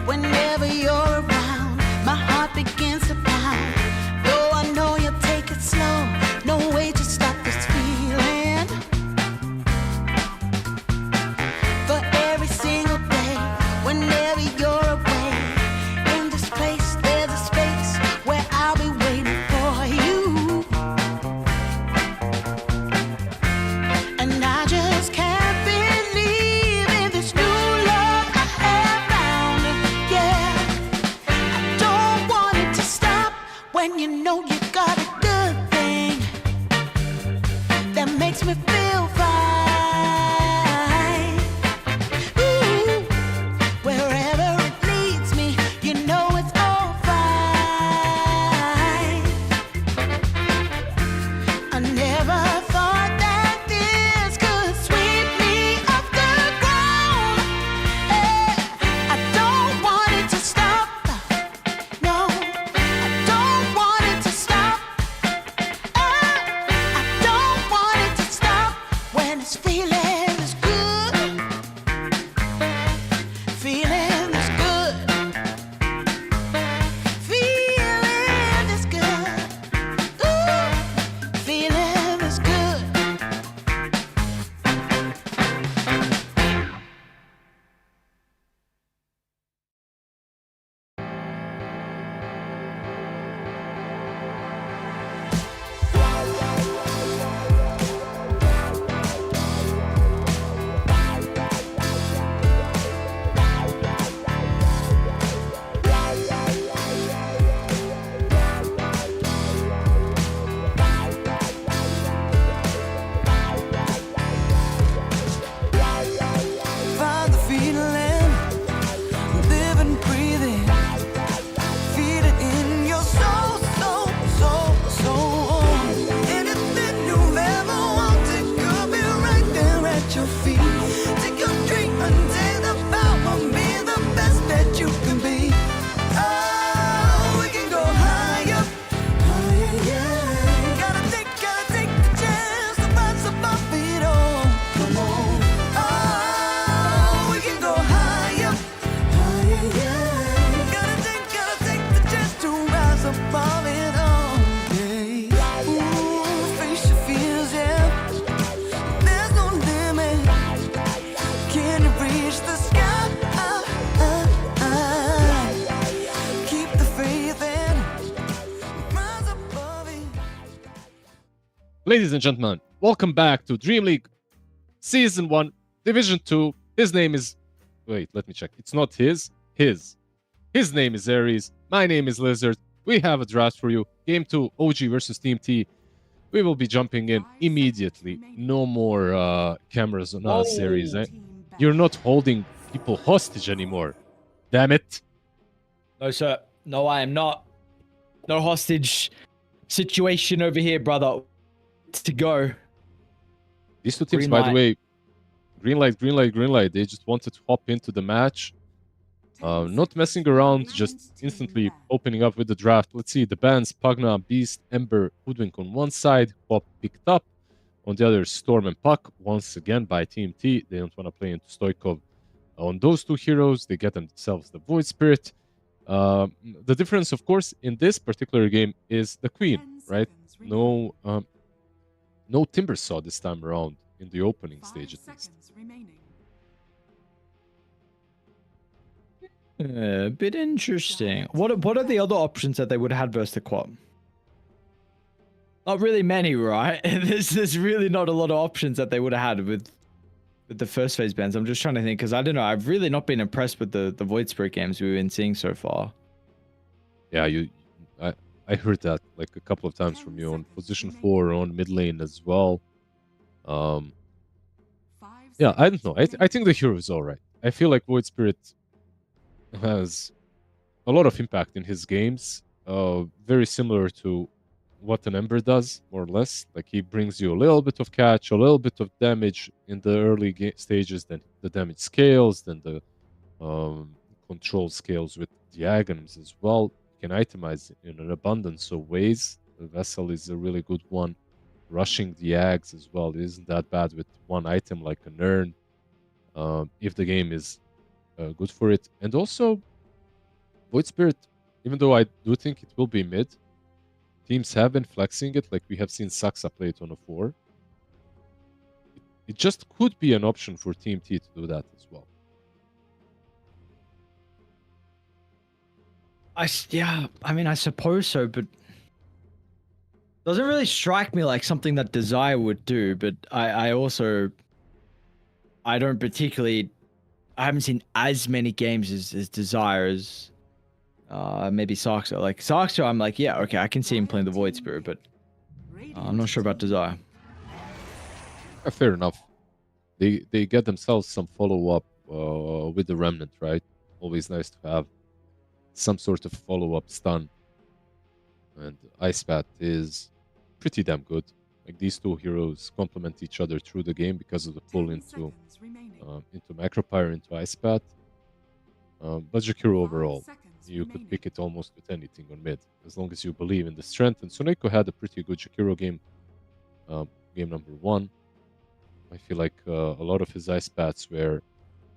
Whenever you're around, my heart begins to pound. Though I know you'll take it slow, no way to stop this feeling. For every single day, whenever you're away, in this place there's a space where I'll be waiting for you. And I just can't believe in this new love I have found. Yeah, I don't want it to stop when you know you got a good thing that makes me feel fine. Ooh, wherever it leads me, you know it's all fine. I never thought that this could sweep me off the ground. I don't want it to stop. No, I don't want it to stop. I don't want it to stop when it's feeling this good. Feeling this good. Feeling this good. Ooh, feeling this good. Find the feeling, live and breathe it. Feel it in your soul, soul, soul, soul. Anything you've ever wanted could be right there at your feet. Take your dream and take the power, be the best that you can be. Oh, we can go higher, higher, yeah. Gotta take the chance to rise above it all. Come on. Oh, we can go higher, higher, yeah. Gotta take the chance to rise above it all. Yeah. Ooh, face your fears, yeah. There's no limit. Can you reach the sky? Keep the faith and rise above it. Ladies and gentlemen, welcome back to Dream League Season 1, Division 2. His name is... Wait, let me check. It's not his. His name is Aries. My name is Lizard. We have a draft for you. Game 2, OG versus Team T. We will be jumping in immediately. No more cameras on us, Aries. Eh? You're not holding people hostage anymore. Damn it. No, sir. No, I am not. No hostage situation over here, brother. To go. These two teams, Green by the light. way, green light, green light, green light. They just wanted to hop into the match. Not messing around, just instantly opening up with the draft. Let's see, the bands Pugna, Beast, Ember, Hoodwink on one side, Pop picked up. On the other, Storm and Puck, once again by Team T. They don't want to play into Stoikov. On those two heroes, they get themselves the Void Spirit. The difference, of course, in this particular game is the Queen, right? No Timber Saw this time around in the opening stage at least. A bit interesting. What are the other options that they would have had versus the Quad? Not really many, right? There's really not a lot of options that they would have had with the first phase bands. I'm just trying to think because I don't know. I've really not been impressed with the Void Spirit games we've been seeing so far. Yeah, I heard that like a couple of times from you on position 4 on mid lane as well. Yeah, I don't know. I think the hero is all right. I feel like Void Spirit has a lot of impact in his games. Very similar to what an Ember does, more or less. Like he brings you a little bit of catch, a little bit of damage in the early stages, then the damage scales, then the control scales with diagrams as well. You can itemize in an abundance of ways. The Vessel is a really good one. Rushing the Ags as well isn't that bad with one item like an urn, if the game is good for it. And also, Void Spirit, even though I do think it will be mid, teams have been flexing it, like we have seen Saxa play it on a 4. It just could be an option for Team T to do that as well. Yeah, I mean, I suppose so, but doesn't really strike me like something that Desire would do. But I also, I don't particularly, I haven't seen as many games as Desire as maybe Saxo. Like Saxo, I'm like, yeah, okay, I can see him playing the Void Spirit, but I'm not sure about Desire. Fair enough. They get themselves some follow-up with the Remnant, right? Always nice to have some sort of follow-up stun. And Ice Bat is pretty damn good. Like these two heroes complement each other through the game because of the pull 10 into seconds remaining. Macropyre, into Ice Bat. But Jakiro overall, 5 seconds you could remaining. pick it almost with anything on mid, as long as you believe in the strength. And Suneko had a pretty good Jakiro game, game number 1. I feel like a lot of his Ice Bats were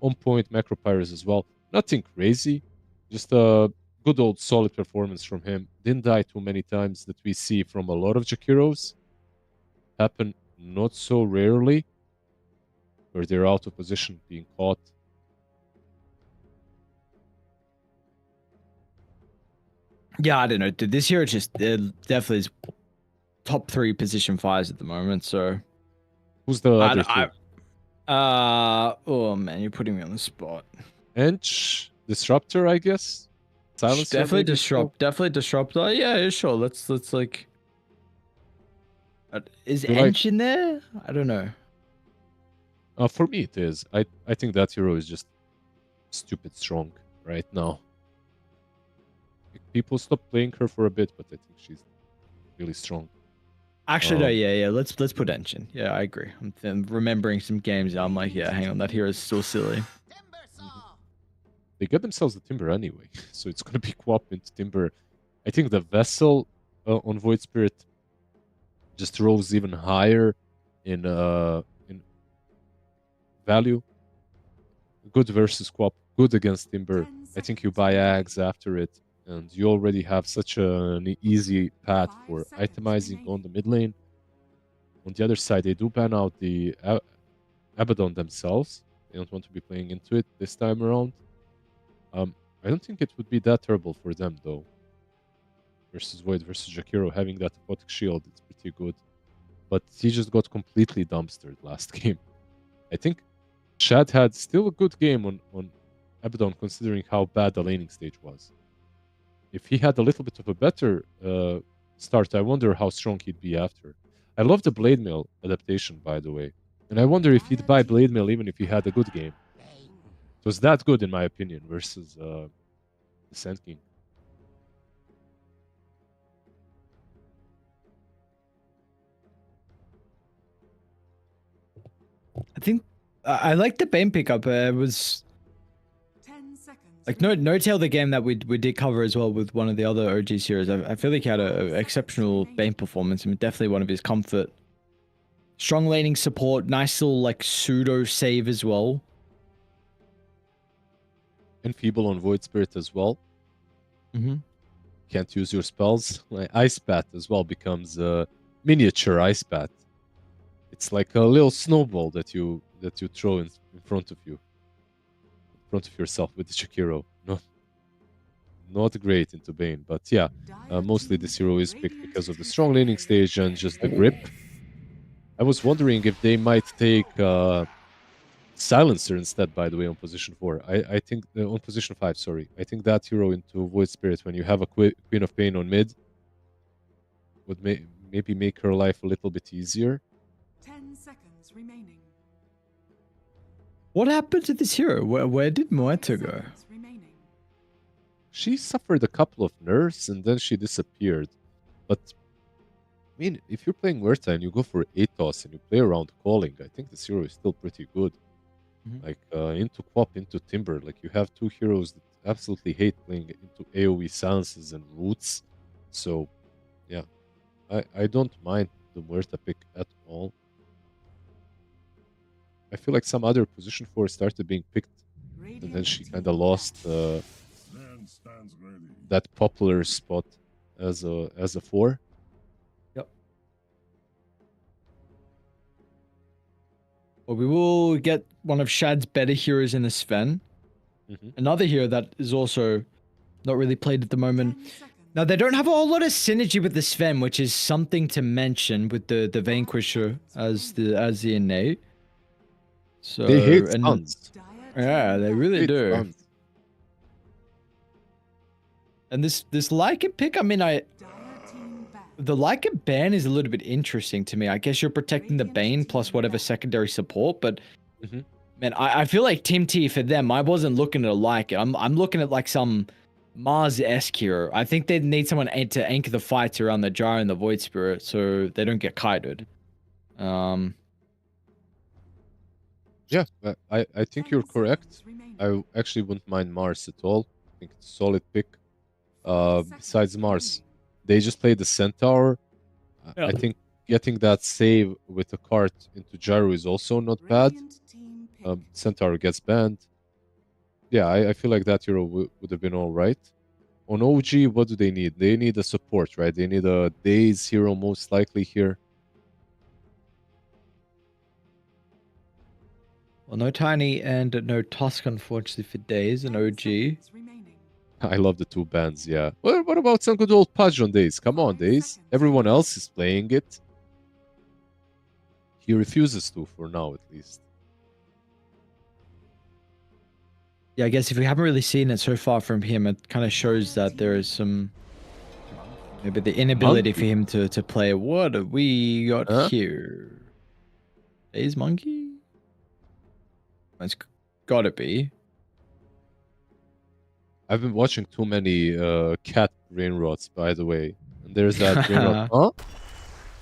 on point, Macropyres as well. Nothing crazy, just a good old solid performance from him. Didn't die too many times that we see from a lot of Jakiros. Happen not so rarely, where they're out of position being caught. Yeah, I don't know. Dude, this hero just definitely is top 3 position 5s at the moment. So Who's the other two? oh man, you're putting me on the spot. Ench, Disruptor, I guess. Silencer, Definitely maybe? definitely disrupt. Yeah, sure. Let's like. Is You like- Ench in there? I don't know. For me, it is. I think that hero is just stupid strong right now. People stop playing her for a bit, but I think she's really strong. Actually, no, Um, yeah. Let's put Ench in. Yeah, I agree. I'm remembering some games. I'm like, yeah, hang on, that hero is still silly. They get themselves the Timber anyway, so it's going to be Quap into Timber. I think the Vessel on Void Spirit just rose even higher in value. Good versus Quap, good against Timber. 10 I think you seconds buy remaining. Ags after it, and you already have such an easy path 5 for seconds itemizing on remaining. the mid lane. On the other side, they do ban out the Abaddon themselves. They don't want to be playing into it this time around. I don't think it would be that terrible for them, though. Versus Void versus Jakiro, having that aquatic shield, it's pretty good. But he just got completely dumpstered last game. I think Shad had still a good game on Abaddon, considering how bad the laning stage was. If he had a little bit of a better start, I wonder how strong he'd be after. I love the Blade Mail adaptation, by the way. And I wonder if he'd buy Blade Mail even if he had a good game. It was that good, in my opinion, versus the Sand King. I think I like the Bane pickup. It was 10 seconds. like no tail the game that we did cover as well with one of the other OG series. I feel like he had an exceptional Bane performance. I mean, definitely one of his comfort. Strong laning support, nice little like pseudo save as well. Enfeeble on Void Spirit as well. Mm-hmm. Can't use your spells. Like Ice Bat as well becomes a miniature Ice Bat. It's like a little snowball that you throw in front of you, in front of yourself with the Shakiro. Not great into Bane, but yeah, mostly this hero is picked because of the strong laning stage and just the grip. I was wondering if they might take Silencer instead, by the way, on position 4. I think on position 5, sorry. I think that hero into Void Spirit when you have a Queen of Pain on mid would maybe make her life a little bit easier. 10 seconds remaining. What happened to this hero? Where did Moeto go? Seconds remaining. She suffered a couple of nerfs and then she disappeared. But I mean, if you're playing Muerta and you go for Atos and you play around calling, I think this hero is still pretty good. Mhm. Like into Quap, into Timber, like you have two heroes that absolutely hate playing into AoE silences and roots. So, yeah. I don't mind the Muerta pick at all. I feel like some other position 4 started being picked, and then she kind of lost that popular spot as a 4. Yep. Well, we will get one of Shad's better heroes in the Sven. Mhm. Another hero that is also not really played at the moment. 10 seconds. Now, they don't have a whole lot of synergy with the Sven, which is something to mention with the Vanquisher as the innate. So, They hate and stuns. Dire yeah, team they back. really Hate do. stuns. And this Lycan pick, I mean, Dire team back. the Lycan ban is a little bit interesting to me. I guess you're protecting the Bane plus whatever secondary support, but Mhm. man, I feel like Team T for them, I wasn't looking at a Lycan. I'm looking at like some Mars-esque hero. I think they need someone to anchor the fights around the Jar and the Void Spirit so they don't get kited. Yeah, I think 10 you're correct. seconds remaining. I actually wouldn't mind Mars at all. I think it's a solid pick. 5 seconds Besides Mars, remaining. they just played the Centaur. Yeah. I think getting that save with the cart into Jaru is also not bad. Radiant team pick. Centaur gets banned. Yeah, I feel like that hero would have been all right. On OG, what do they need? They need a support, right? They need a Daze hero most likely here. Well, no Tiny and no Tusk, unfortunately, for Days and 10 OG. seconds remaining. I love the 2 bans, yeah. What about some good old Pudge on Daze? Come on, 5 Daze. seconds. Everyone else is playing it. He refuses to, for now at least. Yeah, I guess if we haven't really seen it so far from him, it kind of shows that there is some maybe the inability for him to play. What have we got Huh? here? Days Monkey? It's gotta be. I've been watching too many cat brain rots, by the way. And there's that brain rot. Huh?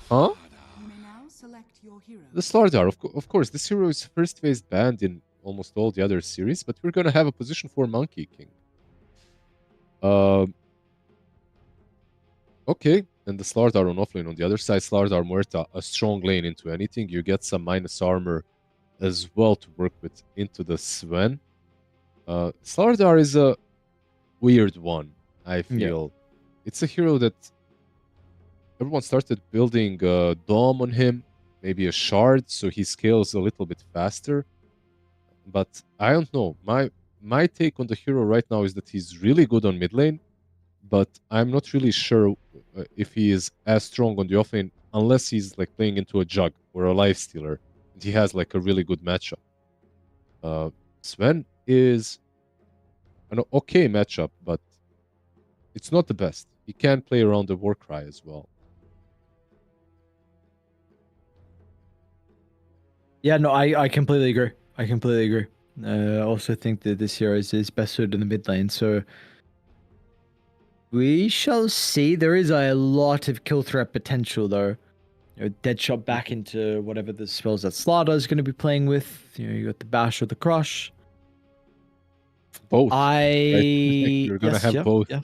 Huh? You may now select your hero. The Slardar, of course. This hero is first phase banned in almost all the other series, but we're gonna have a position 4 Monkey King. Okay, and the Slardar on offlane on the other side, Slardar Muerta, a strong lane into anything. You get some minus armor as well to work with into the Sven. Slardar is a weird one, I feel. It's a hero that everyone started building a Dom on him, maybe a Shard, so he scales a little bit faster. But I don't know. My take on the hero right now is that he's really good on mid lane, but I'm not really sure if he is as strong on the offlane unless he's like playing into a Jug or a Life Stealer. And he has like a really good matchup. Sven is an okay matchup, but it's not the best. He can play around the Warcry as well. Yeah, no, I completely agree. I completely agree. I also think that this hero is best suited in the mid lane. So we shall see. There is a lot of kill threat potential, though. You know, dead shot back into whatever the spells that Slardar is going to be playing with. You know, you got the bash or the crush. Both. You're gonna have both. Yeah.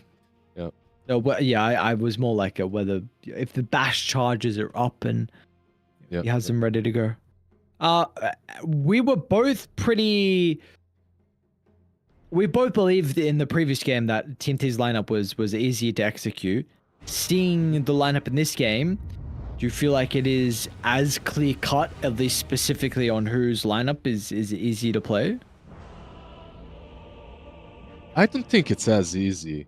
Yeah. No, well, yeah. I was more like whether if the bash charges are up and Yeah. he has them ready to go. We were both pretty. We both believed in the previous game that Team T's lineup was easier to execute. Seeing the lineup in this game, do you feel like it is as clear cut, at least specifically on whose lineup is easy to play? I don't think it's as easy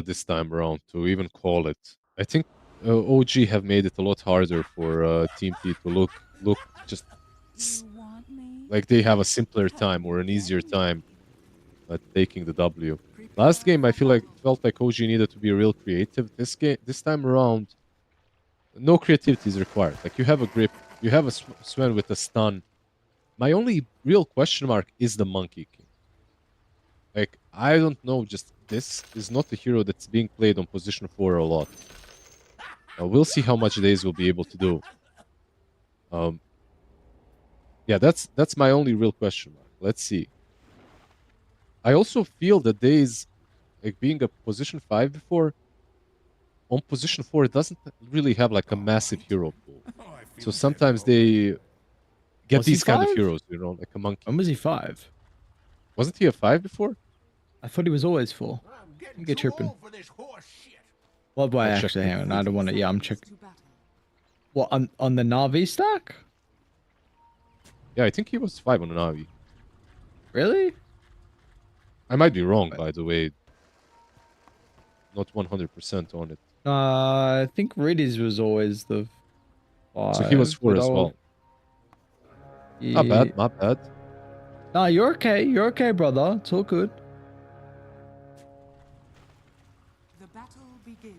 this time around to even call it. I think OG have made it a lot harder for Team T to look just You want me? like they have a simpler time or an easier time at taking the W. Last game, I feel like it felt like OG needed to be real creative. This time around, no creativity is required. Like you have a grip, you have a Sven with a stun. My only real question mark is the Monkey King. Like I don't know, just this is not a hero that's being played on position 4 a lot. We'll see how much Days will be able to do. Yeah, that's my only real question mark. Let's see. I also feel that Days, like being a position 5 before, on position 4, it doesn't really have like a massive hero pool. So sometimes they get Was he these kind of 5? heroes, you know, like a monkey. When was he 5? Wasn't he a 5 before? I thought he was always 4. You get tripping. Well, boy, I'll check actually, my hang on. I don't want to. Yeah, I'm checking. To battle. What on the Navi stack? Yeah, I think he was 5 on Navi. Really? I might be wrong, by the way. Not 100% on it. I think Riddies was always the 5. So he was 4 but as I'll- well. Yeah. Not bad, not bad. No, you're okay. You're okay, brother. It's all good. The battle begins.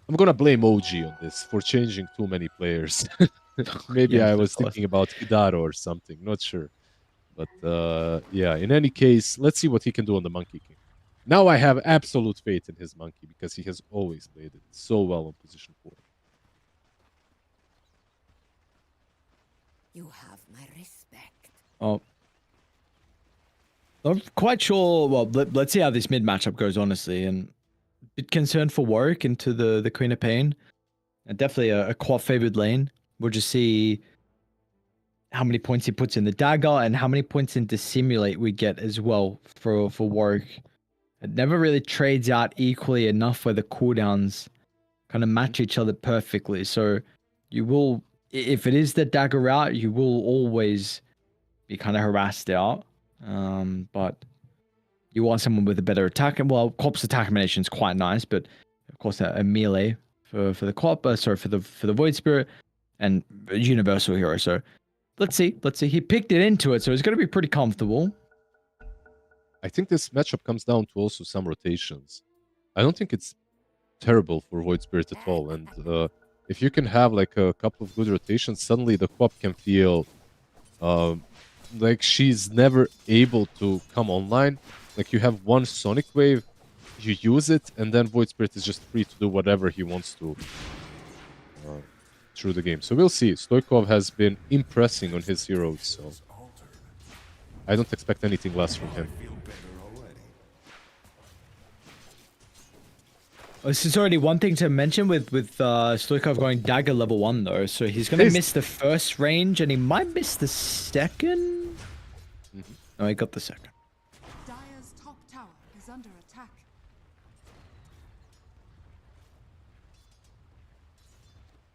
I'm gonna blame OG on this for changing too many players. Maybe Yeah, I of was course. thinking about Hidaro or something, not sure. But yeah, in any case, let's see what he can do on the Monkey King. Now I have absolute faith in his Monkey because he has always played it so well on position 4. You have my respect. Oh. I'm quite sure. Well, let's see how this mid matchup goes, honestly. And a bit concerned for Warwick into the Queen of Pain. And definitely a quad favored lane. We'll just see how many points he puts in the dagger and how many points into simulate we get as well for Warwick. It never really trades out equally enough where the cooldowns kind of match each other perfectly. So you will, if it is the dagger route, you will always be kind of harassed out. But you want someone with a better attack. And well, Corp's attack combination is quite nice, but of course a melee for the Corp, sorry, for the Void Spirit and a universal hero. So let's see. He picked it into it, so it's going to be pretty comfortable. I think this matchup comes down to also some rotations. I don't think it's terrible for Void Spirit at all. And if you can have like a couple of good rotations, suddenly the co-op can feel like she's never able to come online. Like you have one Sonic Wave, you use it, and then Void Spirit is just free to do whatever he wants to through the game. So we'll see. Stoikov has been impressing on his heroes, so I don't expect anything less from him. This is already one thing to mention with Stoikov going dagger level 1 though, so he's going to Yes. miss the first range and he might miss the second. No, he got the second. Dire's top tower is under attack.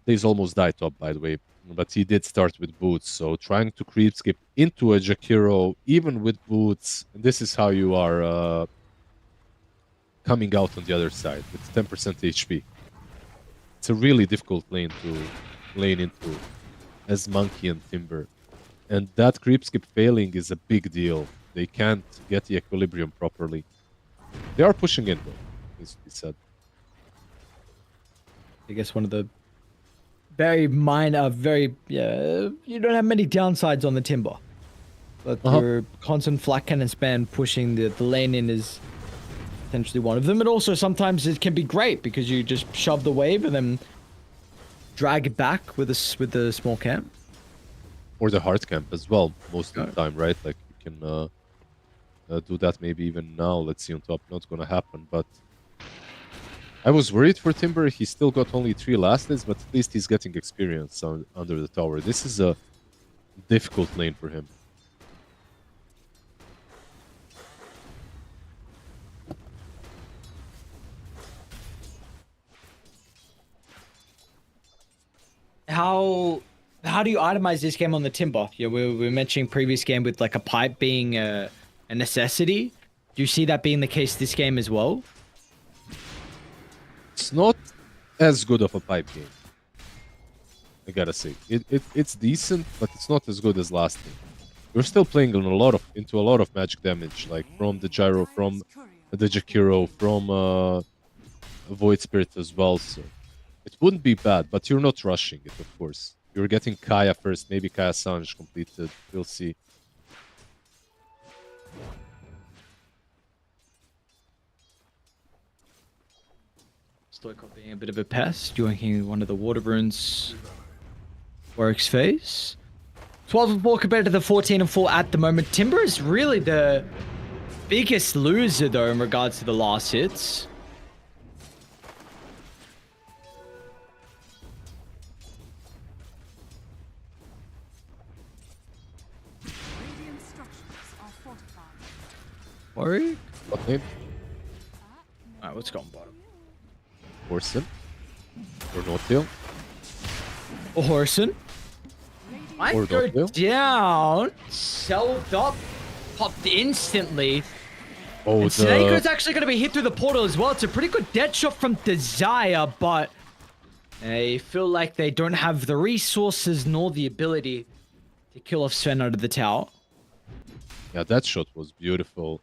He's almost died top, by the way, but he did start with boots, so trying to creep skip into a Jakiro, even with boots, and this is how you are coming out on the other side with 10% HP. It's a really difficult lane to lane into as Monkey and Timber. And that creep skip failing is a big deal. They can't get the equilibrium properly. They are pushing in though, needs to be said. I guess one of the very minor, you don't have many downsides on the Timber. But your constant flat cannon spam pushing the lane in is potentially one of them. And also sometimes it can be great because you just shove the wave and then drag it back with the small camp. Or the hard camp as well, most of the time, right? Like you can do that maybe even now. Let's see on top. Not gonna happen, but I was worried for Timber. He still got only 3 last hits, but at least he's getting experience under the tower. This is a difficult lane for him. How do you itemize this game on the Timber? Yeah, we were mentioning previous game with like a pipe being a necessity. Do you see that being the case this game as well? It's not as good of a pipe game, I gotta say. It's decent, but it's not as good as last game. We're still playing into a lot of magic damage, like from the Gyro, from the Jakiro, from Void Spirit as well. So it wouldn't be bad, but you're not rushing it, of course. You're getting Kaya first, maybe Kaya Sanj completed. We'll see. Stoikov being a bit of a pest, joining one of the water runes. Warwick's face. 12-4 compared to the 14-4 at the moment. Timber is really the biggest loser though in regards to the last hits. Warwick? Bot lane. Alright, let's go on bottom. Orson. Or Notail. Horson. Might Or go Dota. down. Selved up. Popped instantly. Oh, And Snaker's actually going to be hit through the portal as well. It's a pretty good dead shot from Desire, but I feel like they don't have the resources nor the ability to kill off Sven out of the tower. Yeah, that shot was beautiful.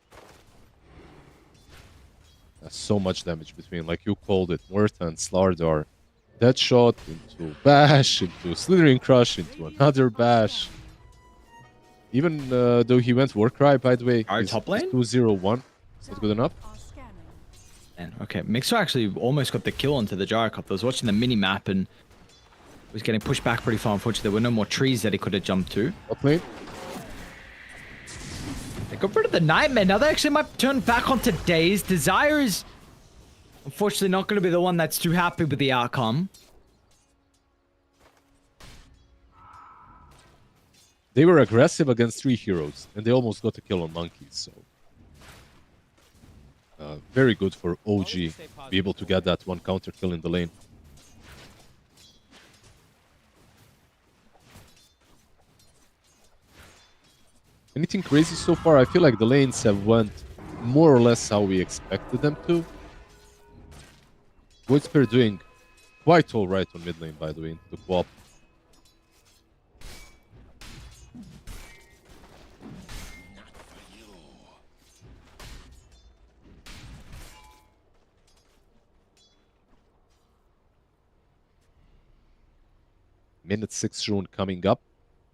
There's so much damage between, like you called it, Murta and Slardar. That shot into Bash, into Slithering Crush, into another Bash. Even though he went Warcry, by the way, Our he's top lane? 2-0-1. Is that good enough? Are scanning. And okay, Mixer actually almost got the kill onto the Gyro Cop. I was watching the mini map and was getting pushed back pretty far. Unfortunately, there were no more trees that he could have jumped to. Top lane? They got rid of the Nightmare. Now they actually might turn back onto Daze. Desire is unfortunately not going to be the one that's too happy with the outcome. They were aggressive against 3 heroes, and they almost got a kill on Monkeys, so... very good for OG to be able to get that one counter kill in the lane. Anything crazy so far? I feel like the lanes have went more or less how we expected them to. Woodspear doing quite alright on mid lane, by the way, into the co-op. Minute 6 rune coming up.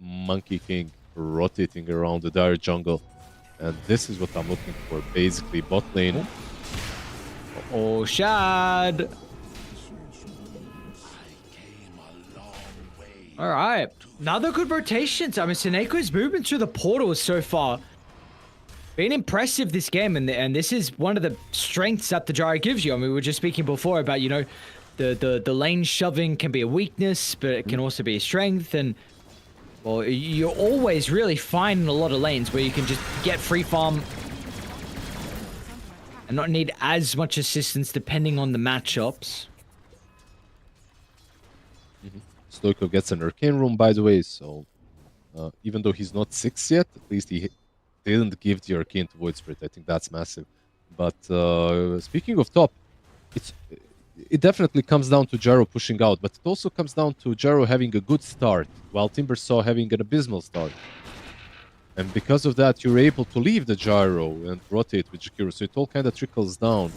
Monkey King rotating around the dire jungle. And this is what I'm looking for. Basically, bot lane. Oh, Shad. All right. Another good rotations. I mean, Seneco's movement through the portals so far been impressive this game. And this is one of the strengths that the Gyro gives you. I mean, we were just speaking before about, you know, the lane shoving can be a weakness, but it can also be a strength. And, well, you're always really finding a lot of lanes where you can just get free farm and not need as much assistance depending on the matchups. Stoikov gets an arcane room, by the way, so even though he's not 6 yet, at least he didn't give the arcane to Void Spirit. I think that's massive. But speaking of top, it definitely comes down to Gyro pushing out, but it also comes down to Gyro having a good start, while Timbersaw having an abysmal start. And because of that, you're able to leave the Gyro and rotate with Jakiro, so it all kind of trickles down.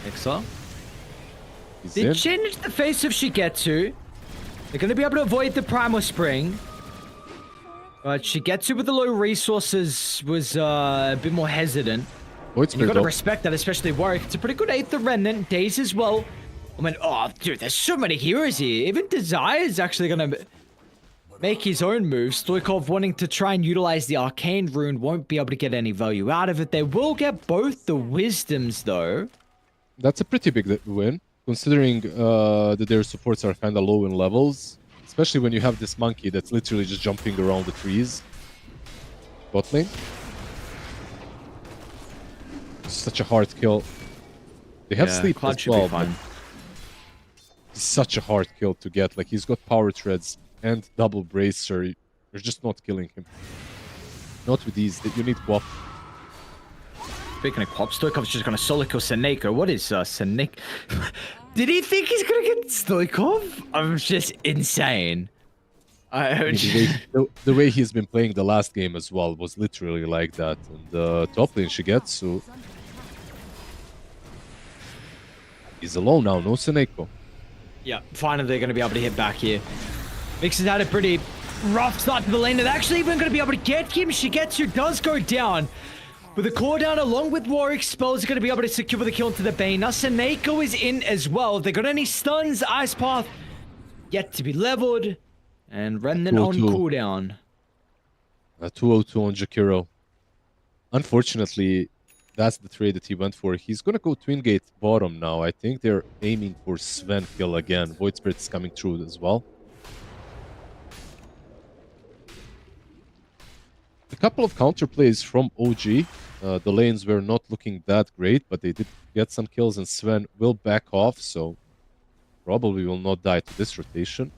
Exile. He's They in. changed the face of Shigetsu. They're going to be able to avoid the Primal Spring. But Shigetsu with the low resources was a bit more hesitant. Void And you Spirit got to though. respect that, especially Warwick. It's a pretty good 8th of Remnant. Days as well. I mean, oh, dude, there's so many heroes here. Even Desire is actually going to make his own move. Stoikov wanting to try and utilize the Arcane Rune won't be able to get any value out of it. They will get both the Wisdoms, though. That's a pretty big win, considering that their supports are kind of low in levels. Especially when you have this monkey that's literally just jumping around the trees. Bot lane. Such a hard kill. They have sleep Cloud as should well, be fine. but it's such a hard kill to get. Like, he's got power treads and double bracer. You're just not killing him. Not with these. You need Quap. Speaking of Quap, Stoikov's just going to solo kill Seneko. What is Seneko? Did he think he's going to get Stoikov? I'm just insane. The way he's been playing the last game as well was literally like that. And top lane Shigetsu is alone now, no Seneko. Yeah, finally they're going to be able to hit back here. Mix has had a pretty rough start to the lane. They're actually even going to be able to get him. Shigetsu does go down. With the core down along with Warwick's spells, are going to be able to secure the kill into the Bane. Now Seneko is in as well. If they got any stuns, Ice Path yet to be leveled. And Remnant on 202. cooldown. 202 on Jakiro. Unfortunately, that's the trade that he went for. He's gonna go Twin Gate bottom now. I think they're aiming for Sven kill again. Void Spirit is coming through as well. A couple of counterplays from OG. The lanes were not looking that great, but they did get some kills, and Sven will back off, so probably will not die to this rotation.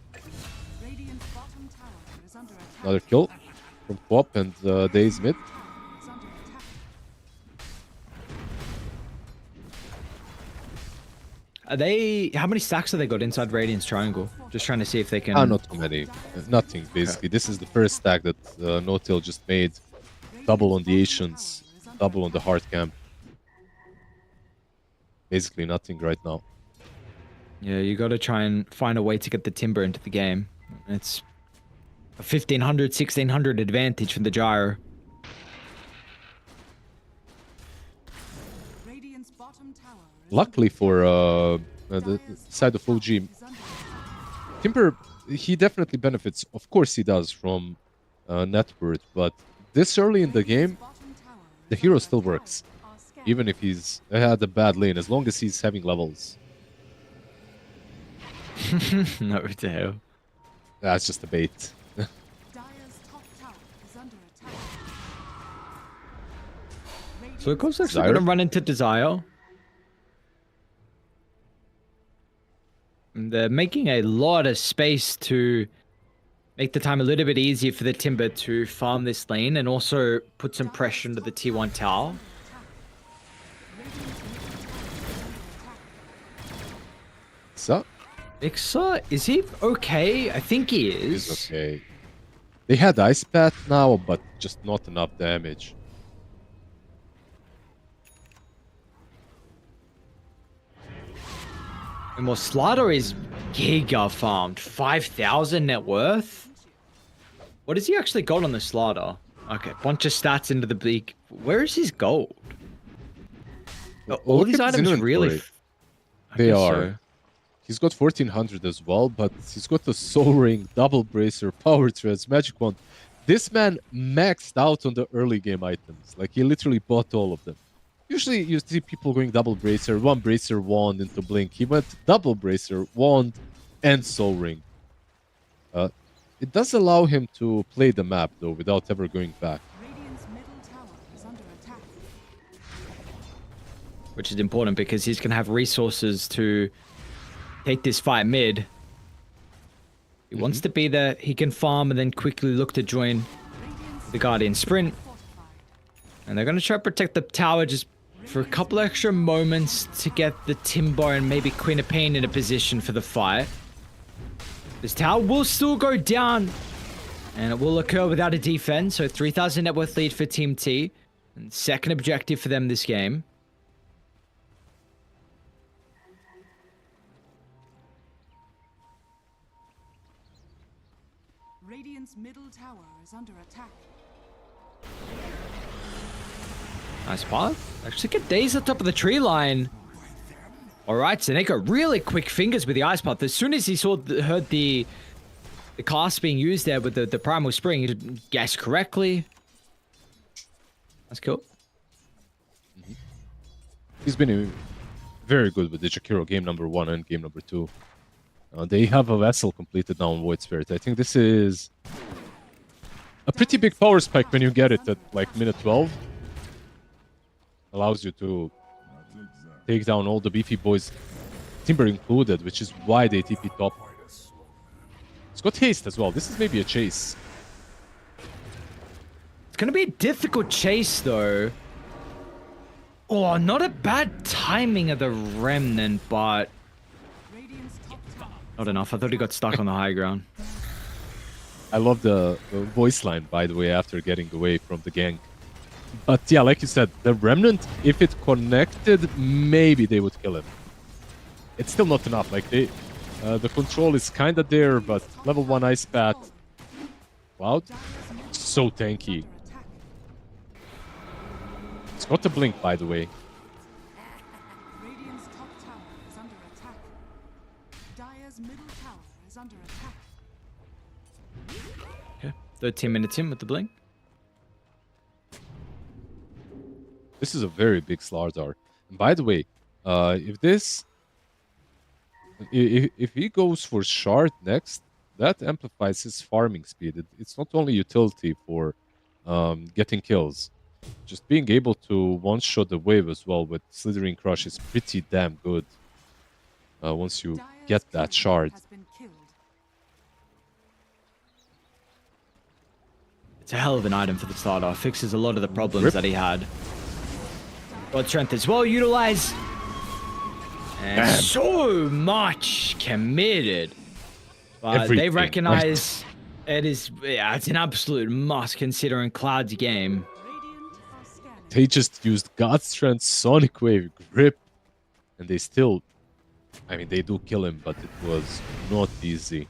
Radiant's bottom tower is under attack. Another kill from Quap and Days mid. Is under attack. Are they? How many stacks have they got inside Radiant's triangle? Just trying to see if they can. Not too many. Nothing, basically. This is the first stack that No-Tail just made. Double on the Asians, double on the hard camp. Basically nothing right now. Yeah, you got to try and find a way to get the timber into the game. It's a 1500, 1600 advantage from the gyro. Radiant's bottom tower is Luckily for the side of OG, under attack. Timber, he definitely benefits. Of course he does from net worth, but this early in the game, Bottom tower the is hero under still attack. works. Even if he's had a bad lane, as long as he's having levels. No, what the hell? That's just a bait. Dire's top tower is under attack. So it goes actually Desire? going to run into Desire. And they're making a lot of space to make the time a little bit easier for the Timber to farm this lane and also put some pressure into the T1 tower. So, Ixa, is he okay? I think he is. he's okay. They had Ice Path now, but just not enough damage. And well, Slaughter is giga farmed. 5,000 net worth? What has he actually got on the Slaughter? Okay, bunch of stats into the bleak. Where is his gold? All Look these at his items really... inventory. I They guess are. so. He's got 1400 as well, but he's got the Soul Ring, Double Bracer, Power Threads, Magic Wand. This man maxed out on the early game items. Like, he literally bought all of them. Usually, you see people going Double Bracer, one Bracer Wand into Blink. He went Double Bracer, Wand, and Soul Ring. It does allow him to play the map, though, without ever going back. Radiant's middle tower is under attack. Which is important because he's going to have resources to take this fight mid. He wants to be there. He can farm and then quickly look to join the Guardian Sprint. Fortified. And they're going to try to protect the tower just for a couple extra moments to get the Timber and maybe Queen of Pain in a position for the fight. This tower will still go down. And it will occur without a defense. So 3,000 net worth lead for Team T. And second objective for them this game. Radiant's middle tower is under attack. Nice path. Actually get Daze at top of the tree line. Alright, Seneko really quick fingers with the ice path. As soon as he heard the cast being used there with the primal spring, he guessed correctly. That's cool. He's been very good with the Jakiro game number 1 and game number 2. They have a vessel completed now on Void Spirit. I think this is a pretty big power spike when you get it at like minute 12. Allows you to take down all the beefy boys, Timber included, which is why they TP top. It's got haste as well. This is maybe a chase. It's gonna be a difficult chase though. Oh, not a bad timing of the Remnant, but Radiant's top tower. not enough. I thought he got stuck on the high ground. I love the voice line, by the way, after getting away from the gank. But yeah, like you said, the Remnant, if it connected, maybe they would kill him. It's still not enough. Like they, the control is kind of there, but level 1 Ice Path. Wow, so tanky. Attack. It's got a blink, by the way. Radiant's top tower is under attack. Dire's middle tower is under attack. Okay, 13 minutes in with the blink. This is a very big Slardar. And by the way, if he goes for Shard next, that amplifies his farming speed. It's not only utility for getting kills. Just being able to one-shot the wave as well with Slithering Crush is pretty damn good. Once you Dire's get that turret shard. has been killed. It's a hell of an item for the starter. Fixes a lot of the problems that he had. God strength as well utilized. And so much committed. But they Everything, recognize it is, yeah, it's an absolute must considering Cloud's game. Radiant are scanning. They just used God Strength, Sonic Wave, Grip, and they still... I mean, they do kill him, but it was not easy.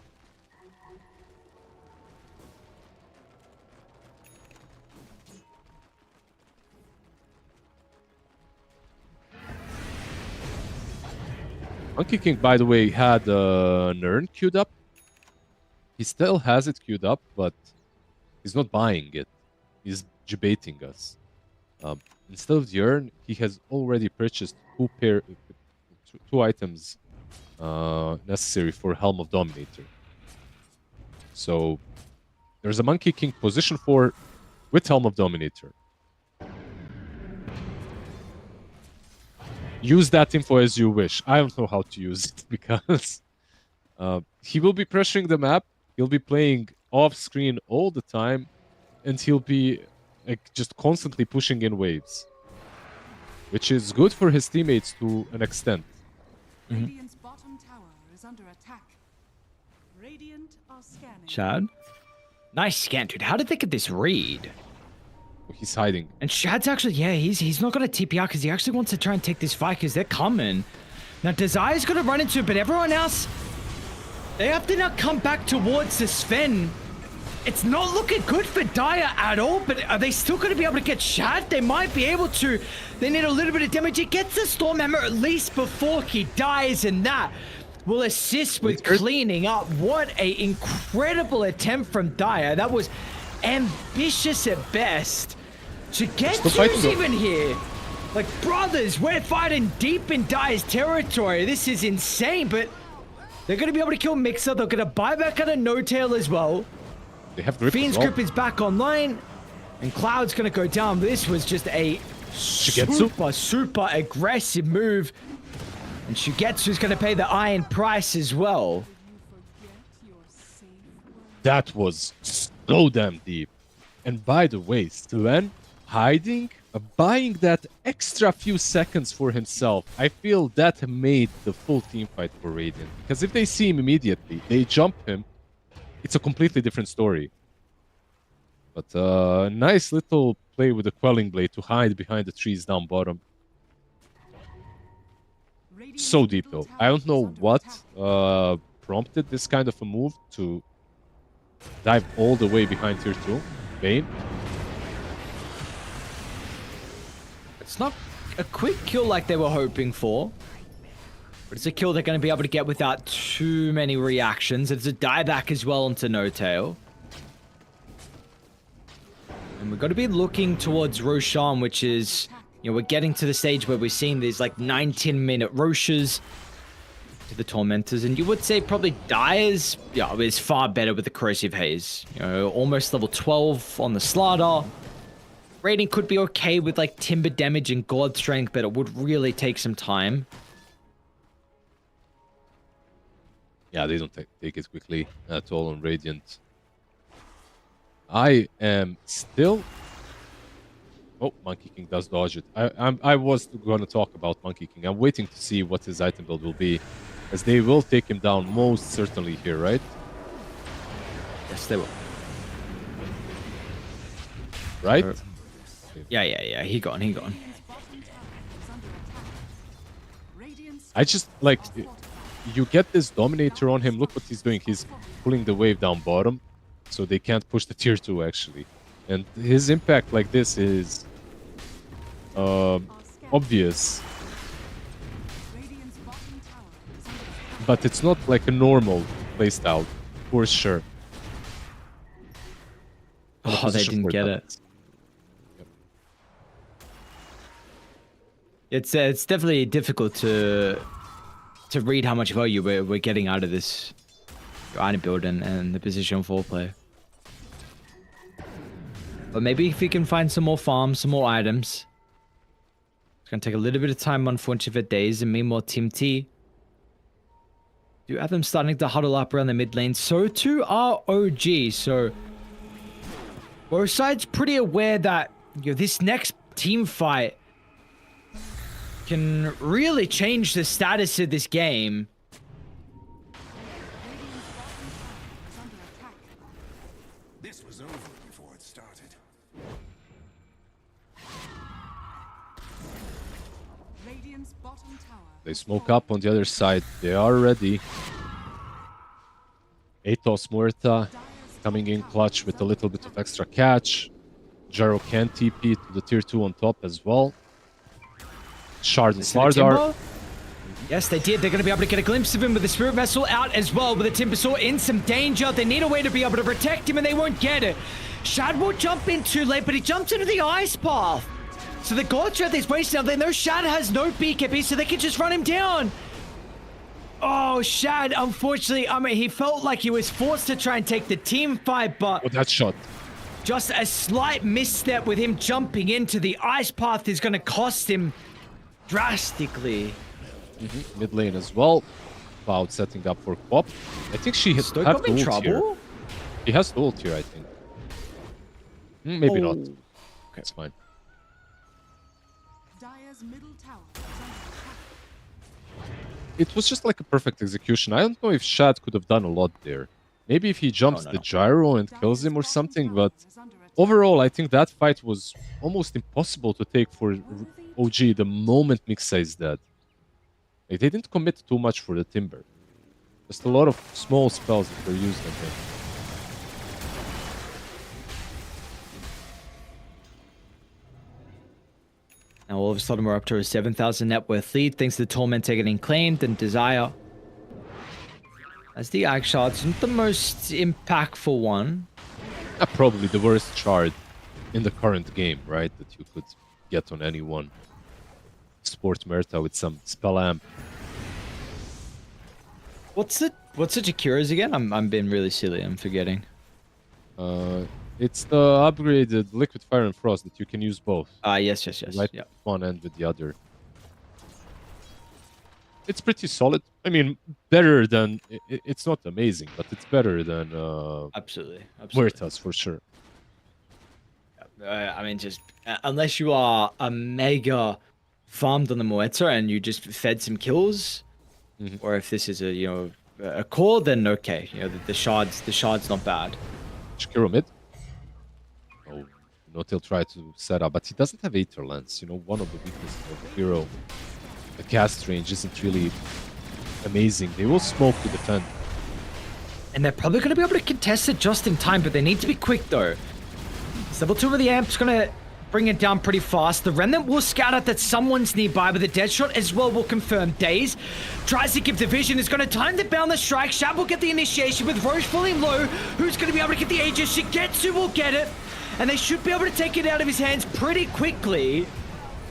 Monkey King, by the way, had an urn queued up. He still has it queued up, but he's not buying it. He's debating us. Instead of the urn, he has already purchased two items necessary for Helm of Dominator. So there's a Monkey King position 4 with Helm of Dominator. Use that info as you wish. I don't know how to use it because he will be pressuring the map. He'll be playing off screen all the time, and he'll be like just constantly pushing in waves, which is good for his teammates to an extent. Radiant's bottom tower is under attack. Radiant are scanning. Shad? Nice scan, dude. How did they get this read? He's hiding. And Shad's actually, yeah, he's not going to TP out because he actually wants to try and take this fight because they're coming. Now, Desire's going to run into it, but everyone else, they have to now come back towards the Sven. It's not looking good for Dire at all, but are they still going to be able to get Shad? They might be able to. They need a little bit of damage. It gets the Stormhammer at least before he dies, and that will assist with cleaning up. What a incredible attempt from Dire. That was ambitious at best. To get twos even here. Like, brothers, we're fighting deep in Dire's territory. This is insane, but they're going to be able to kill Mixer. They're going to buy back out of No Tail as well. They have grip Fiend's as well. grip is back online, and Cloud's going to go down. This was just a super aggressive move. And Shigetsu's going to pay the iron price as well. That was so damn deep. And by the way, Sven hiding, buying that extra few seconds for himself, I feel that made the full team fight for Radiant. Because if they see him immediately, they jump him, it's a completely different story. But nice little play with the Quelling Blade to hide behind the trees down bottom. So deep though. I don't know what prompted this kind of a move to dive all the way behind tier 2. Bane. It's not a quick kill like they were hoping for, but it's a kill they're going to be able to get without too many reactions. It's a dieback as well onto No Tail. And we've got to be looking towards Roshan, which is, you know, we're getting to the stage where we're seeing these like 19-minute Roshes to the Tormentors, and you would say probably Dire's, yeah, is far better with the Corrosive Haze. You know, almost level 12 on the Slardar. Rating could be okay with like Timber damage and God Strength, but it would really take some time. Yeah, they don't take it quickly at all on Radiant. I am still... Oh, Monkey King does dodge it. I was going to talk about Monkey King. I'm waiting to see what his item build will be, as they will take him down most certainly here, right? Yes, they will. Right? Yeah. He gone. I just, like, you get this Dominator on him. Look what he's doing. He's pulling the wave down bottom, so they can't push the tier 2, actually. And his impact like this is obvious. But it's not like a normal playstyle, for sure. Oh, they didn't get it. It's definitely difficult to read how much value we're getting out of this item build and the position 4 play. But maybe if he can find some more farms, some more items. It's gonna take a little bit of time, unfortunately, for Days. And meanwhile, Team T do have them starting to huddle up around the mid lane. So too are OG. So both sides pretty aware that this next team fight can really change the status of this game. This was over before it started. Radiant's bottom tower. They smoke up on the other side. They are ready. Atos Muerta coming in clutch with a little bit of extra catch. Gyro can TP to the tier 2 on top as well. Shard and See the Slardar. Timber? Yes, they did. They're going to be able to get a glimpse of him with the Spirit Vessel out as well. With the Timbersaw in some danger. They need a way to be able to protect him, and they won't get it. Shad will jump in too late, but he jumps into the ice path. So the God Shad is wasting out. They know Shad has no BKB, so they can just run him down. Oh, Shad, unfortunately, I mean, he felt like he was forced to try and take the team fight, but Oh, that shot. just a slight misstep with him jumping into the ice path is going to cost him drastically. Mid lane as well. Cloud setting up for Quap. I think she has Stoke have up the in ult trouble? here. He has the ult here, I think. Maybe not. Oh. Okay, it's fine. Dire's middle tower is under attack. It was just like a perfect execution. I don't know if Shad could have done a lot there. Maybe if he jumps the gyro and kills him or something, but overall, I think that fight was almost impossible to take for OG the moment Mixa is dead. Like, they didn't commit too much for the Timber. Just a lot of small spells that were used on him. Now all of a sudden we're up to a 7,000 net worth lead thanks to the Tormentor getting claimed and Desire. As the Ag Shard's not the most impactful one. Probably the worst shard in the current game, right? That you could get on anyone. Sport Merta with some spell amp. What's the Jakira's again? I'm being really silly, I'm forgetting. It's the upgraded Liquid Fire and Frost that you can use both. Yes. Right Yeah. with one and with the other. It's pretty solid. I mean, better than... It's not amazing, but it's better than Absolutely. Muertas for sure. I mean, just unless you are a mega farmed on the Muerta and you just fed some kills, or if this is a core, then okay. The shard's not bad. Shakiro mid. Oh, Notil tried to set up, but he doesn't have Aether Lance. One of the weaknesses of the hero. The cast range isn't really amazing. They will smoke to defend. And they're probably going to be able to contest it just in time, but they need to be quick though. Level 2 of the Amp's going to bring it down pretty fast. The Remnant will scout out that someone's nearby, but the Deadshot as well will confirm. Daze tries to give the vision. Is going to time to bound the strike. Shab will get the initiation with Roche falling low. Who's going to be able to get the Aegis? Shigetsu will get it. And they should be able to take it out of his hands pretty quickly.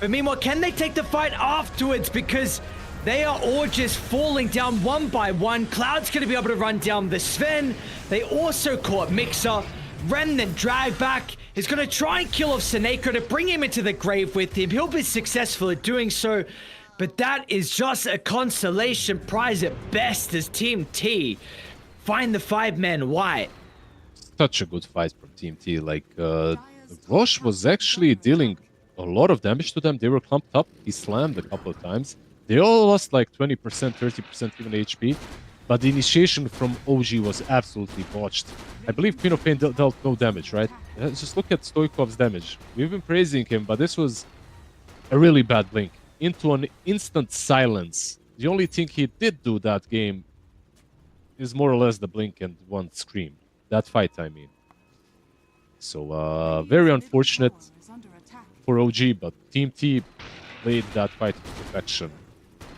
But meanwhile, can they take the fight afterwards? Because they are all just falling down one by one. Cloud's going to be able to run down the Sven. They also caught Mixer. Remnant drag back. Is going to try and kill off Seneko to bring him into the grave with him. He'll be successful at doing so. But that is just a consolation prize at best as Team T find the 5-man white. Such a good fight from Team T. Like, Roche was actually dealing a lot of damage to them. They were clumped up. He slammed a couple of times. They all lost like 20%, 30% even HP. But the initiation from OG was absolutely botched. I believe Queen of Pain dealt no damage, right? Just look at Stoikov's damage. We've been praising him, but this was a really bad blink. Into an instant silence. The only thing he did do that game is more or less the blink and one scream. That fight, I mean. So, very unfortunate for OG, but Team T played that fight to perfection.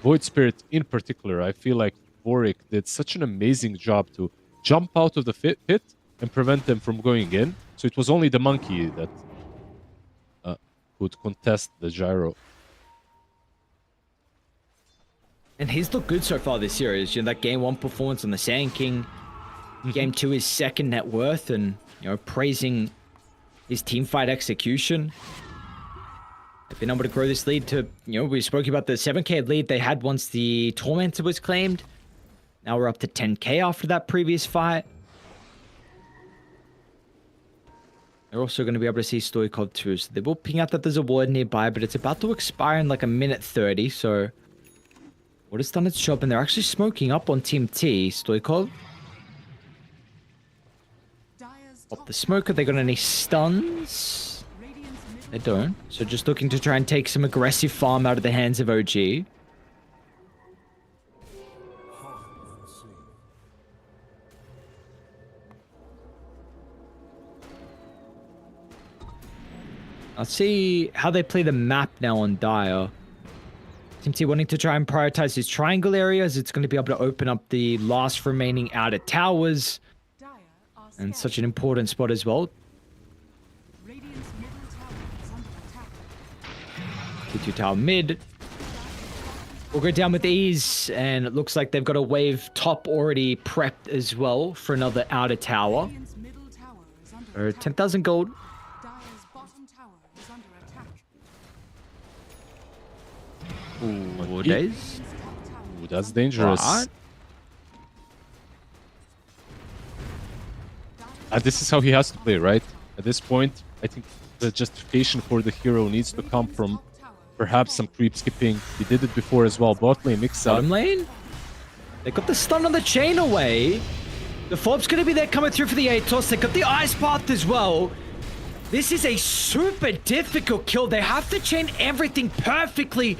Void Spirit in particular, I feel like Vorik did such an amazing job to jump out of the pit and prevent them from going in. So it was only the monkey that could contest the gyro. And he's looked good so far this series. That game 1 performance on the Sand King. Game 2 is second net worth, and praising his team fight execution. They've been able to grow this lead to, we spoke about the 7k lead they had once the Tormentor was claimed. Now we're up to 10k after that previous fight. They're also going to be able to see Stoikov too, so they will ping out that there's a ward nearby, but it's about to expire in like a minute 30, so... What has done its job, and they're actually smoking up on Team T. Stoikov. Pop the smoke. Have they got any stuns? They don't. So just looking to try and take some aggressive farm out of the hands of OG. I'll see how they play the map now on Dire. Team T wanting to try and prioritize his triangle areas. It's going to be able to open up the last remaining outer towers. And such an important spot as well. T2 tower mid. We'll go down with ease. And it looks like they've got a wave top already prepped as well for another outer tower. 10,000 gold. Ooh, days. Ooh, that's dangerous. What? This is how he has to play, right? At this point, I think the justification for the hero needs to come from perhaps some creep skipping. He did it before as well. Bot lane, mix up. Bottom lane? They got the stun on the chain away. The Fob's going to be there coming through for the Atos. They got the Ice Path as well. This is a super difficult kill. They have to chain everything perfectly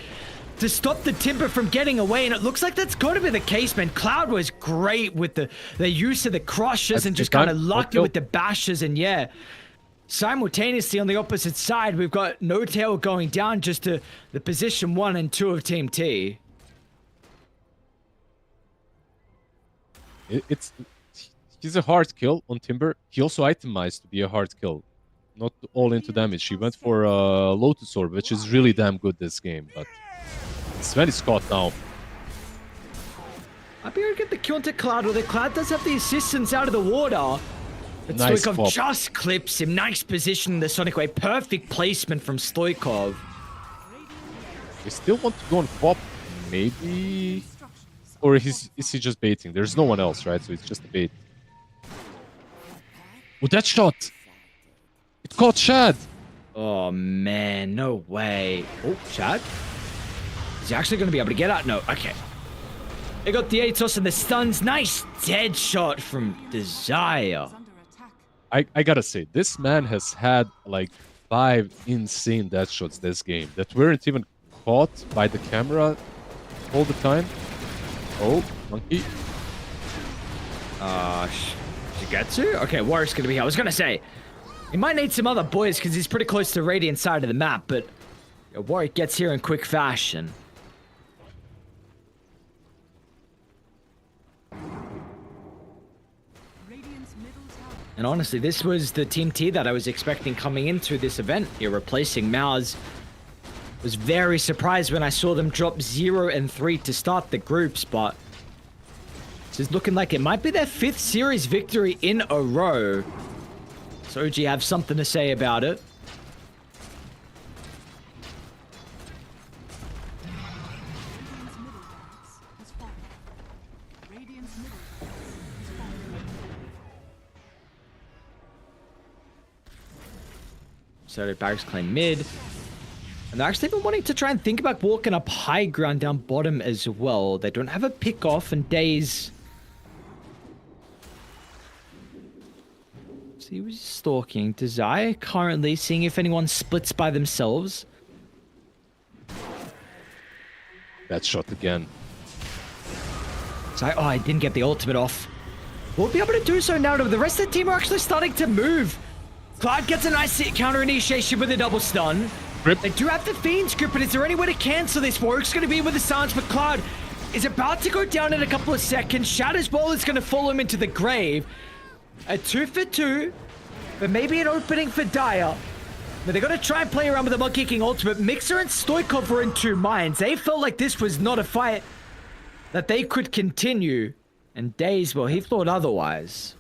to stop the Timber from getting away, and it looks like that's got to be the case, man. Cloud was great with the use of the crushes and just kind of lucky with the bashes, and yeah. Simultaneously on the opposite side, we've got No Tail going down just to the position 1 and 2 of Team T. He's a hard kill on Timber. He also itemized to be a hard kill. Not all into damage. He went for Lotus Orb, which is really damn good this game, but Sven is caught now. I'll be able to get the kill into Cloud, although Cloud does have the assistance out of the water. But Nice Stoikov pop. just clips him. Nice position in the Sonic Wave. Perfect placement from Stoikov. They still want to go on pop, maybe? Or is he just baiting? There's no one else, right? So it's just a bait. Oh, that shot! It caught Shad! Oh, man. No way. Oh, Shad? Is he actually going to be able to get out? No. Okay. They got the Atos and the stuns. Nice dead shot from Desire. I gotta say, this man has had like 5 insane death shots this game that weren't even caught by the camera all the time. Oh, monkey. Shigetsu? Okay, Warrior's gonna be here. I was gonna say, he might need some other boys because he's pretty close to the Radiant side of the map, but Warrior gets here in quick fashion. And honestly, this was the Team T that I was expecting coming into this event here, replacing Maz. Was very surprised when I saw them drop 0 and 3 to start the groups, but this is looking like it might be their 5th series victory in a row. So OG have something to say about it. So Barracks claim mid. And they're actually even wanting to try and think about walking up high ground down bottom as well. They don't have a pick off, and Days. So he was stalking Desire currently, seeing if anyone splits by themselves. That shot again. So I didn't get the ultimate off. We'll be able to do so now. The rest of the team are actually starting to move. Cloud gets a nice counter initiation with a double stun. Rip. They do have the Fiend's Grip, but is there any way to cancel this? Warwick's going to be with the silence, but Cloud is about to go down in a couple of seconds. Shadow's Ball is going to follow him into the grave. A 2 for 2, but maybe an opening for Dire. But they're going to try and play around with the Mud Kicking ultimate. Mixer and Stoikov were in 2 minds. They felt like this was not a fight that they could continue. And Days, well, he thought otherwise.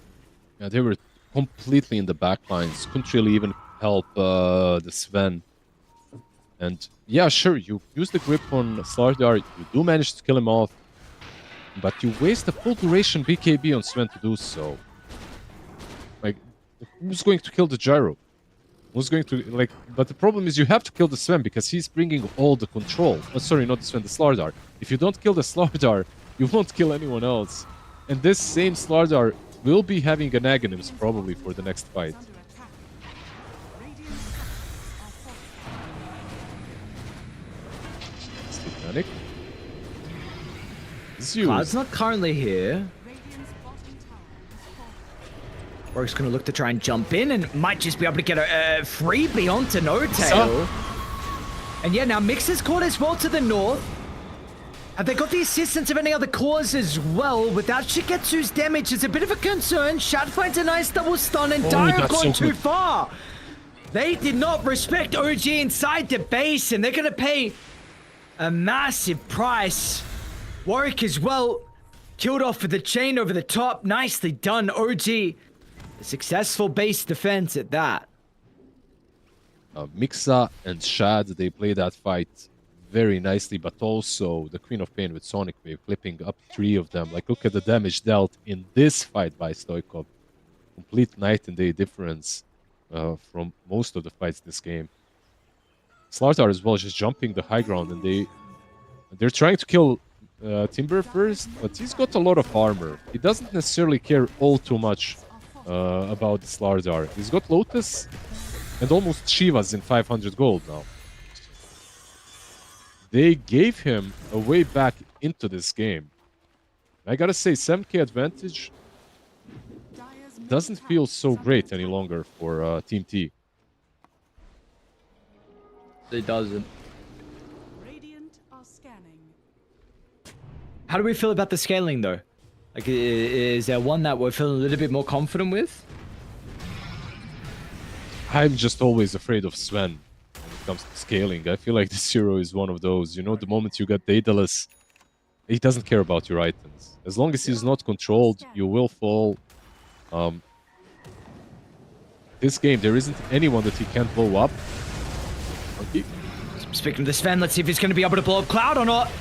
Yeah, they were completely in the back lines. Couldn't really even help the Sven. And yeah, sure, you use the grip on Slardar, you do manage to kill him off, but you waste the full duration BKB on Sven to do so. Like, who's going to kill the Gyro? Who's going to, like, but the problem is you have to kill the Sven because he's bringing all the control. Oh, sorry, not the Sven, the Slardar. If you don't kill the Slardar, you won't kill anyone else. And this same Slardar will be having an Aghanims probably for the next fight. Under attack. Radiant structures are fortified. Sleep Panic. This is Cloud's used. not currently here. Radiant's bottom tower is fortified. Rogue's gonna look to try and jump in and might just be able to get a freebie onto No Tail. And yeah, now Mixer's caught as well to the north. Have they got the assistance of any other cores as well? Without Shigetsu's damage, it's a bit of a concern. Shad finds a nice double stun, and Dire have that's gone so too good. far. They did not respect OG inside the base, and they're going to pay a massive price. Warwick as well, killed off with the chain over the top. Nicely done, OG. A successful base defense at that. Mixa and Shad, they play that fight very nicely, but also the Queen of Pain with Sonic Wave, clipping up 3 of them. Like, look at the damage dealt in this fight by Stoikov. Complete night and day difference from most of the fights this game. Slardar as well, just jumping the high ground, and they're trying to kill Timber first, but he's got a lot of armor. He doesn't necessarily care all too much about the Slardar. He's got Lotus and almost Shivas in 500 gold now. They gave him a way back into this game. I gotta say, 7k advantage Dire's doesn't middle feel tower so is under great attack. any longer for Team T. It doesn't. Radiant are scanning. How do we feel about the scaling though? Like, is there one that we're feeling a little bit more confident with? I'm just always afraid of Sven when it comes to scaling. I feel like this hero is one of those. You know, the moment you get Daedalus, he doesn't care about your items. As long as he's not controlled, you will fall. This game, there isn't anyone that he can't blow up. Okay. Speaking of the Sven, let's see if he's going to be able to blow up Cloud or not.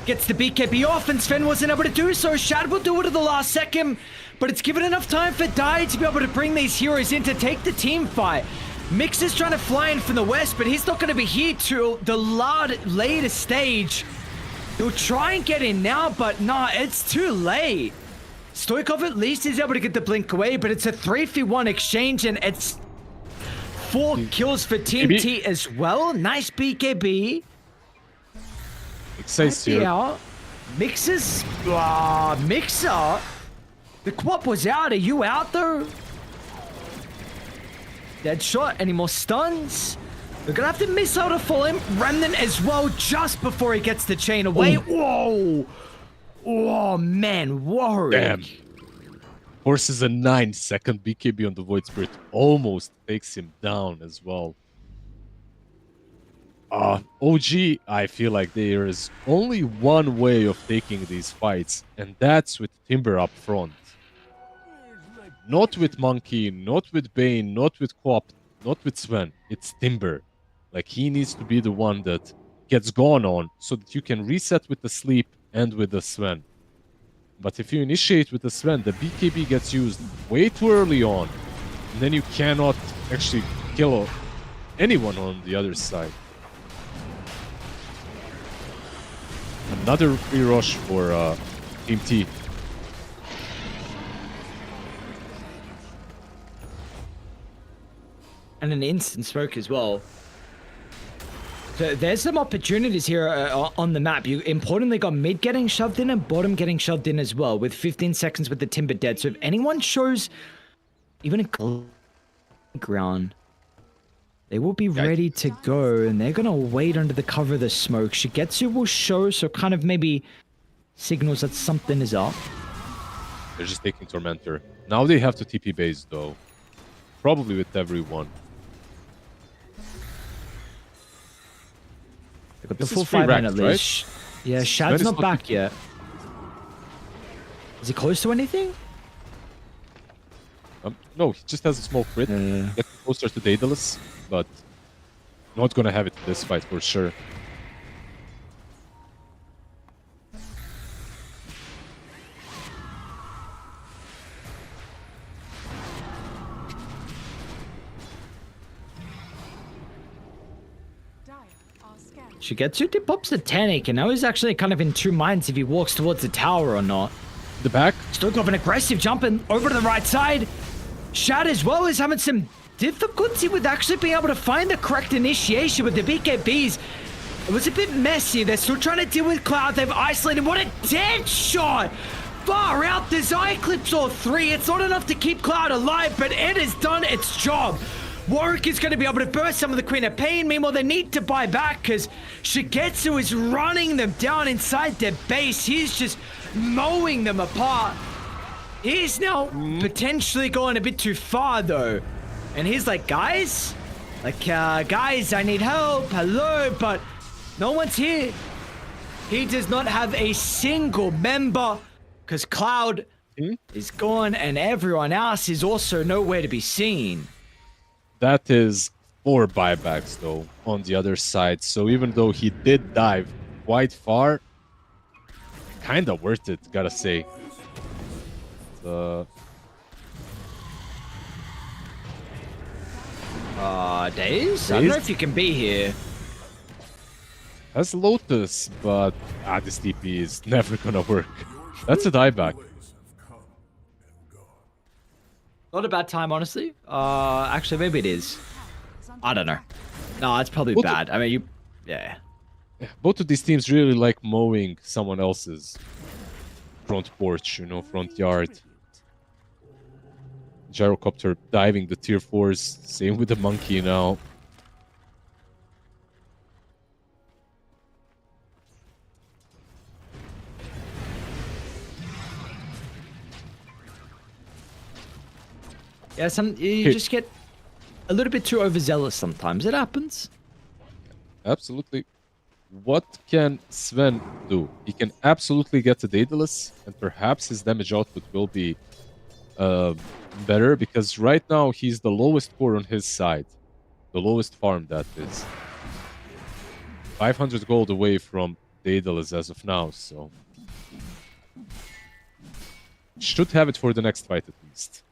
Gets the BKB off, and Sven wasn't able to do so. Shad will do it at the last second, but it's given enough time for Dai to be able to bring these heroes in to take the team fight. Mix is trying to fly in from the west, but he's not going to be here till the later stage. He'll try and get in now, but nah, it's too late. Stoikov at least is able to get the blink away, but it's a 3v1 exchange, and it's 4 kills for Team BKB. T as well. Nice BKB. Excelsior. Yeah. Mixers. Mixer. The quap was out. Are you out though? Dead shot. Any more stuns? We're gonna have to miss out to follow him. Remnant as well, just before he gets the chain away. Whoa. Oh man, Warwick. Damn. Forces a 9-second BKB on the Void Spirit. Almost takes him down as well. OG, I feel like there is only one way of taking these fights, and that's with Timber up front. Not with Monkey, not with Bane, not with Quap, not with Sven. It's Timber. Like, he needs to be the one that gets gone on so that you can reset with the sleep and with the Sven. But if you initiate with the Sven, the BKB gets used way too early on, and then you cannot actually kill anyone on the other side. Another free rush for Team T. And an instant smoke as well. So there's some opportunities here on the map. You importantly got mid getting shoved in and bottom getting shoved in as well, with 15 seconds with the Timber dead. So if anyone shows even a ground, they will be ready to go, and they're gonna wait under the cover of the smoke. Shigetsu will show, so kind of maybe signals that something is up. They're just taking Tormentor. Now they have to TP base though. Probably with everyone. They got the This is full free 5 man racked, at least. Yeah, Shad's is not not back yet. Is he close to anything? No, he just has a small crit. Get closer to Daedalus, but not gonna have it in this fight for sure. Dire are scanning. Shigetsu did pops the Tanic, and now he's actually kind of in two minds if he walks towards the tower or not. The back. Stokov an aggressive jumping over to the right side. Shad as well is having some difficulty with actually being able to find the correct initiation with the BKBs. It was a bit messy. They're still trying to deal with Cloud. They've isolated. What a dead shot! Far out. There's eye clips all three. It's not enough to keep Cloud alive, but it has done its job. Warwick is going to be able to burst some of the Queen of Pain. Meanwhile, they need to buy back because Shigetsu is running them down inside their base. He's just mowing them apart. He's now potentially going a bit too far, though. And he's like, guys, I need help. Hello, but no one's here. He does not have a single member because Cloud is gone and everyone else is also nowhere to be seen. That is 4 buybacks though on the other side. So even though he did dive quite far, kind of worth it, gotta say. Days? I don't know if you can be here. Has Lotus, but this TP is never gonna work. That's a dieback. Not a bad time, honestly. Actually, maybe it is. I don't know. No, it's probably What bad. I mean, yeah. Both of these teams really like mowing someone else's front porch, you know, front yard. Gyrocopter diving the tier 4s. Same with the monkey now. Yeah, you just get a little bit too overzealous sometimes. It happens. Absolutely. What can Sven do? He can absolutely get to Daedalus, and perhaps his damage output will be better, because right now he's the lowest core on his side. The lowest farm, that is. 500 gold away from Daedalus as of now, so... should have it for the next fight at least.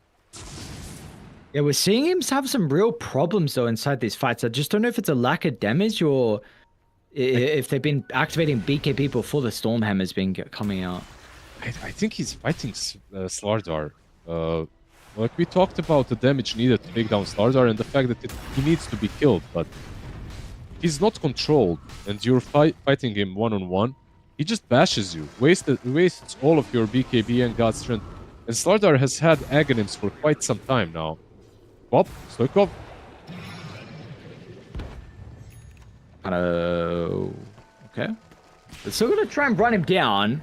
Yeah, we're seeing him have some real problems, though, inside these fights. I just don't know if it's a lack of damage or if they've been activating BKB before the Stormhammer's been coming out. I think he's fighting Slardar. Like we talked about the damage needed to take down Slardar and the fact that he needs to be killed, but he's not controlled, and you're fighting him one-on-one. He just bashes you, wastes all of your BKB and God Strength. And Slardar has had Aghanim's for quite some time now. Pop, Stoikov. Okay. They're still gonna try and run him down.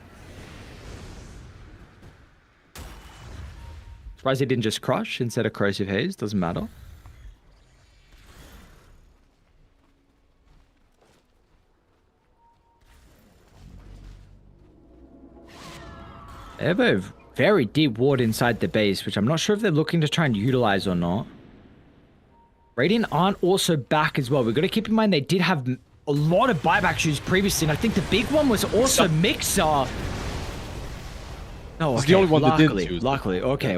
Surprised he didn't just crush instead of corrosive haze. Doesn't matter. They have a very deep ward inside the base, which I'm not sure if they're looking to try and utilize or not. Radiant aren't also back as well. We've got to keep in mind they did have a lot of buyback shoes previously, and I think the big one was also Mixer. No, It's okay. the only one that didn't Luckily, use it. luckily. Okay.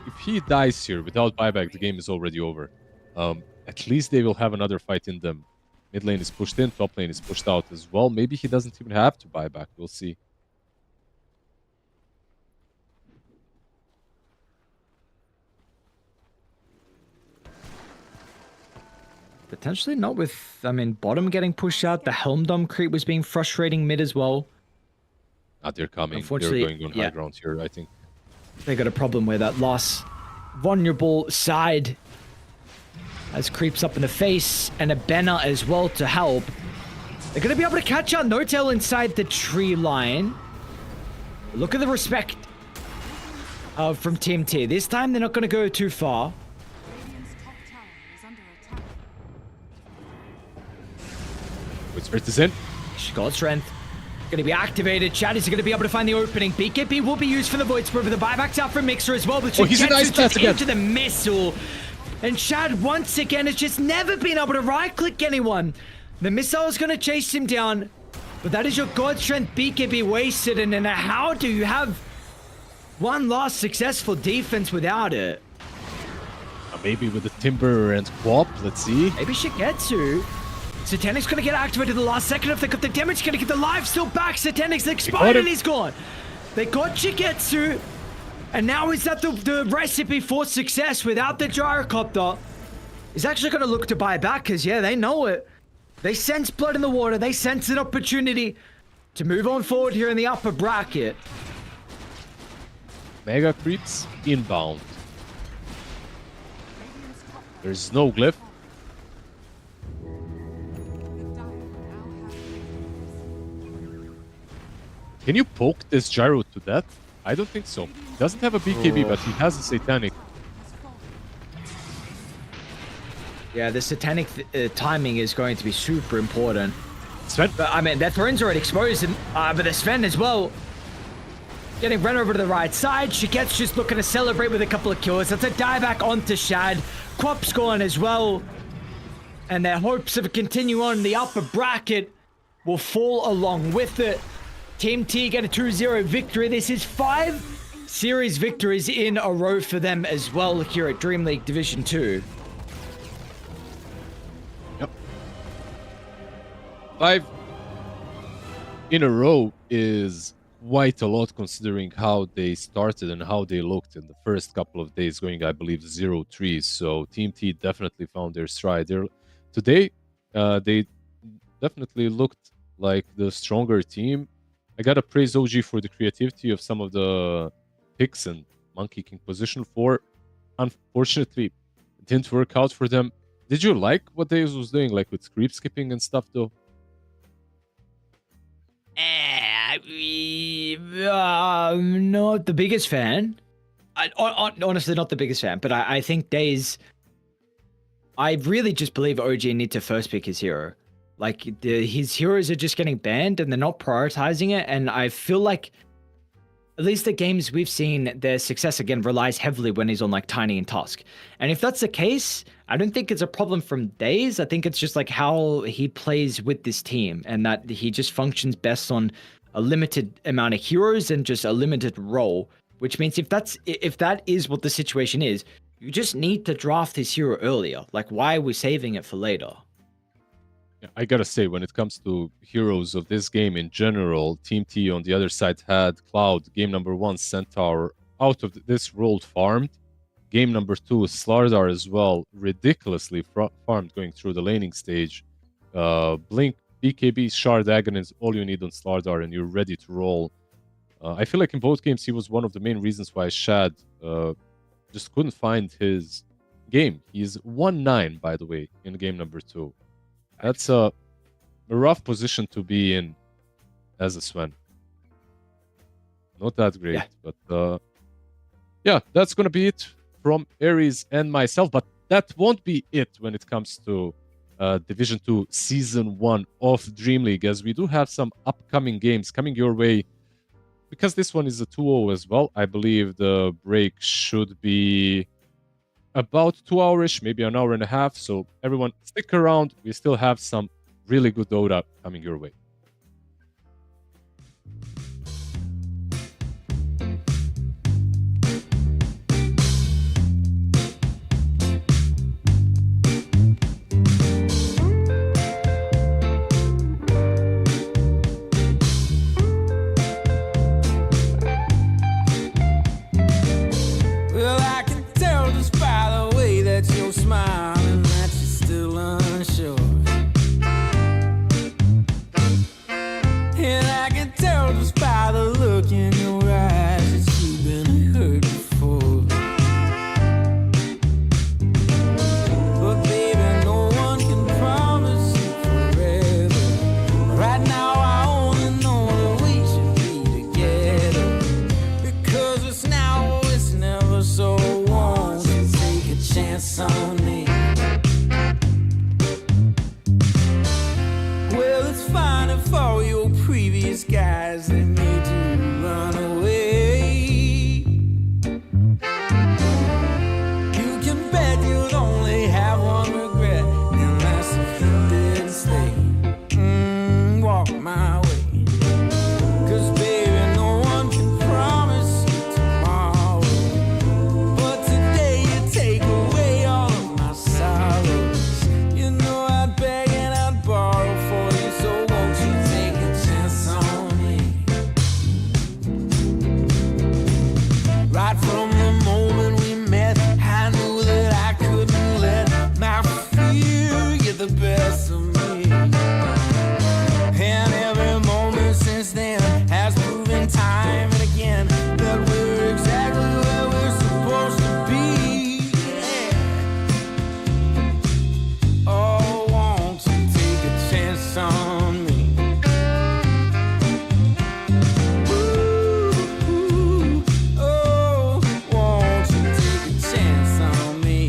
If he dies here without buyback, the game is already over. At least they will have another fight in them. Mid lane is pushed in, top lane is pushed out as well. Maybe he doesn't even have to buy back. We'll see. Potentially not with, I mean, bottom getting pushed out. The Helmdom creep was being frustrating mid as well. They're coming. They're Unfortunately, going on high ground here, I think. They got a problem where that last vulnerable side has creeps up in the face and a banner as well to help. They're going to be able to catch out No-Tail inside the tree line. Look at the respect from Team T. This time they're not going to go too far. Radiant's top tower is under attack. Wait, Spirit is in. She got strength. Going to be activated. Chad is going to be able to find the opening. BKB will be used for the Void Spur, but the buyback's out for Mixer as well. But Oh, he's a nice pass again. into the missile. And Chad, once again, has just never been able to right-click anyone. The missile is going to chase him down. But that is your God Strength BKB wasted. And then how do you have one last successful defense without it? Maybe with the Timber and Quap. Let's see. Maybe Shigetsu. Satanic's gonna get activated the last second. If they got the damage, gonna get the life still back. Satanic's expired and he's gone. They got Shigetsu. And now is that the recipe for success without the gyrocopter? He's actually gonna look to buy back because, yeah, they know it. They sense blood in the water. They sense an opportunity to move on forward here in the upper bracket. Mega Creeps inbound. There's no glyph. Can you poke this gyro to death? I don't think so. He doesn't have a BKB, but he has a Satanic. Yeah, the Satanic timing is going to be super important. Sven, But I mean, their throne's already exposed, and but the Sven as well. Getting run over to the right side. Shigetsu's just looking to celebrate with a couple of kills. That's a die back onto Shad. Quap's gone as well. And their hopes of continue on in the upper bracket will fall along with it. Team T get a 2-0 victory. This is 5 series victories in a row for them as well here at DreamLeague Division 2. Yep. 5 in a row is quite a lot considering how they started and how they looked in the first couple of days, going, I believe, 0-3. So Team T definitely found their stride. Today, they definitely looked like the stronger team. I gotta praise OG for the creativity of some of the picks and Monkey King position 4. Unfortunately, it didn't work out for them. Did you like what they was doing, like with creep skipping and stuff, though? Not the biggest fan. Honestly, not the biggest fan, but I think Days. I really just believe OG need to first pick his hero. Like, his heroes are just getting banned and they're not prioritizing it. And I feel like, at least the games we've seen, their success again relies heavily when he's on like Tiny and Tusk. And if that's the case, I don't think it's a problem from Days. I think it's just like how he plays with this team and that he just functions best on a limited amount of heroes and just a limited role. Which means if that is what the situation is, you just need to draft his hero earlier. Like, why are we saving it for later? I gotta say, when it comes to heroes of this game in general, Team T on the other side had Cloud, game number 1, Centaur, out of this role farmed. Game number 2, Slardar as well, ridiculously farmed going through the laning stage. Blink, BKB, Shard, Agon is all you need on Slardar and you're ready to roll. I feel like in both games he was one of the main reasons why Shad just couldn't find his game. He's 1-9, by the way, in game number 2. That's a rough position to be in as a Sven. Not that great, Yeah. but yeah, that's going to be it from Aries and myself. But that won't be it when it comes to Division 2 Season 1 of DreamLeague, as we do have some upcoming games coming your way. Because this one is a 2-0 as well, I believe the break should be about 2 hours, maybe an hour and a half. So everyone stick around. We still have some really good Dota coming your way. Well, I can tell just by the way that you're smiling that you're still unsure. eyes that made you run away. You can bet you'd only have one regret, and that's if you didn't stay. Walk my way. 'Cause baby, no one can promise you tomorrow. But today you take away all of my sorrows. You know I'd beg and I'd borrow for you, so won't you take a chance on me? Right from the moment we met, I knew that I couldn't let my fear get the best of me. And every moment since then has proven time and again that we're exactly where we're supposed to be. Yeah. Oh, won't you take a chance on me? Ooh, oh, won't you take a chance on me?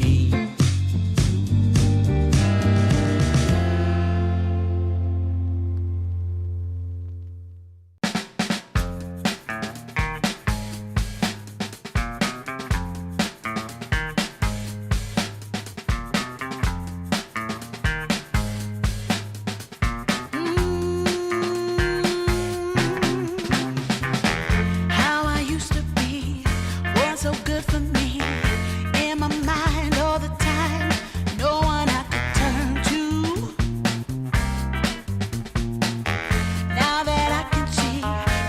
How I used to be was so good for me. In my mind all the time, no one I could turn to. Now that I can see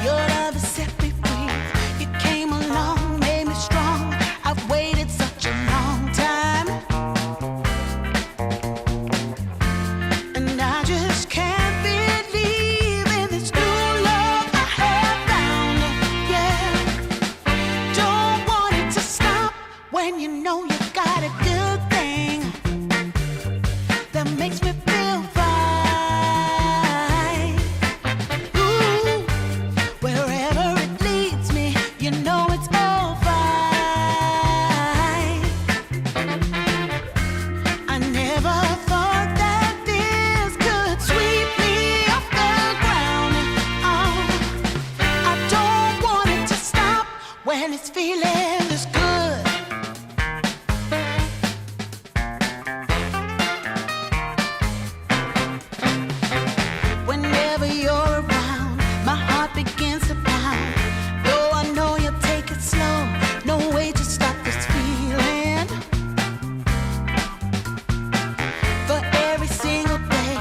your love has set me free. You came along, made me strong. I've waited such a long time, and I just can't believe in this new love I have found. Yeah, don't want it to stop when you know you got a good thing that makes me feel fine. Ooh, wherever it leads me, you know it's all fine. I never thought that this could sweep me off the ground. Oh, I don't want it to stop when it's feeling this good. Whenever you're around, my heart begins to pound. Though I know you'll take it slow, no way to stop this feeling. For every single day,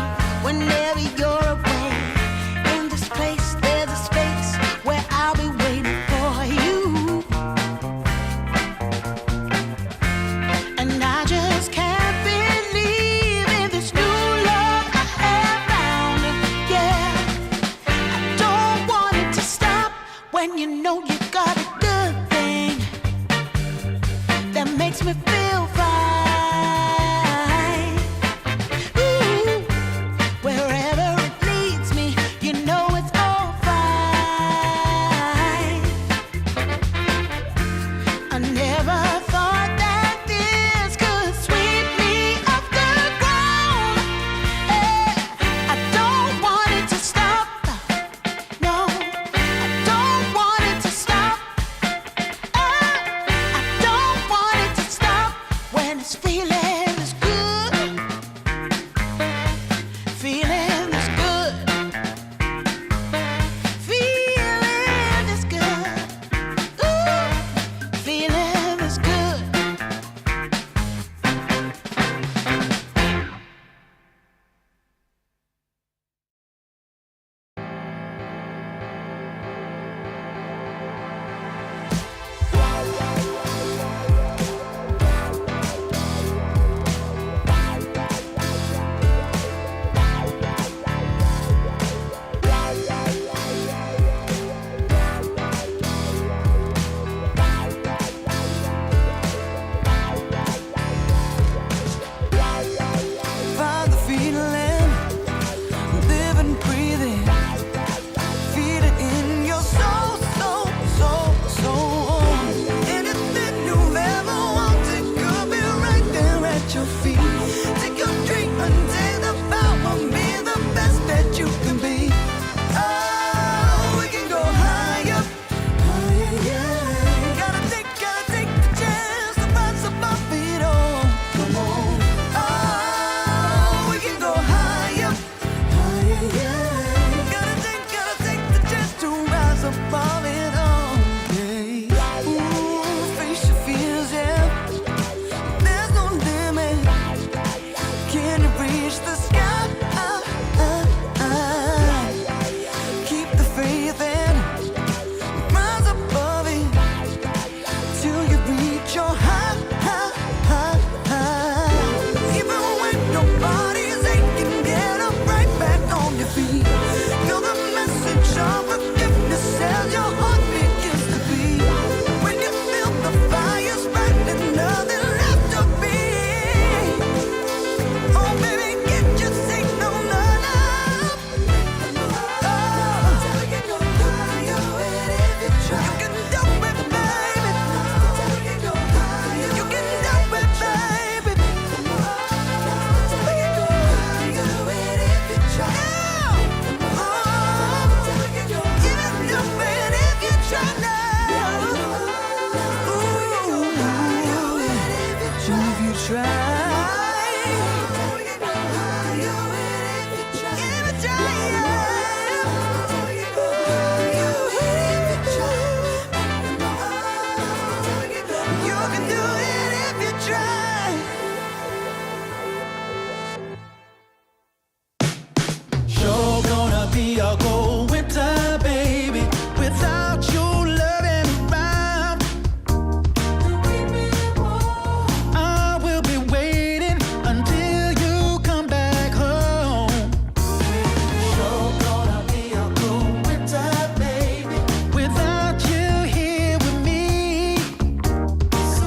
whenever you're away, in this place there's a space where I'll be waiting for you. And I just can't believe in this new love I have found. Yeah, I don't want it to stop when you know you got a good thing that makes me feel fine. Ooh, wherever it leads me, you know it's all fine. I never thought that this could sweep me off the ground. I don't want it to stop. No, I don't want it to stop. I don't want it to stop. Some forgiveness says your heart begins to beat. When you feel the fire spreading, nothing left to be. Oh, baby, get your signal on up. Oh, you can do it, baby. You can do it, baby. Sure gonna be a cold winter, baby, without you loving around. I will be waiting until you come back home. Sure gonna be a cold winter, baby, without you here with me. So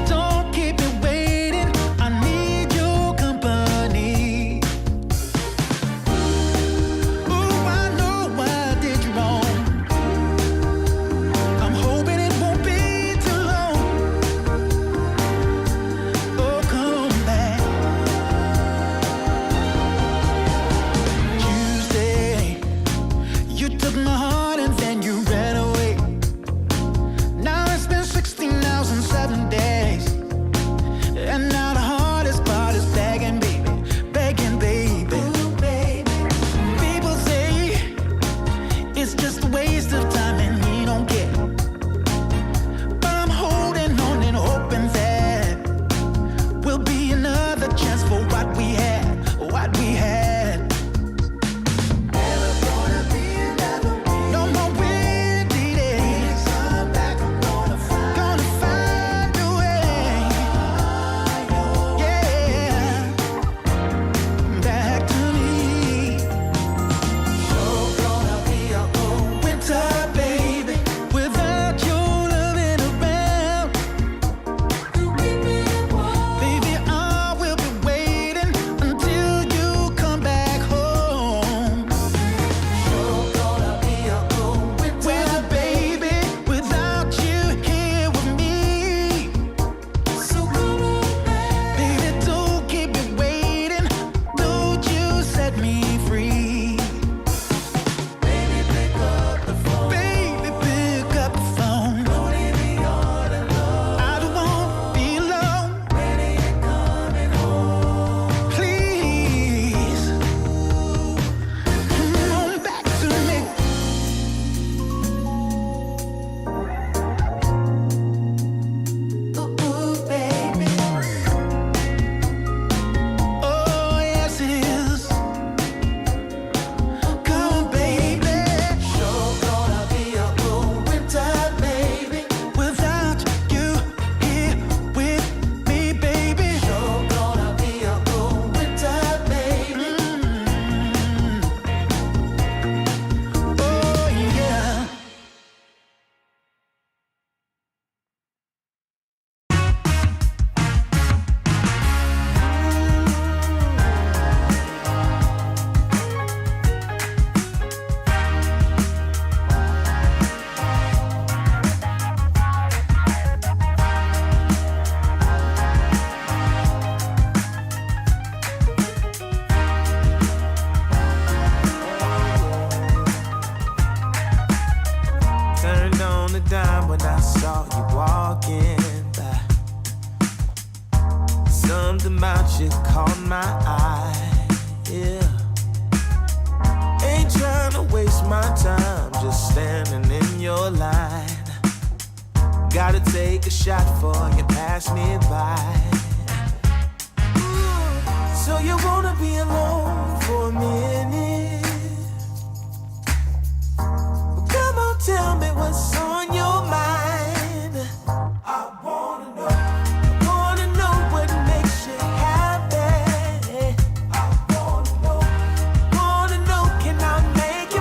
don't keep me waiting, I need your company. Ooh, I know I did you wrong. I'm hoping it won't be too long. Oh, come back. Tuesday, you took my heart and then you ran away. Now it's been 16 hours and 7 days. And now the hardest part is begging, baby, begging, baby. People say it's just a waste of time and we don't care. But I'm holding on and hoping that will be another chance for what we had, what we had. Never gonna be another way. No more windy days. Come back, I'm gonna find a way. Yeah, back to me. Sure gonna be a cold winter, baby, without your loving around. Baby, I will be waiting until you come back home. Sure gonna be a cold winter, baby, without you here with me. So baby, don't keep me waiting, don't you set me free. Baby, pick up the phone. Baby, pick up the phone. Don't leave me all alone. I don't want to be alone. When are you coming home? Please, come on back to me. Ooh, baby. Oh, yes it is. Come on, baby. Sure gonna be a cold winter, baby, without you here with me, baby. Sure gonna be a cold winter, baby. Oh, yeah. Turned on the dime when I saw you walking by. Something about you caught my eye. Yeah. Ain't trying to waste my time, just standing in your line. Gotta take a shot before you pass me by. So you wanna be alone for a minute? Come on, tell me what's on your mind. I wanna know what makes you happy. I wanna know, can I make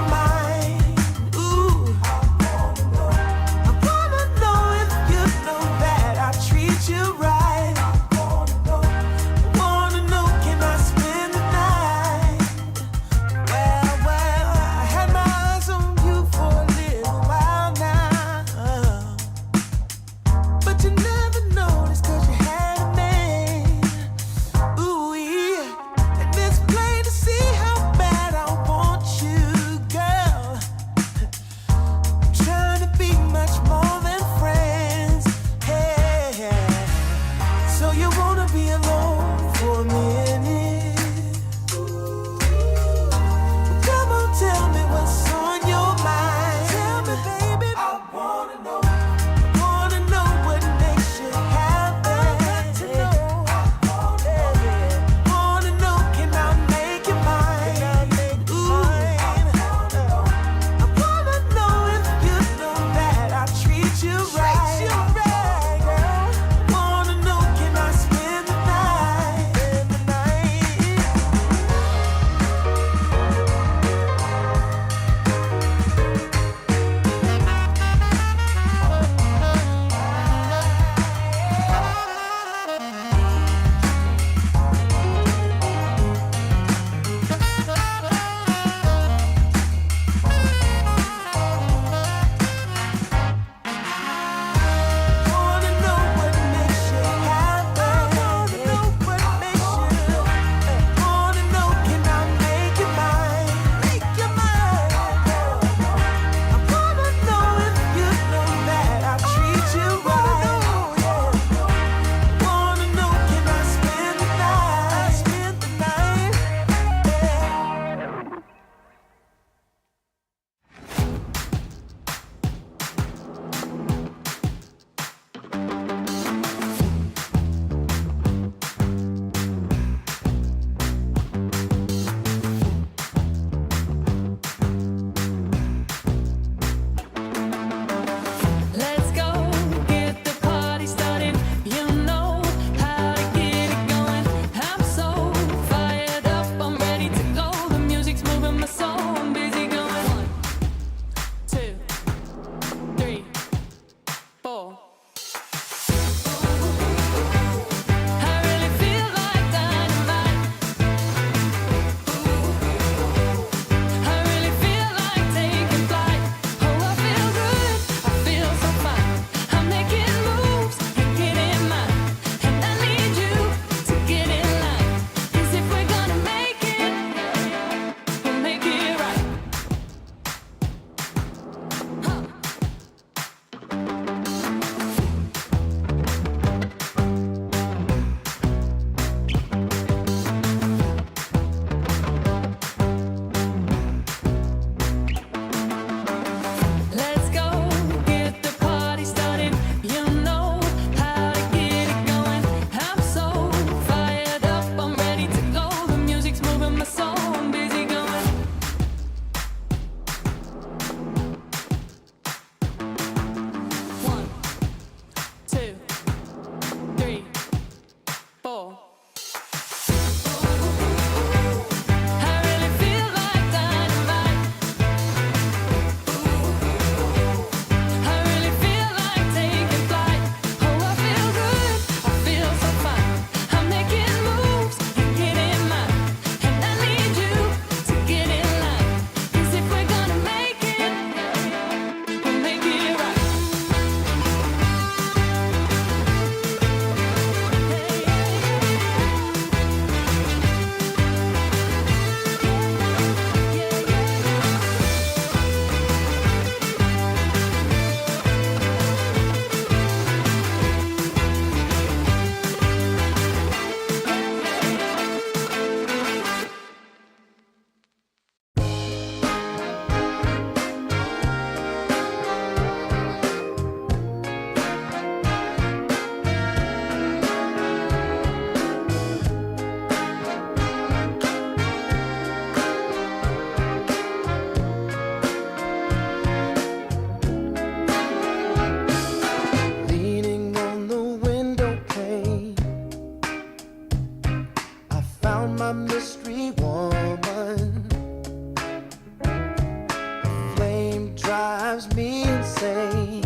drives me insane.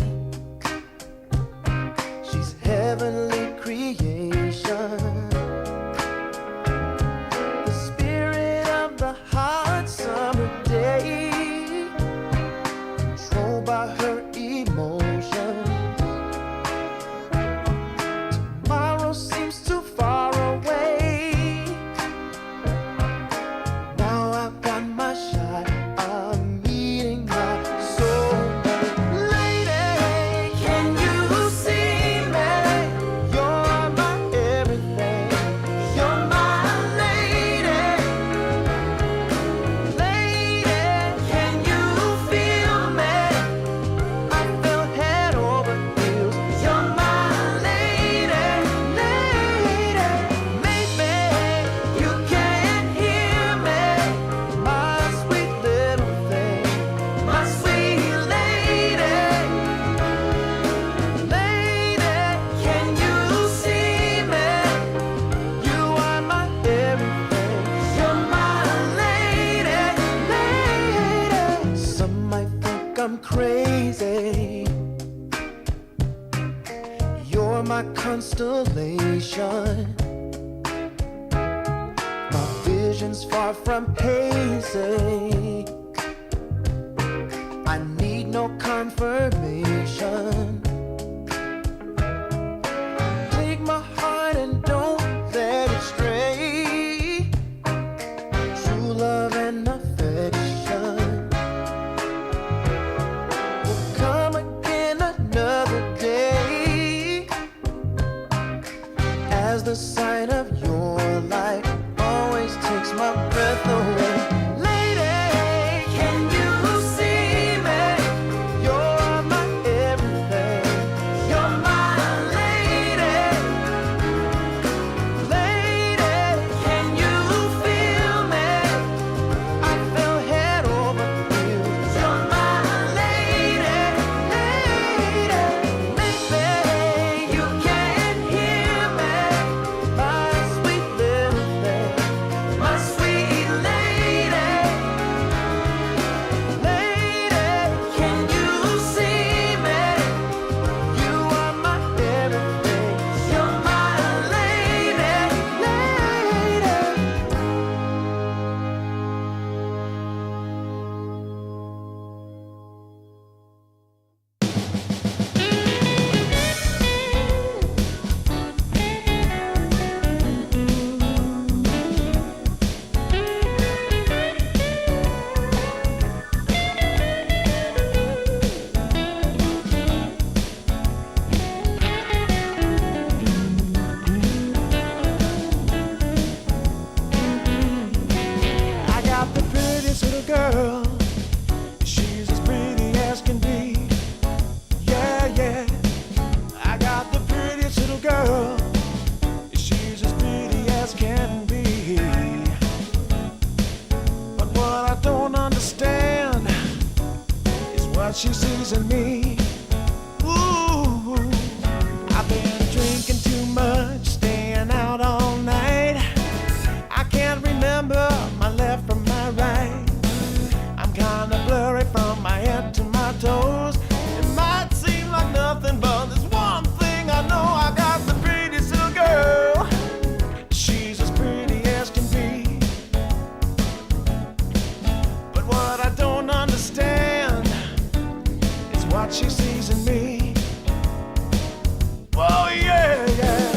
She's heavenly creation, the spirit of the hot summer day, controlled by her emotion. Tomorrow seems too far away. Now I've got my shot. I'm meeting my soulmate. Lady, can you see me? You're my everything. You're my lady. Lady, can you feel me? I feel head over heels. You're my lady, lady. Maybe you can't hear me, my sweet little thing, my sweet lady. Lady, can you see me? You are my everything. You're my lady, lady. Some might think I'm crazy. You're my constellation. My vision's far from hazy. I need no confirmation. Take my heart and don't let it stray. True love and affection will come again another day. As the sight of your light always takes my breath away. Lady, can you see me? You're my everything. You're my lady. Lady, can you feel me? I feel head over heels. You're my lady, lady. Maybe you can't hear me, my sweet little thing, my sweet lady. Lady, can you see me? You are my everything. You're my lady, lady. I got the prettiest little girl. She's as pretty as can be. Yeah, yeah. I got the prettiest little girl. She's as pretty as can be. But what I don't understand is what she sees in me. Ooh, I've been drinking too much, staying out all night. I can't remember my left from my right. I'm kinda blurry from my head to my toes. It might seem like nothing, but there's one thing I know. I got the prettiest little girl. She's as pretty as can be. But what I don't understand is what she sees in me. Oh yeah, yeah.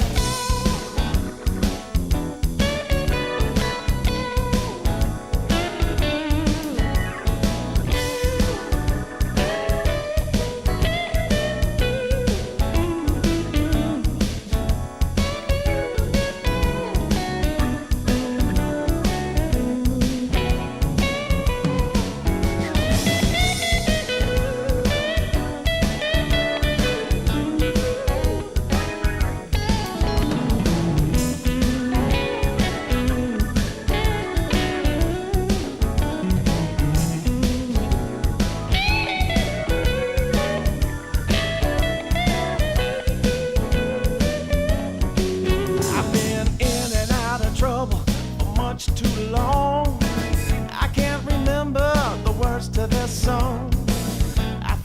song. I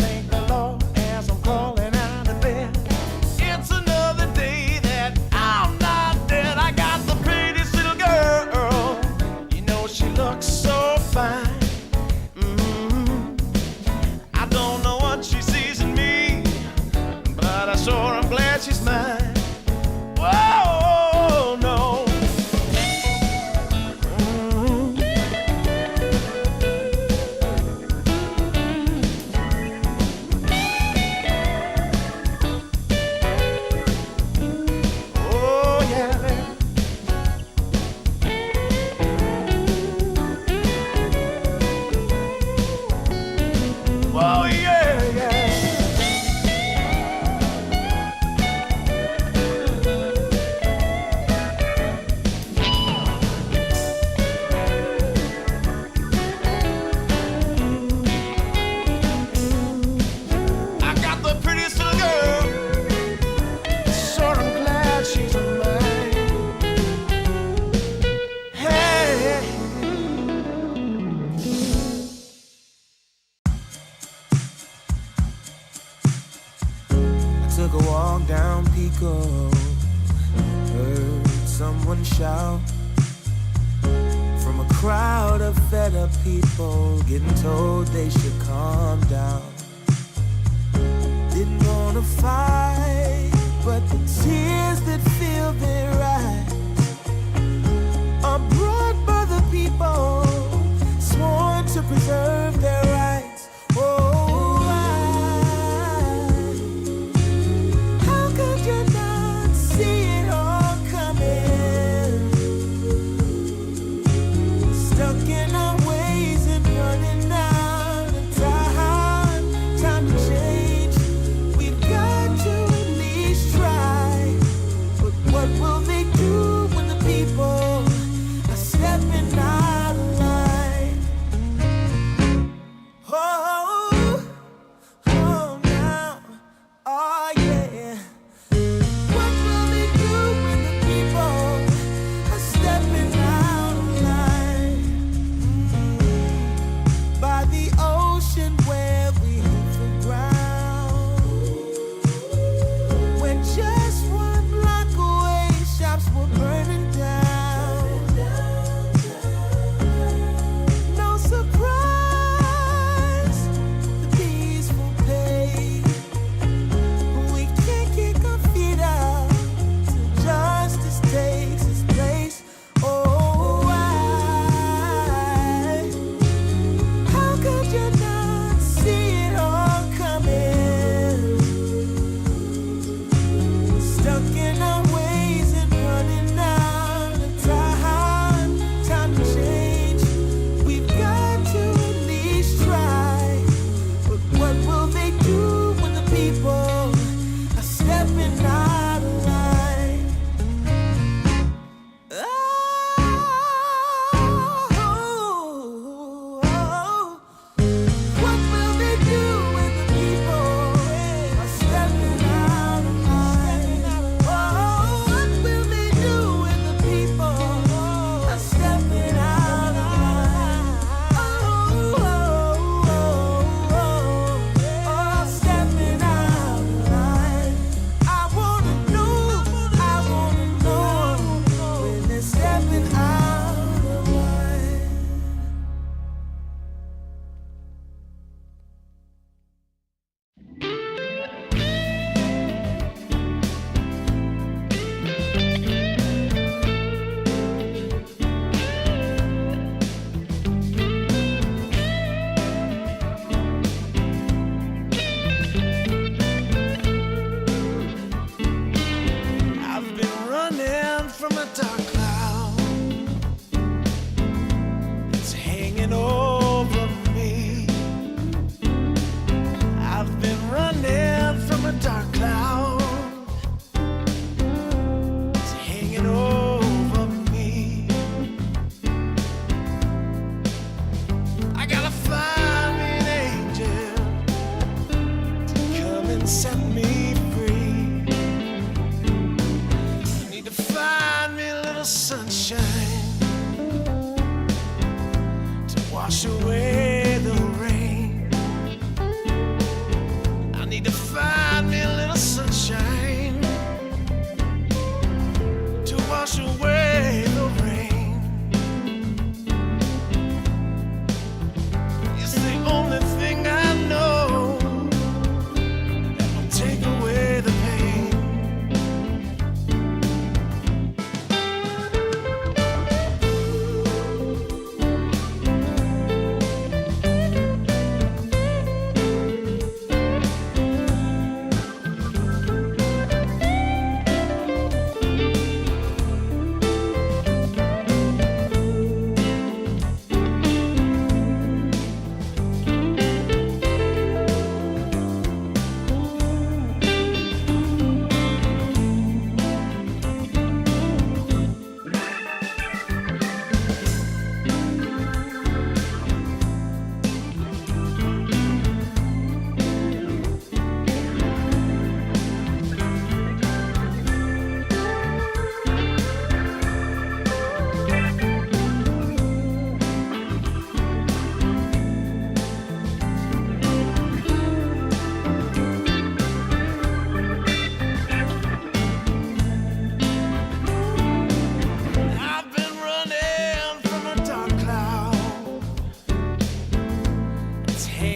took a walk down Pico, heard someone shout from a crowd of fed up people, getting told they should calm down. Didn't wanna fight, but the tears that fill their eyes are brought by the people sworn to preserve their rights. Oh, how could you not see it all coming? Stuck in our ways and running out of time. Time to change. We've got to at least try. But what will they do when the people are stepping out of line?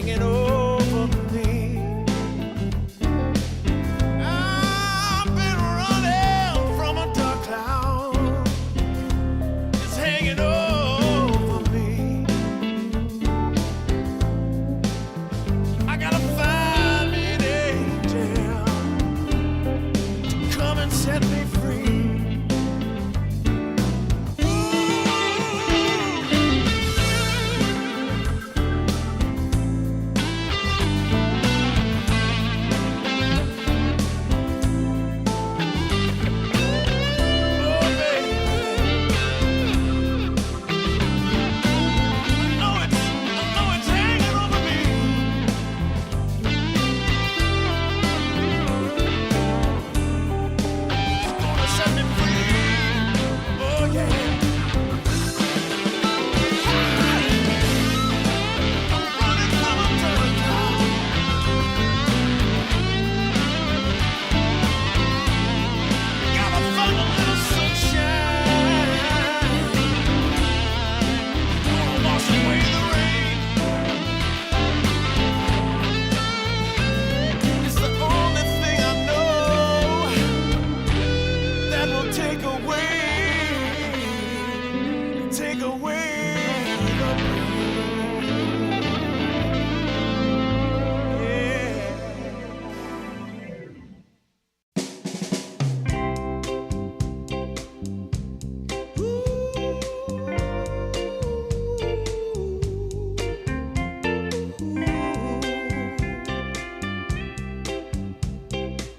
hanging over me. I've been running from a dark cloud. It's hanging over me. I gotta find me an angel to come and set me free. Take away the pain.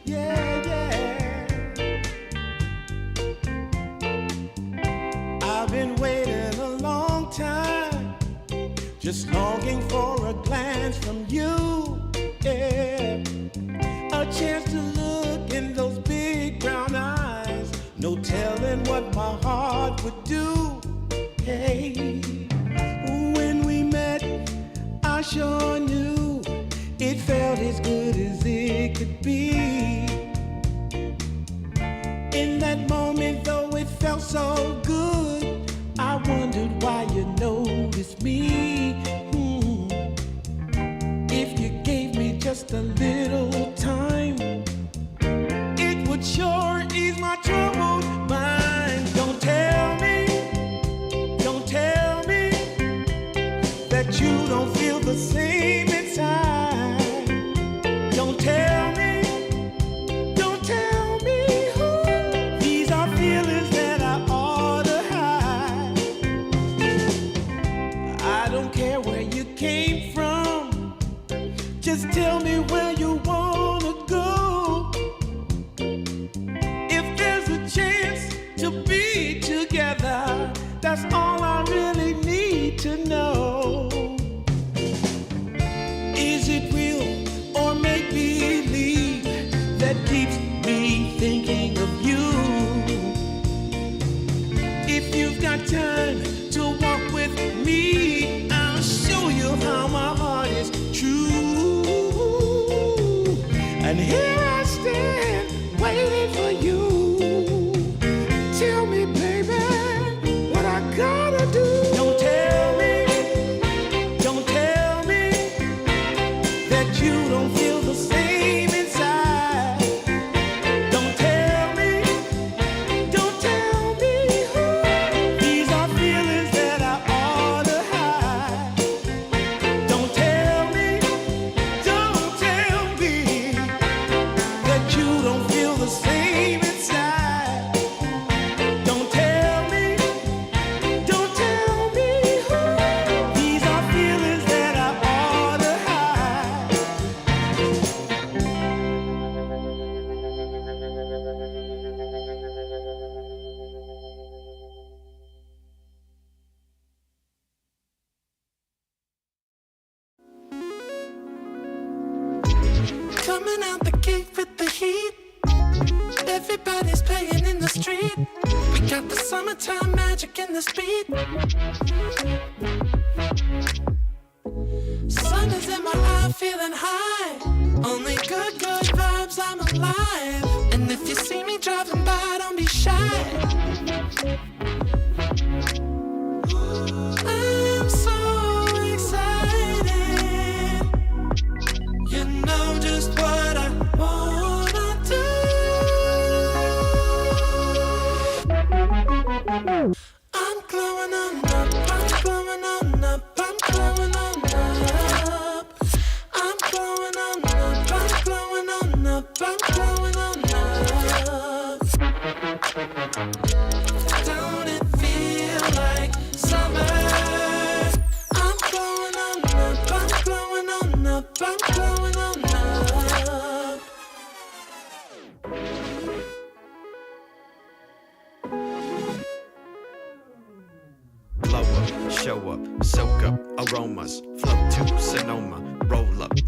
Yeah, yeah. I've been waiting a long time, just longing for a glance from you. Yeah, a chance to look in those big brown eyes. No telling what my heart would do. Hey, when we met, I sure knew it felt as good as it could be. In that moment, though it felt so good, I wondered why you noticed me. If you gave me just a little time, it would sure ease my troubled mind. Don't tell me that you don't feel the same inside. Don't tell me. These are feelings that I ought to hide. I don't care where you came from, just tell me where you wanna go. If there's a chance to be together, that's all I really need to know. Is it real or make believe that keeps me thinking of you? If you've got time to walk with me, I'll show you how my heart is true. And here I stand, waiting for you. Tell me, baby, what I gotta do. Don't tell me that you don't feel the same inside. Don't tell me. These are feelings that I ought to hide. Don't tell me that you don't feel the same inside. Don't tell me. These are feelings that I ought to hide. Coming out the gate with the heat. Everybody's playing in the street. We got the summertime magic in this beat. Sun is in my eye, feeling high. Only good vibes, I'm alive. And if you see me driving by, don't be shy. I'm so excited.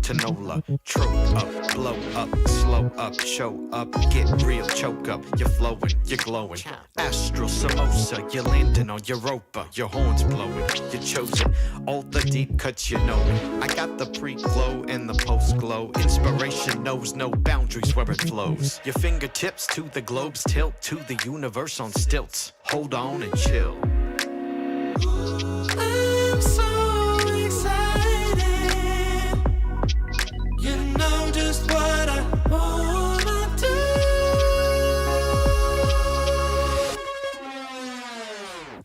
to NOLA. Trope up, blow up, slow up, show up, get real, choke up. You're flowing, you're glowing. Astral samosa, you're landing on Europa. Your horns blowing, you're chosen. All the deep cuts you know. I got the pre-glow and the post-glow. Inspiration knows no boundaries where it flows. Your fingertips to the globe's tilt to the universe on stilts. Hold on and chill. I'm so excited. You know just what I wanna do.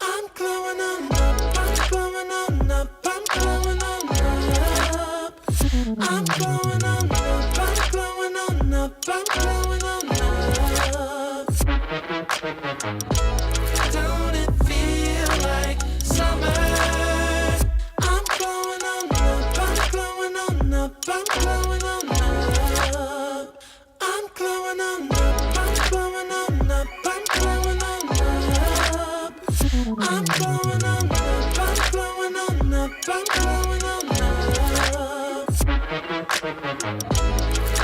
I'm glowing on up, I'm glowing on up, I'm glowing on up. I'm glowing on up, I'm glowing on up, I'm glowing on up. Don't it feel like summer? I'm glowing on up, I'm glowing on up, I'm glowing on up. I'm glowing on up, I'm glowing on up, I'm glowing on up. I'm glowing on up, I'm glowing on up, I'm glowing on up.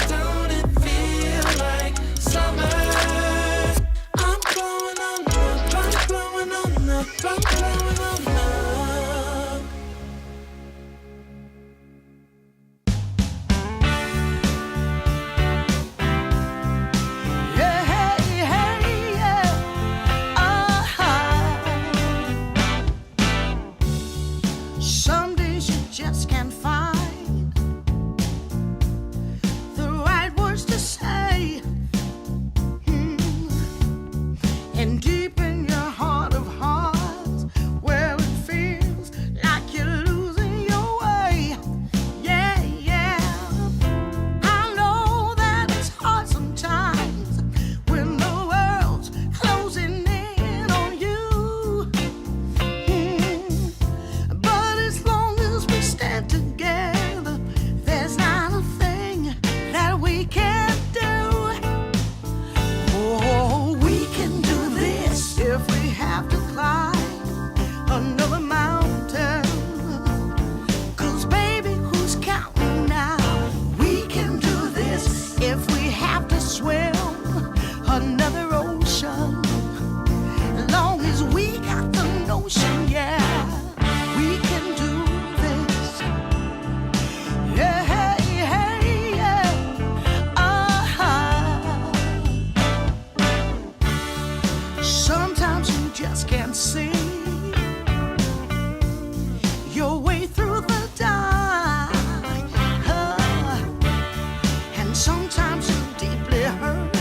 Don't it feel like summer? I'm glowing on up, I'm glowing on up, I'm glowing on up. Yeah, hey, hey, yeah. Some days you just can't find the right words to say. And deep in your heart of hearts, where it feels like you're losing your way. Yeah, yeah. I know that it's hard sometimes when the world's closing in on you. But as long as we stand together, there's not a thing that we can't do. Oh, we can do this if we have to climb another mountain. 'Cause baby, who's counting now? We can do this if we have to swim another ocean. As long as we got the notion, yeah, we can do this. Yeah, hey, hey, yeah. Sometimes you just can't see your way through the dark. And sometimes you're deeply hurt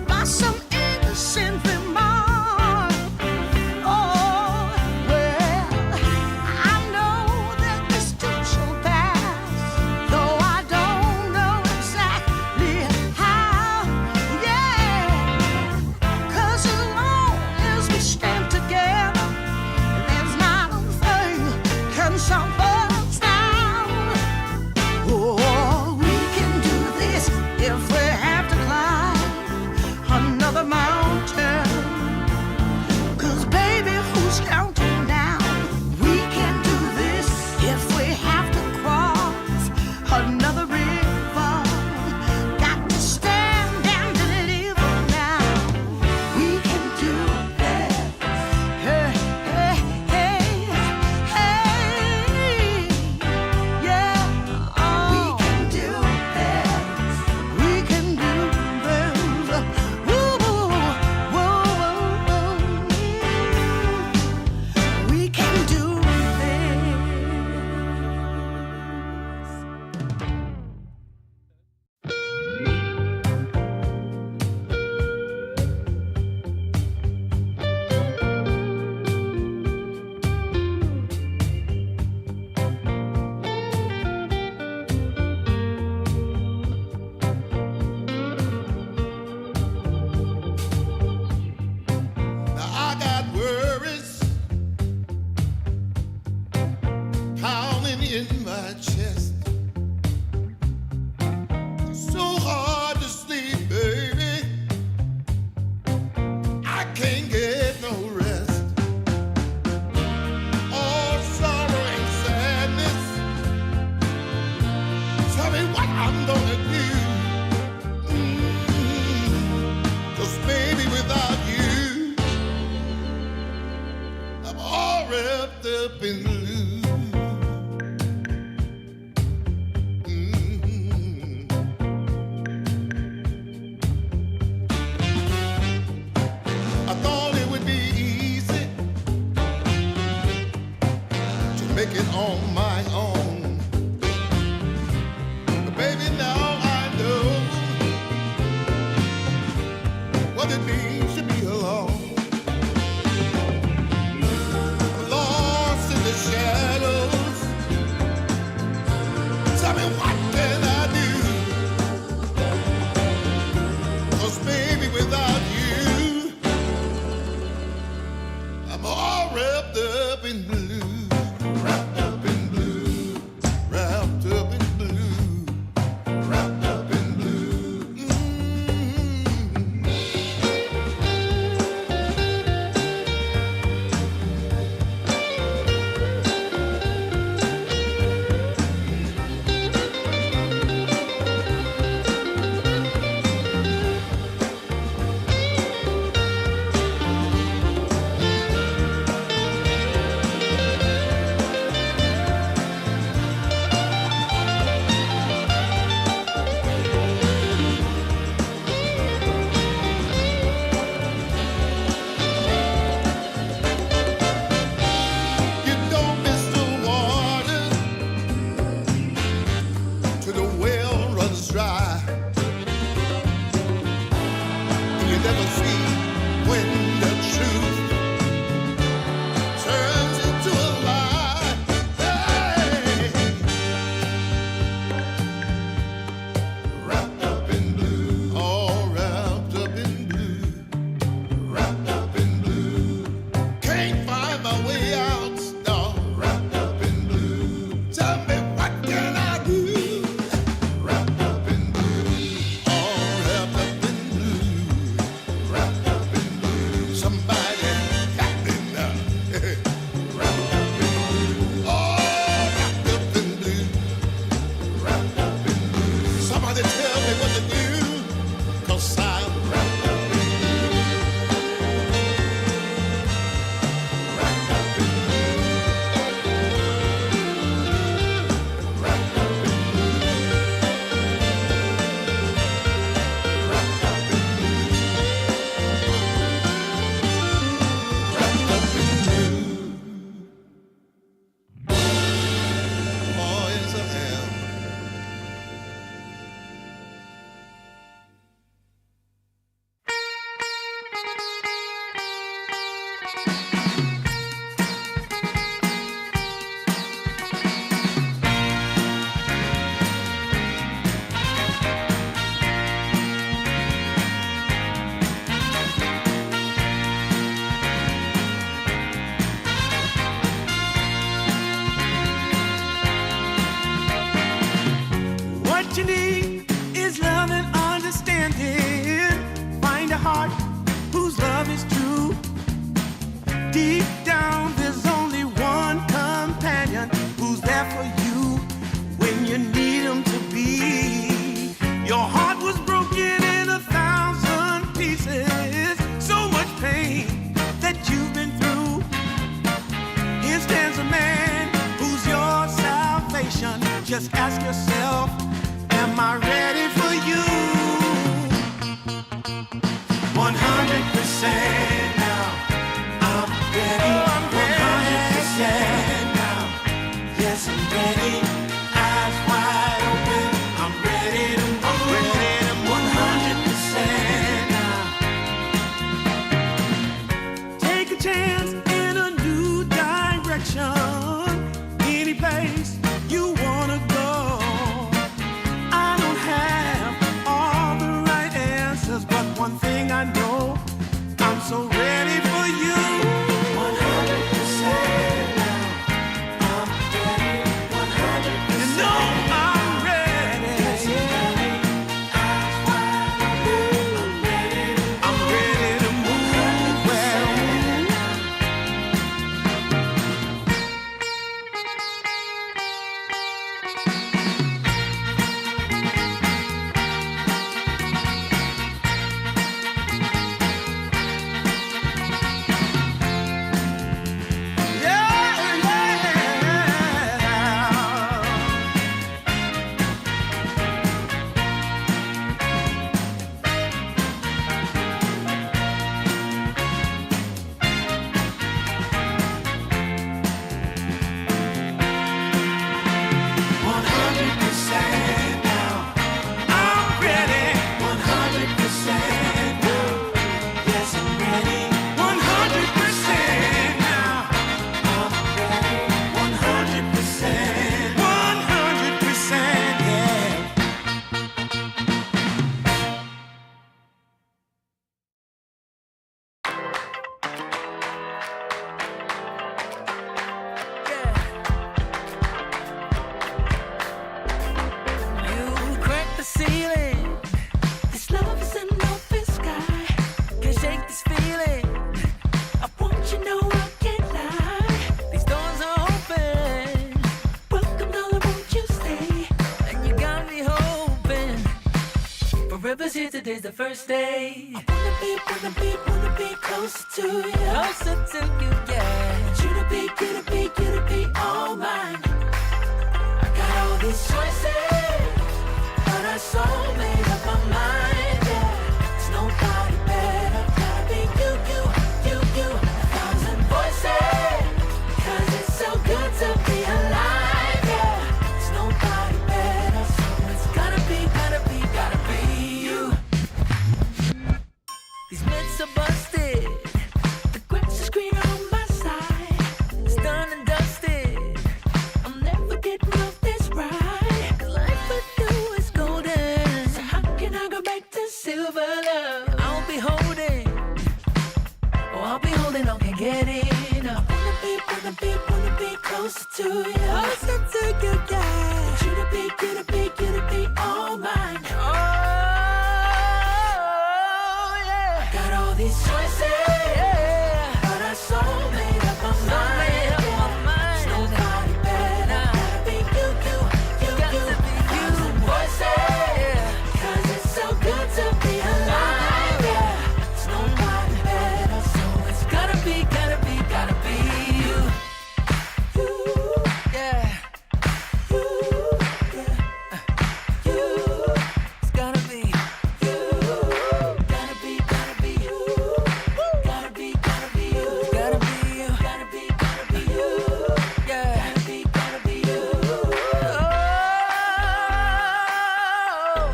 by some innocent remark. Oh, well, I know that this too shall pass, though I don't know exactly how. Yeah, 'cause as long as we stand together, there's not a thing can stop us down. Oh, we can do this if we have to climb another mountain. 'Cause baby, who's counting now? We can do this if we have to cross another river. Got to stand and deliver now. We can do this. Hey, hey, hey, hey. Yeah, we can do this. We can do this. Woo, woo, woo, woo. We can do this. Now I got worries pounding in my chest. Tell me what I'm gonna do. 'Cause baby, without you, I'm all wrapped up in blue. I thought it would be easy to make it on my own. But baby, now I know what it means to be alone. I'm lost in the shadows. Tell me what can I do? 'Cause baby, without you, I'm all wrapped up in blue. Wrapped up in blue. Wrapped up in blue. Wrapped up in blue. You don't miss the water till the well runs dry. And you never see when the truth turns into a lie. Hey. Wrapped up in blue, all wrapped up in blue. Wrapped up in blue. Can't find my way out, no. Wrapped up in blue. Tell me what can I do? Wrapped up in blue. All wrapped up in blue. Wrapped up in blue. Somebody got me now. Wrapped up in blue. All wrapped up in blue. Wrapped up in blue. Somebody tell me what to do. 'Cause I'm wrapped up in blue. Wrapped up in blue. Wrapped up in blue. Wrapped up in blue. Wrapped up in blue. Oh, yes, I am. What you need is love and understanding. Find a heart whose love is true. Deep down, there's only one companion who's there for you when you need him to be. Your heart was broken in 1,000 pieces. So much pain that you've been through. Here stands a man who's your salvation. Just ask yourself, am I ready for you? 100% now. I'm ready. 100% now. Yes, I'm ready. Eyes wide open. I'm ready to move. 100% now. Take a chance in a new direction. Any place you wanna go. I don't have all the right answers, but one thing I know, I'm so Forever's here, today's the first day. Wanna be closer to you. Closer to you, yeah. You to be all mine. I got all these choices, but I so made up my mind. Yeah, there's nobody better. Gotta be you. A thousand voices, 'cause it's so good to be alive. Yeah, there's nobody better, so it's gotta be you. These myths are busted. The grass is greener on my side. It's done and dusted. I'm never getting off this ride. Life with you is golden. So how can I go back to silver love? I'll be holding. Oh, I'll be holding on, can't get enough. Wanna be closer to you. Closer to you, yeah. You to be all mine. Oh, yeah. Got all these choices, Yeah. but I so made up my So mind. made up my mind. There's nobody better. Gotta be you. Got to be you. Thousand voices, Yeah. 'cause it's so good to be alive. Yeah, there's nobody better, so it's gotta be you. Yeah. It's gotta be. Gotta be you. Gotta be you. Gotta be you. Gotta be you. Yeah. Gotta be you. Oh.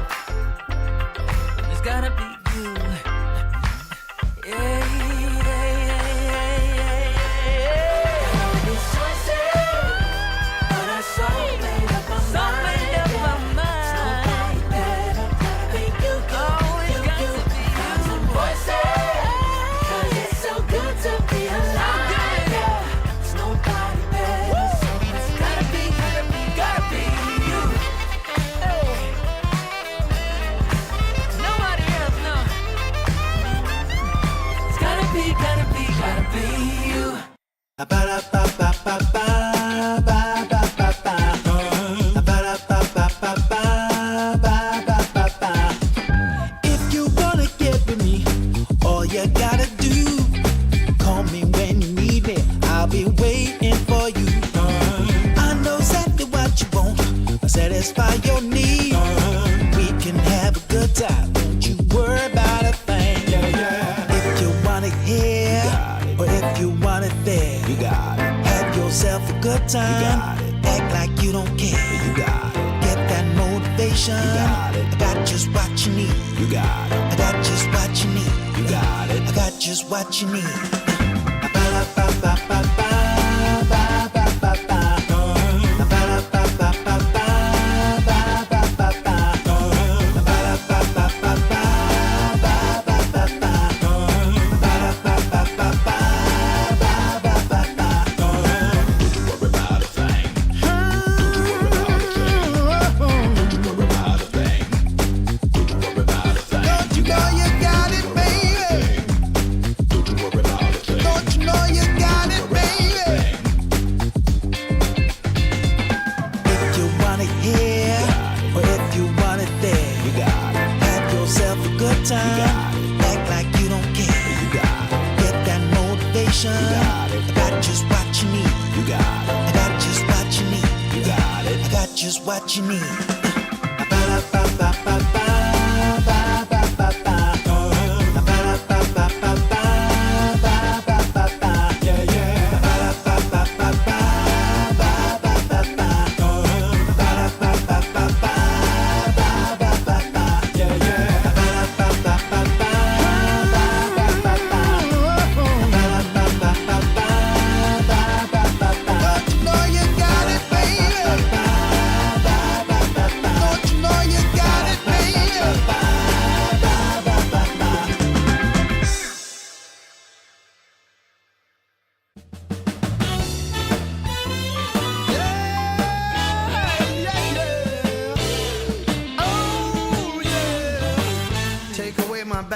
It's gotta be you. Yeah. These choices, but I so made up my So mind. made up my mind. Nobody better. Gotta be you. Oh, it's got to be Thousand you. voices, 'cause it's so good to be alive. Yeah, there's nobody better, so it's gotta be you. Hey. Nobody else, no. It's gotta be you. If you wanna get with me, all you gotta do, call me when you need me. I'll be waiting for you. I know exactly what you want, satisfy your need. We can have a good time, don't you worry about a thing. If you want it here, or if you want it there, you got it. Have yourself a good time. You got it. Act like you don't care. You got it. Get that motivation. You got it. I got just what you need. You got it. I got just what you need. You got it. I got just what you need. Don't you know you got it, baby? Don't you know you got it, baby? If you want it here, or if you want it there, you got it. Have yourself a good time. Act like you don't care. You got it. Get that motivation. You got it. I got just what you need. You got it. I got just what you need. You got it. I got just what you need.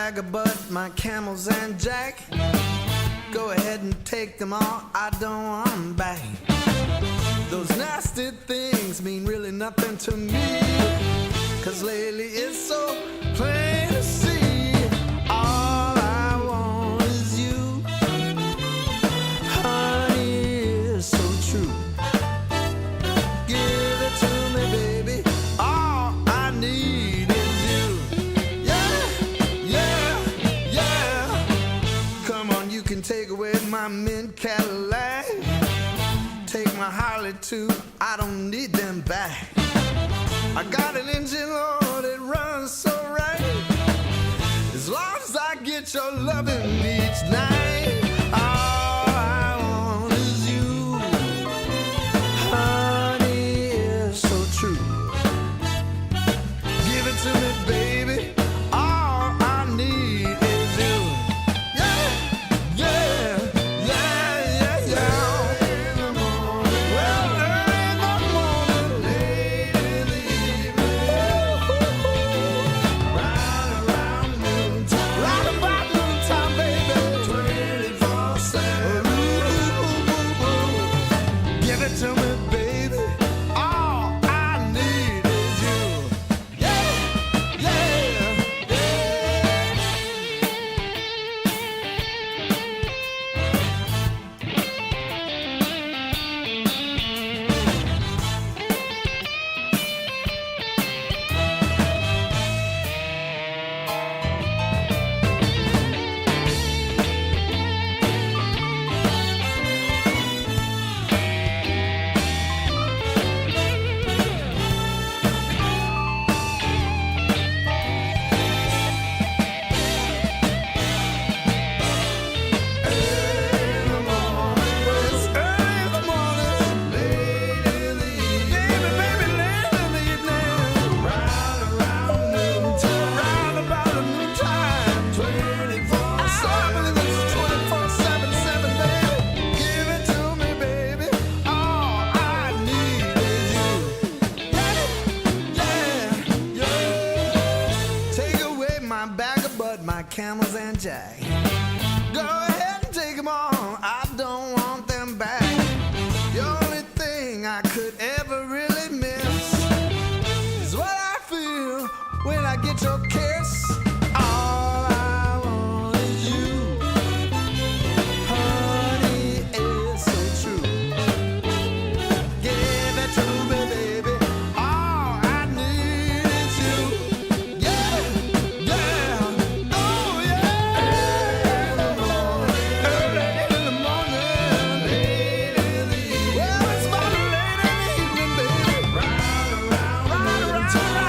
bag of bud, my camels and jack. Go ahead and take them all, I don't want them back. Those nasty things mean really nothing to me, 'cause lately it's so plain in Cadillac. Take my Harley too, I don't need them back. I got an engine, Lord, it runs so right. As long as I get your loving each night, all I want is you. Honey, it's so true. Give it to me, baby. All I need is you. Yeah, yeah, yeah, yeah, yeah. In the morning, well, early in the morning, late in the evening, right around noontime, right about noontime, baby. 24/7. Give it to me, baby. All I need is you. Yeah, yeah, yeah. Camels and Jack. Go ahead and take them all. I don't want them back. The only thing I could ever really miss is what I feel when I get your kiss. All I want is you. Honey, it's so true. Give it to me, baby. All I need is you. Yeah, yeah. Oh, yeah. Early in the morning, late in the evening. Well, it's about late in the evening, baby. Right around noontime.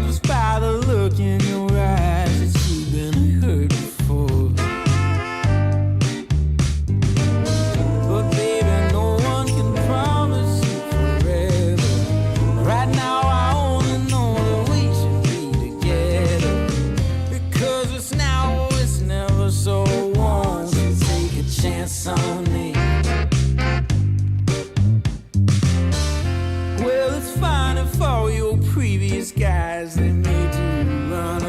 just by the look in your eyes that you've been hurt before. But baby, no one can promise you forever. Right now I only know that we should be together. Because it's now or it's never, so won't you take a chance on me? Well, it's fine if all your previous guys, they made you run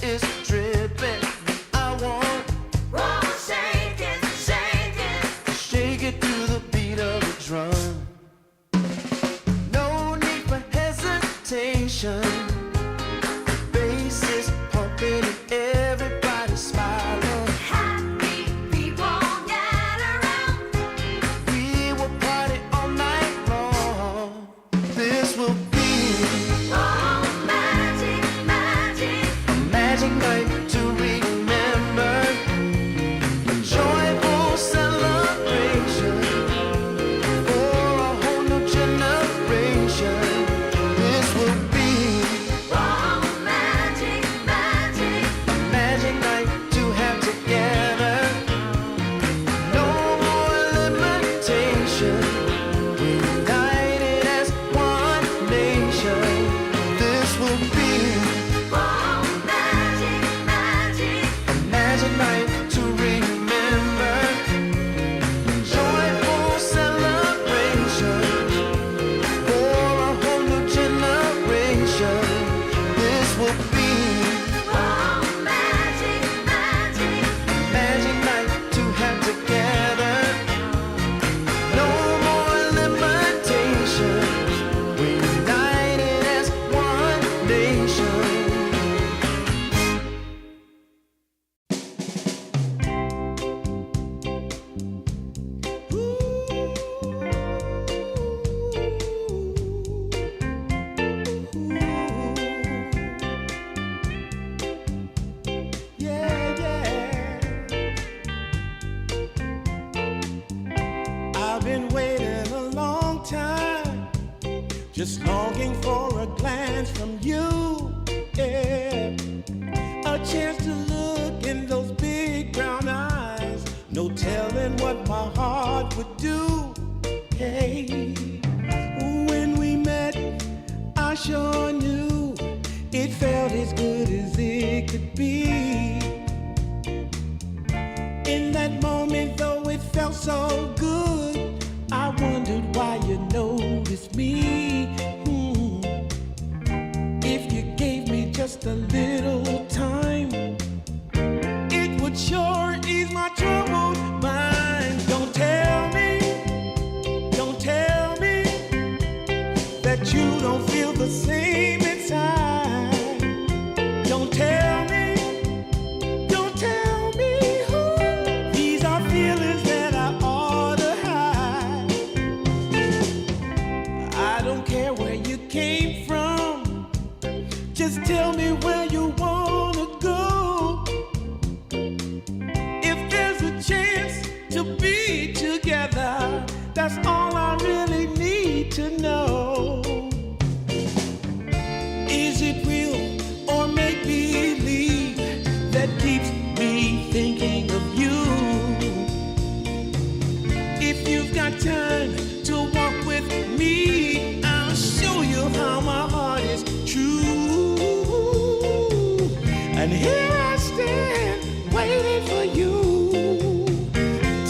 is dripping. I want Shake it, shake it. to shake it to the beat of the drum. No need for hesitation. Bass is pumping and everybody smiling. Happy people gather round. We will party all night long. This will be Oh, magic, magic. a magic night to remember. A joyful celebration for a whole new generation. This will be Oh, magic, magic. a magic night to have together. No more limitation. We're united as one nation. This will be Oh, magic, magic. a magic night to remember. Joyful celebration for a whole new generation. This will be Oh, magic, magic. a magic night to have together. No more limitations. We're united as one nation. Yeah, yeah. I've been waiting a long time, just longing for a glance from you. Yeah, a chance to look in those big brown eyes. No telling what my heart would do. Hey, when we met, I sure knew it felt as good as it could be. In that moment, though it felt so good, I wondered why you noticed me. If you gave me just a little time, it would sure ease my troubled mind. Don't tell me that you don't feel the same inside. Don't tell me. These are feelings that I ought to hide. I don't care where you came from. Just tell me where you wanna go. If there's a chance to be together, that's all I really need to know. Is it real or make believe that keeps me thinking of you? If you've got time to walk with me, I'll show you how my heart is true. And here I stand waiting for you.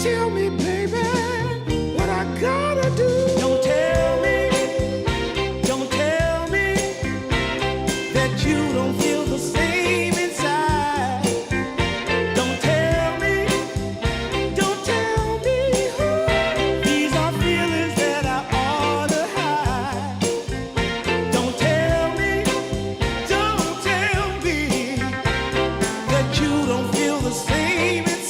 Tell me, baby, what I gotta do. Don't tell me that you don't feel the same inside. Don't tell me. These are feelings that I ought to hide. Don't tell me that you don't feel the same inside.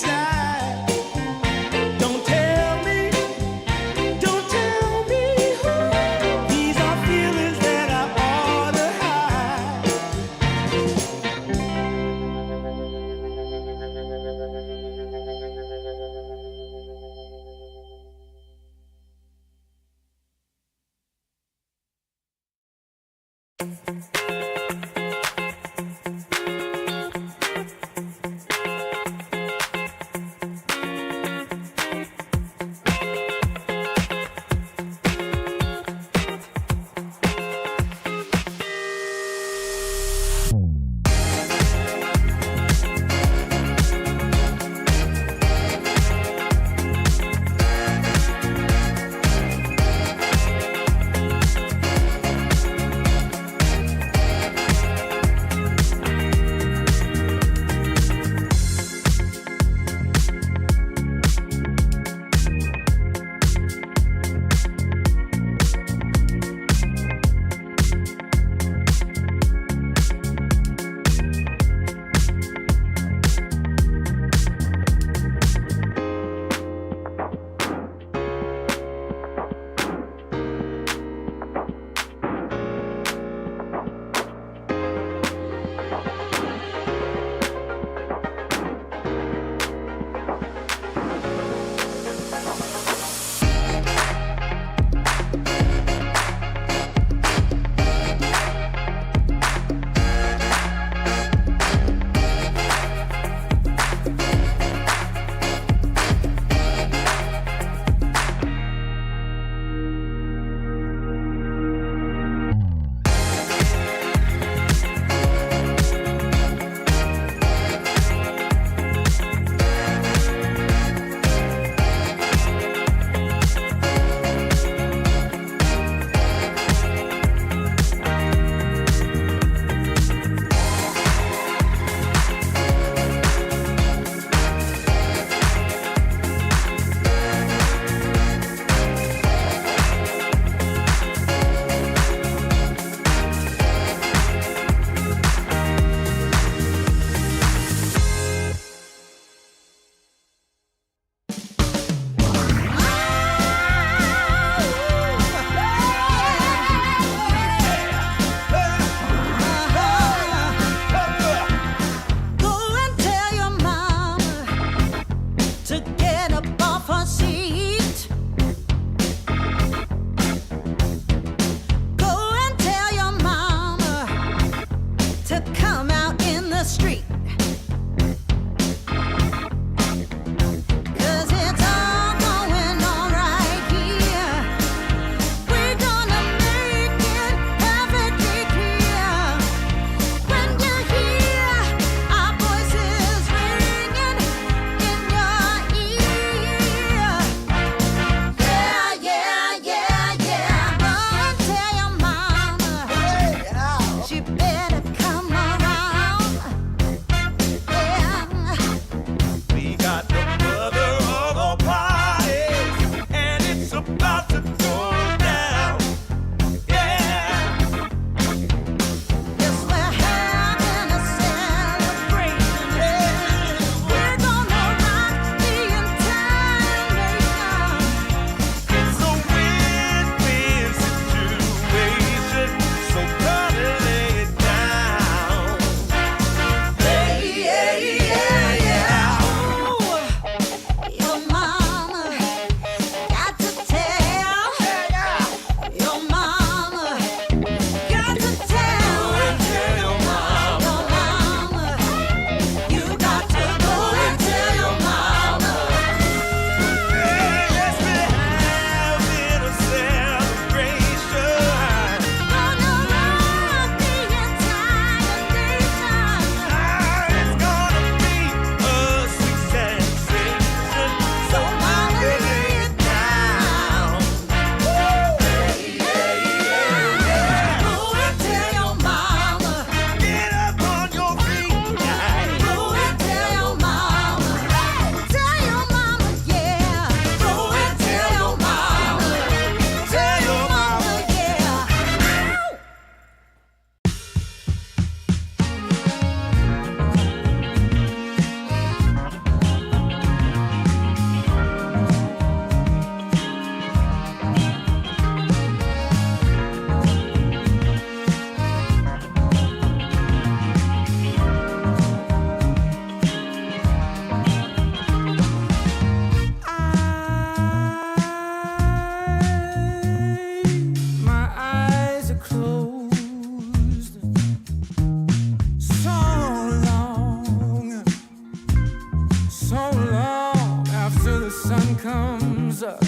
sun comes up.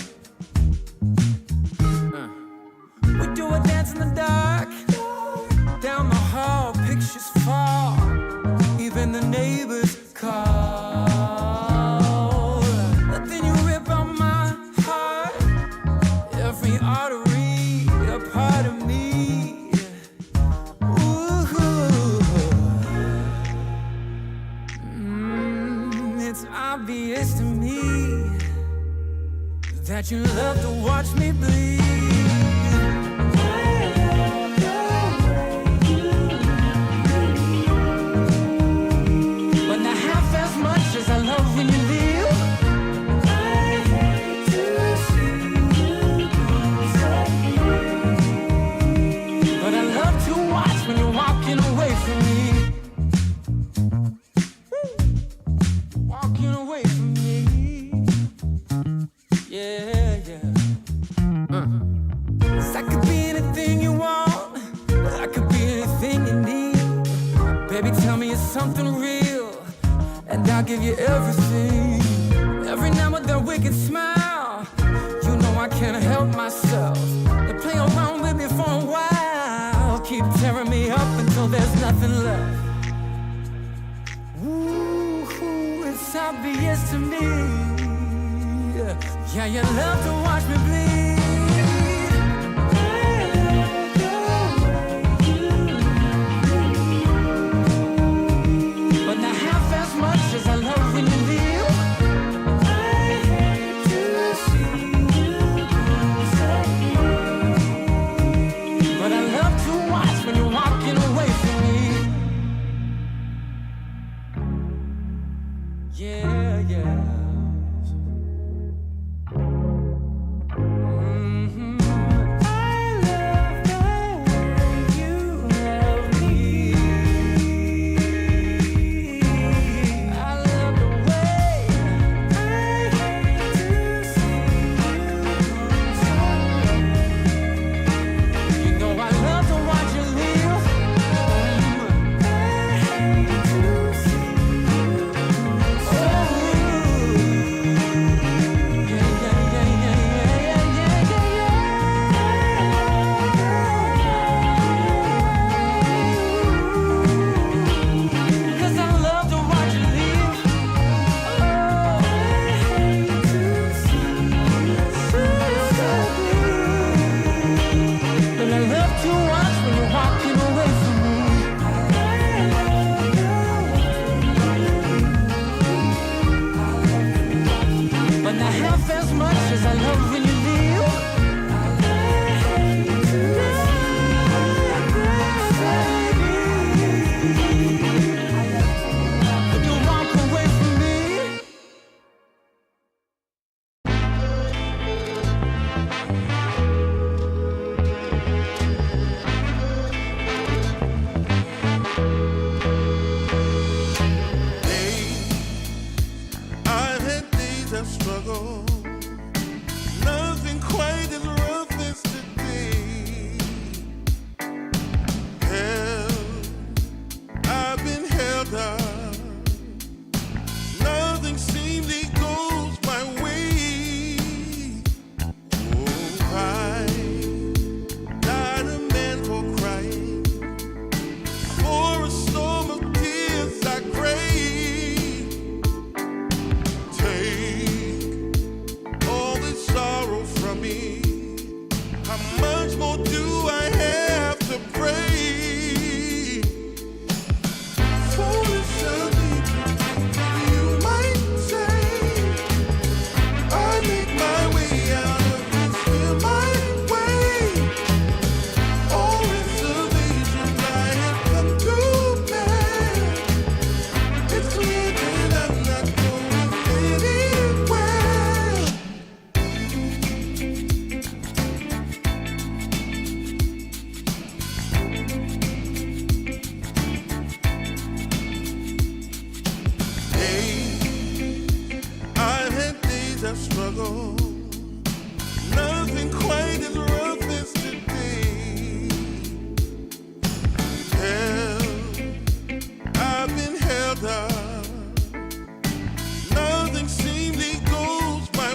We do a dance in the dark. Down the hall, pictures fall. Even the neighbors call. But then you rip out my heart. Every artery, a part of me. Ooh. It's obvious to me that you love to watch me bleed. But not half as much as I love when you leave. I hate to see you disappear. But I love to watch when you're walking away from me. Walking away from me. Yeah, yeah. 'Cause I could be anything you want. I could be anything you need. Baby, tell me it's something real, and I'll give you everything. Every now and then wicked smile. You know I can't help myself. You play around with me for a while. Keep tearing me up until there's nothing left. Ooh, it's obvious to me. Yeah, you love to watch me bleed. But not half as much as I love when you leave. I hate to see you disappear. But I love to watch when you're walking away from me. Yeah, yeah. Nothing seemingly goes my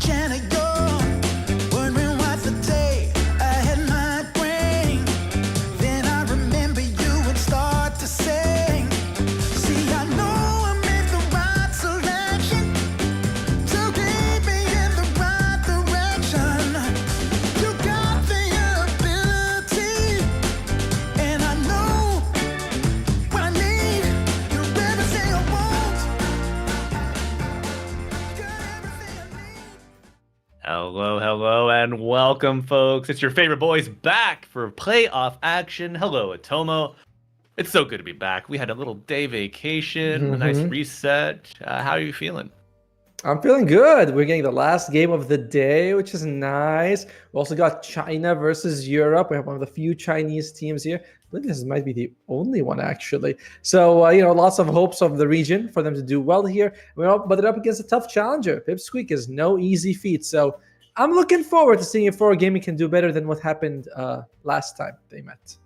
reflection of your wondering what the day ahead might bring. Then I remember you would start to sing. See, I know I made the right selection to keep me in the right direction. You got the ability, and I know what I need. You're everything I want. You're everything I need. Hello, and welcome, folks. It's your favorite boys back for playoff action. Hello, Atomo. It's so good to be back. We had a little day vacation, a nice reset. How are you feeling? I'm feeling good. We're getting the last game of the day, which is nice. We also got China versus Europe. We have one of the few Chinese teams here. I think this might be the only one, actually. So, lots of hopes of the region for them to do well here. But they're up against a tough challenger. Pipsqueak is no easy feat. So, I'm looking forward to seeing if 4 Gaming can do better than what happened last time they met.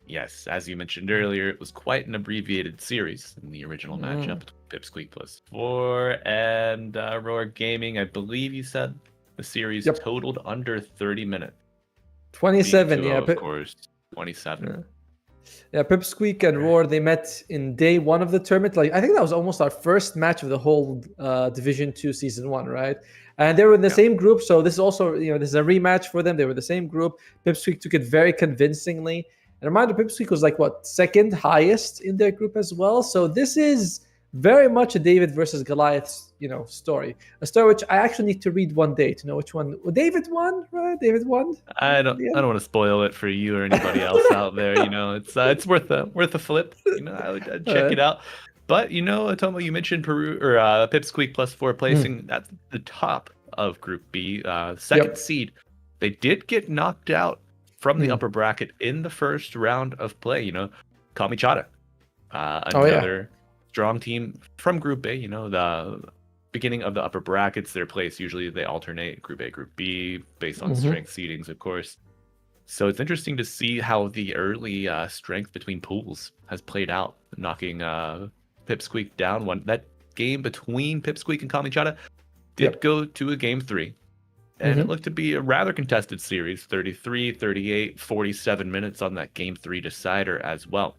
Yes, as you mentioned earlier, it was quite an abbreviated series in the original matchup between Pipsqueak+4 and Roar Gaming. I believe you said the series Yep. totaled under 30 minutes. 27, Being yeah. 2-0, of course, 27. Yeah, Pipsqueak and Roar, they met in day 1 of the tournament. I think that was almost our first match of the whole Division 2 Season 1, right? And they were in the same group, so this is also, this is a rematch for them. They were the same group. Pipsqueak took it very convincingly. And reminder, Pipsqueak was second highest in their group as well. So this is very much a David versus Goliath, story. A story which I actually need to read one day to know which one. David won, right? David won. I don't want to spoil it for you or anybody else out there. It's worth a flip. I'd check it out. But Atomo, you mentioned Peru or Pipsqueak+4 placing at the top of Group B, second seed. They did get knocked out from the upper bracket in the first round of play. Kamichata, another strong team from Group A. The beginning of the upper brackets, their place usually they alternate Group A, Group B, based on strength seedings, of course. So it's interesting to see how the early strength between pools has played out, knocking Pipsqueak down. That game between Pipsqueak and Kamichata did go to a game 3. And it looked to be a rather contested series, 33, 38, 47 minutes on that game 3 decider as well.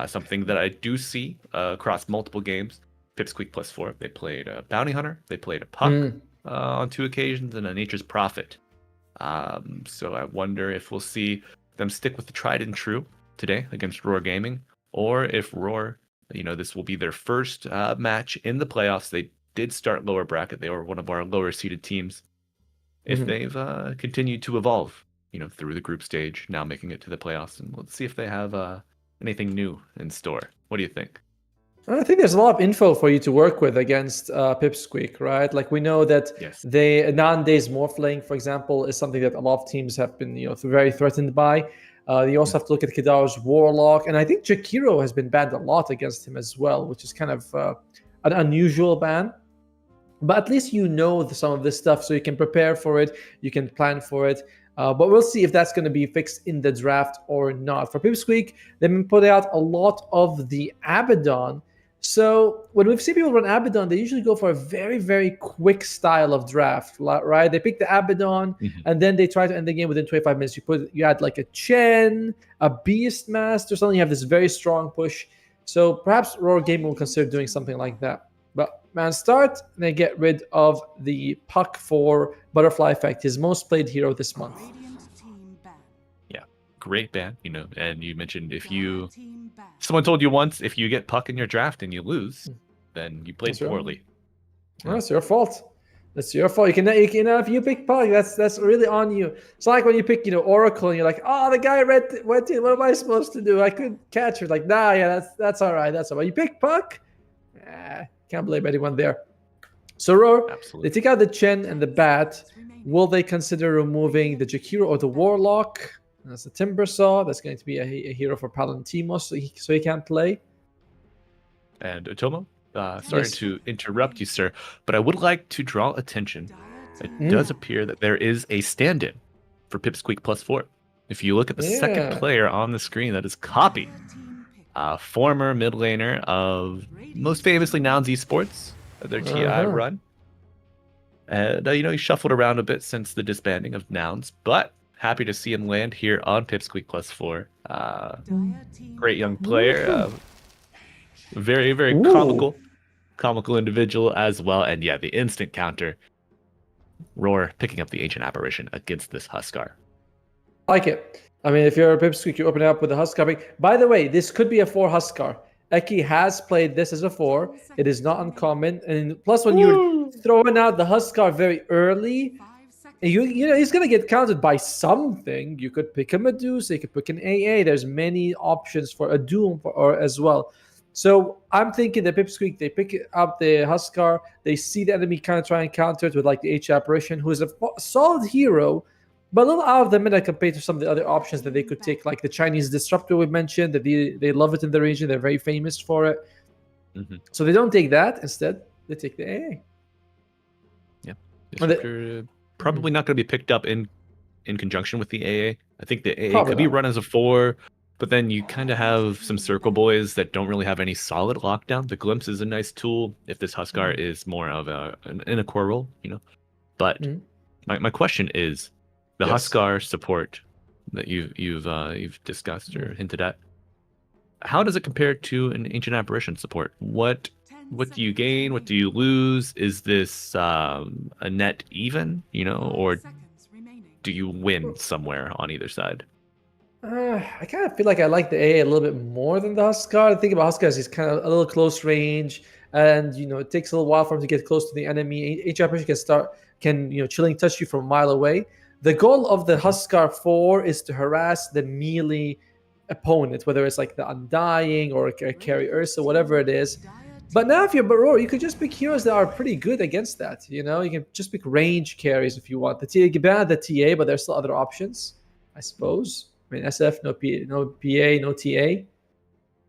Something that I do see across multiple games. Pipsqueak+4, they played a Bounty Hunter, they played a Puck on 2 occasions, and a Nature's Prophet. So I wonder if we'll see them stick with the tried and true today against Roar Gaming, or if Roar, this will be their first match in the playoffs. They did start lower bracket. They were one of our lower seeded teams. If they've continued to evolve, through the group stage, now making it to the playoffs, and let's see if they have anything new in store. What do you think? I think there's a lot of info for you to work with against Pipsqueak, right? We know that Nande's Morphling, for example, is something that a lot of teams have been, very threatened by. You also have to look at Kidaro's Warlock, and I think Jakiro has been banned a lot against him as well, which is kind of an unusual ban. But at least some of this stuff, so you can prepare for it, you can plan for it. But we'll see if that's going to be fixed in the draft or not. For Pipsqueak, they've been putting out a lot of the Abaddon. So when we've seen people run Abaddon, they usually go for a very, very quick style of draft, right? They pick the Abaddon, and then they try to end the game within 25 minutes. You add a Chen, a Beastmaster, something. You have this very strong push. So perhaps Roar Gaming will consider doing something like that. But man, start and then get rid of the Puck for Butterfly Effect, his most played hero this month. Radiant team ban. Yeah, great ban, and you mentioned if Team ban. someone told you once, if you get Puck in your draft and you lose, then you played That's right. poorly. Oh, it's your fault. That's your fault. If you pick Puck, that's really on you. It's like when you pick, Oracle, and you're like, oh, the guy went in. What am I supposed to do? I couldn't catch her. Nah, yeah, that's all right. That's all right. You pick Puck, can't blame anyone there. So Roar, Absolutely. they take out the Chen and the Bat. Will they consider removing the Jakiro or the Warlock? That's the Timbersaw. That's going to be a hero for Palantimo, so he can't play. And Otomo, sorry Yes. to interrupt you, sir, but I would like to draw attention. It does appear that there is a stand-in for Pipsqueak+4. If you look at the second player on the screen, that is Copy, former mid laner of most famously Nouns Esports, their TI run. And, he shuffled around a bit since the disbanding of Nouns, but happy to see him land here on Pipsqueak+4. Great young player. Very, very Ooh. comical individual as well. And yeah, the instant counter. Roar picking up the Ancient Apparition against this Huskar. Like it. I mean, if you're a Pipsqueak, you open it up with a Huskar pick. By the way, this could be a 4 Huskar. Eki has played this as a 4. It is not uncommon. And plus, when you're throwing out the Huskar very early, you know he's gonna get counted by something. You could pick a Medusa, you could pick an AA. There's many options for a Doom or as well. So I'm thinking the Pipsqueak, they pick up the Huskar, they see the enemy kind of try and counter it with like the H Apparition, who is a solid hero, but a little out of the meta compared to some of the other options that they could take, like the Chinese Disruptor we mentioned, that they love it in the region, they're very famous for it. So they don't take that, instead they take the AA. Yeah. Disruptor, probably not going to be picked up in conjunction with the AA. I think the AA Probably could be not. run as a 4, but then you kind of have some circle boys that don't really have any solid lockdown. The Glimpse is a nice tool if this Huskar is more of in a core role, But my question is, the Yes. Huskar support that you've discussed or hinted at, how does it compare to an Ancient Apparition support? What do you gain? What do you lose? Is this a net even, or do you win somewhere on either side? I kind of feel like I like the AA a little bit more than the Huskar. The thing about Huskar is he's kind of a little close range, and it takes a little while for him to get close to the enemy. Each apparition can chilling touch you from a mile away. The goal of the Huskar 4 is to harass the melee opponent, whether it's like the Undying or a Carry Ursa, whatever it is. But now if you're Baror, you could just pick heroes that are pretty good against that. You can just pick range carries if you want. The TA, but there's still other options, I suppose. I mean, SF, no PA, no TA.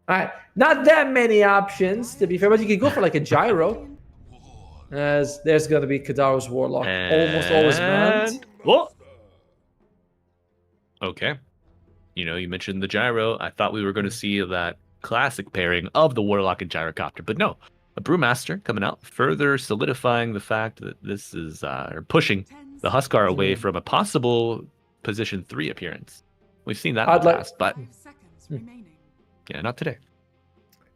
All right, not that many options, to be fair, but you could go for like a Gyro. As there's going to be Kadaro's Warlock, almost always banned. What? Okay. You mentioned the Gyro. I thought we were going to see that classic pairing of the Warlock and Gyrocopter, but no. A Brewmaster coming out, further solidifying the fact that this is pushing the Huskar away from a possible position 3 appearance. We've seen that in the past, but yeah, not today.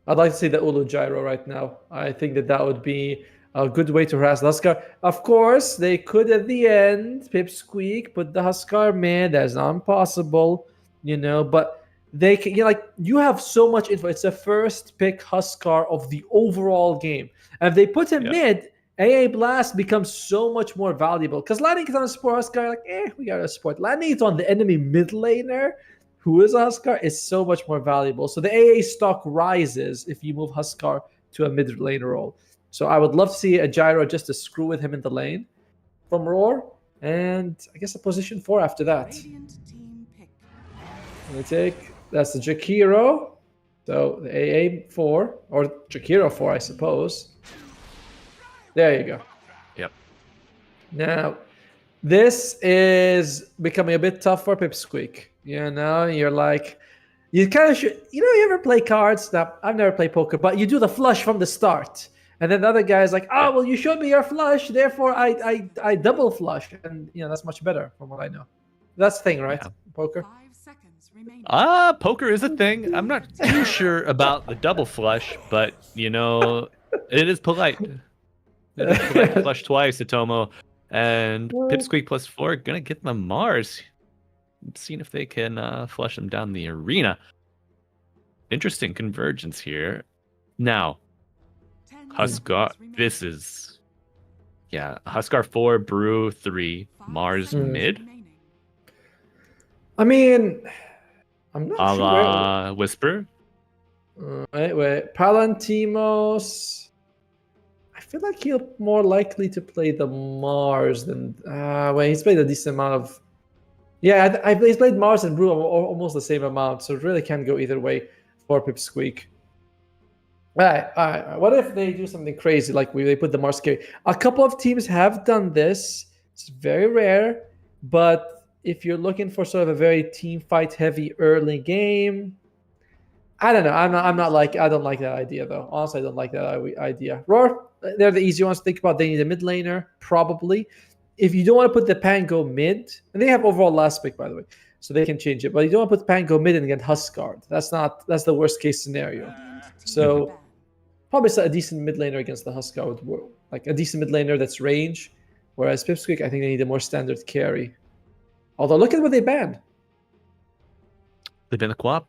I'd like to see the Ulu Gyro right now. I think that would be a good way to harass the Huskar. Of course, they could at the end, Pipsqueak, put the Huskar mid. That's not impossible, but they can, you have so much info. It's a first pick Huskar of the overall game. And if they put him mid, AA Blast becomes so much more valuable. Because landing it on a support Huskar, we got a support. Landing it on the enemy mid laner, who is a Huskar, is so much more valuable. So the AA stock rises if you move Huskar to a mid laner role. So I would love to see a Gyro just to screw with him in the lane from Roar. And I guess a position 4 after that. That's the Jakiro. So the AA 4, or Jakiro 4, I suppose. There you go. Yep. Now, this is becoming a bit tough for Pipsqueak. You're like, you kind of should, you ever play cards? Now, I've never played poker, but you do the flush from the start. And then the other guy is like, oh, well, you showed me your flush, therefore I double flush. And, that's much better from what I know. That's the thing, right? Yeah. Poker? Poker is a thing. I'm not too sure about the double flush, but, it is polite. It is polite to flush twice, Atomo. And Pipsqueak+4 gonna get the Mars. Seeing if they can flush them down the arena. Interesting convergence here. Now, Huskar, this is... Yeah, Huskar 4, Brew 3, Mars mid. I mean, I'm not sure. Whisper. Wait. Palantimos. I feel like he'll more likely to play the Mars than. He's played a decent amount of. Yeah, he's played Mars and Brew almost the same amount, so it really can go either way for Pipsqueak. All right. What if they do something crazy, like they put the Mars carry? A couple of teams have done this. It's very rare, but if you're looking for sort of a very team fight heavy early game, I don't know. I don't like that idea though. Honestly, I don't like that idea. Roar, they're the easy ones to think about. They need a mid laner, probably. If you don't want to put the Pango mid, and they have overall last pick, by the way, so they can change it. But you don't want to put Pango mid and get Huskard. That's the worst case scenario. So probably a decent mid laner against the Huskard would work. Like a decent mid laner that's range. Whereas Pipsqueak, I think they need a more standard carry. Although look at what they banned. They banned the co-op.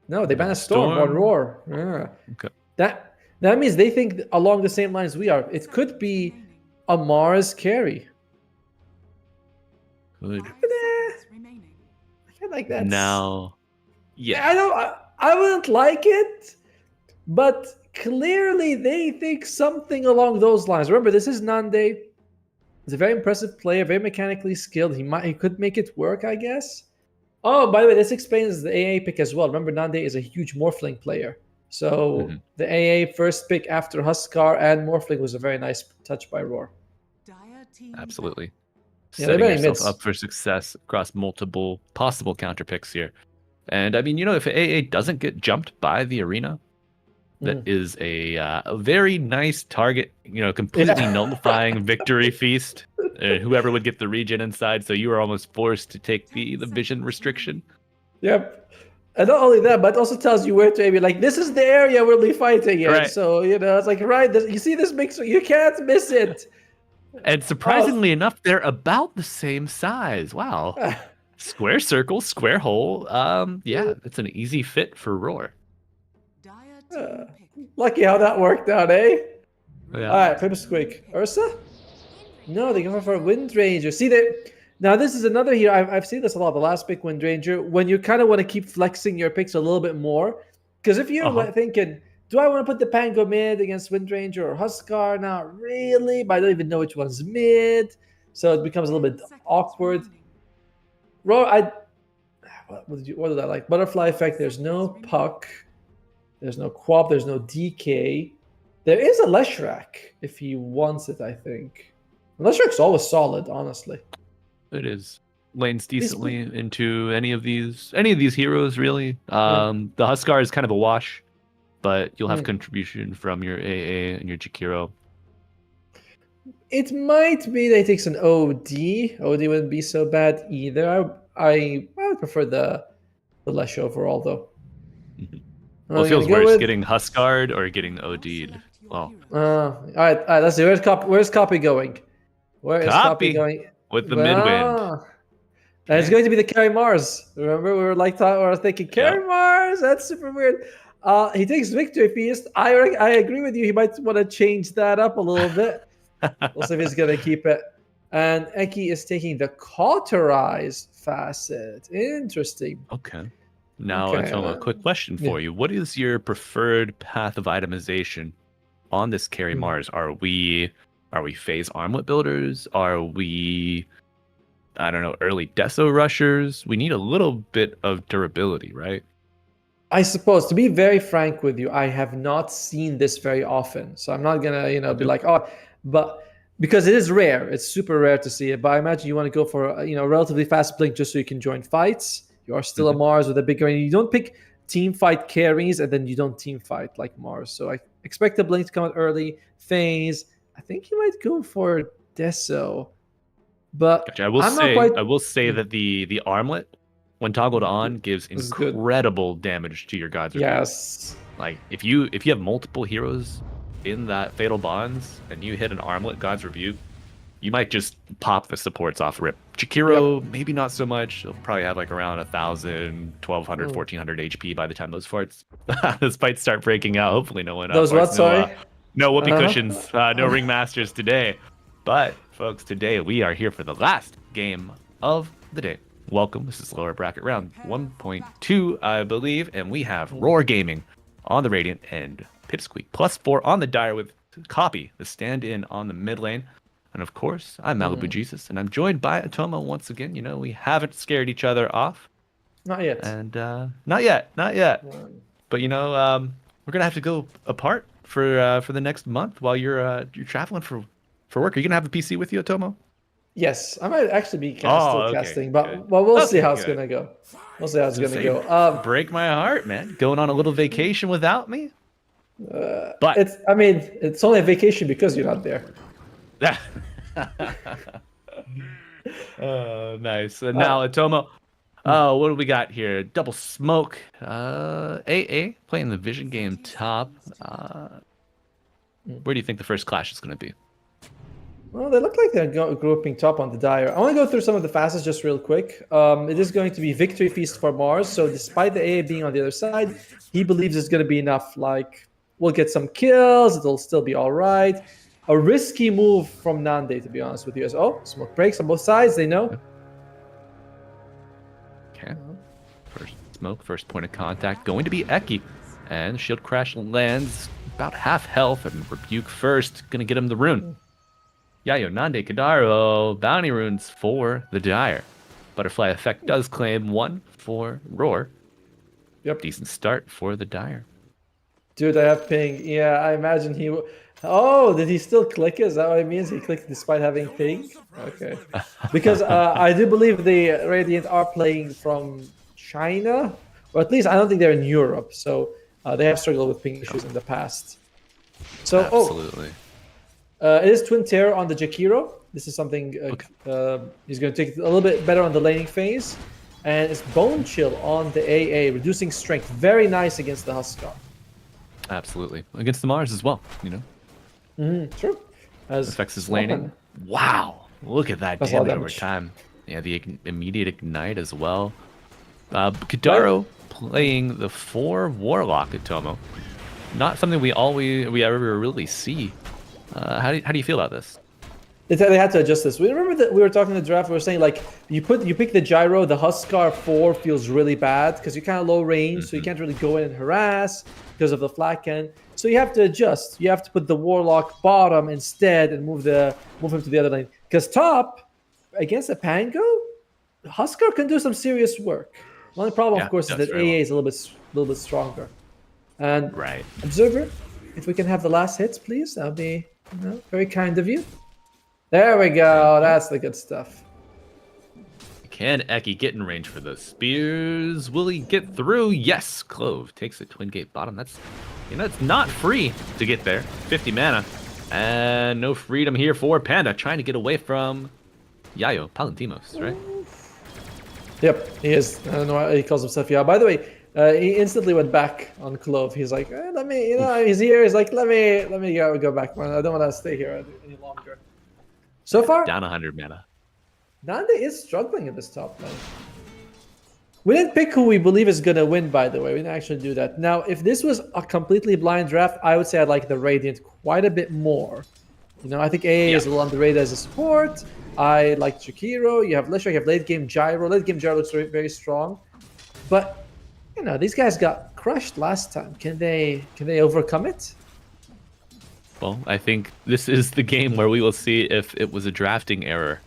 No, they banned a Storm on Roar. Yeah. Okay. That means they think along the same lines we are. It could be a Mars carry. Good. I like that. Now, yeah. I wouldn't like it, but clearly they think something along those lines. Remember, this is Nande. He's a very impressive player, very mechanically skilled. He could make it work, I guess. Oh, by the way, this explains the AA pick as well. Remember, Nande is a huge Morphling player. So the AA first pick after Huskar and Morphling was a very nice touch by Roar. Absolutely. Yeah, Setting they're yourself mids. up for success across multiple possible counter picks here. And I mean, if AA doesn't get jumped by the arena, that is a very nice target, completely nullifying victory feast. Whoever would get the regen inside, so you are almost forced to take the vision restriction. Yep. And not only that, but it also tells you where to aim. Like, this is the area we'll be fighting in. Right. So, it's like, right, you see this mix, you can't miss it. And surprisingly enough, they're about the same size. Wow. Square circle, square hole. Yeah, it's an easy fit for Roar. Lucky how that worked out, eh? Yeah. All right, Pipsqueak. Ursa? No, they go for a Wind Ranger. See, now this is another here. I've seen this a lot. The last pick, Wind Ranger, when you kind of want to keep flexing your picks a little bit more. Because if you're thinking, do I want to put the Pango mid against Wind Ranger or Huskar? Not really, but I don't even know which one's mid. So it becomes a little bit awkward. Roar, what did I like? Butterfly Effect, there's no Puck. There's no Quap, there's no DK. There is a Leshrac if he wants it, I think. Leshrac's always solid, honestly. It is. Lanes decently into any of these heroes, really. The Huskar is kind of a wash, but you'll have contribution from your AA and your Jakiro. It might be that he takes an OD. OD wouldn't be so bad either. I would prefer the Lesh overall, though. Well, it feels worse getting Huskard or getting OD'd. Well, all right. Let's see. Where's Copy going? Where is Copy going? With the midwind. And it's going to be the Carry Mars. Remember, we were thinking Carry Mars. That's super weird. He takes Victory Feast. I agree with you. He might want to change that up a little bit. We'll see if he's going to keep it. And Eki is taking the Cauterize Facet. Interesting. Okay. Now, Atoma, a quick question for you. What is your preferred path of itemization on this Carry Mars? Are we phase armlet builders? Are we, I don't know, early Deso rushers? We need a little bit of durability, right? I suppose, to be very frank with you, I have not seen this very often. So I'm not gonna, be like, but because it is rare, it's super rare to see it. But I imagine you want to go for a relatively fast blink just so you can join fights. You are still a Mars with a big range. You don't pick team fight carries and then you don't team fight like Mars. So I expect the blink to come out early. Phase. I think you might go for Deso. But gotcha. I will say that the armlet, when toggled on, gives incredible damage to your gods. Yes. Like if you have multiple heroes in that Fatal Bonds and you hit an armlet God's Rebuke, you might just pop the supports off rip. Jakiro, maybe not so much. He'll probably have like around 1,000, 1,200, 1,400 HP by the time those fights start breaking out. Hopefully no one those what? Sorry. No whoopee cushions, no ringmasters today. But folks, today we are here for the last game of the day. Welcome. This is lower bracket round 1.2, I believe, and we have Roar Gaming on the Radiant and Pipsqueak+4 on the Dire with Copy, the stand-in on the mid lane. And of course, I'm Malibu Jesus, and I'm joined by Atoma once again. We haven't scared each other off. Not yet. And not yet. But we're gonna have to go apart for the next month while you're traveling for work. Are you gonna have a PC with you, Atoma? Yes, I might actually be casting, but we'll see how it's gonna go. We'll see how it's gonna go. Break my heart, man. Going on a little vacation without me? But it's only a vacation because you're not there. Oh, nice. And now Atomo. Oh, what do we got here? Double smoke. AA playing the vision game top. Where do you think the first clash is going to be? Well, they look like they're grouping top on the Dire. I want to go through some of the fastest just real quick. It is going to be Victory Feast for Mars. So despite the AA being on the other side, he believes it's going to be enough. Like, we'll get some kills. It'll still be all right. A risky move from Nande, to be honest with you. Oh, smoke breaks on both sides. They know. Okay. First smoke, first point of contact going to be Eki. And Shield Crash lands about half health. And Rebuke first. Going to get him the rune. Yayo, Nande, Kadaro, bounty runes for the Dire. Butterfly Effect does claim 1 for Roar. Yep. Decent start for the Dire. Dude, I have ping. Yeah, I imagine he... Oh, did he still click? Is that what it means? He clicked despite having ping? Okay. Because I do believe the Radiant are playing from China. Or at least I don't think they're in Europe. So they have struggled with ping issues in the past. So, Absolutely. It is Twin Terror on the Jakiro. This is something he's going to take a little bit better on the laning phase. And it's Bone Chill on the AA, reducing strength. Very nice against the Huskar. Absolutely. Against the Mars as well, you know. True. As affects his laning. Wow. Look at that That's a lot of damage over damage. time. Yeah, the immediate ignite as well. Kadaro playing the 4 Warlock at Tomo. Not something we ever really see. How do you feel about this? They had to adjust this. We remember that we were talking in the draft. We were saying like you pick the gyro. The Huskar 4 feels really bad because you're kind of low range, so you can't really go in and harass because of the flat can. So you have to adjust. You have to put the Warlock bottom instead and move him to the other lane. Because top against the Pango, Huskar can do some serious work. The only problem, of course, is that AA is a little bit stronger. And Observer, if we can have the last hits, please, that would be very kind of you. There we go. That's the good stuff. Can Eki get in range for those spears? Will he get through? Yes. Clove takes the Twin Gate bottom. That's, it's not free to get there. 50 mana. And no freedom here for Panda. Trying to get away from Yayo, Palantimos, right? Yep, he is. I don't know why he calls himself Yao. By the way, he instantly went back on Clove. He's like, let me, he's here. He's like, let me go back, man. I don't want to stay here any longer. So far, down 100 mana. Nande is struggling in this top lane. We didn't pick who we believe is going to win, by the way. We didn't actually do that. Now, if this was a completely blind draft, I would say I'd like the Radiant quite a bit more. I think AA is a little underrated as a support. I like Chikiro. You have Lishra, you have late game Gyro. Late game Gyro looks very strong. But, these guys got crushed last time. Can they overcome it? Well, I think this is the game where we will see if it was a drafting error.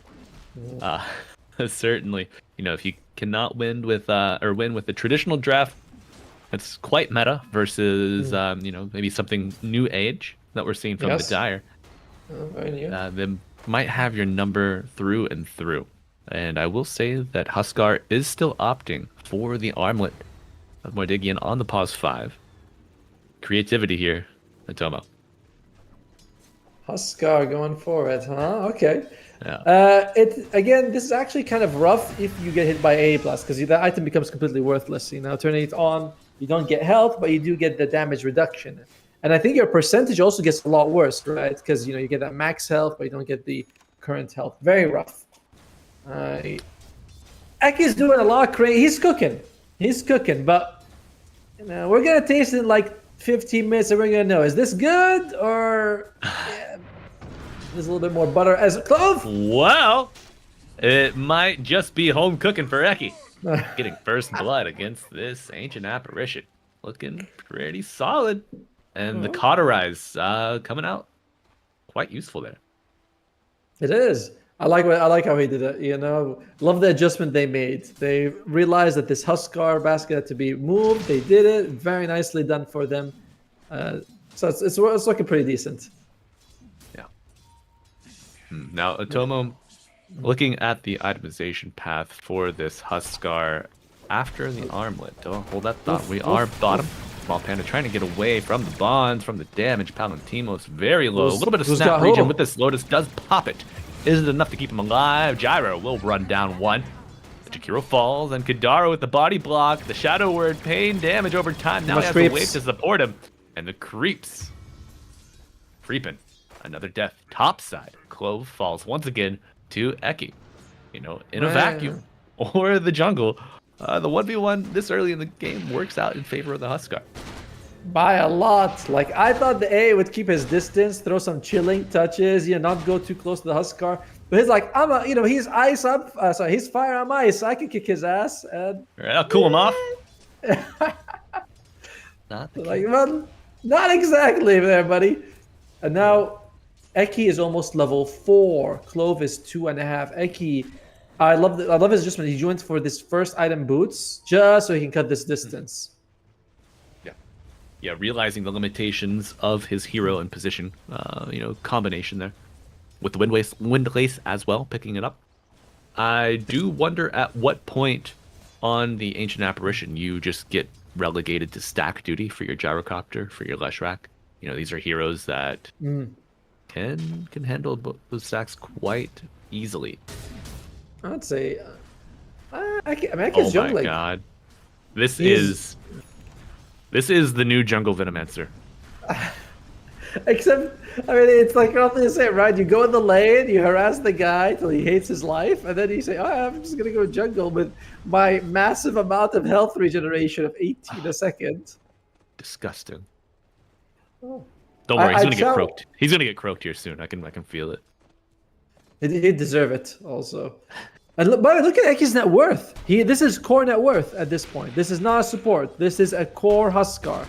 Certainly, if you cannot win with the traditional draft, it's quite meta versus maybe something new age that we're seeing from the Dire. They might have your number through and through. And I will say that Huskar is still opting for the armlet of Mordigian on the pause 5. Creativity here, Atomo. Huskar going for it, huh? Okay. Yeah. This is actually kind of rough if you get hit by AA plus because that item becomes completely worthless. Turning it on, you don't get health, but you do get the damage reduction. And I think your percentage also gets a lot worse, right? Because you get that max health, but you don't get the current health. Very rough. Eki's doing a lot of crazy. He's cooking, but we're gonna taste it in like 15 minutes, and we're gonna know: is this good or there's a little bit more butter as a clove? Well, it might just be home cooking for Eki. Getting first blood against this ancient apparition, looking pretty solid. And the cauterize coming out quite useful there. It is. I like how he did it. Love the adjustment they made. They realized that this Huskar basket had to be moved. They did it. Very nicely done for them. So it's looking pretty decent. Yeah. Now Atomo, looking at the itemization path for this Huskar after the armlet. Don't hold that thought. We are bottom. Small Panda trying to get away from the bonds, from the damage. Palantimos very low. A little bit of who's snap got region hold? with this Lotus does pop it. Is it enough to keep him alive? Gyro will run down one. Jakiro falls, and Kadaro with the body block. The Shadow Word, pain damage over time. Now he has a wave creeps. to support him. And the creeps. Creeping. Another death. Top side. Clove falls once again to Eki. You know, in a Man. vacuum. Or the jungle. The 1v1 this early in the game works out in favor of the Huskar. By a lot. Like, I thought the A would keep his distance, throw some chilling touches, not go too close to the Huskar. But he's like, he's ice up, sorry, he's fire on ice. I can kick his ass. And All right, I'll cool him off. Not the like, well, not exactly there, buddy. And now Eki is almost level 4. Clove is 2.5. Eki, I love his adjustment. He went for this first item boots just so he can cut this distance. Yeah, realizing the limitations of his hero and position, combination there. With the Windlace as well, picking it up. I do wonder at what point on the Ancient Apparition you just get relegated to stack duty for your Gyrocopter, for your Leshrac. These are heroes that can handle those stacks quite easily. I'd say, Eki's Oh my jungling. god. This is the new jungle Venomancer. Except, it's like roughly the same, right? You go in the lane, you harass the guy till he hates his life, and then you say, I'm just going to go jungle with my massive amount of health regeneration of 18 a second. Disgusting. Oh. Don't worry, he's I gonna get tell- croaked. He's gonna get croaked here soon. I can feel it. He'd deserve it, also. And look at Eki's net worth. This is core net worth at this point. This is not a support. This is a core Huskar.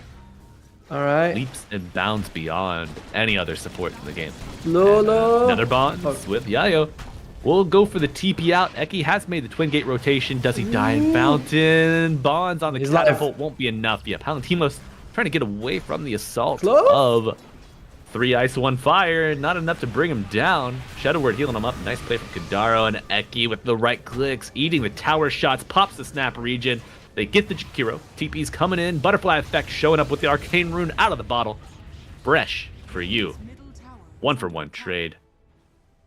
All right. Leaps and bounds beyond any other support in the game. Lolo. Another bonds Oh. with Yayo. We'll go for the TP out. Eki has made the twin gate rotation. Does he die in Fountain? Bonds on the He's live. catapult won't be enough. Yeah, Palantimos trying to get away from the assault Close. of 3 ice, 1 fire. Not enough to bring him down. Shadow Word healing him up. Nice play from Kadaro, and Eki with the right clicks, eating the tower shots, pops the snap region. They get the Jakiro. TP's coming in. Butterfly effect showing up with the arcane rune out of the bottle. Fresh for you. 1-for-1 trade.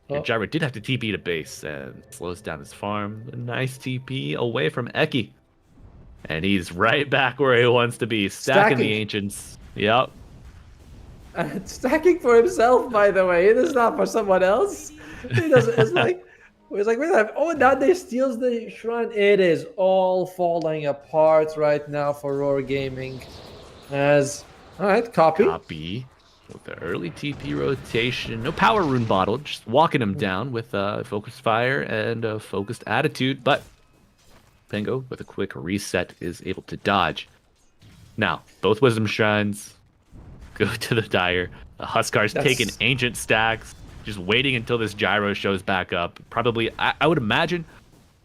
Your Oh. Gyro did have to TP to base and slows down his farm. A nice TP away from Eki. And he's right back where he wants to be. Stacking the Stacking. Ancients. Yep. Stacking for himself, by the way. It is not for someone else. He doesn't. It's like, wait a minute. Oh, Nande steals the shrine. It is all falling apart right now for Roar Gaming. All right, copy. Copy. With the early TP rotation. No power rune bottle. Just walking him down with focused fire and a focused attitude. But Pango, with a quick reset, is able to dodge. Now, both Wisdom Shrines go to the Dire. The Huskar's That's- taking ancient stacks, just waiting until this Gyro shows back up. Probably, I would imagine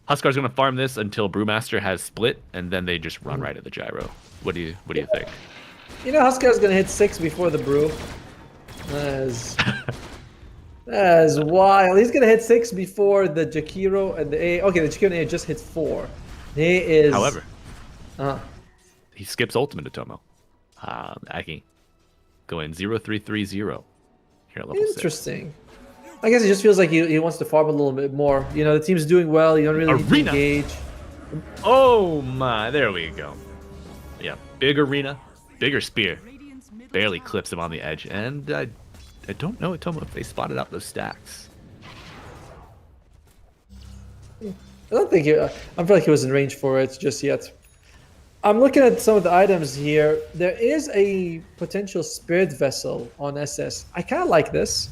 Huskar's going to farm this until Brewmaster has split, and then they just run right at the Gyro. What do you think? Huskar's gonna hit 6 before the brew. That's wild. He's gonna hit 6 before the Jakiro and the A. Okay, the Jakiro and A just hit 4. He is. However, he skips ultimate to Tomo. Aki going 0-3-3-0 here at level 6. Interesting. I guess it just feels like he wants to farm a little bit more. The team's doing well. You don't really need to Arena. engage. Oh my, there we go. Yeah, big arena, bigger spear. Barely clips him on the edge, and I don't know, Tomo, if they spotted out those stacks. I don't think I feel like he was in range for it just yet. I'm looking at some of the items here. There is a potential spirit vessel on SS. I kind of like this,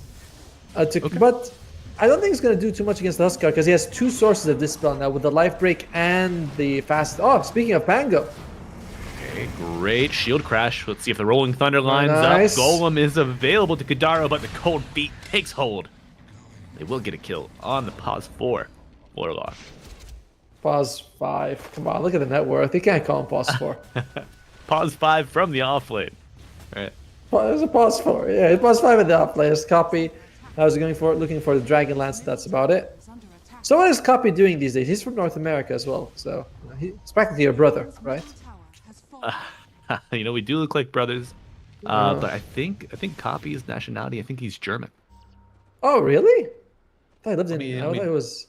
but I don't think it's going to do too much against the Huskar because he has 2 sources of Dispel now with the life break and the fast. Oh, speaking of Pango, Okay, great shield crash. Let's see if the Rolling Thunder lines Nice. up. Golem is available to Kadaro, but the Cold Feet takes hold. They will get a kill on the Pause 4 Warlock. pause 5. Come on, look at the net worth. You can't call him pause 4. Pause 5 from the offlane. All right. There's a pause 4. Yeah, pause 5 at the outplay. Let's copy. I was looking for the Dragon Lance. That's about it. So what is Copy doing these days? He's from North America as well, so he's practically your brother, right? You know, we do look like brothers. But I think Copy's nationality, I think he's German. Oh, really? I thought he lived in. mean- I I thought mean- it was.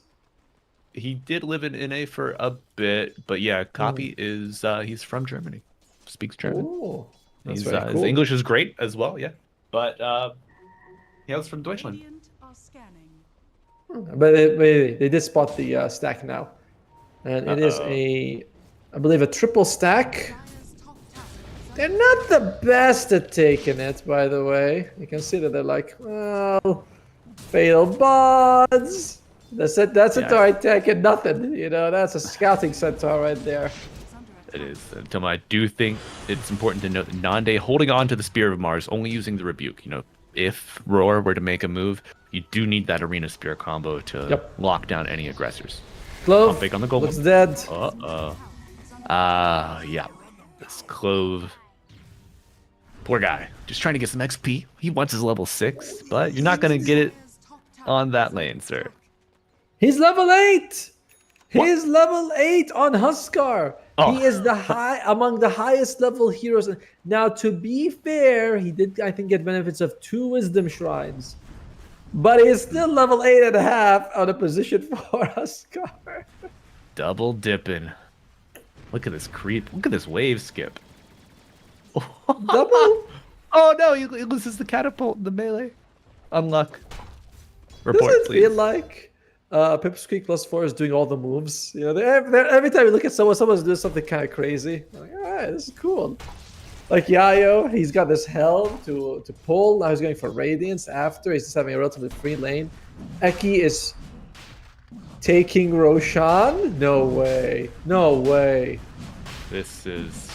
He did live in NA for a bit, but yeah, Copy is he's from Germany. Speaks German. Oh, that's He's, very His cool. English is great as well, yeah. But he was from Deutschland. Radiant are scanning. But they did spot the stack now, and it is a, I believe, a triple stack. Dire's top tower is They're not the best at taking it, by the way. You can see that they're like, well, fatal bonds. That's it. That's a Yeah. Centaur taking nothing. You know, that's a scouting Centaur right there. under It attack. is. Toma, I do think it's important to note that Nande holding on to the Spear of Mars, only using the Rebuke. You know, if Roar were to make a move, you do need that Arena Spear combo to Yep. lock down any aggressors. Clove Pump fake on the gold looks one. dead. Uh-oh. Yeah. This Clove. Poor guy. Just trying to get some XP. He wants his level 6, but you're not going to get it Dire's top tower on that is lane, under sir. attack. He's level 8. What? He's level 8 on Huskar. Oh. He is the among the highest level heroes. Now, to be fair, he did, I think, get benefits of 2 wisdom shrines, but he's still level 8.5 on a position for Huskar. Double dipping. Look at this creep. Look at this wave skip. Double? Oh no, he loses the catapult in the melee. Unluck. Report, Does it please. feel like Pipsqueak+4 is doing all the moves? You know, every time you look at someone's doing something kind of crazy. I'm like, all right, this is cool. Like Yayo, he's got this helm to pull. Now he's going for Radiance after. He's just having a relatively free lane. Eki is taking Roshan. No way. No way. This is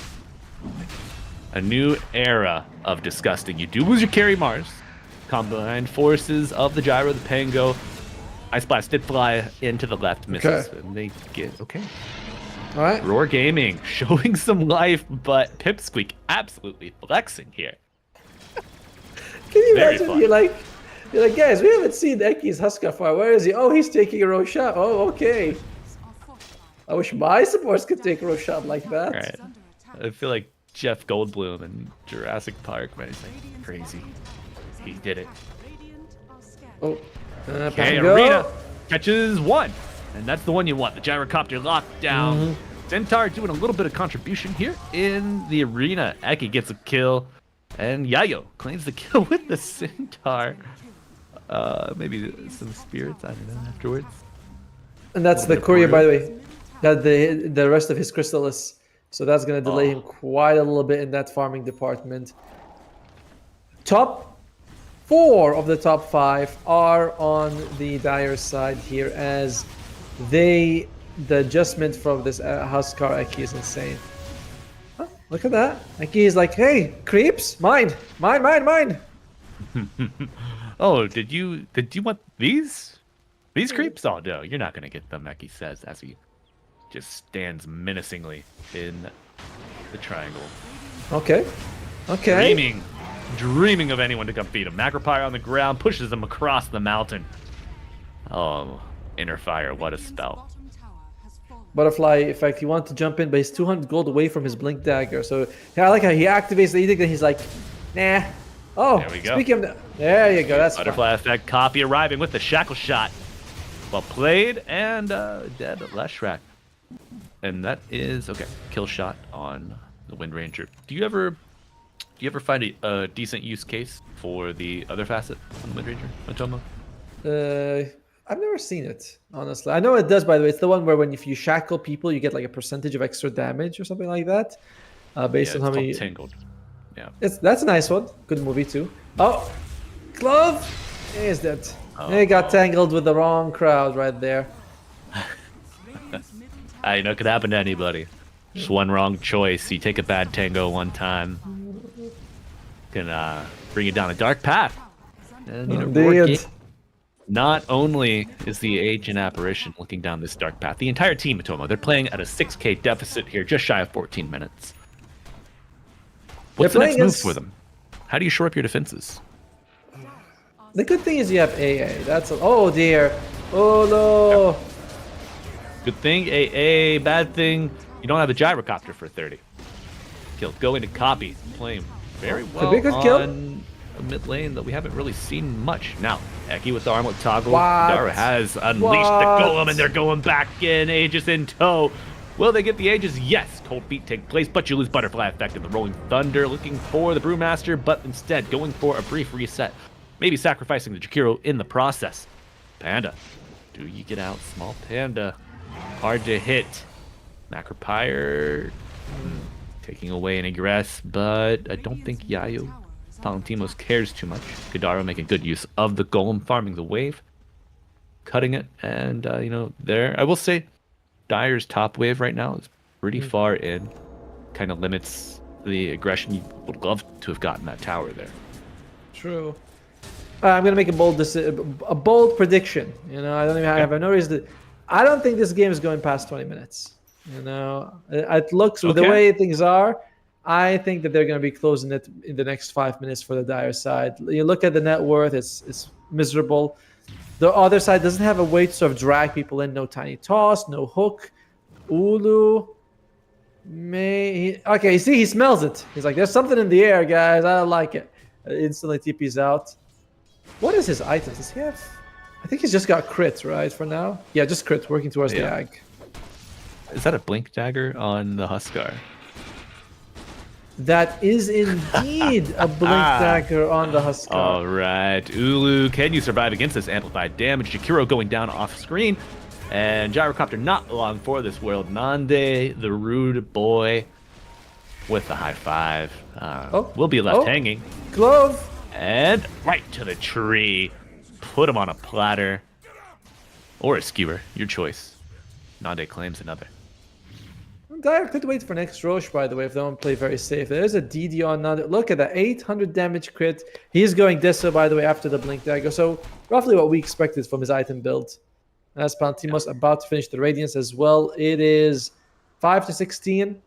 a new era of disgusting. You do lose your carry Mars. Combined forces of the Gyro, the Pango. Ice Blast did fly into the left, misses. Okay. And they get, okay. All right. Roar Gaming showing some life, but Pipsqueak absolutely flexing here. Can you Very imagine? fun. You're like, guys, we haven't seen Eki's Huskar far. Where is he? Oh, he's taking a Roshan. Oh, okay. Are fortified. I wish my supports could take Roshan like that. Right. Is under attack. I feel like Jeff Goldblum in Jurassic Park, man. He's like, Radiant's crazy. bottom tower is He under did it. attack. Radiant are scanning. Oh, Okay, Pango. Arena catches one. And that's the one you want. The gyrocopter locked down. Mm-hmm. Centaur doing a little bit of contribution here in the arena. Eki gets a kill. And Yayo claims the kill with the Centaur. Maybe some spirits, I don't know, afterwards. And that's the bit of courier, by the courier. way. That the rest of his crystal is. So that's going to delay him quite a little bit in that farming department. Top 4 of the top 5 are on the Dire side here, as the adjustment from this Huskar Eki is insane. Huh, look at that. Eki is like, hey, creeps, mine. Oh, did you want these? These creeps? Oh no, you're not gonna get them, Eki says as he just stands menacingly in the triangle. Okay. Okay. Dreaming of anyone to come feed him. Macropire on the ground pushes him across the mountain. Oh, inner fire, what a Radiant's spell. bottom tower has fallen. Butterfly effect. He wanted to jump in, but he's 200 gold away from his blink dagger. So yeah, I like how he activates the edict and he's like, nah. Oh, There we go. speaking of there you go. That's fine. Butterfly effect, Copy arriving with the shackle shot. Well played and dead Leshrac. And that is okay. Kill shot on the Wind Ranger. Do you ever find a decent use case for the other facet on the Wind Ranger, Matoma? I've never seen it, honestly. I know it does, by the way. It's the one where if you shackle people, you get like a percentage of extra damage or something like that, based Yeah, on how it's many. called Tangled. Yeah. That's a nice one. Good movie too. Oh, Glove is dead. He got tangled with the wrong crowd right there. Radiant's middle tower I know it could happen to anybody. Just one wrong choice. You take a bad tango one time. Can bring you down a dark path. And you know, Roar Indeed. Ga- not only is the Ancient Apparition looking down this dark path, the entire team, Matomo, they're playing at a 6k deficit here, just shy of 14 minutes. What's the They're next playing move as- for them? How do you shore up your defenses? The good thing is you have AA. Oh dear. Oh no. Good thing, AA. Bad thing, you don't have a gyrocopter for 30. kill. Going to copy. Playing very well be a good kill. on a mid lane that we haven't really seen much. Now, Eki with the armlet toggle. What? Dara has unleashed the golem, and they're going back in. Aegis in tow. Will they get the Aegis? Yes. Cold feet take place, but you lose butterfly effect in the rolling thunder. Looking for the Brewmaster, but instead going for a brief reset. Maybe sacrificing the Jakiro in the process. Panda. Do you get out? Small Panda. Hard to hit. Macropyre taking away an egress, but I don't think Yayo Palantimos cares too much. Kadaro making good use of the golem, farming the wave, cutting it, and there. I will say, Dire's top wave right now is pretty far in. Kind of limits the aggression. You would love to have gotten that tower there. True. I'm gonna make a bold prediction. I don't even have no reason to. I don't think this game is going past 20 minutes. It looks with the way things are. I think that they're gonna be closing it in the next 5 minutes for the Dire side. You look at the net worth; it's miserable. The other side doesn't have a way to sort of drag people in. No tiny toss, no hook. Ulu. Okay, see, he smells it. He's like, "There's something in the air, guys. I don't like it." Instantly TP's out. What is his items? Does he have? I think he's just got crit, right, for now? Yeah, just crit, working towards the ag. Is that a blink dagger on the Huskar? That is indeed a blink dagger on the Huskar. All right, Ulu, can you survive against this amplified damage? Jakiro going down off screen, and Gyrocopter not long for this world. Nande, the rude boy, with the high five, will be left hanging. Glove. And right to the tree. Put him on a platter. Or a skewer, your choice. Nande claims another. Dire could wait for next Roche, by the way, if they don't play very safe. There's a DD on Nande. Look at that, 800 damage crit. He's going Deso, by the way, after the Blink Dagger. So roughly what we expected from his item build. As Palantimos about to finish the Radiance as well. It is 5 to 16.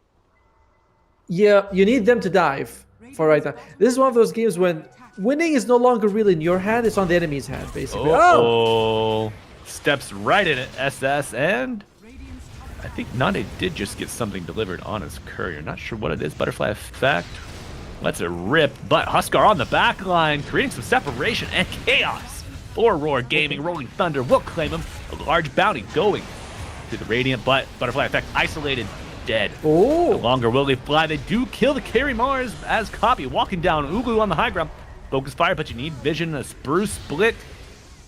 Yeah, you need them to dive for right now. This is one of those games when winning is no longer really in your hand, it's on the enemy's hand, basically. Oh! Steps right in it, SS, and I think Nande did just get something delivered on his courier. Not sure what it is. Butterfly effect. Lets it rip, but Huskar on the back line, creating some separation and chaos. For Roar Gaming, Rolling Thunder will claim him. A large bounty going to the Radiant, but Butterfly effect isolated, dead. Oh! No longer will they fly. They do kill the carry Mars as Copy walking down Uglu on the high ground. Focus fire, but you need vision. A Spruce split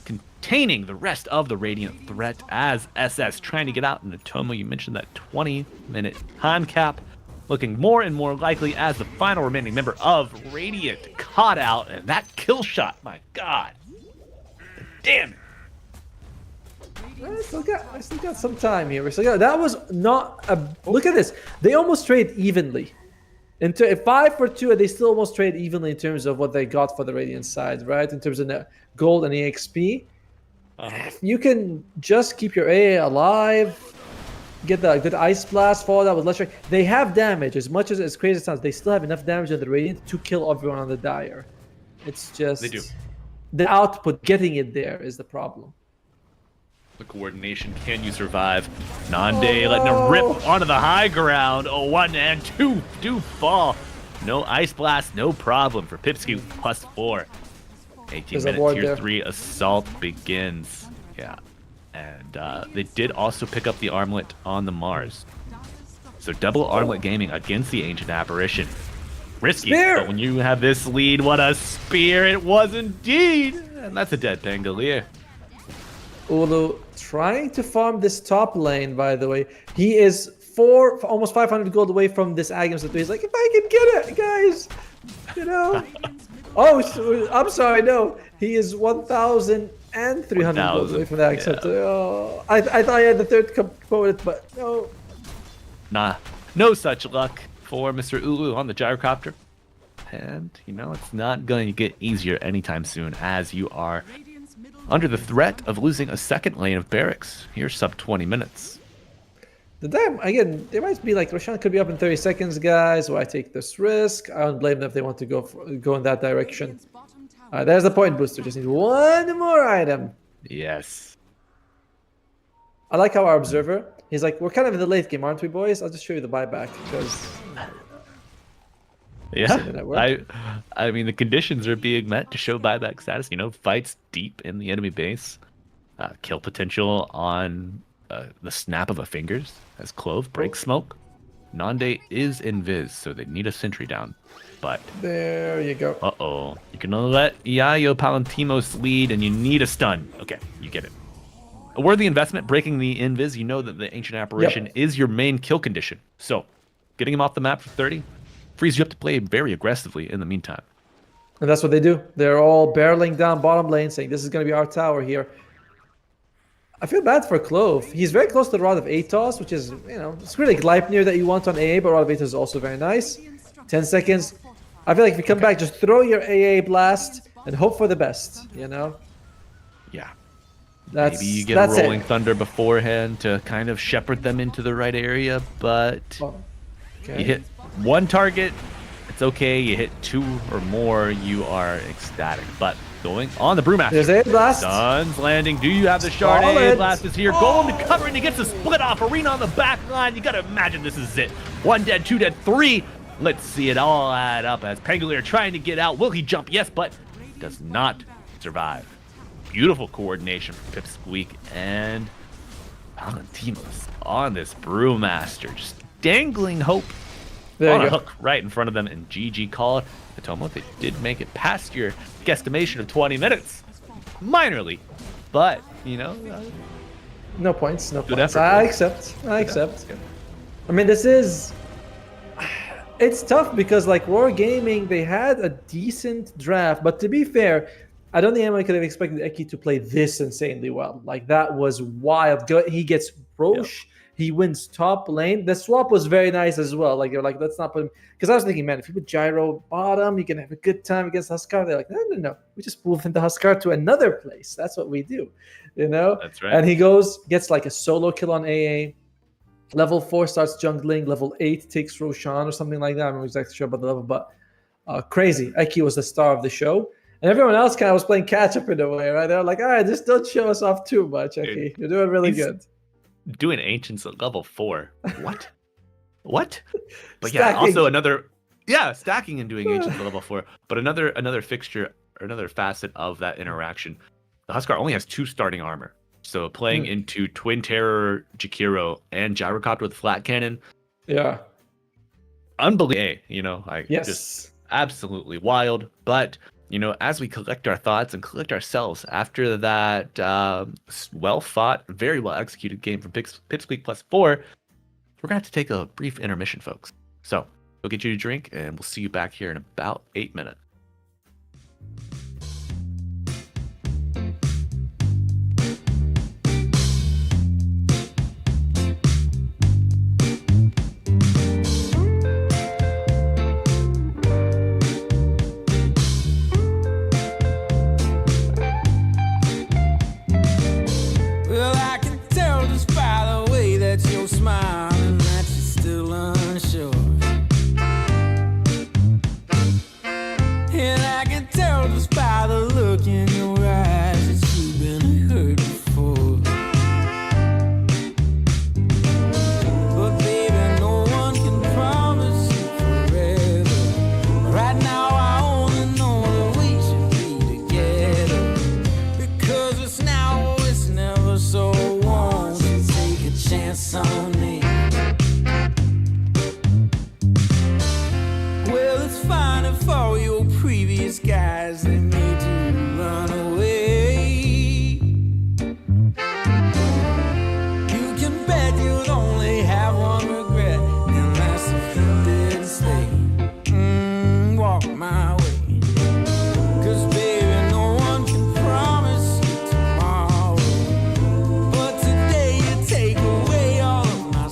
containing the rest of the Radiant threat as SS trying to get out. And Atomo, you mentioned that 20-minute time cap. Looking more and more likely as the final remaining member of Radiant caught out. And that kill shot, my God. Damn it. I still got some time here. That was not a... Look at this. They almost trade evenly. 5 for 2, and they still almost trade evenly in terms of what they got for the Radiant side, right? In terms of the gold and EXP. If you can just keep your AA alive, get the good Ice Blast, follow that with Let's Strike. They have damage. As much as crazy as it sounds, they still have enough damage on the Radiant to kill everyone on the Dire. It's just... They do. The output, getting it there, is the problem. The coordination, can you survive? Nande letting him rip onto the high ground. Oh, 1 and 2 do fall. No Ice Blast, no problem for Pipsqueak+4. 18-minute tier 3 assault begins. Yeah, and they did also pick up the armlet on the Mars. So double armlet gaming against the Ancient Apparition. Risky, but when you have this lead, what a spear it was indeed. And that's a dead Pangolier. Ulu trying to farm this top lane, by the way. He is almost 500 gold away from this Agam situation. He's like, if I can get it, guys, Oh, I'm sorry, no. He is 1,300 gold away from that. Except, I thought I had the third component, but no. Nah, no such luck for Mr. Ulu on the gyrocopter. And, it's not going to get easier anytime soon as you are under the threat of losing a second lane of barracks. Here's sub 20 minutes. Again, they might be like, Roshan could be up in 30 seconds, guys. Why take this risk? I don't blame them if they want to go in that direction. There's the point booster. Just need one more item. Yes. I like how our observer, he's like, we're kind of in the late game, aren't we, boys? I'll just show you the buyback because Yeah, Seen the network. I mean the conditions are being met to show buyback status. You know, fights deep in the enemy base, kill potential on the snap of a fingers as Clove breaks smoke. Nande is invis, so they need a sentry down. But There you go. you can let Iaio Palantimos lead, and you need a stun. Okay, you get it. A worthy investment breaking the invis. You know that the ancient apparition is your main kill condition. So, getting him off the map for 30 frees you up to play very aggressively in the meantime. And that's what they do. They're all barreling down bottom lane, saying this is going to be our tower here. I feel bad for Clove. He's very close to the Rod of Atos, which is, you know, it's really Gleipnir that you want on AA, but Rod of Atos is also very nice. 10 seconds. I feel like if you come back, just throw your AA blast and hope for the best, you know? Yeah. That's, Maybe you get that's a Rolling it. Thunder beforehand to kind of shepherd them into the right area, but Oh, okay. you hit one target, it's okay. You hit two or more, you are ecstatic. But going on the Brewmaster. There's a blast. Sun's landing. Do you have the shard? Solid. A blast is here. Golem to cover, and he gets a split off. Arena on the back line. You gotta imagine this is it. One dead, two dead, three. Let's see it all add up as Pangolier trying to get out. Will he jump? Yes, but does not survive. Beautiful coordination from Pipsqueak and Palantimos on this Brewmaster. Just dangling hope There on you a go. hook right in front of them. And GG call it. Atomo, they did make it past your guesstimation of 20 minutes. Minorly. But, you know, No points, no Good points. effort, I boys. accept. I accept. Good. I mean, this is... It's tough because, like, Roar Gaming, they had a decent draft, but to be fair, I don't think anyone could have expected Eki to play this insanely well. Like, that was wild. He gets Roche, he wins top lane. The swap was very nice as well. Like, they're like, let's not put him... Because I was thinking, man, if you put Gyro bottom, you can have a good time against Huskar. They're like, no. We just move into Huskar to another place. That's what we do, you know? That's right. And he gets like a solo kill on AA. Level 4 starts jungling. Level 8 takes Roshan or something like that. I'm not exactly sure about the level, but crazy. Eki was the star of the show. And everyone else kind of was playing catch up in a way, right? They're like, all right, just don't show us off too much, Eki. You're doing really he's- good. Doing Ancients at level 4. What? What? But Stacking. yeah, also another... Yeah, stacking and doing Ancients at level 4. But another fixture, or another facet of that interaction. The Huskar only has 2 starting armor. So playing into Twin Terror, Jakiro, and Gyrocopter with Flat Cannon, Yeah. unbelievable. You know, Yes. just absolutely wild. But you know, as we collect our thoughts and collect ourselves after that well fought, very well executed game from Pipsqueak+4, we're gonna have to take a brief intermission, folks. So go get you a drink, and we'll see you back here in about 8 minutes. Well, I can tell just by the way that you're smiling that you're still unsure. And I can tell just by the look in your eyes that you've been hurt before. But baby, no one can promise you forever. Right now, I only know that we should be together. Because it's now or it's never, so won't you take a chance on me? Well, it's fine if all your previous guys, they made you run away. You can bet you'd only have one regret, and that's if you didn't stay. Walk my way. 'Cause baby, no one can promise you tomorrow. But today you take away all of my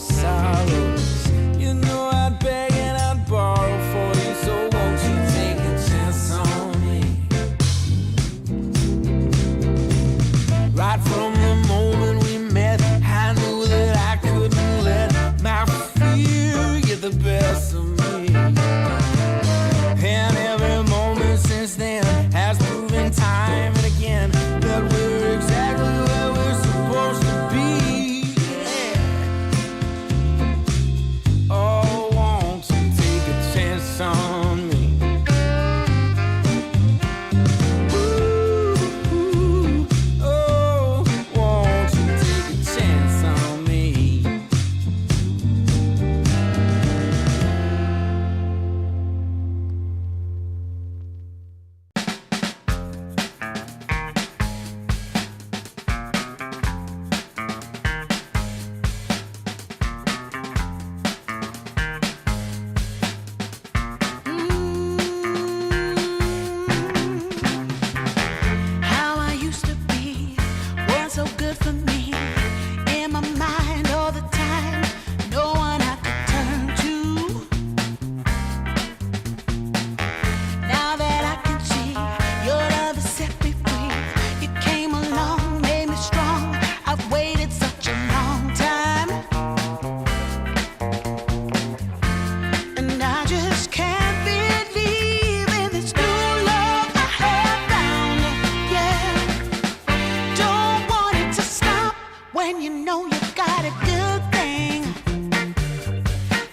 when you know you got a good thing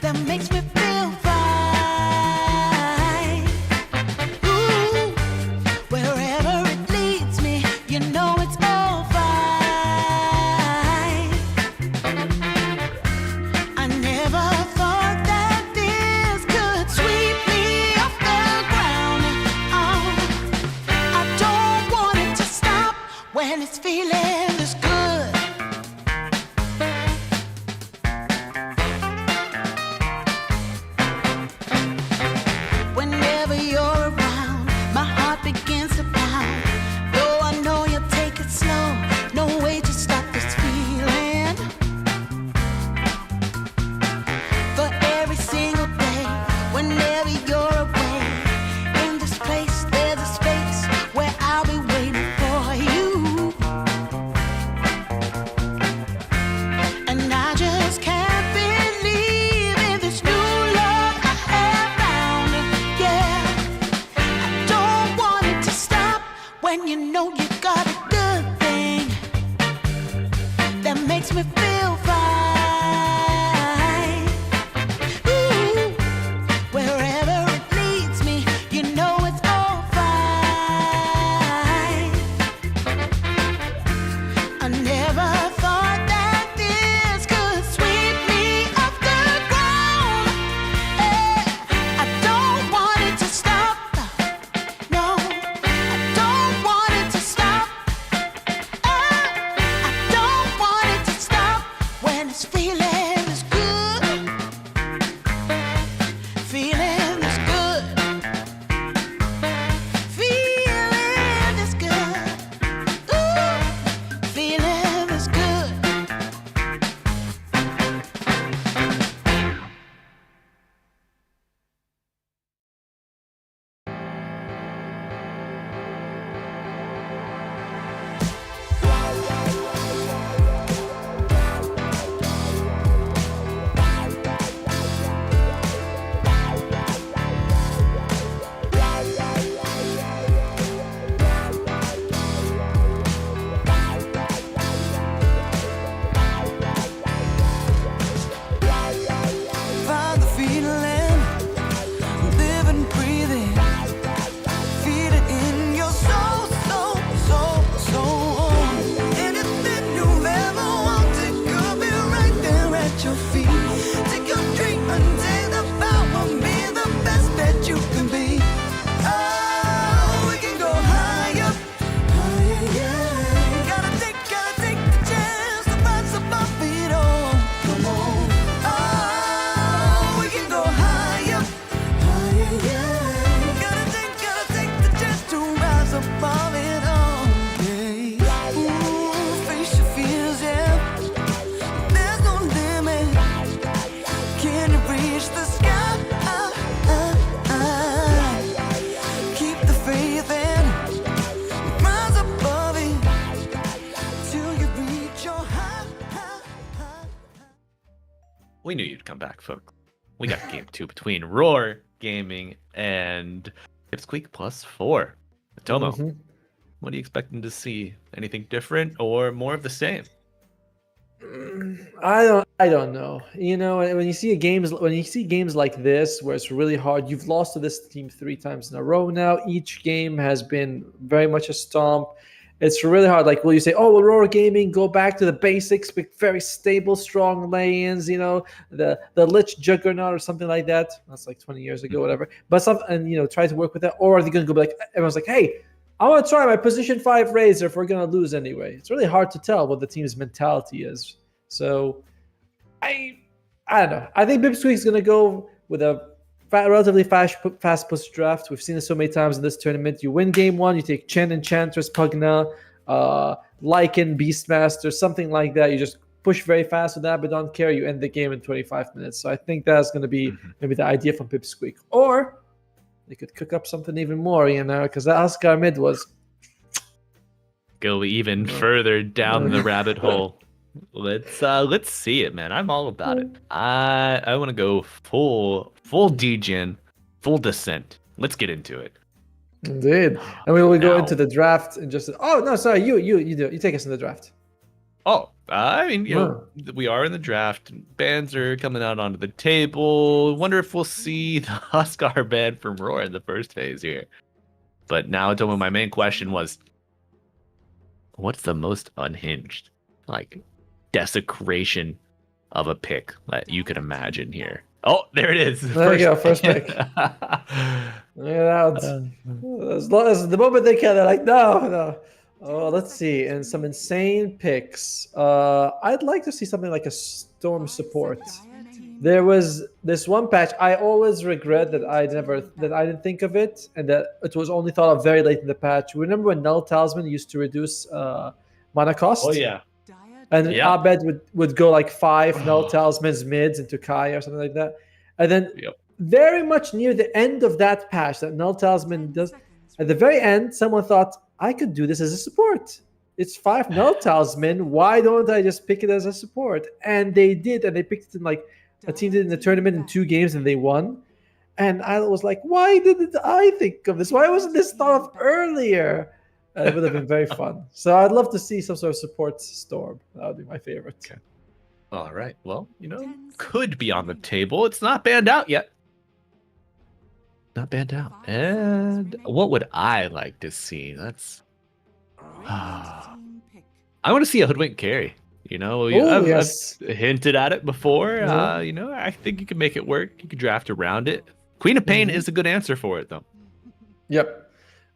that makes me feel fine. Ooh, wherever it leads me, you know it's all fine. I never thought that this could sweep me off the ground. Oh, I don't want it to stop when it's feeling this good. Whenever you're around, my heart begins to pound. Though I know you take it slow, no way to stop this feeling. For every single day, whenever you're away, in this place there's a space where I'll be waiting for you. And I just can't believe in this new love I have found. Yeah, I don't want it to stop when you know you got a good thing that makes me feel fine. Ooh, wherever it leads me, you know it's all fine. I never thought that this could sweep me off the ground. I don't want it to stop. No, I don't want it to stop. I don't want it to stop when it's feeling this good. Feeling this good. Feeling this good. Ooh, feeling this good. Find the feeling, live and breathe it. Feel it in your soul, soul, soul, soul. Anything you've ever wanted could be right there at your feet. Take your dream and take the power, be the best that you can be. Oh, we can go higher, higher, yeah. Gotta take the chance to rise above it all. Come on. Oh, we can go higher, higher, yeah. Gotta take the chance to rise above it all. Yeah. Ooh, face your fears, yeah. There's no limit. Can you reach the sky? Keep the faith and rise above it till you reach your high. We knew you'd come back, folks. We got game 2 between Roar Gaming and Pipsqueak+4. Tomo, what are you expecting to see? Anything different or more of the same? I don't know. You know, when you see games like this where it's really hard, you've lost to this team 3 times in a row now. Each game has been very much a stomp. It's really hard. Like, will you say, "Oh, well, Roar Gaming, go back to the basics, but very stable, strong lay-ins"? You know, the Lich Juggernaut or something like that. That's like 20 years ago, whatever. But try to work with that. Or are they going to go like everyone's like, "Hey, I want to try my position 5 Razor if we're going to lose anyway." It's really hard to tell what the team's mentality is. So, I don't know. I think Pipsqueak's going to go with a relatively fast push draft. We've seen it so many times in this tournament. You win game 1, you take Chen, Enchantress, Pugna, Lycan, Beastmaster, something like that. You just push very fast with Abaddon carry. You end the game in 25 minutes. So I think that's going to be maybe the idea from Pipsqueak. Or they could cook up something even more, you know, because that Ascar mid was... Go even further down the rabbit hole. Let's see it, man. I'm all about it. I want to go full degen, full descent. Let's get into it. Indeed. And we will go into the draft and just... Oh, no, sorry. You do. You take us in the draft. Oh, I mean, we are in the draft. Bans are coming out onto the table. Wonder if we'll see the Huskar ban from Roar in the first phase here. But now, Tomo, my main question was, what's the most unhinged, like, desecration of a pick that you could imagine here? Oh, there it is. There you go, first pick. Yeah, as long as the moment they can, they're like, no. Oh, let's see. And some insane picks. I'd like to see something like a storm support. There was this one patch. I always regret that I didn't think of it, and that it was only thought of very late in the patch. Remember when Null Talisman used to reduce mana cost? Oh yeah. And Abed would go like 5 Null Talismans mids into Kaya or something like that. And then very much near the end of that patch that Null Talisman does, at the very end, someone thought, I could do this as a support. It's 5 Null Talisman. Why don't I just pick it as a support? And they did, and they picked it in like a team did in the tournament in 2 games and they won. And I was like, why didn't I think of this? Why wasn't this thought of earlier? It would have been very fun. So I'd love to see some sort of support storm. That would be my favorite. Okay. All right. Well, could be on the table. It's not banned out yet. Not banned out. And what would I like to see? That's. I want to see a hoodwink carry. I've hinted at it before. I think you can make it work. You can draft around it. Queen of Pain is a good answer for it, though. Yep.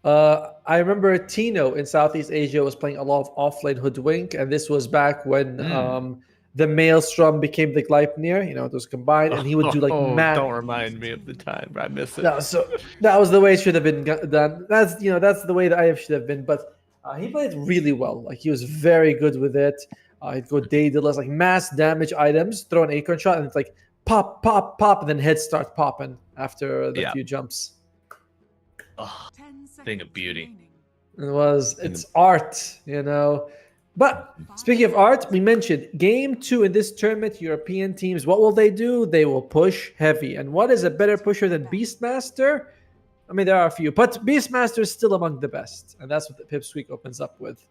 I remember Tino in Southeast Asia was playing a lot of offlane hoodwink, and this was back when the Maelstrom became the Gleipnir. It was combined, and he would do like Don't remind me of the time. I miss it. No, so that was the way it should have been done. That's the way that I should have been. But he played really well. Like he was very good with it. He'd go Daedalus, like mass damage items, throw an Acorn shot, and it's like pop, pop, pop, and then heads start popping after the few jumps. Oh, thing of beauty. It's art, But speaking of art, we mentioned game 2 in this tournament, European teams. What will they do? They will push heavy. And what is a better pusher than Beastmaster? I mean, there are a few, but Beastmaster is still among the best. And that's what the Pipsqueak opens up with.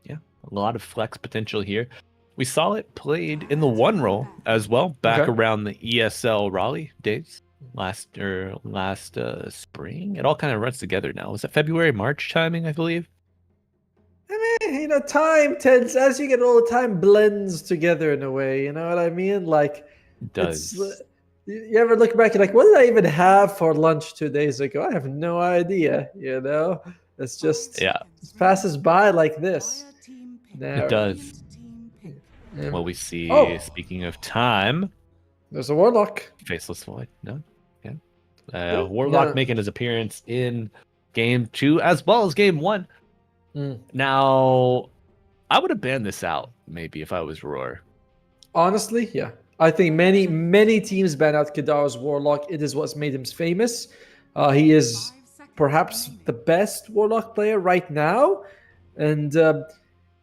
Yeah, a lot of flex potential here. We saw it played in the 1 role as well, back around the ESL Raleigh days. Last spring. It all kind of runs together now. Was it February, March timing, I believe? I mean, time tends, as you get older, time blends together in a way. You know what I mean? Like, it does. You ever look back and like, what did I even have for lunch 2 days ago? I have no idea. It's just it passes by like this. It does. Well, we see. Speaking of time, there's a Warlock. Faceless Void. No. Warlock making his appearance in game 2 as well as game 1. Now, I would have banned this out maybe if I was Roar. Honestly, yeah. I think many teams ban out Kidaro's Warlock. It is what's made him famous. He is perhaps the best Warlock player right now. And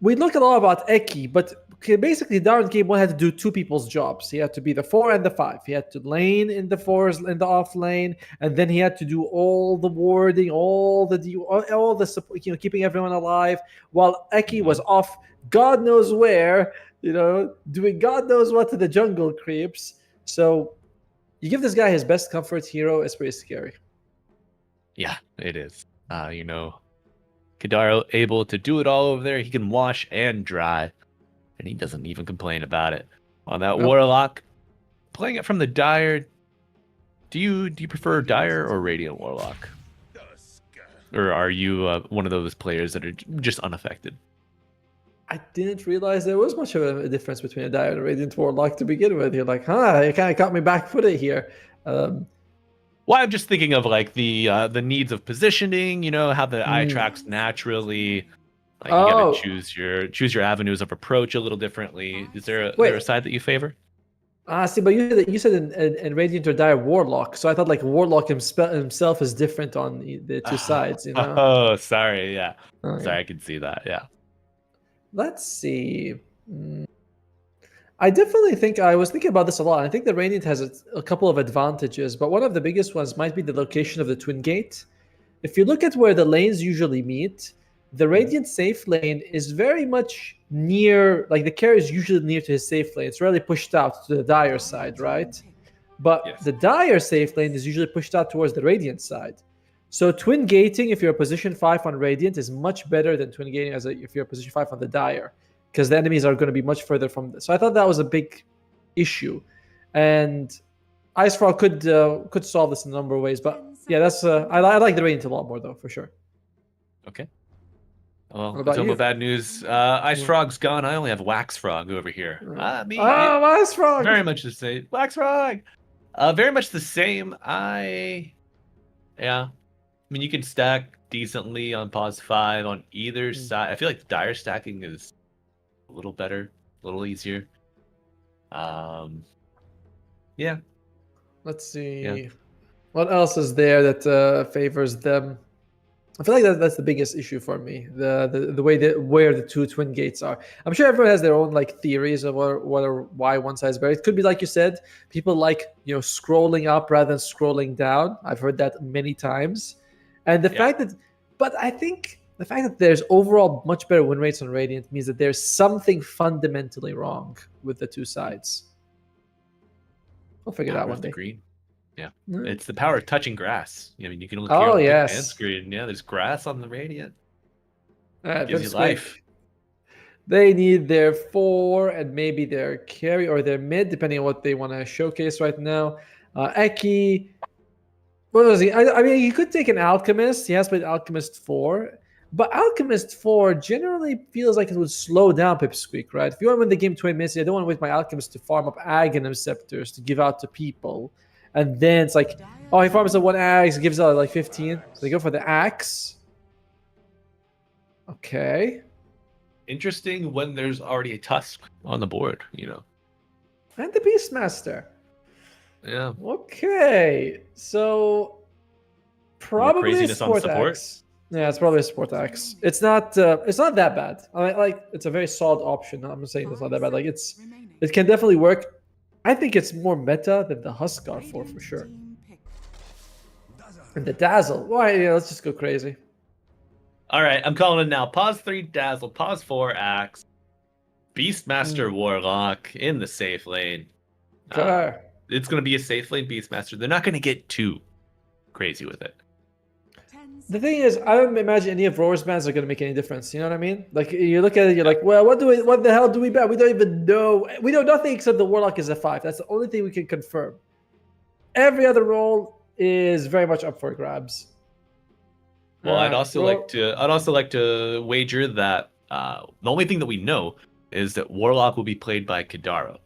we look a lot about Eki, but basically Darren game 1 had to do 2 people's jobs. He had to be the 4 and the 5. He had to lane in the 4s in the off lane, and then he had to do all the warding, all the support, keeping everyone alive, while Eki was off God knows where, doing God knows what to the jungle creeps. So you give this guy his best comfort hero, it's pretty scary. Yeah, it is. Kidaro able to do it all over there. He can wash and dry. And he doesn't even complain about it. On that Warlock, playing it from the Dire, do you prefer Dire or Radiant Warlock? Or are you one of those players that are just unaffected? I didn't realize there was much of a difference between a Dire and a Radiant Warlock to begin with. You're like, it kind of caught me back-footed here. Well, I'm just thinking of like the needs of positioning, how the eye tracks naturally. Like you gotta choose your avenues of approach a little differently. Is there a side that you favor? See, but you said in Radiant or Dire Warlock, so I thought like Warlock himself is different on the 2 sides. Oh, sorry, yeah. Sorry, I can see that. Yeah. Let's see. I definitely think I was thinking about this a lot. I think the Radiant has a couple of advantages, but one of the biggest ones might be the location of the Twin Gate. If you look at where the lanes usually meet, the Radiant safe lane is very much near, like the carry is usually near to his safe lane. It's rarely pushed out to the Dire side, right? But Yes. the Dire safe lane is usually pushed out towards the Radiant side. So twin gating, if you're a position 5 on Radiant, is much better than twin gating if you're a position 5 on the Dire, because the enemies are going to be much further from. So I thought that was a big issue, and Ice Frog could solve this in a number of ways. But yeah, that's I like the Radiant a lot more though, for sure. Okay. Well, What about it's you? almost bad news. Ice Frog's gone. I only have Wax Frog over here. Me. Ice Frog! Very much the same. Wax Frog! Very much the same. Yeah. I mean, you can stack decently on pause 5 on either side. I feel like the Dire stacking is a little better, a little easier. Yeah. Let's see. Yeah. What else is there that favors them? I feel like that's the biggest issue for me. The way that where the two twin gates are. I'm sure everyone has their own like theories of why one side is better. It could be like you said, people like scrolling up rather than scrolling down. I've heard that many times, and the fact that, but I think the fact that there's overall much better win rates on Radiant means that there's something fundamentally wrong with the two sides. I'll figure that Power one of the day. green. Yeah. Mm. It's the power of touching grass. I mean, you can look Oh, here on the yes. command screen. Yeah, there's grass on the Radiant. Alright, Gives you Pipsqueak. life. They need their 4 and maybe their carry or their mid, depending on what they want to showcase right now. Eki, what was he? I mean, you could take an Alchemist. He has played Alchemist 4, but Alchemist 4 generally feels like it would slow down Pipsqueak, right? If you want to win the game 20 minutes, I don't want to wait my Alchemist to farm up Aghanim Scepters to give out to people. And then it's like, oh, he farms up 1 axe, gives out like 15. So they go for the axe. Okay. Interesting when there's already a Tusk on the board, And the Beastmaster. Yeah. Okay. So probably a craziness on support support? axe. Yeah, it's probably a support axe. It's not that bad. I mean, like it's a very solid option. I'm not saying it's not that bad. Like it can definitely work. I think it's more meta than the Huskar for sure. And the Dazzle. Why? Yeah, let's just go crazy. All right, I'm calling it now. Pause 3 Dazzle, pause 4 Axe, Beastmaster Warlock in the safe lane. Okay. It's going to be a safe lane Beastmaster. They're not going to get too crazy with it. The thing is, I don't imagine any of Roar's bans are going to make any difference. You know what I mean? Like you look at it, you're like, well, what the hell do we ban? We don't even know. We know nothing except the Warlock is a 5. That's the only thing we can confirm. Every other role is very much up for grabs. Well, I'd also like to wager that the only thing that we know is that Warlock will be played by Kadaro.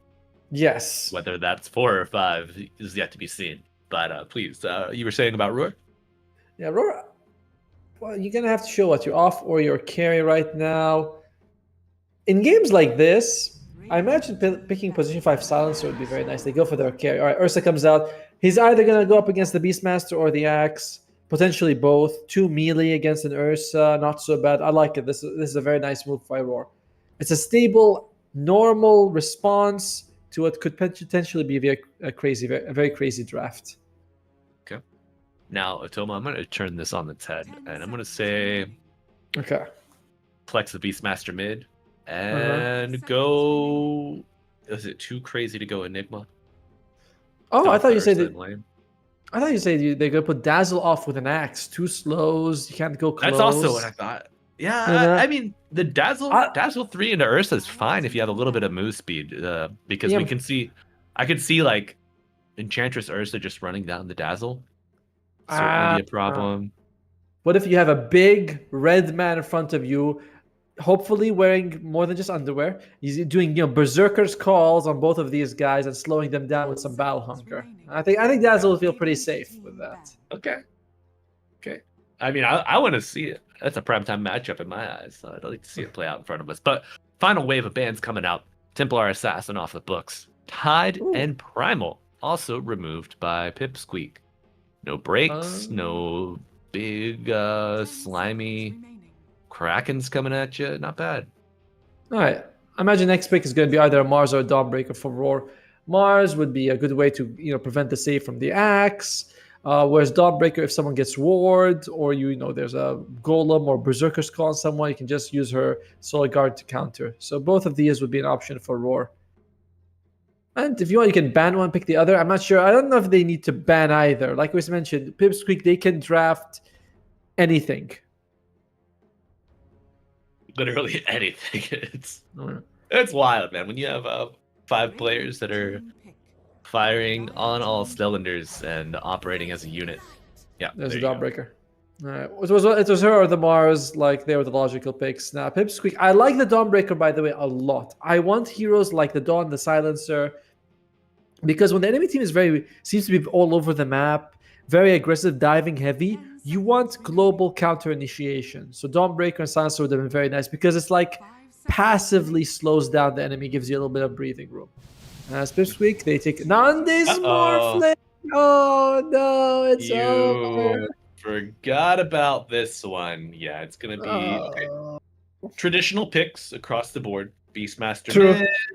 Yes. Whether that's 4 or 5 is yet to be seen. But please, you were saying about Roar? Yeah, Roar. Well, you're gonna have to show what you're off or your carry right now. In games like this, I imagine picking position 5 silencer would be very nice. They go for their carry. All right, Ursa comes out. He's either gonna go up against the Beastmaster or the Axe, potentially both. 2 melee against an Ursa, not so bad. I like it. This is a very nice move by Roar. It's a stable, normal response to what could potentially be a very crazy draft. Okay. Now, Atoma, I'm going to turn this on its head, and I'm going to say, okay, flex the Beastmaster mid, and go. Is it too crazy to go Enigma? Oh, I thought you said that. that. I thought you said they're gonna put Dazzle off with an axe. 2 slows. You can't go close. That's also what I thought. Yeah, I mean the Dazzle 3 into Ursa is fine if you have a little bit of move speed, because I could see like Enchantress Ursa just running down the Dazzle. Certainly be a problem. What if you have a big red man in front of you, hopefully wearing more than just underwear? He's doing berserker's calls on both of these guys and slowing them down with some battle hunger. I think Dazzle will feel pretty safe with that. Okay. I mean, I want to see it. That's a primetime matchup in my eyes. So I'd like to see it play out in front of us. But final wave of bans coming out. Templar Assassin off the books. Tide and Primal also removed by Pipsqueak. No breaks, no big slimy Krakens coming at you. Not bad. All right. I imagine next pick is going to be either a Mars or a Dawnbreaker for Roar. Mars would be a good way to prevent the save from the axe. Whereas Dawnbreaker, if someone gets ward or there's a golem or berserker skull on someone, you can just use her soul guard to counter. So both of these would be an option for Roar. And if you want, you can ban one, pick the other. I'm not sure. I don't know if they need to ban either. Like we mentioned, Pipsqueak, they can draft anything. Literally anything. It's wild, man. When you have 5 players that are firing on all cylinders and operating as a unit. Yeah, there's a there you go. Dawnbreaker. All right, it was her or the Mars. Like they were the logical picks. Now Pipsqueak, I like the Dawnbreaker by the way a lot. I want heroes like the Dawn, the Silencer, because when the enemy team seems to be all over the map, very aggressive, diving heavy, you want global counter initiation. So Dawnbreaker and Silencer would have been very nice because it's like passively slows down the enemy, gives you a little bit of breathing room. As Pipsqueak, they take Nande's Morphling. Oh no, it's over. Forgot about this one. Yeah, it's gonna be okay. Traditional picks across the board. Beastmaster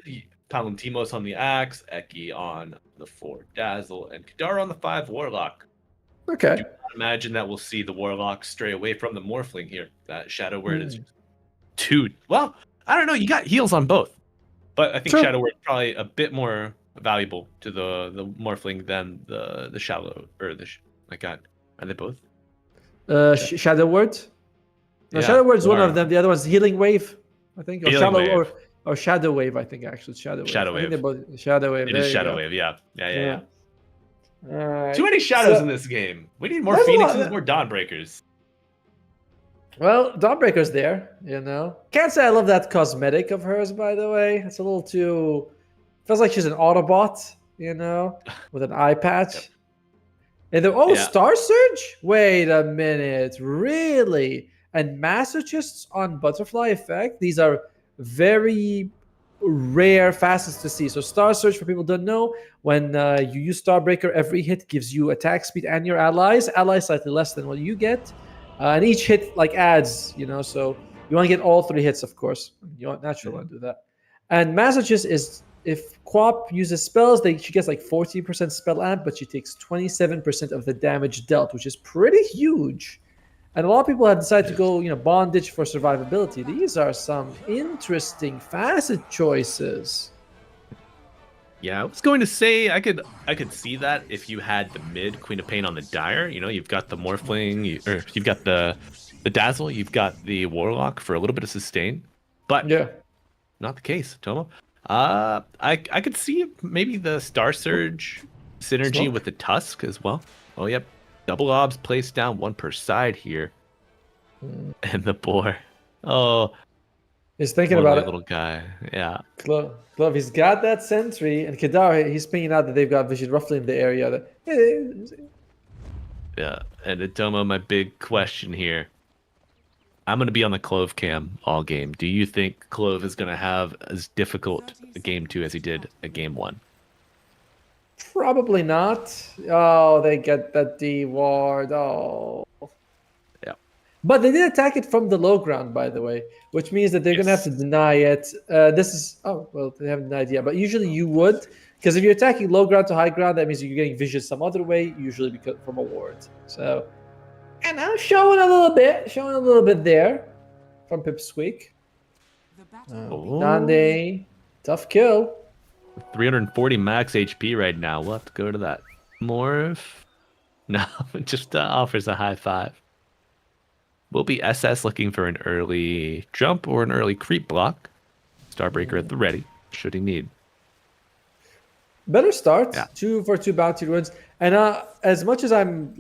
mid, Palantimos on the Axe, Eki on the 4 Dazzle, and Kadar on the 5 Warlock. Okay. I do not imagine that we'll see the Warlock stray away from the Morphling here. That Shadow Word is too well. I don't know. You got heals on both, but I think Shadow Word is probably a bit more valuable to the Morphling than the Shallow or my God, are they both? Shadow Word. No, Yeah, Shadow Word is one of them. The other one's Healing Wave, I think, or Healing Shallow Wave. or Shadow Wave. I think actually it's Shadow Wave. Shadow I think Wave. they're both Shadow Wave. It There is you Shadow go. Wave. Yeah. All right. Too many shadows in this game. We need more There's a lot- Phoenixes, more Dawnbreakers. Well, Dawnbreaker's there, Can't say I love that cosmetic of hers, by the way. It's a little too. Feels like she's an Autobot, with an eye patch. And then, Star Surge? Wait a minute. Really? And Massachusetts on Butterfly Effect? These are very rare facets to see. So Star Surge, for people who don't know, when you use Starbreaker, every hit gives you attack speed and your allies. Allies slightly less than what you get. And each hit adds, so you want to get all 3 hits, of course. You naturally want to do that. And Massachusetts is, if Quap uses spells, she gets 14% spell amp, but she takes 27% of the damage dealt, which is pretty huge. And a lot of people have decided to go, bondage for survivability. These are some interesting facet choices. Yeah, I was going to say I could see that if you had the mid Queen of Pain on the Dire. You've got the Morphling, you've got the Dazzle, you've got the Warlock for a little bit of sustain. But not the case, Tomo. I could see maybe the Star Surge synergy with the Tusk as well. Oh, yep. Double obs placed down, 1 per side here. And the boar. Oh. He's thinking about it. Little guy. Yeah. Glove, he's got that sentry. And Kadar, he's pinging out that they've got vision roughly in the area. Yeah. And Atomo, my big question here. I'm going to be on the Clove cam all game. Do you think Clove is going to have as difficult a game 2 as he did a game 1? Probably not. Oh, they get that D ward. Oh. Yeah. But they did attack it from the low ground, by the way, which means that they're going to have to deny it. They haven't denied yet, but usually you would. Because if you're attacking low ground to high ground, that means you're getting vision some other way, usually because from a ward. So, and I'm showing a little bit there from Pipsqueak. Nande, tough kill. 340 max HP right now. We'll have to go to that. Morph. No, just offers a high 5. We'll be SS looking for an early jump or an early creep block. Starbreaker at the ready, should he need. Better start. 2 for 2 bounty ruins. And as much as I'm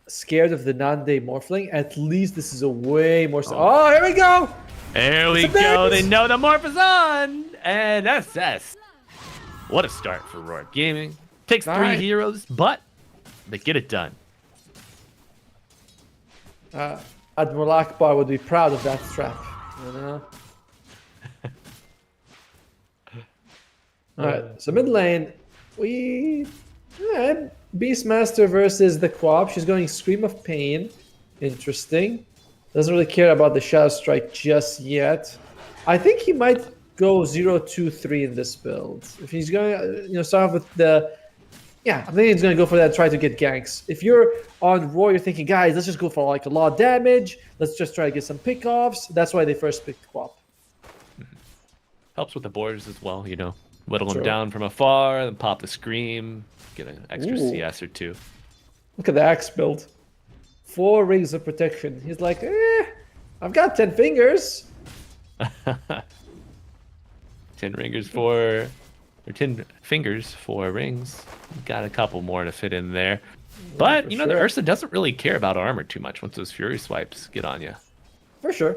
scared of the Nande Morphling, at least this is a way more. Oh, here we go. There we go. They know the morph is on. And SS. What a start for Roar Gaming. Takes 3 heroes, but they get it done. Admiral Akbar would be proud of that strap. Alright, so mid lane, Beastmaster versus the Quap. She's going Scream of Pain. Interesting. Doesn't really care about the Shadow Strike just yet. I think he might go 0-2-3 in this build. If he's going, start off with the Yeah, I think he's gonna go for that. Try to get ganks. If you're on Roy, you're thinking, guys, let's just go for like a lot of damage. Let's just try to get some pickoffs. That's why they first picked Quap. Helps with the borders as well, you know. Whittle True. them down from afar, then pop the scream, get an extra Ooh. CS or two. Look at the axe build. 4 rings of protection. He's like, I've got 10 fingers. 10 ringers for, or 10 fingers for rings. Got a couple more to fit in there. But, for you know, the sure. Ursa doesn't really care about armor too much once those Fury swipes get on you. For sure.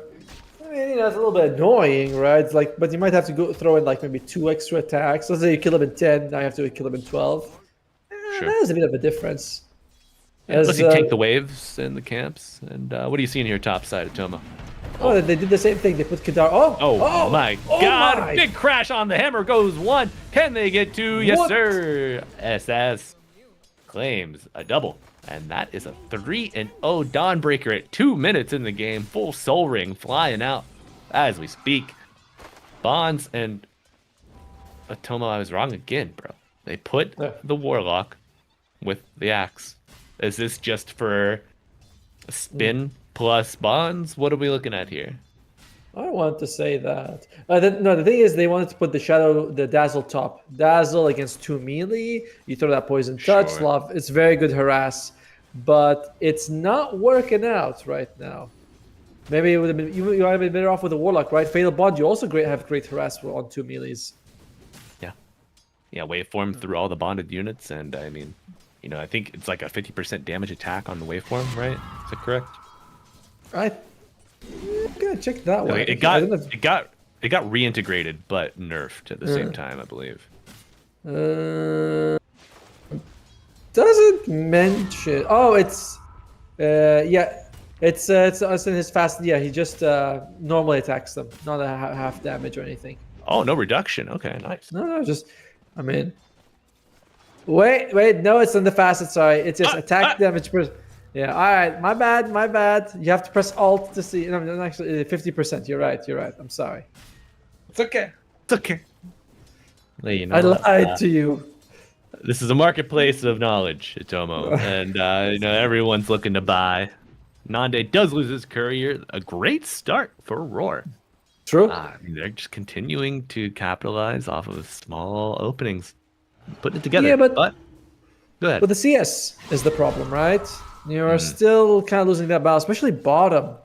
I mean, you know, it's a little bit annoying, right? It's like, but you might have to go throw in like maybe 2 extra attacks. Let's say you kill him in 10, now you have to kill him in 12. Sure. That is a bit of a difference. Unless you take the waves in the camps. And what do you see in your top side, Atoma? Oh, they did the same thing. They put Kadar. Oh my oh god! my. Big crash on the hammer goes 1. Can they get 2? Yes, What? sir. SS claims a double. And that is a 3-0 Dawnbreaker at 2 minutes in the game. Full soul ring flying out as we speak. Bonds and Atoma, I was wrong again, bro. They put the Warlock with the axe. Is this just for a spin plus Bonds? What are we looking at here? I don't want to say that. No, the thing is, they wanted to put the Dazzle top. Dazzle against 2 melee. You throw that poison touch, Sure. love. It's very good harass, but it's not working out right now. Maybe it would have been you might have been better off with a Warlock, right? Fatal Bond, you also have great harass on 2 melees. Yeah, waveform through all the bonded units, and I mean, you know, I think it's like a 50% damage attack on the waveform, right? Is that correct? I'm gonna check that one. Like, it got reintegrated but nerfed at the same time, I believe. Doesn't mention. Oh, it's it's in his fast. Yeah, he just normally attacks them, not a half damage or anything. Oh, no reduction. Okay, nice. No, just I mean. Wait, no, it's on the fastest. Sorry, it's just attack damage per. Yeah, all right, my bad. You have to press Alt to see. No, actually, 50%. You're right. I'm sorry. It's okay. You know, I lied to you. This is a marketplace of knowledge, Itomo, and you know, everyone's looking to buy. Nande does lose his courier. A great start for Roar. True. I mean, they're just continuing to capitalize off of small openings, putting it together. Yeah, but go ahead. But the CS is the problem, right? You are still kind of losing that battle, especially bottom.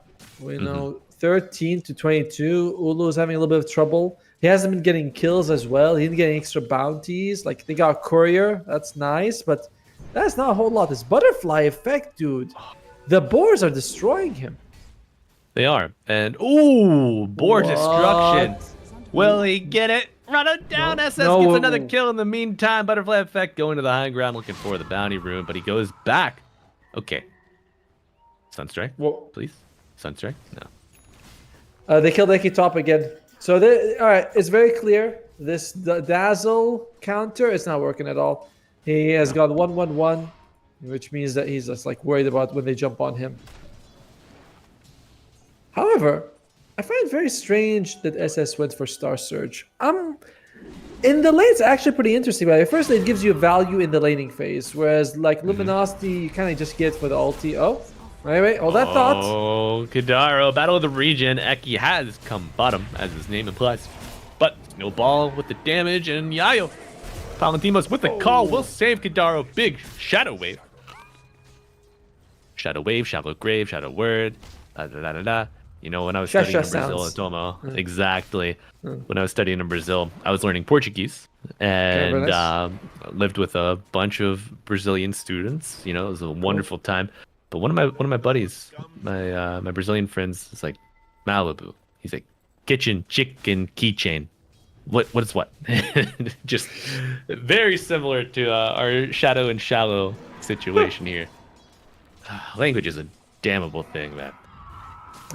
You know, 13 to 22. Ulu's having a little bit of trouble. He hasn't been getting kills as well. He didn't get any extra bounties. Like, they got courier. That's nice, but that's not a whole lot. This butterfly effect, dude. The boars are destroying him. They are. And, ooh, board destruction. Will he get it? Run it down. SS gets another kill in the meantime. Butterfly effect going to the high ground looking for the bounty room, but he goes back. Okay. Sunstrike, please. Sunstrike? No. They killed Eki top again. So, all right, it's very clear. The Dazzle counter is not working at all. He has got 1-1-1, which means that he's just like worried about when they jump on him. However, I find it very strange that SS went for Star Surge. In the lane, it's actually pretty interesting. But at first, it gives you value in the laning phase, whereas like Luminosity, you kind of just get for the ulti. Oh, wait, hold that thought. Oh, Kadaro, Battle of the Region. Eki has come bottom, as his name implies. But Snowball with the damage, and Yayo. Palantimos with the call will save Kadaro. Big Shadow Wave. Shadow Wave, Shadow Grave, Shadow Word. You know, when I was studying in Brazil, Tomo, exactly. When I was studying in Brazil, I was learning Portuguese and lived with a bunch of Brazilian students. You know, it was a wonderful time. But one of my buddies, my Brazilian friends, is like Malibu. He's like kitchen, chicken, keychain. What is what? Just very similar to our shadow and shallow situation here. Language is a damnable thing, man.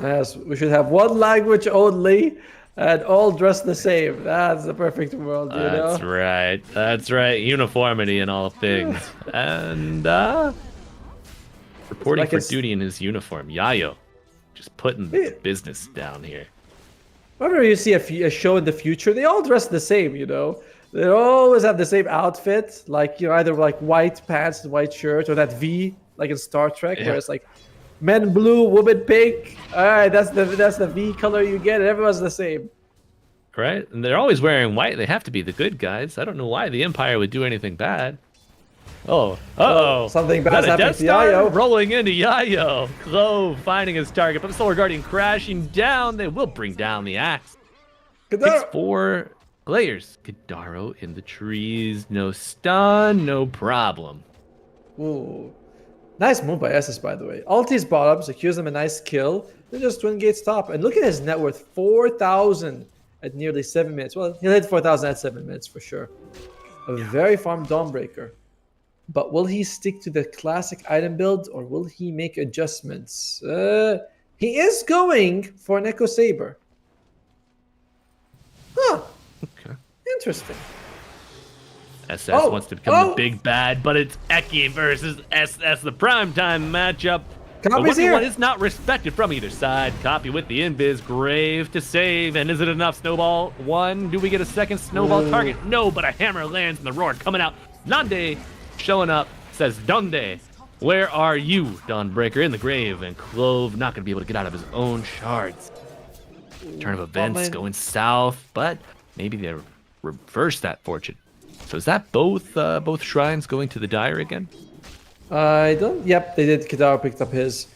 Yes, we should have one language only and all dressed the same. That's the perfect world, you know? That's right. Uniformity in all things. And reporting like for duty in his uniform. Yayo. Just putting the business down here. Whenever you see a show in the future, they all dress the same, you know? They always have the same outfit, like either like white pants and white shirt, or that V like in Star Trek, where it's like men blue, women pink. All right, that's the V color you get, and everyone's the same. Right? And they're always wearing white. They have to be the good guys. I don't know why the Empire would do anything bad. Oh, something Is bad's that a happening Death to Star? Yayo. Rolling into Yayo. Clove finding his target, but the Solar Guardian crashing down. They will bring down the axe. Hits 4 players. Kadaro in the trees. No stun, no problem. Ooh. Nice move by SS, by the way. Ulti's bottom, secures him a nice kill. Then just twin gates top. And look at his net worth, 4,000 at nearly 7 minutes. Well, he'll hit 4,000 at 7 minutes for sure. A very farmed Dawnbreaker. But will he stick to the classic item build, or will he make adjustments? He is going for an Echo Saber. Huh. Okay. Interesting. SS wants to become the big bad, but it's Eki versus SS, the primetime matchup. Copy's here. One is not respected from either side. Copy with the invis, Grave to save, and is it enough? Snowball 1. Do we get a second snowball target? No, but a hammer lands and the roar coming out. Nande showing up, says, Donde, where are you? Dawnbreaker in the grave, and Clove not going to be able to get out of his own shards. Turn of events going south, but maybe they reverse that fortune. So is that both shrines going to the Dire again? I don't. Yep, they did. Kadar picked up his.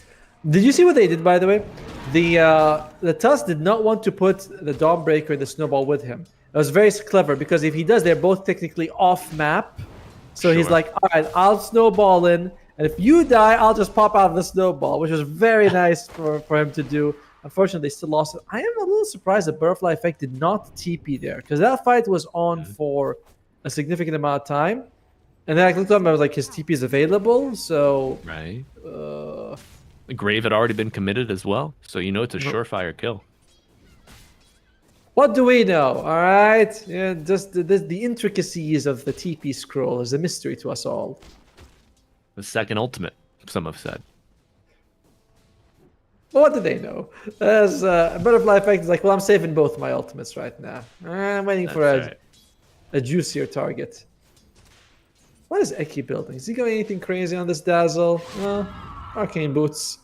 Did you see what they did, by the way? The Tusk did not want to put the Dawnbreaker and the Snowball with him. It was very clever, because if he does, they're both technically off map. So he's like, all right, I'll snowball in, and if you die, I'll just pop out of the snowball, which was very nice for him to do. Unfortunately, they still lost it. I am a little surprised that Butterfly Effect did not TP there, because that fight was on for a significant amount of time. And then I looked up and I was like, his TP is available, so... Right. The Grave had already been committed as well, so you know it's a surefire kill. What do we know? All right, yeah, just the intricacies of the TP scroll is a mystery to us all. The second ultimate, some have said. Well, what do they know? As Butterfly Effect is like, well, I'm saving both my ultimates right now. I'm waiting for a juicier target. What is Eki building? Is he going anything crazy on this Dazzle? Arcane Boots.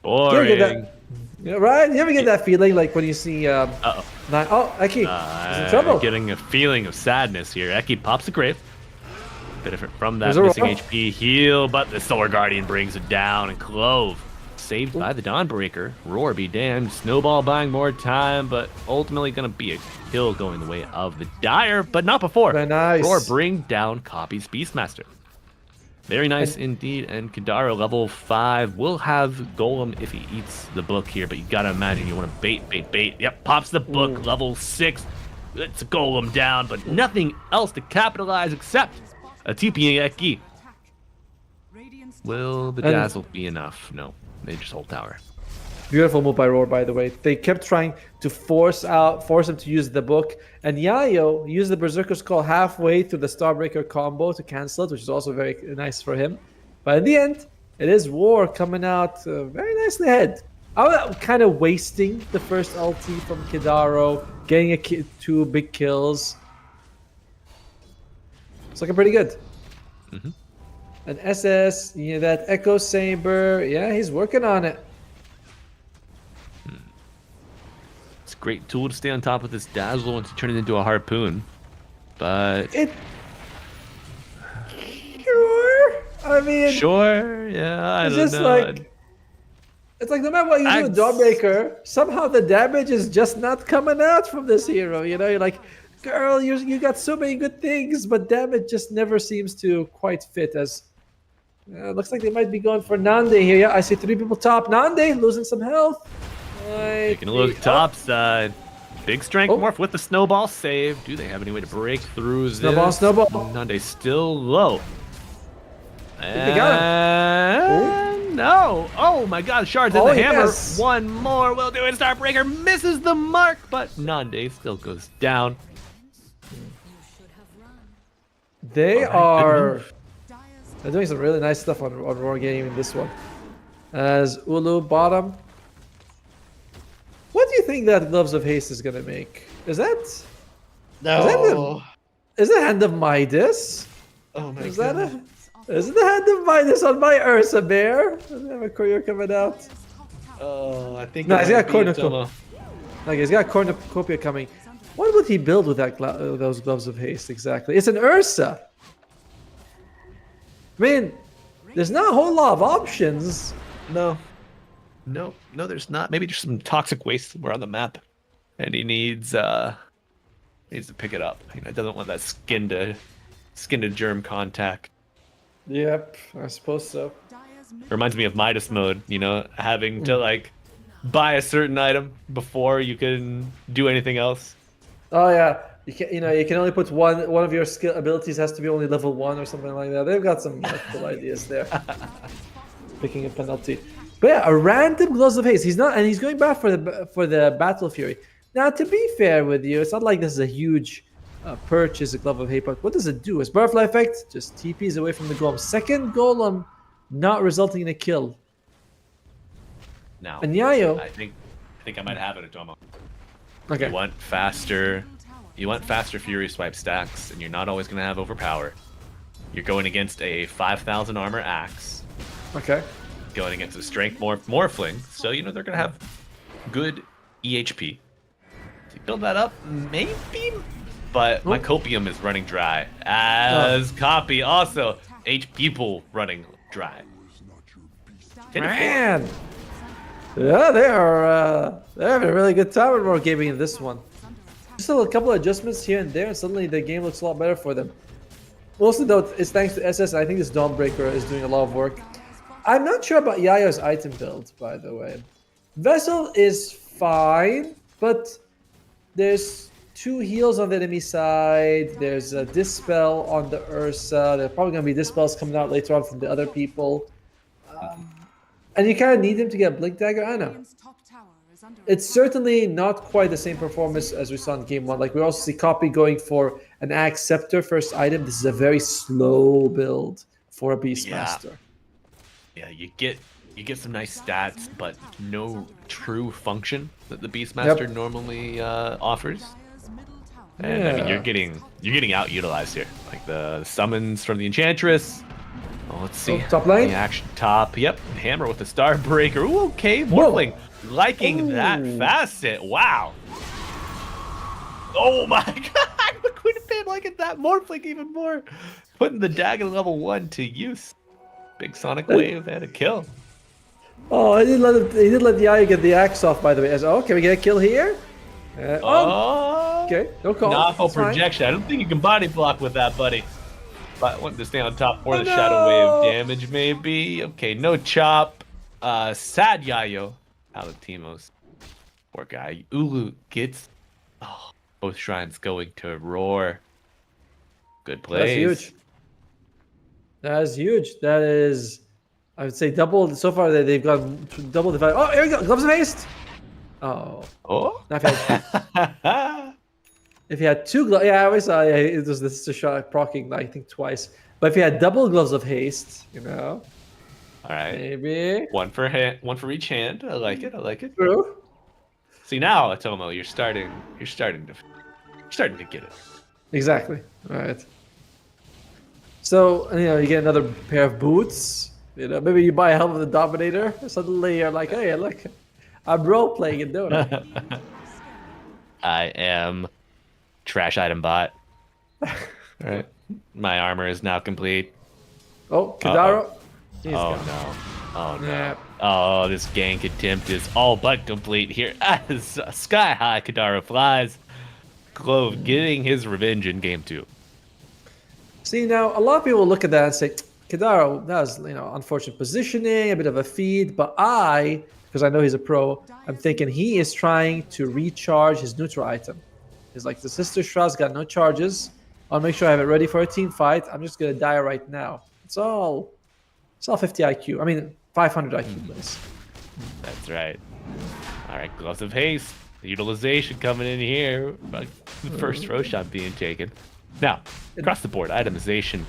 Boring. Yeah, right? You ever get that feeling like when you see Eki is in trouble? Getting a feeling of sadness here. Eki pops the Grave. Bit different from that There's a missing roar. HP heal, but the Solar Guardian brings it down, and Clove saved by the Dawnbreaker. Roar be damned. Snowball buying more time, but ultimately going to be a kill going the way of the Dire, but not before. Very nice. Roar bring down Copy's Beastmaster. Very nice indeed, and Kadara level 5 will have Golem if he eats the book here, but you gotta imagine you want to bait. Yep, pops the book, level 6. It's a Golem down, but nothing else to capitalize except a TP Eki. Will the Dazzle be enough? No, they just hold tower. Beautiful move by Roar, by the way. They kept trying to force him to use the book, and Yayo used the Berserker's Call halfway through the Starbreaker combo to cancel it, which is also very nice for him. But in the end, it is War coming out very nicely ahead. I was kind of wasting the first ulti from Kidaro, getting 2 big kills. It's looking pretty good. Mm-hmm. And SS, that Echo Saber, yeah, he's working on it. It's a great tool to stay on top of this Dazzle and to turn it into a harpoon. But Sure. I mean, sure, yeah, I it's don't just know. like it's like no matter what you do with Dawnbreaker, somehow the damage is just not coming out from this hero. You're like, girl, you got so many good things, but damage just never seems to quite fit. As looks like they might be going for Nande here. Yeah, I see 3 people top. Nande losing some health. Taking a look top side. Big strength morph with the snowball save. Do they have any way to break through this? Snowball. Nande still low. They got him. No. Oh my god, shards in the hammer. Yes. One more will do it. Starbreaker misses the mark, but Nande still goes down. They're doing some really nice stuff on Roar Game in this one. As Ulu bottom. What do you think that Gloves of Haste is gonna make? Is that No. Is it Hand of Midas? Oh my Is that god. is it the Hand of Midas on my Ursa bear? Does it have a courier coming out? Oh, I think. No, it he's might got be cornucopia. Atomo. Like he's got a cornucopia coming. What would he build with that those gloves of haste exactly? It's an Ursa. I mean, there's not a whole lot of options. No. No, there's not. Maybe just some toxic waste somewhere on the map, and he needs to pick it up. You know, doesn't want that skin to germ contact. Yep, I suppose so. Reminds me of Midas mode. You know, having to like buy a certain item before you can do anything else. Oh yeah, you can only put one of your skill abilities has to be only level 1 or something like that. They've got some cool ideas there. Picking a penalty, but yeah, a random gloves of haste. He's going back for the battle fury. Now, to be fair with you, it's not like this is a huge purchase, a glove of haste. But what does it do? It's butterfly effect. Just TPs away from the golem. Second golem, not resulting in a kill. Now, And Yayo. I think I might have it, Atomo. Okay. You want faster Fury swipe stacks, and you're not always gonna have overpower. You're going against a 5,000 armor axe. Okay. Going against a strength morphling, so you know they're gonna have good EHP. If you build that up, maybe, but my copium is running dry. As copy also HP pool running dry. Man. Yeah, they're having a really good time with more gaming in this one. Just a couple of adjustments here and there, and suddenly the game looks a lot better for them. Mostly though, it's thanks to SS. I think this Dawnbreaker is doing a lot of work. I'm not sure about Yayo's item build, by the way. Vessel is fine, but there's 2 heals on the enemy side. There's a Dispel on the Ursa. There's probably going to be Dispels coming out later on from the other people. And you kind of need him to get Blink Dagger. I know. It's certainly not quite the same performance as we saw in Game 1. Like, we also see Copy going for an Axe Scepter first item. This is a very slow build for a Beastmaster. Yeah, you get some nice stats, but no true function that the Beastmaster normally offers. And I mean, you're getting out-utilized here. Like the summons from the Enchantress. Oh, let's see. Top lane? The action top. Yep. Hammer with the Starbreaker. Ooh, okay. Morphling. Liking that facet. Wow. Oh my god. The Queen of Pain liking that Morphling even more. Putting the dagger level 1 to use. Big Sonic Wave and a kill. Oh, he did let the Yayo get the axe off, by the way. Can we get a kill here? Okay, no call. Novel That's fine. projection. I don't think you can body block with that, buddy. But I want to stay on top for the Shadow Wave damage, maybe. Okay, no chop. Sad Yayo. Alatimos. Poor guy. Ulu gets both shrines going to roar. Good plays. That's huge. That is huge. That is, I would say, double. So far, they've got double the value. Oh, here we go. Gloves of haste. Oh. Now if you had 2 gloves, I always saw it was this shot proccing, I think, twice. But if you had double gloves of haste, All right. maybe. One for each hand. I like it. True. See now, Atomo, you're starting to get it. Exactly. All right. So, you get another pair of boots. Maybe you buy a Helm of the Dominator. Suddenly you're like, hey, look, I'm role-playing in Dota. I am trash item bot. All right. My armor is now complete. Oh, Kadaro. He's Oh gone. no. Oh no. Yeah. Oh, this gank attempt is all but complete here as Sky High Kadaro flies. Clove getting his revenge in game 2. See, now, a lot of people look at that and say, Kadaro, that was, unfortunate positioning, a bit of a feed, but because I know he's a pro, I'm thinking he is trying to recharge his neutral item. He's like, the Sister Shroud's got no charges. I'll make sure I have it ready for a team fight. I'm just going to die right now. It's all 50 IQ. I mean, 500 IQ, please. That's right. All right, Gloves of Haste. Utilization coming in here. The first Roshan being taken. Now, across the board, itemization.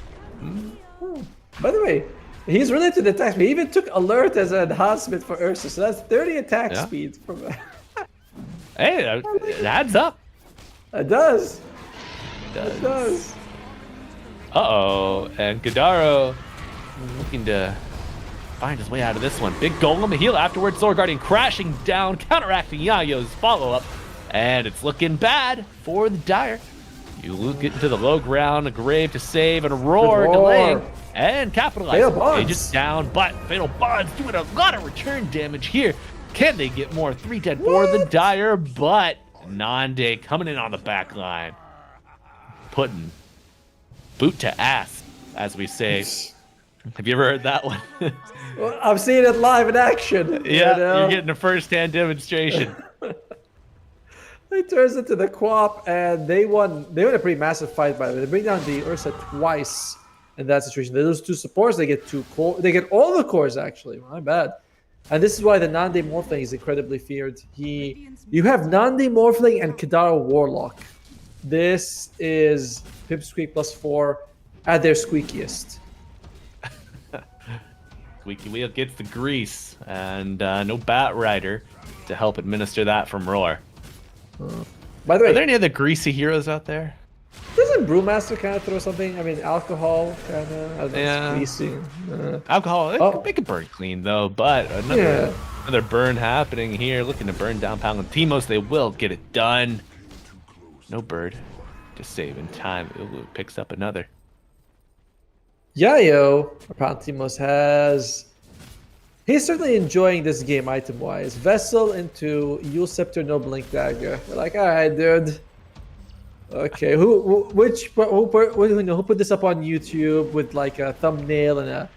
By the way, he's related to the attack speed. He even took alert as an enhancement for Ursa, so that's 30 attack speed. Hey, it adds up. It does. does. does. Uh-oh, and Gadaro looking to find his way out of this one. Big golem, a heal afterwards. Solar Guardian crashing down, counteracting Yayo's follow-up. And it's looking bad for the Dire. You get into the low ground, a grave to save, and a roar Good delaying. roar. And capitalizing. Fatal Bonds. Aegis down, but Fatal Bonds doing a lot of return damage here. Can they get more? 3 dead for the Dire, but Nande coming in on the back line. Putting boot to ass, as we say. Have you ever heard that one? Well, I've seen it live in action. Yeah, you know? you're getting a first-hand demonstration. It turns into the Quap, and they won. They won a pretty massive fight, by the way. They bring down the Ursa twice in that situation. They lose 2 supports. They get 2 core. They get all the cores, actually. My bad. And this is why the Nande Morphling is incredibly feared. You have Nande Morphling and Kadara Warlock. This is Pipsqueak+4 at their squeakiest. Squeaky Wheel gets the grease, and no Bat Rider to help administer that from Roar. By the way, Are there any other greasy heroes out there? doesn't Brewmaster kind of throw something? I mean, alcohol kind of. Yeah. Greasy. Alcohol, Oh. they can burn clean though, but another burn happening here, looking to burn down Palantimos. They will get it done. No bird to save in time. Ulu picks up another. Yayo, Palantimos has. He's certainly enjoying this game item-wise. Vessel into Yule Scepter, no Blink Dagger. We're like, all right, dude. Okay, who put this up on YouTube with like a thumbnail and a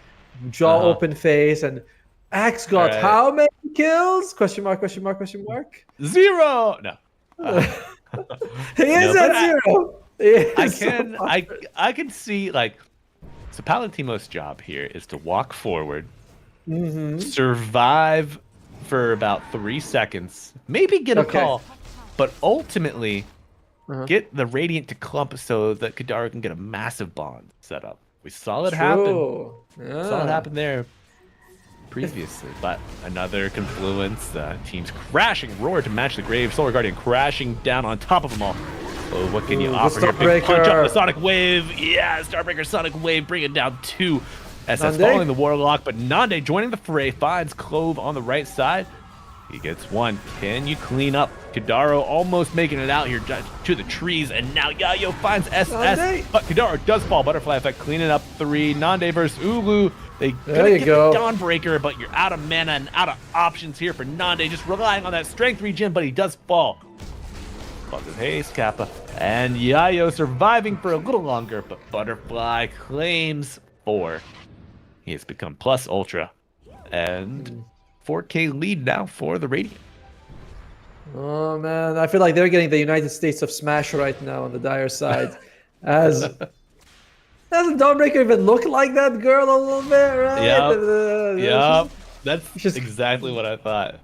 jaw open face and Axe got All right. how many kills? Question mark, question mark, question mark. 0. No. He is No, at but 0. He is I so can far. I can see like so Palantimos' job here is to walk forward, survive for about 3 seconds, maybe get a Okay. call, but ultimately get the Radiant to clump so that Kadara can get a massive bond set up. We saw it happen. True. Saw it happen there previously, but another confluence. Teams crashing, Roar to match the grave. Solar Guardian crashing down on top of them all. Oh, what can you Ooh, the offer here? Big punch Starbreaker. up the Sonic Wave. Yeah, Starbreaker Sonic Wave bringing down 2. SS Nande? following the Warlock, but Nande joining the fray finds Clove on the right side. He gets 1. Can you clean up? Kadaro almost making it out here to the trees, and now Yayo finds SS, Nande? but Kadaro does fall. Butterfly effect cleaning up 3. Nande versus Ulu. They There gonna you get go. the Dawnbreaker, but you're out of mana and out of options here for Nande. Just relying on that strength regen, but he does fall. Positive haste, Kappa. And Yayo surviving for a little longer, but Butterfly claims 4. He has become plus ultra. And 4K lead now for the Radiant. Oh man, I feel like they're getting the United States of Smash right now on the Dire side. As doesn't Dawnbreaker even look like that girl a little bit, right? Yep. That's just- exactly what I thought.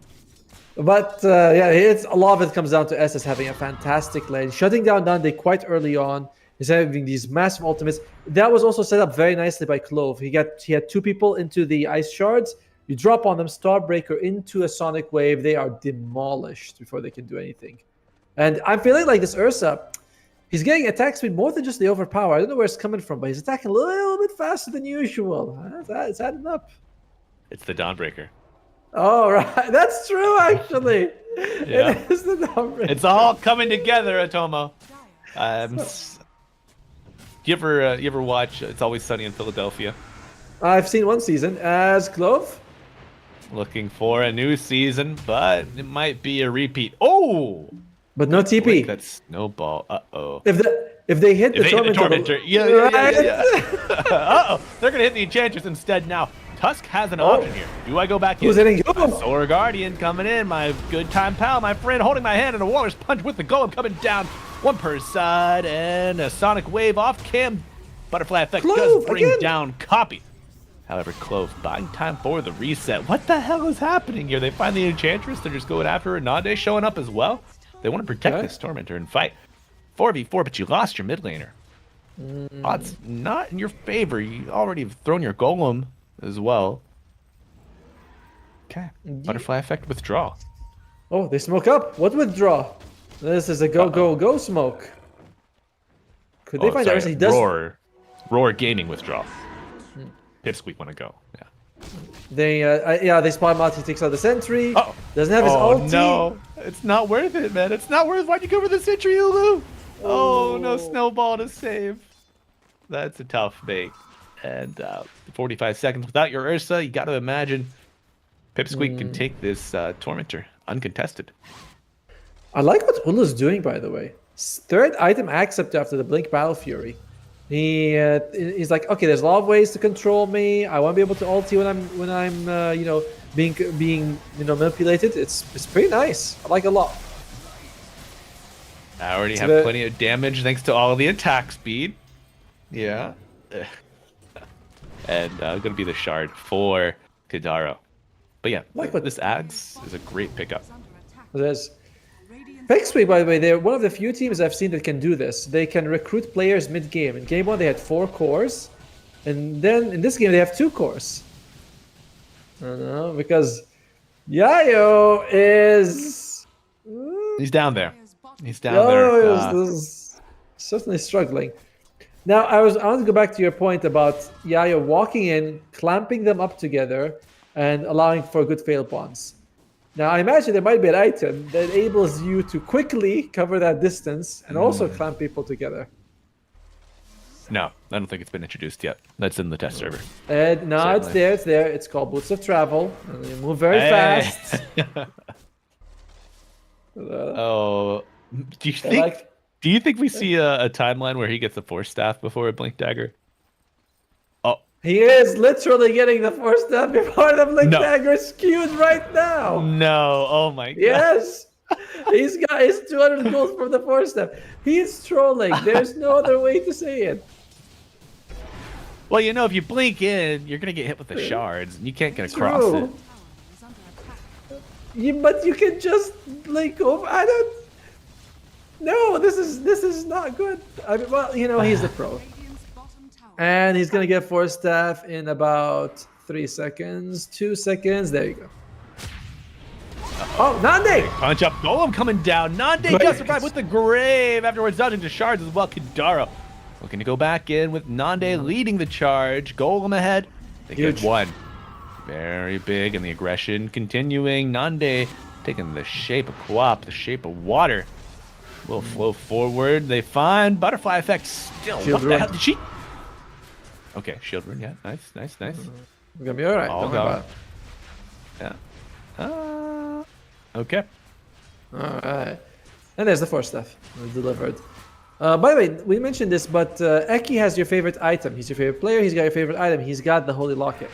But yeah, it's a lot of it comes down to SS having a fantastic lane, shutting down Dante quite early on. He's having these massive ultimates. That was also set up very nicely by Clove. He had 2 people into the ice shards. You drop on them, Starbreaker into a Sonic Wave. They are demolished before they can do anything. And I'm feeling like this Ursa, he's getting attack speed more than just the overpower. I don't know where it's coming from, but he's attacking a little bit faster than usual. It's adding up. It's the Dawnbreaker. Oh, right. That's true, actually. Yeah. It is the Dawnbreaker. It's all coming together, Atomo. You ever watch It's Always Sunny in Philadelphia? I've seen one season as Clove. Looking for a new season, but it might be a repeat. Oh! But no TP. That snowball. Uh-oh. If they hit the If they hit the Tormentor, Tormentor. Yeah. Uh-oh. They're going to hit the Enchantress instead now. Tusk has an option here. Do I go back Who's in? hitting you? Solar Guardian coming in. My good time pal, my friend, holding my hand, and a Walrus Punch with the Golem coming down. 1 per side, and a Sonic Wave off cam. Butterfly effect Clove, does bring again. down Copy. However, Clove buying time for the reset. What the hell is happening here? They find the Enchantress. They're just going after her. Nande showing up as well. They want to protect Okay. this Tormentor and fight. 4v4, but you lost your mid laner. Odds not in your favor. You already have thrown your Golem as well. Okay. Butterfly effect withdraw. Oh, they smoke up. What withdraw? This is a go smoke. Could they find sorry, Ursa? He does. Roar gaining withdraw. Pipsqueak want to go. Yeah. They spawn him out. He takes out the sentry. Oh. Doesn't have his ulti. No, it's not worth it, man. It's not worth. Why'd you go for the sentry, Ulu? Oh, no snowball to save. That's a tough bait. And 45 seconds without your Ursa, you got to imagine Pipsqueak can take this Tormentor uncontested. I like what Ulu's doing, by the way. Third item accept after the Blink Battle Fury. He's like, okay, there's a lot of ways to control me. I want to be able to ulti when I'm being manipulated. It's pretty nice. I like it a lot. I already have plenty of damage thanks to all the attack speed. Yeah. And gonna be the shard for Kadaro. But yeah, Like what- this Axe is a great pickup. There's Pipsqueak, by the way, they're one of the few teams I've seen that can do this. They can recruit players mid-game. In game 1, they had 4 cores. And then in this game, they have 2 cores. I don't know, because Yayo is... He's down there. He's down Yayo there. is certainly struggling. Now, I want to go back to your point about Yayo walking in, clamping them up together, and allowing for good fail bonds. Now, I imagine there might be an item that enables you to quickly cover that distance and also clamp people together. No, I don't think it's been introduced yet. That's in the test server. And no, it's Certainly. there, it's there. It's called Boots of Travel. And you move very Hey. fast. Oh, do you I think? like- Do you think we see a timeline where he gets a Force Staff before a Blink Dagger? Oh, He is literally getting the Force Staff before the Blink No. Dagger skewed right now. no! Oh my god! Yes. He's got his 200 gold from the Force Staff. He's trolling. There's no other way to say it. Well, you know, if you blink in, you're gonna get hit with the shards, and you can't get across True. it. But you can just blink over. I don't. No, this is not good. I mean, well, he's the pro, Radiant's bottom tower and he's gonna get Force Staff in about 3 seconds, 2 seconds. There you go. Oh, Nande! Punch up, Golem coming down. Nande Great. does survive with the grave afterwards, down into shards as well. Kadaro looking to go back in with Nande leading the charge. Golem ahead. They Huge. get one. Very big, and the aggression continuing. Nande taking the shape of Quap, the shape of water. Will flow forward. They find butterfly effect still. Shield What the rune. hell did she? Okay, shield rune. Yeah, nice. We're gonna be all right. All Don't worry about gone. Yeah. Okay. it. All right. And there's the Force Staff delivered. By the way, we mentioned this, but Eki has your favorite item. He's your favorite player. He's got your favorite item. He's got the Holy Locket.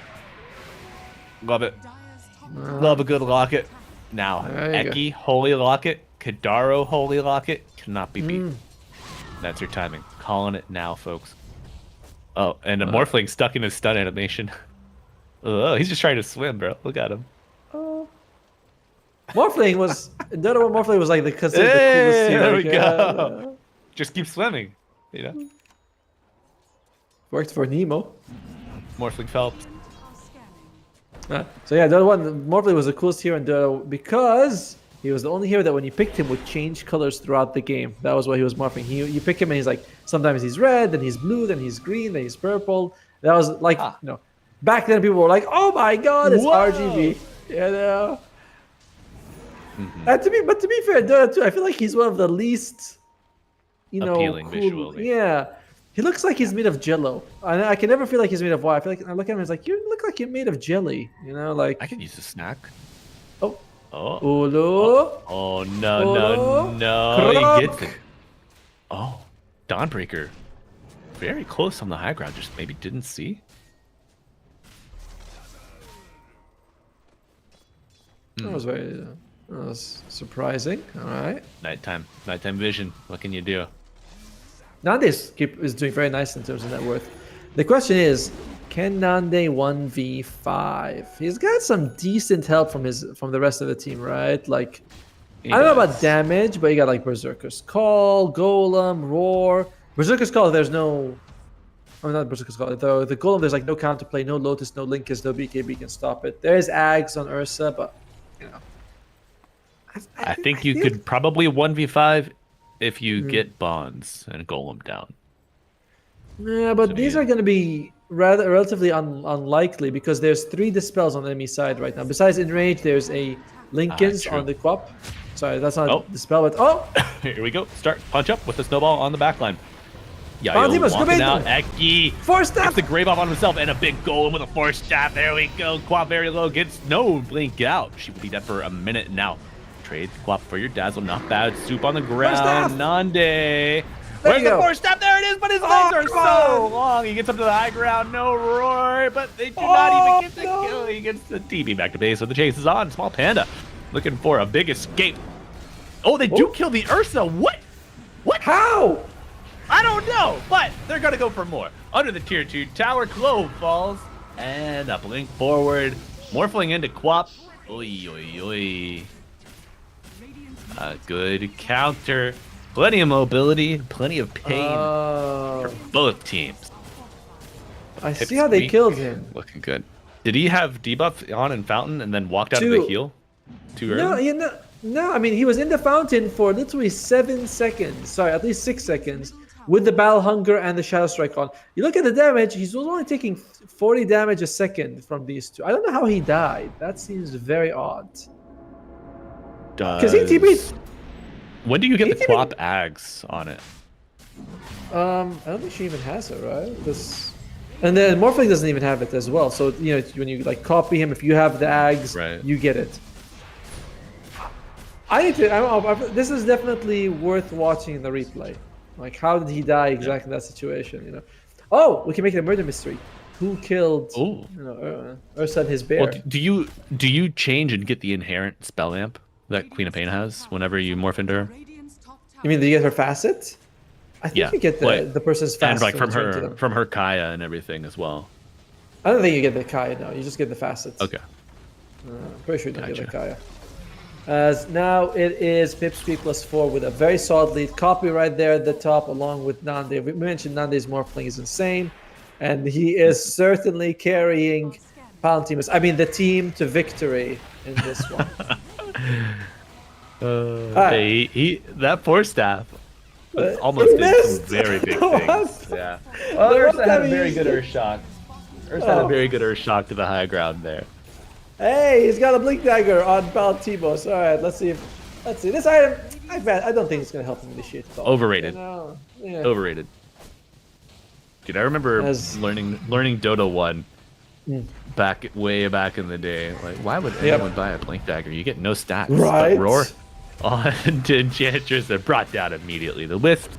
Love it. Dyer's top Love a good locket. Now, There you Eki, Holy Locket, Kadaro, Holy Locket, cannot be beat. That's your timing. Calling it now, folks. Oh, and a Morphling stuck in his stun animation. Oh, he's just trying to swim, bro. Look at him. Morphling was Dota 1 Morphling was like considered the Hey, coolest team. there we Like, go. Just keep swimming. You know? Worked for Nemo. Morphling Phelps. are scanning. So yeah, Dota 1 Morphling was the coolest hero in Dota because he was the only hero that when you picked him would change colors throughout the game. That was why he was morphing. You pick him and he's like sometimes he's red, then he's blue, then he's green, then he's purple. That was like back then people were like, oh my god, it's Whoa. RGB. You know. And to be fair, Dota 2, I feel like he's one of the least, Appealing visually. Yeah, he looks like he's made of Jello. I can never feel like he's made of water. I feel like I look at him and it's like you look like you're made of jelly. Like I could use a snack. oh, Oh. Ulu. Oh, no, Oh, no. He gets croak. it. Oh, Dawnbreaker. Very close on the high ground, just maybe didn't see. That was that was surprising. All right. Nighttime vision. What can you do? Nande is doing very nice in terms of net worth. The question is, can Nande 1v5? He's got some decent help from the rest of the team, right? Like, I don't know about damage, but you got like Berserker's Call, Golem, Roar. Berserker's Call, there's no... I mean, not Berserker's Call. The Golem, there's like no counterplay, no Lotus, no Linkus, no BKB can stop it. There's Ags on Ursa, but, I think you could probably 1v5 if you get Bonds and Golem down. Yeah, but So these yeah. are going to be rather relatively unlikely because there's 3 dispels on the enemy side right now. Besides Enrage, there's a Linken's true. on the Quap. Sorry, that's not Oh. dispel, but Here we go. Start punch up with the snowball on the back line. Valentinos, Yayo come walking in. out. Eki Force gets staff. the grave off on himself and a big golem with a force staff. There we go. Quap very low. Gets no blink out. She will be dead for a minute now. Trade Quap for your dazzle. Not bad. Soup on the staff. ground. Nande. There Where's you the go. force staff? There it is, but his legs are so long. He gets up to the high ground. No roar, but they do not even get the kill. He gets the TB back to base, so the chase is on. Small Panda looking for a big escape. Oh, they do kill the Ursa. What? What? How? I don't know, but they're gonna go for more. Under the tier 2 tower, Clove falls, and a blink forward. Morphling into Quap. Oi, oi, oi. A good counter. Plenty of mobility, plenty of pain for both teams. I see how they killed him. Looking good. Did he have debuff on in Fountain and then walked out of Two. the heal too early? No. I mean, he was in the fountain for literally 7 seconds. Sorry, at least 6 seconds with the Battle Hunger and the Shadow Strike on. You look at the damage; he's only taking 40 damage a second from these two. I don't know how he died. That seems very odd. Because he TP'd. When do you get the Quap Ags on it? I don't think she even has it, right? And then Morphling doesn't even have it as well. So when you like copy him, if you have the Ags, you get it. This is definitely worth watching the replay. Like, how did he die exactly in that situation? Oh, we can make it a murder mystery. Who killed? Ursa and his bear. Well, do you change and get the inherent spell amp that Queen of Pain has whenever you morph into her? You mean do you get her facet? I think you get the person's facet. And like when you turn to them. from her Kaya and everything as well. I don't think you get the Kaya. No, you just get the facets. Okay. I'm pretty sure you don't get the Kaya. As now it is Pipsqueak+4 with a very solid lead. Copy right there at the top along with Nande. We mentioned Nande's morphling is insane. And he is certainly carrying Palantimus. I mean the team to victory in this one. That force staff almost did some very big things. Yeah. Well, Ursa had a very good Earth shock. Ursa had a very good Earth shock to the high ground there. Hey, he's got a blink dagger on Palantimos. All right, let's see this item. I don't think it's gonna help him initiate at all. Overrated. Yeah. Overrated. Dude, I remember learning Dota 1 way back in the day. Like, why would anyone buy a blink dagger? You get no stats. Right. But roar on to Enchantress, they're brought down immediately. The Wisp,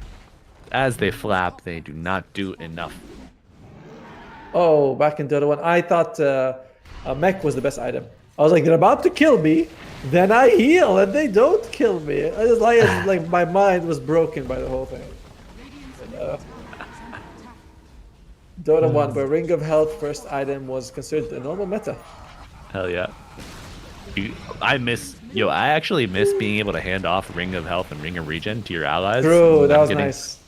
as they flap, they do not do enough. Oh, back in Dota 1, I thought mech was the best item. I was like, they're about to kill me, then I heal, and they don't kill me. I just like my mind was broken by the whole thing. Dota 1, where Ring of Health first item was considered a normal meta. Hell yeah. I actually miss being able to hand off Ring of Health and Ring of Regen to your allies. True, that was nice.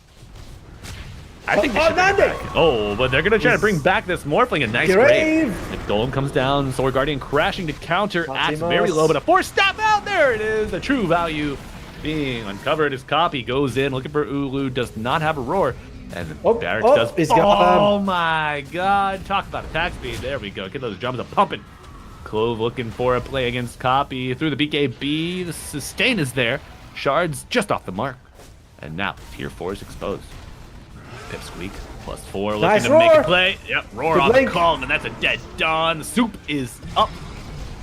I think they should bring it back. Oh, but they're gonna try to bring back this Morphling. A nice grave. The Golem comes down. Sword Guardian crashing to counter. Axe very low, but a force stop out. There it is. The true value being uncovered. His copy goes in looking for Ulu. Does not have a roar. And Barracks does. He's got Oh my god. Talk about attack speed. There we go. Get those drums up pumping. Clove looking for a play against Copy. Through the BKB. The sustain is there. Shards just off the mark. And now tier 4 is exposed. Pipsqueak+4 looking to make a play. Yep, roar off the column, and that's a dead Dawn. The soup is up.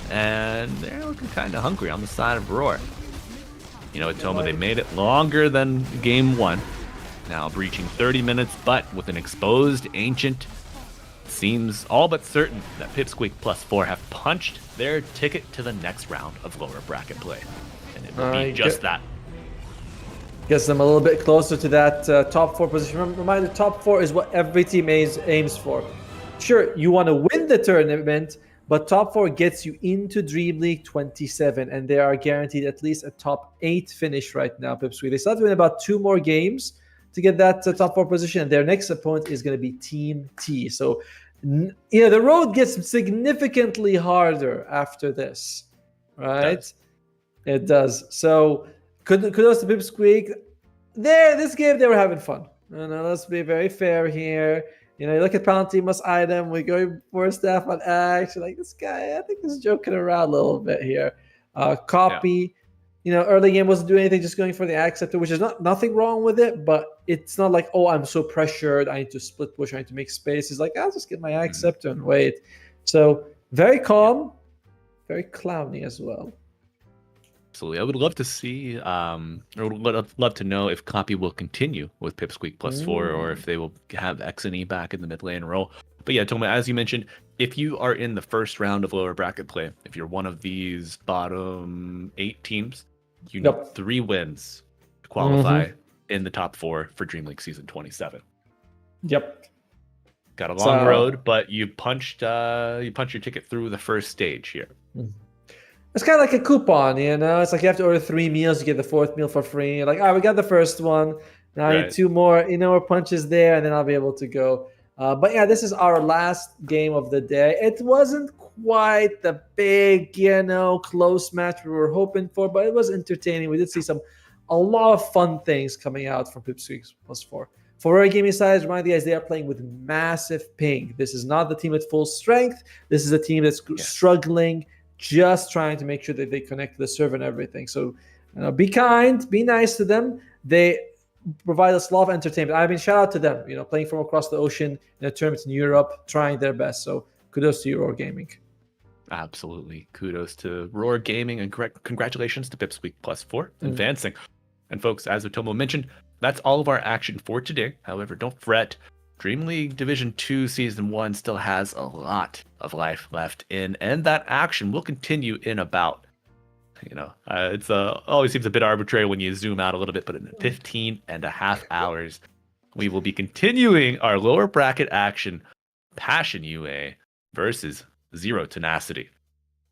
And they're looking kind of hungry on the side of Roar. Atoma, they made it longer than game 1. Now breaching 30 minutes, but with an exposed Ancient, seems all but certain that Pipsqueak+4 have punched their ticket to the next round of lower bracket play. And it will be just that. Gets them a little bit closer to that top 4 position. Reminder, top 4 is what every team aims for. Sure, you want to win the tournament, but top 4 gets you into DreamLeague 27, and they are guaranteed at least a top 8 finish right now, Pipsqueak. They still have to win about 2 more games to get that top 4 position, and their next opponent is going to be Team T. So, the road gets significantly harder after this, right? It does. So, kudos to Pipsqueak. This game, they were having fun. Let's be very fair here. You look at Palantino's item, we go for staff on Axe. Like, this guy, I think he's joking around a little bit here. Copy, early game wasn't doing anything, just going for the Axe Scepter, which is nothing wrong with it, but it's not like, oh, I'm so pressured, I need to split push, I need to make space. He's like, I'll just get my Axe Scepter and wait. So, very calm, very clowny as well. Absolutely. I would love to see, or would love to know if Copy will continue with Pipsqueak+4 or if they will have X and E back in the mid lane role. But yeah, Toma, as you mentioned, if you are in the first round of lower bracket play, if you're one of these bottom 8 teams, you need 3 wins to qualify in the top 4 for DreamLeague Season 27. Yep. Got a long road, but you punched your ticket through the first stage here. It's kind of like a coupon, It's like you have to order 3 meals, you get the 4th meal for free. You're like, we got the first one. Now I need 2 more, more punches there, and then I'll be able to go. But yeah, this is our last game of the day. It wasn't quite the big, close match we were hoping for, but it was entertaining. We did see a lot of fun things coming out from Pipsqueak+4. For our gaming side, remind you guys, they are playing with massive ping. This is not the team at full strength. This is a team that's struggling, just trying to make sure that they connect to the server and everything. So be kind, be nice to them. They provide us a lot of entertainment. I mean, shout out to them, playing from across the ocean in a tournament in Europe, trying their best. So kudos to you, Roar Gaming. Absolutely. Kudos to Roar Gaming and congratulations to Pipsqueak+4 advancing. And folks, as Otomo mentioned, that's all of our action for today. However, don't fret. DreamLeague Division 2 Season 1 still has a lot of life left in, and that action will continue in about, it's always seems a bit arbitrary when you zoom out a little bit, but in 15.5 hours, we will be continuing our lower bracket action, Passion UA versus Zero Tenacity.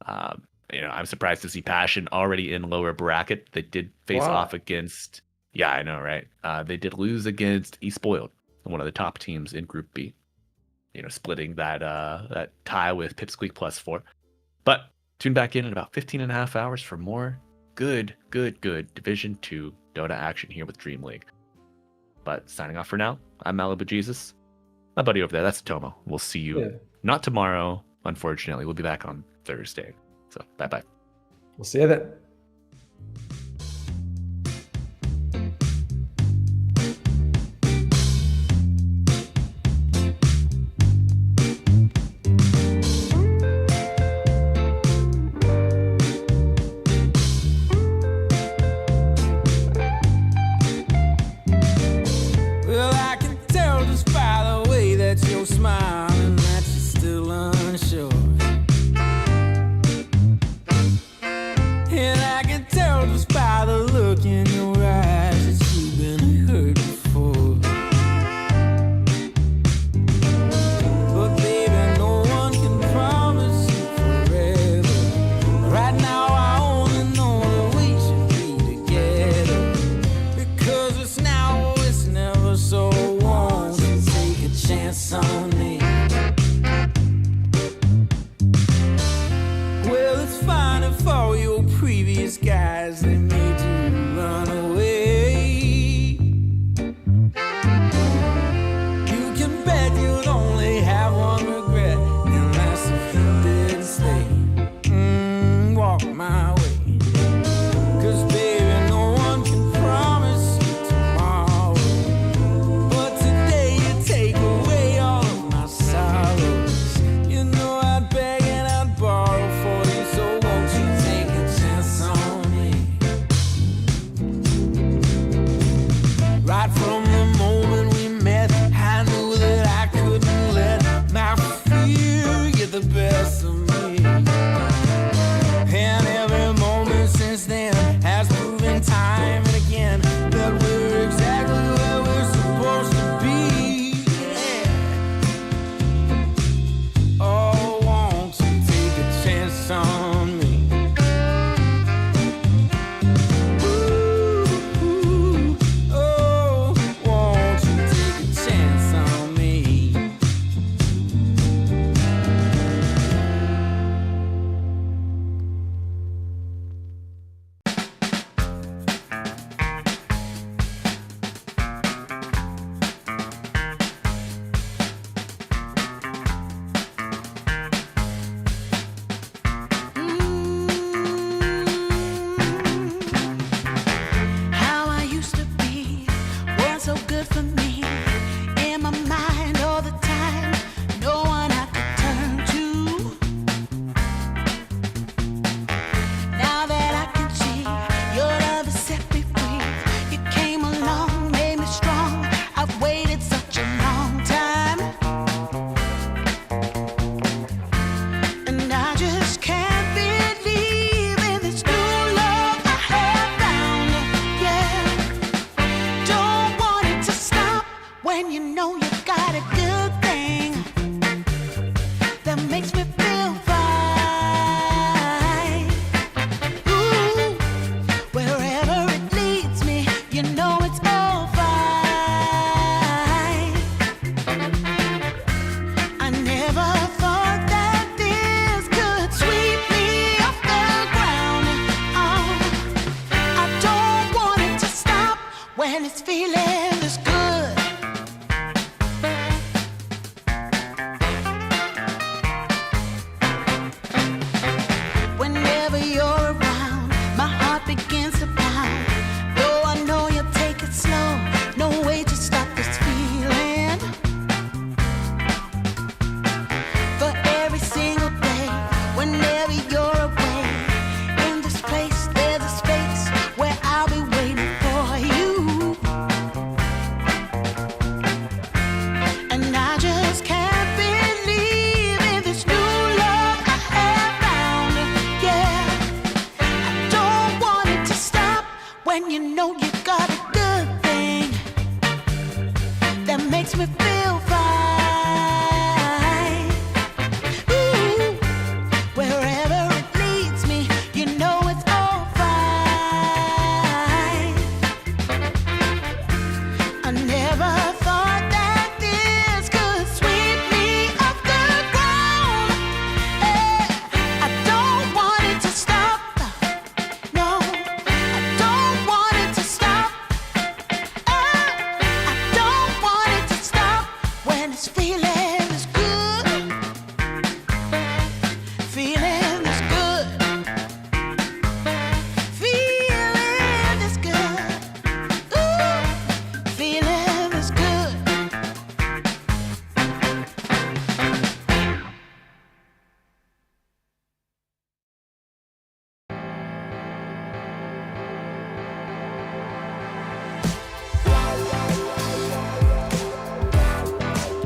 I'm surprised to see Passion already in lower bracket. They did face off against, I know, right? They did lose against eSpoiled, one of the top teams in Group B, splitting that tie with Pipsqueak+4. But tune back in about 15.5 hours for more good Division 2 Dota action here with DreamLeague. But signing off for now, I'm Malibu Jesus. My buddy over there, that's Tomo. We'll see you not tomorrow, unfortunately. We'll be back on Thursday. So bye-bye. We'll see you then. good for me. In my mind all the time, no one I could turn to. Now that I can see your love has set me free. You came along, made me strong. I've waited such a long time, and I just can't believe in this new love I have found. Yeah, don't want it to stop when you know you got a good thing that makes me feel fine. Ooh, wherever it leads me, you know it's all fine. I never thought that this could sweep me off the ground. Oh, I don't want it to stop when it's feeling this good.